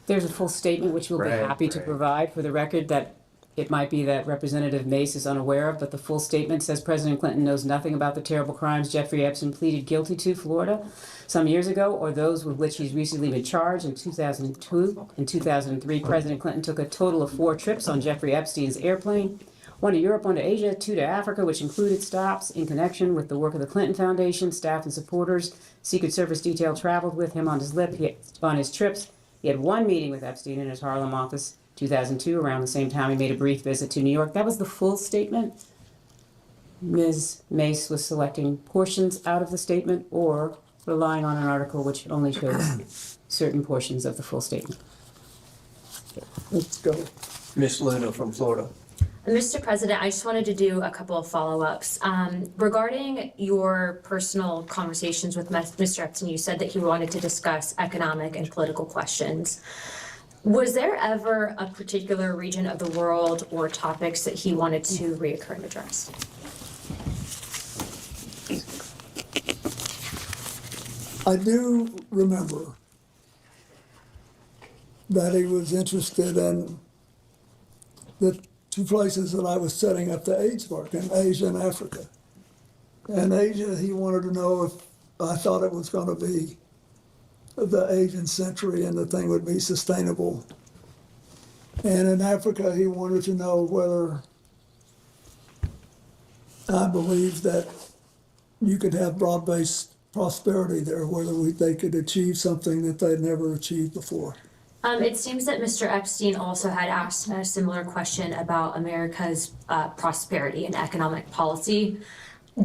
Speaker 6: There's a full statement which we'll be happy to provide for the record that it might be that Representative Mace is unaware of, but the full statement says President Clinton knows nothing about the terrible crimes Jeffrey Epstein pleaded guilty to, Florida, some years ago, or those with which he's recently been charged. In 2002 and 2003, President Clinton took a total of 4 trips on Jeffrey Epstein's airplane, 1 to Europe, 1 to Asia, 2 to Africa, which included stops in connection with the work of the Clinton Foundation, staff and supporters. Secret Service detail traveled with him on his trips. He had 1 meeting with Epstein in his Harlem office. 2002, around the same time, he made a brief visit to New York. That was the full statement. Ms. Mace was selecting portions out of the statement or relying on an article which only shows certain portions of the full statement.
Speaker 11: Let's go.
Speaker 3: Miss Luna from Florida.
Speaker 14: Mr. President, I just wanted to do a couple of follow-ups. Regarding your personal conversations with Mr. Epstein, you said that he wanted to discuss economic and political questions. Was there ever a particular region of the world or topics that he wanted to reoccur and address?
Speaker 11: I do remember that he was interested in the 2 places that I was setting up the AIDS mark, in Asia and Africa. In Asia, he wanted to know if I thought it was going to be the Asian century and the thing would be sustainable. And in Africa, he wanted to know whether I believed that you could have broad-based prosperity there, whether they could achieve something that they'd never achieved before.
Speaker 14: It seems that Mr. Epstein also had asked a similar question about America's prosperity and economic policy.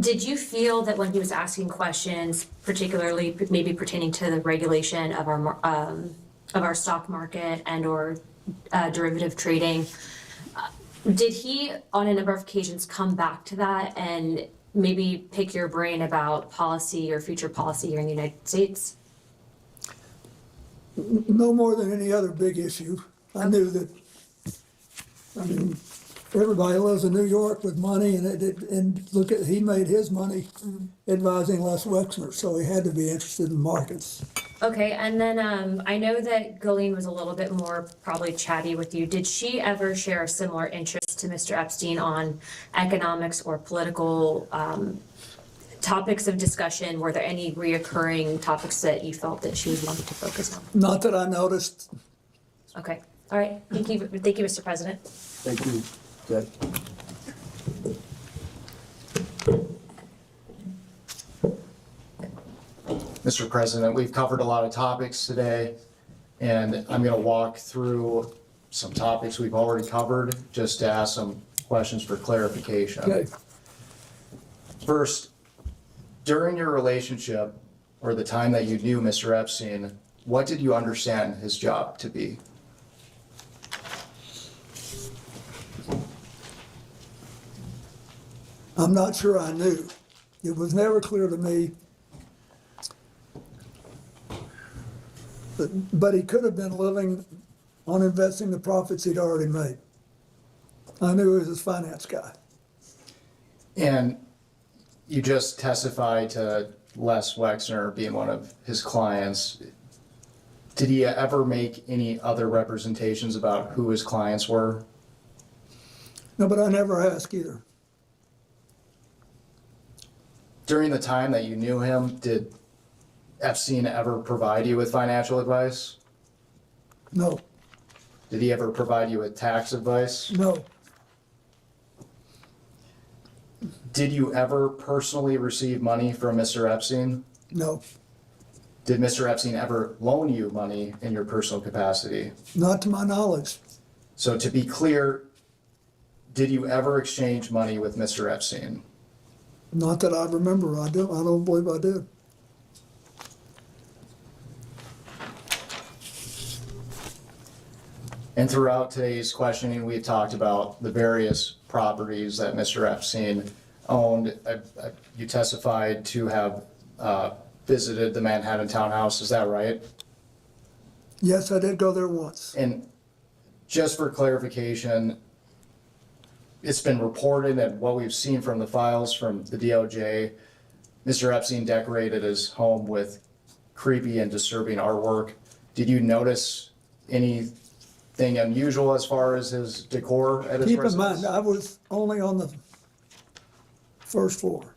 Speaker 14: Did you feel that when he was asking questions, particularly maybe pertaining to the regulation of our stock market and or derivative trading, did he on a number of occasions come back to that and maybe pick your brain about policy or future policy here in the United States?
Speaker 11: No more than any other big issue. I knew that, everybody lives in New York with money, and look at, he made his money advising Les Wexner, so he had to be interested in markets.
Speaker 14: Okay, and then I know that Ghislaine was a little bit more probably chatty with you. Did she ever share a similar interest to Mr. Epstein on economics or political topics of discussion? Were there any reoccurring topics that you felt that she would want to focus on?
Speaker 11: Not that I noticed.
Speaker 14: Okay, all right. Thank you, Mr. President.
Speaker 3: Thank you, Judge.
Speaker 2: Mr. President, we've covered a lot of topics today, and I'm going to walk through some topics we've already covered, just to ask some questions for clarification.
Speaker 11: Okay.
Speaker 2: First, during your relationship, or the time that you knew Mr. Epstein, what did you understand his job to be?
Speaker 11: I'm not sure I knew. It was never clear to me. But he could have been living on investing the profits he'd already made. I knew he was his finance guy.
Speaker 2: And you just testified to Les Wexner being one of his clients. Did he ever make any other representations about who his clients were?
Speaker 11: No, but I never asked either.
Speaker 2: During the time that you knew him, did Epstein ever provide you with financial advice?
Speaker 11: No.
Speaker 2: Did he ever provide you with tax advice?
Speaker 11: No.
Speaker 2: Did you ever personally receive money from Mr. Epstein?
Speaker 11: No.
Speaker 2: Did Mr. Epstein ever loan you money in your personal capacity?
Speaker 11: Not to my knowledge.
Speaker 2: So to be clear, did you ever exchange money with Mr. Epstein?
Speaker 11: Not that I remember. I don't believe I did.
Speaker 2: And throughout today's questioning, we talked about the various properties that Mr. Epstein owned. You testified to have visited the Manhattan townhouse, is that right?
Speaker 11: Yes, I did go there once.
Speaker 2: And just for clarification, it's been reported that what we've seen from the files from the DOJ, Mr. Epstein decorated his home with creepy and disturbing artwork. Did you notice anything unusual as far as his decor at his residence?
Speaker 11: Keep in mind, I was only on the first floor,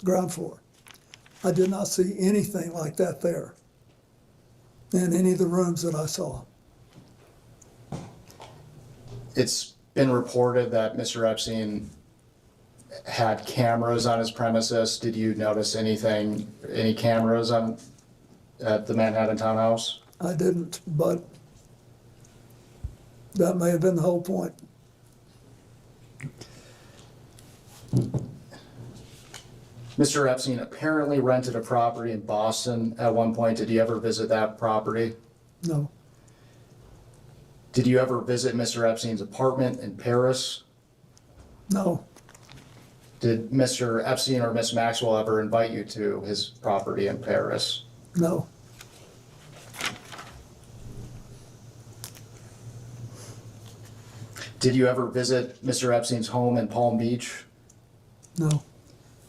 Speaker 11: ground floor. I did not see anything like that there in any of the rooms that I saw.
Speaker 2: It's been reported that Mr. Epstein had cameras on his premises. Did you notice anything, any cameras at the Manhattan townhouse?
Speaker 11: I didn't, but that may have been the whole point.
Speaker 2: Mr. Epstein apparently rented a property in Boston at one point. Did you ever visit that property?
Speaker 11: No.
Speaker 2: Did you ever visit Mr. Epstein's apartment in Paris?
Speaker 11: No.
Speaker 2: Did Mr. Epstein or Miss Maxwell ever invite you to his property in Paris?
Speaker 11: No.
Speaker 2: Did you ever visit Mr. Epstein's home in Palm Beach?
Speaker 11: No.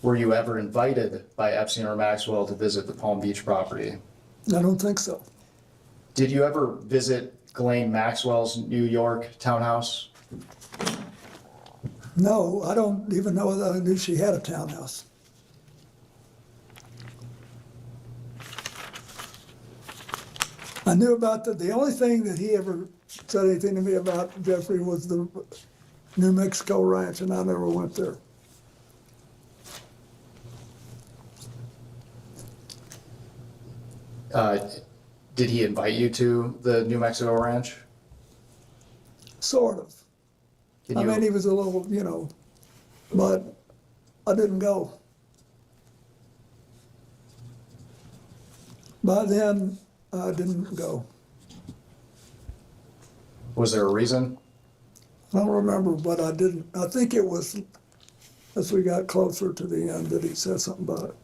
Speaker 2: Were you ever invited by Epstein or Maxwell to visit the Palm Beach property?
Speaker 11: I don't think so.
Speaker 2: Did you ever visit Ghislaine Maxwell's New York townhouse?
Speaker 11: No, I don't even know that I knew she had a townhouse. I knew about the only thing that he ever said anything to me about Jeffrey was the New Mexico ranch, and I never went there.
Speaker 2: Did he invite you to the New Mexico ranch?
Speaker 11: Sort of. I mean, he was a little, but I didn't go. By then, I didn't go.
Speaker 2: Was there a reason?
Speaker 11: I don't remember, but I didn't. I think it was as we got closer to the end that he said something about it.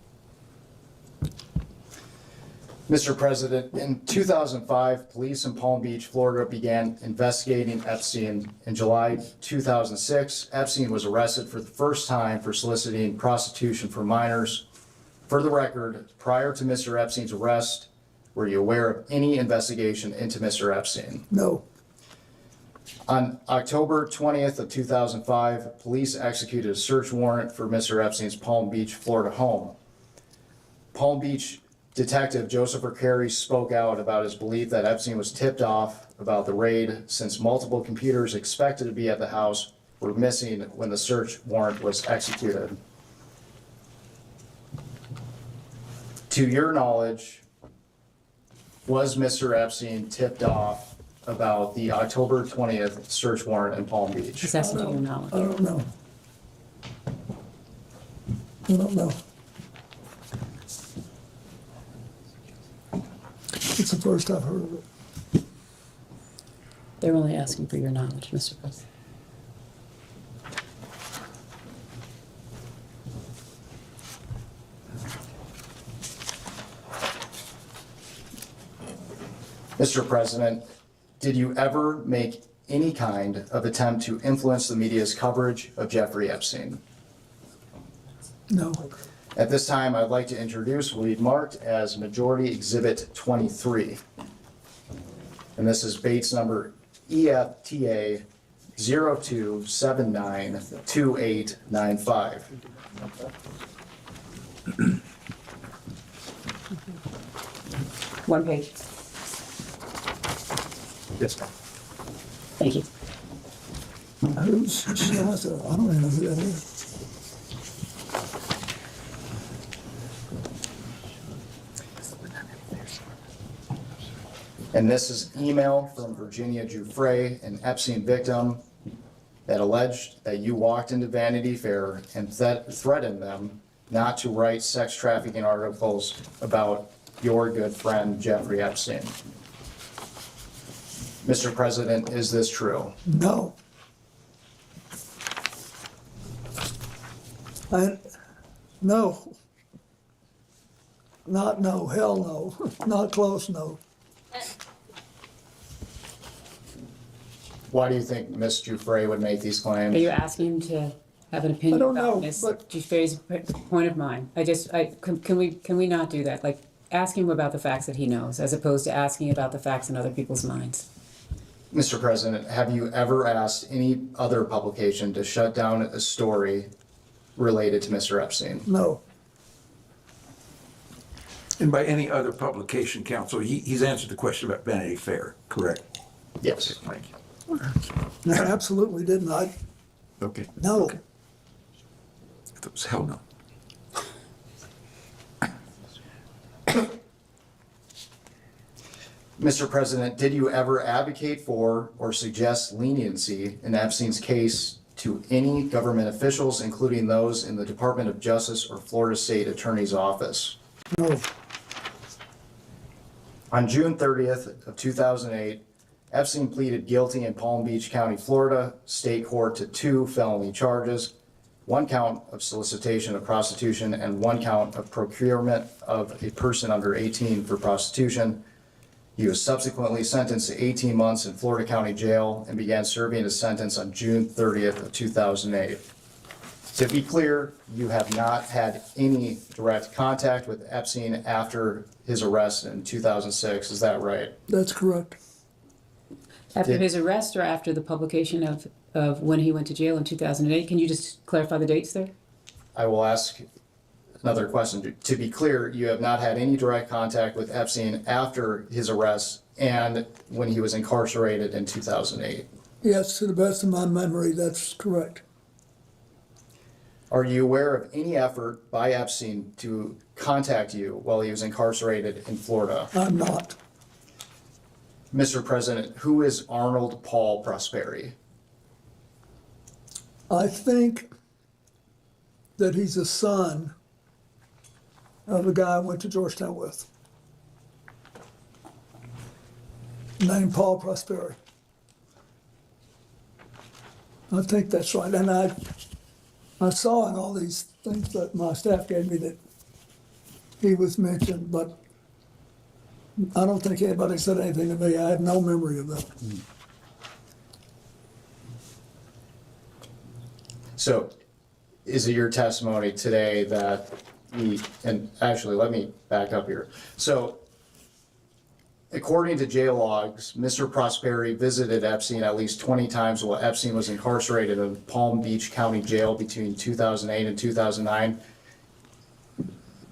Speaker 2: Mr. President, in 2005, police in Palm Beach, Florida began investigating Epstein. In July 2006, Epstein was arrested for the first time for soliciting prostitution for minors. For the record, prior to Mr. Epstein's arrest, were you aware of any investigation into Mr. Epstein?
Speaker 11: No.
Speaker 2: On October 20th of 2005, police executed a search warrant for Mr. Epstein's Palm Beach, Florida home. Palm Beach detective Joseph Carey spoke out about his belief that Epstein was tipped off about the raid since multiple computers expected to be at the house were missing when the search warrant was executed. To your knowledge, was Mr. Epstein tipped off about the October 20th search warrant in Palm Beach?
Speaker 6: Just asking to your knowledge.
Speaker 11: I don't know. I don't know. It's the first I've heard of it.
Speaker 6: They're only asking for your knowledge, Mr. President.
Speaker 2: Mr. President, did you ever make any kind of attempt to influence the media's coverage of Jeffrey Epstein?
Speaker 11: No.
Speaker 2: At this time, I'd like to introduce what we've marked as Majority Exhibit 23. And this is Bates number EFTA 02792895.
Speaker 6: One page.
Speaker 2: Yes, ma'am.
Speaker 6: Thank you.
Speaker 11: Who's Shasta? I don't even know who that is.
Speaker 2: And this is email from Virginia Giuffre, an Epstein victim, that alleged that you walked into Vanity Fair and threatened them not to write sex trafficking articles about your good friend Jeffrey Epstein. Mr. President, is this true?
Speaker 11: No. No. Not no, hell no. Not close, no.
Speaker 2: Why do you think Ms. Giuffre would make these claims?
Speaker 6: Are you asking to have an opinion
Speaker 11: I don't
Speaker 6: about
Speaker 11: know,
Speaker 6: Ms.
Speaker 11: but-
Speaker 6: Giuffre's point of mind? Can we not do that? Like, ask him about the facts that he knows, as opposed to asking about the facts in other people's minds.
Speaker 2: Mr. President, have you ever asked any other publication to shut down a story related to Mr. Epstein?
Speaker 11: No.
Speaker 22: And by any other publication, counsel, he's answered the question about Vanity Fair, correct?
Speaker 2: Yes.
Speaker 22: Thank you.
Speaker 11: No, absolutely didn't.
Speaker 22: Okay.
Speaker 11: No.
Speaker 22: Okay. I thought it was hell no.
Speaker 2: Mr. President, did you ever advocate for or suggest leniency in Epstein's case to any government officials, including those in the Department of Justice or Florida State Attorney's Office?
Speaker 11: No.
Speaker 2: On June 30th of 2008, Epstein pleaded guilty in Palm Beach County, Florida State Court to 2 felony charges, 1 count of solicitation of prostitution and 1 count of procurement of a person under 18 for prostitution. He was subsequently sentenced to 18 months in Florida County Jail and began serving his sentence on June 30th of 2008. To be clear, you have not had any direct contact with Epstein after his arrest in 2006, is that right?
Speaker 11: That's correct.
Speaker 6: After his arrest or after the publication of when he went to jail in 2008? Can you just clarify the dates there?
Speaker 2: I will ask another question. To be clear, you have not had any direct contact with Epstein after his arrest and when he was incarcerated in 2008.
Speaker 11: Yes, to the best of my memory, that's correct.
Speaker 2: Are you aware of any effort by Epstein to contact you while he was incarcerated in Florida?
Speaker 11: I'm not.
Speaker 2: Mr. President, who is Arnold Paul Prosperi?
Speaker 11: I think that he's a son of a guy I went to Georgetown with, named Paul Prosperi. I think that's right. And I saw in all these things that my staff gave me that he was mentioned, but I don't think anybody said anything to me. I have no memory of that.
Speaker 2: So is it your testimony today that and actually let me back up here. So According to jail logs, Mr. Prosperi visited Epstein at least 20 times while Epstein was incarcerated in Palm Beach County Jail between 2008 and 2009.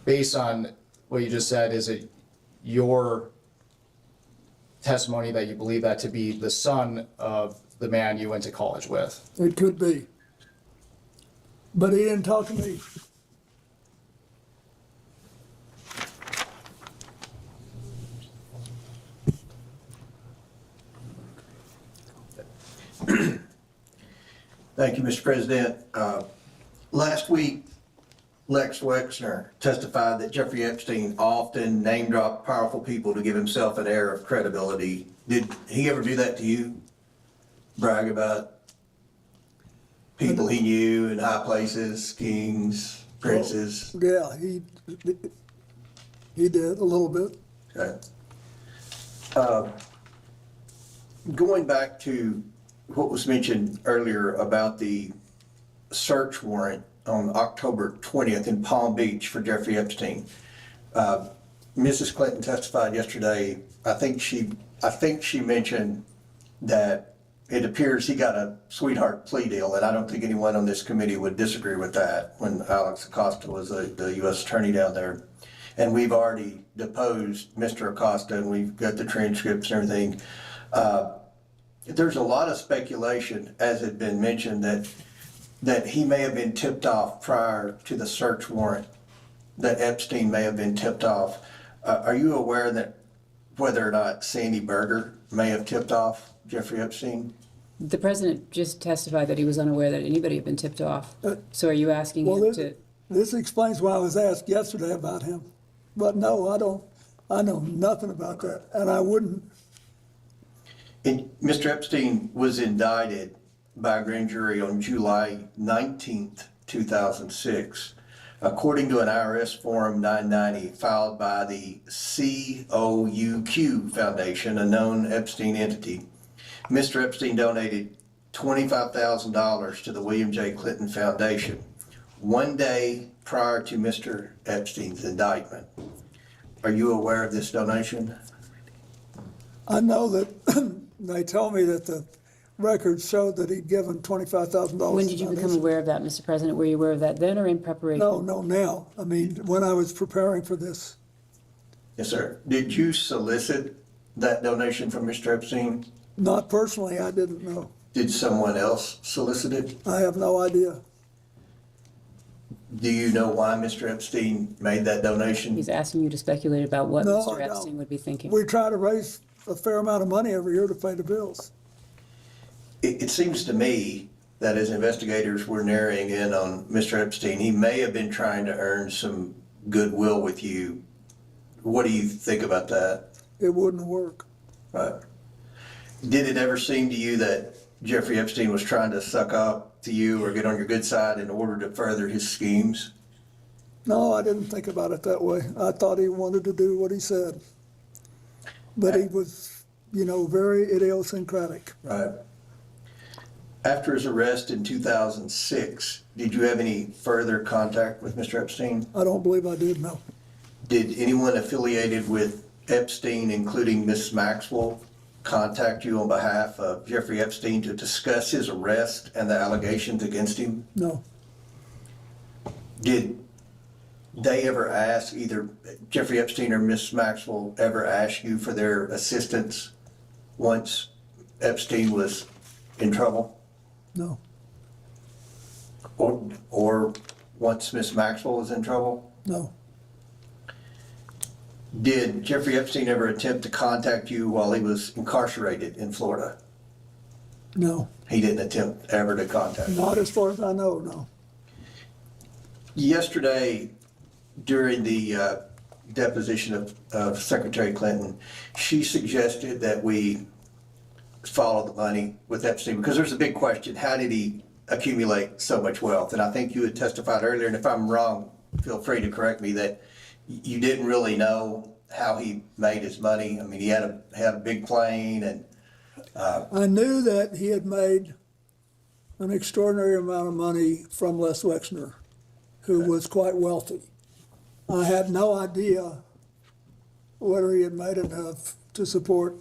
Speaker 2: Based on what you just said, is it your testimony that you believe that to be the son of the man you went to college with?
Speaker 11: It could be. But he didn't talk to me.
Speaker 3: Thank you, Mr. President. Last week, Lex Wexner testified that Jeffrey Epstein often name-dropped powerful people to give himself an air of credibility. Did he ever do that to you? Brag about people he knew in high places, kings, princes?
Speaker 11: Yeah, he did a little bit.
Speaker 3: Okay. Going back to what was mentioned earlier about the search warrant on October 20th in Palm Beach for Jeffrey Epstein. Mrs. Clinton testified yesterday. I think she mentioned that it appears he got a sweetheart plea deal, and I don't think anyone on this committee would disagree with that when Alex Acosta was the U.S. attorney down there. And we've already deposed Mr. Acosta, and we've got the transcripts and everything. There's a lot of speculation, as had been mentioned, that he may have been tipped off prior to the search warrant, that Epstein may have been tipped off. Are you aware that whether or not Sandy Berger may have tipped off Jeffrey Epstein?
Speaker 6: The president just testified that he was unaware that anybody had been tipped off. So are you asking him to?
Speaker 11: This explains why I was asked yesterday about him. But no, I don't. I know nothing about that, and I wouldn't.
Speaker 3: Mr. Epstein was indicted by a grand jury on July 19th, 2006. According to an IRS Form 990 filed by the COUQ Foundation, a known Epstein entity, Mr. Epstein donated $25,000 to the William J. Clinton Foundation one day prior to Mr. Epstein's indictment. Are you aware of this donation?
Speaker 11: I know that they told me that the records showed that he'd given $25,000.
Speaker 6: When did you become aware of that, Mr. President? Were you aware of that then or in preparation?
Speaker 11: No, now. I mean, when I was preparing for this.
Speaker 3: Yes, sir. Did you solicit that donation from Mr. Epstein?
Speaker 11: Not personally, I didn't know.
Speaker 3: Did someone else solicit it?
Speaker 11: I have no idea.
Speaker 3: Do you know why Mr. Epstein made that donation?
Speaker 6: He's asking you to speculate about what
Speaker 11: No,
Speaker 6: Mr.
Speaker 11: I
Speaker 6: Epstein
Speaker 11: don't.
Speaker 6: would be thinking.
Speaker 11: We try to raise a fair amount of money every year to pay the bills.
Speaker 3: It seems to me that as investigators were narrowing in on Mr. Epstein, he may have been trying to earn some goodwill with you. What do you think about that?
Speaker 11: It wouldn't work.
Speaker 3: Right. Did it ever seem to you that Jeffrey Epstein was trying to suck up to you or get on your good side in order to further his schemes?
Speaker 11: No, I didn't think about it that way. I thought he wanted to do what he said. But he was, very idiosyncratic.
Speaker 3: Right. After his arrest in 2006, did you have any further contact with Mr. Epstein?
Speaker 11: I don't believe I did, no.
Speaker 3: Did anyone affiliated with Epstein, including Miss Maxwell, contact you on behalf of Jeffrey Epstein to discuss his arrest and the allegations against him?
Speaker 11: No.
Speaker 3: Did they ever ask, either Jeffrey Epstein or Miss Maxwell ever ask you for their assistance once Epstein was in trouble?
Speaker 11: No.
Speaker 3: Or once Miss Maxwell was in trouble?
Speaker 11: No.
Speaker 3: Did Jeffrey Epstein ever attempt to contact you while he was incarcerated in Florida?
Speaker 11: No.
Speaker 3: He didn't attempt ever to contact you?
Speaker 11: Not as far as I know, no.
Speaker 3: Yesterday, during the deposition of Secretary Clinton, she suggested that we follow the money with Epstein, because there's a big question: how did he accumulate so much wealth? And I think you had testified earlier, and if I'm wrong, feel free to correct me, that you didn't really know how he made his money. I mean, he had a big plane, and
Speaker 11: I knew that he had made an extraordinary amount of money from Les Wexner, who was quite wealthy. I had no idea whether he had made enough to support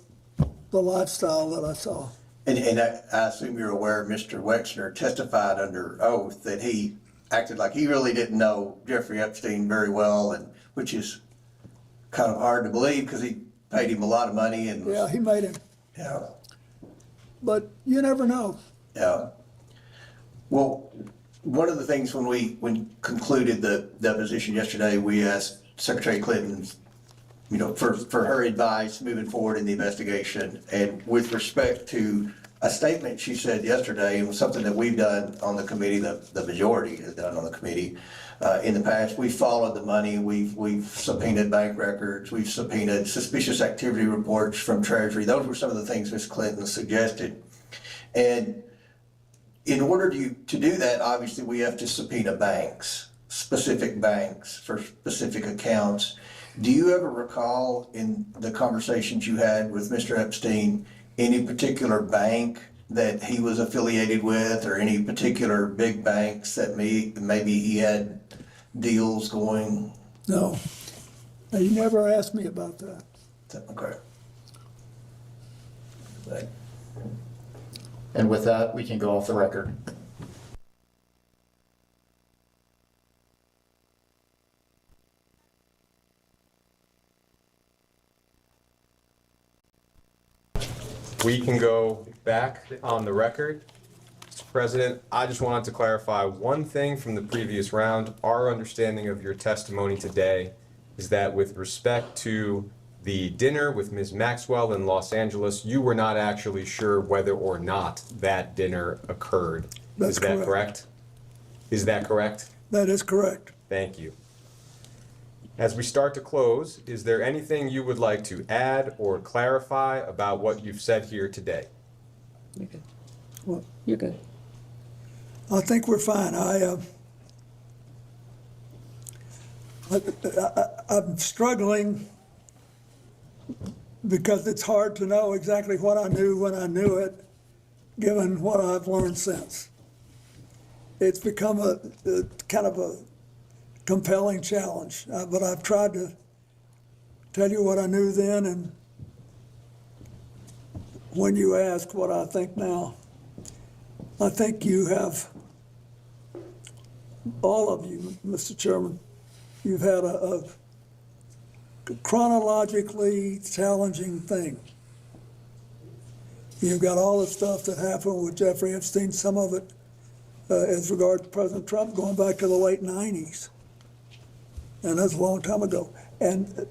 Speaker 11: the lifestyle that I saw.
Speaker 3: And I assume you're aware Mr. Wexner testified under oath that he acted like he really didn't know Jeffrey Epstein very well, and which is kind of hard to believe because he paid him a lot of money and
Speaker 11: Yeah, he made him.
Speaker 3: Yeah.
Speaker 11: But you never know.
Speaker 3: Yeah. Well, one of the things when we concluded the deposition yesterday, we asked Secretary Clinton, for her advice moving forward in the investigation. And with respect to a statement she said yesterday, it was something that we've done on the committee, the majority has done on the committee. In the past, we've followed the money, we've subpoenaed bank records, we've subpoenaed suspicious activity reports from Treasury. Those were some of the things Ms. Clinton suggested. And in order to do that, obviously, we have to subpoena banks, specific banks for specific accounts. Do you ever recall in the conversations you had with Mr. Epstein, any particular bank that he was affiliated with or any particular big banks that maybe he had deals going?
Speaker 11: No. He never asked me about that.
Speaker 3: Okay.
Speaker 2: And with that, we can go off the record.
Speaker 17: We can go back on the record. Mr. President, I just wanted to clarify one thing from the previous round. Our understanding of your testimony today is that with respect to the dinner with Ms. Maxwell in Los Angeles, you were not actually sure whether or not that dinner occurred.
Speaker 11: That's
Speaker 17: Is that correct? Is that correct?
Speaker 11: That is correct.
Speaker 17: Thank you. As we start to close, is there anything you would like to add or clarify about what you've said here today?
Speaker 6: You're good.
Speaker 11: Well,
Speaker 6: You're good.
Speaker 11: I think we're fine. I'm struggling because it's hard to know exactly what I knew when I knew it, given what I've learned since. It's become a kind of a compelling challenge, but I've tried to tell you what I knew then, and when you ask what I think now, I think you have, all of you, Mr. Chairman, you've had a chronologically challenging thing. You've got all the stuff that happened with Jeffrey Epstein, some of it as regards to President Trump going back to the late 90s. And that's a long time ago. And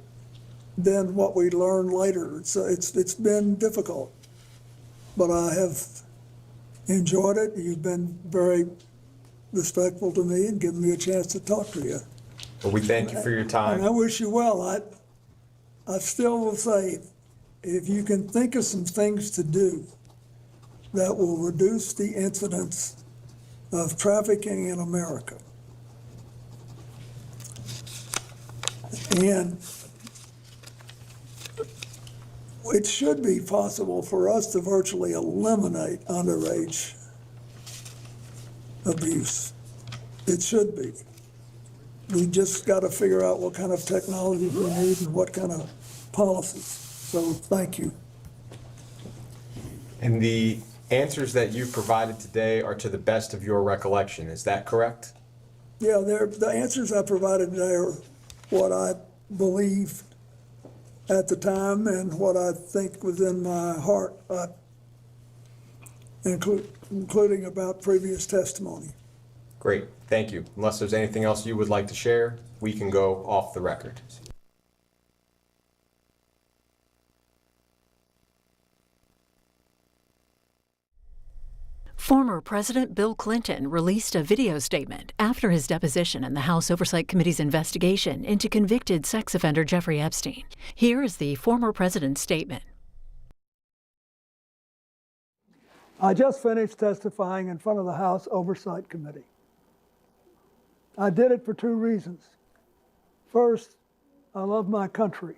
Speaker 11: then what we learned later, it's been difficult. But I have enjoyed it. You've been very respectful to me and given me a chance to talk to you.
Speaker 17: Well, we thank you for your time.
Speaker 11: And I wish you well. I still will say, if you can think of some things to do that will reduce the incidence of trafficking in America, and it should be possible for us to virtually eliminate underage abuse. It should be. We just got to figure out what kind of technology we need and what kind of policies. So thank you.
Speaker 17: And the answers that you provided today are to the best of your recollection. Is that correct?
Speaker 11: Yeah, the answers I provided today are what I believed at the time and what I think was in my heart, including about previous testimony.
Speaker 17: Great, thank you. Unless there's anything else you would like to share, we can go off the record.
Speaker 20: Former President Bill Clinton released a video statement after his deposition in the House Oversight Committee's investigation into convicted sex offender Jeffrey Epstein. Here is the former president's statement.
Speaker 11: I just finished testifying in front of the House Oversight Committee. I did it for two reasons. First, I love my country.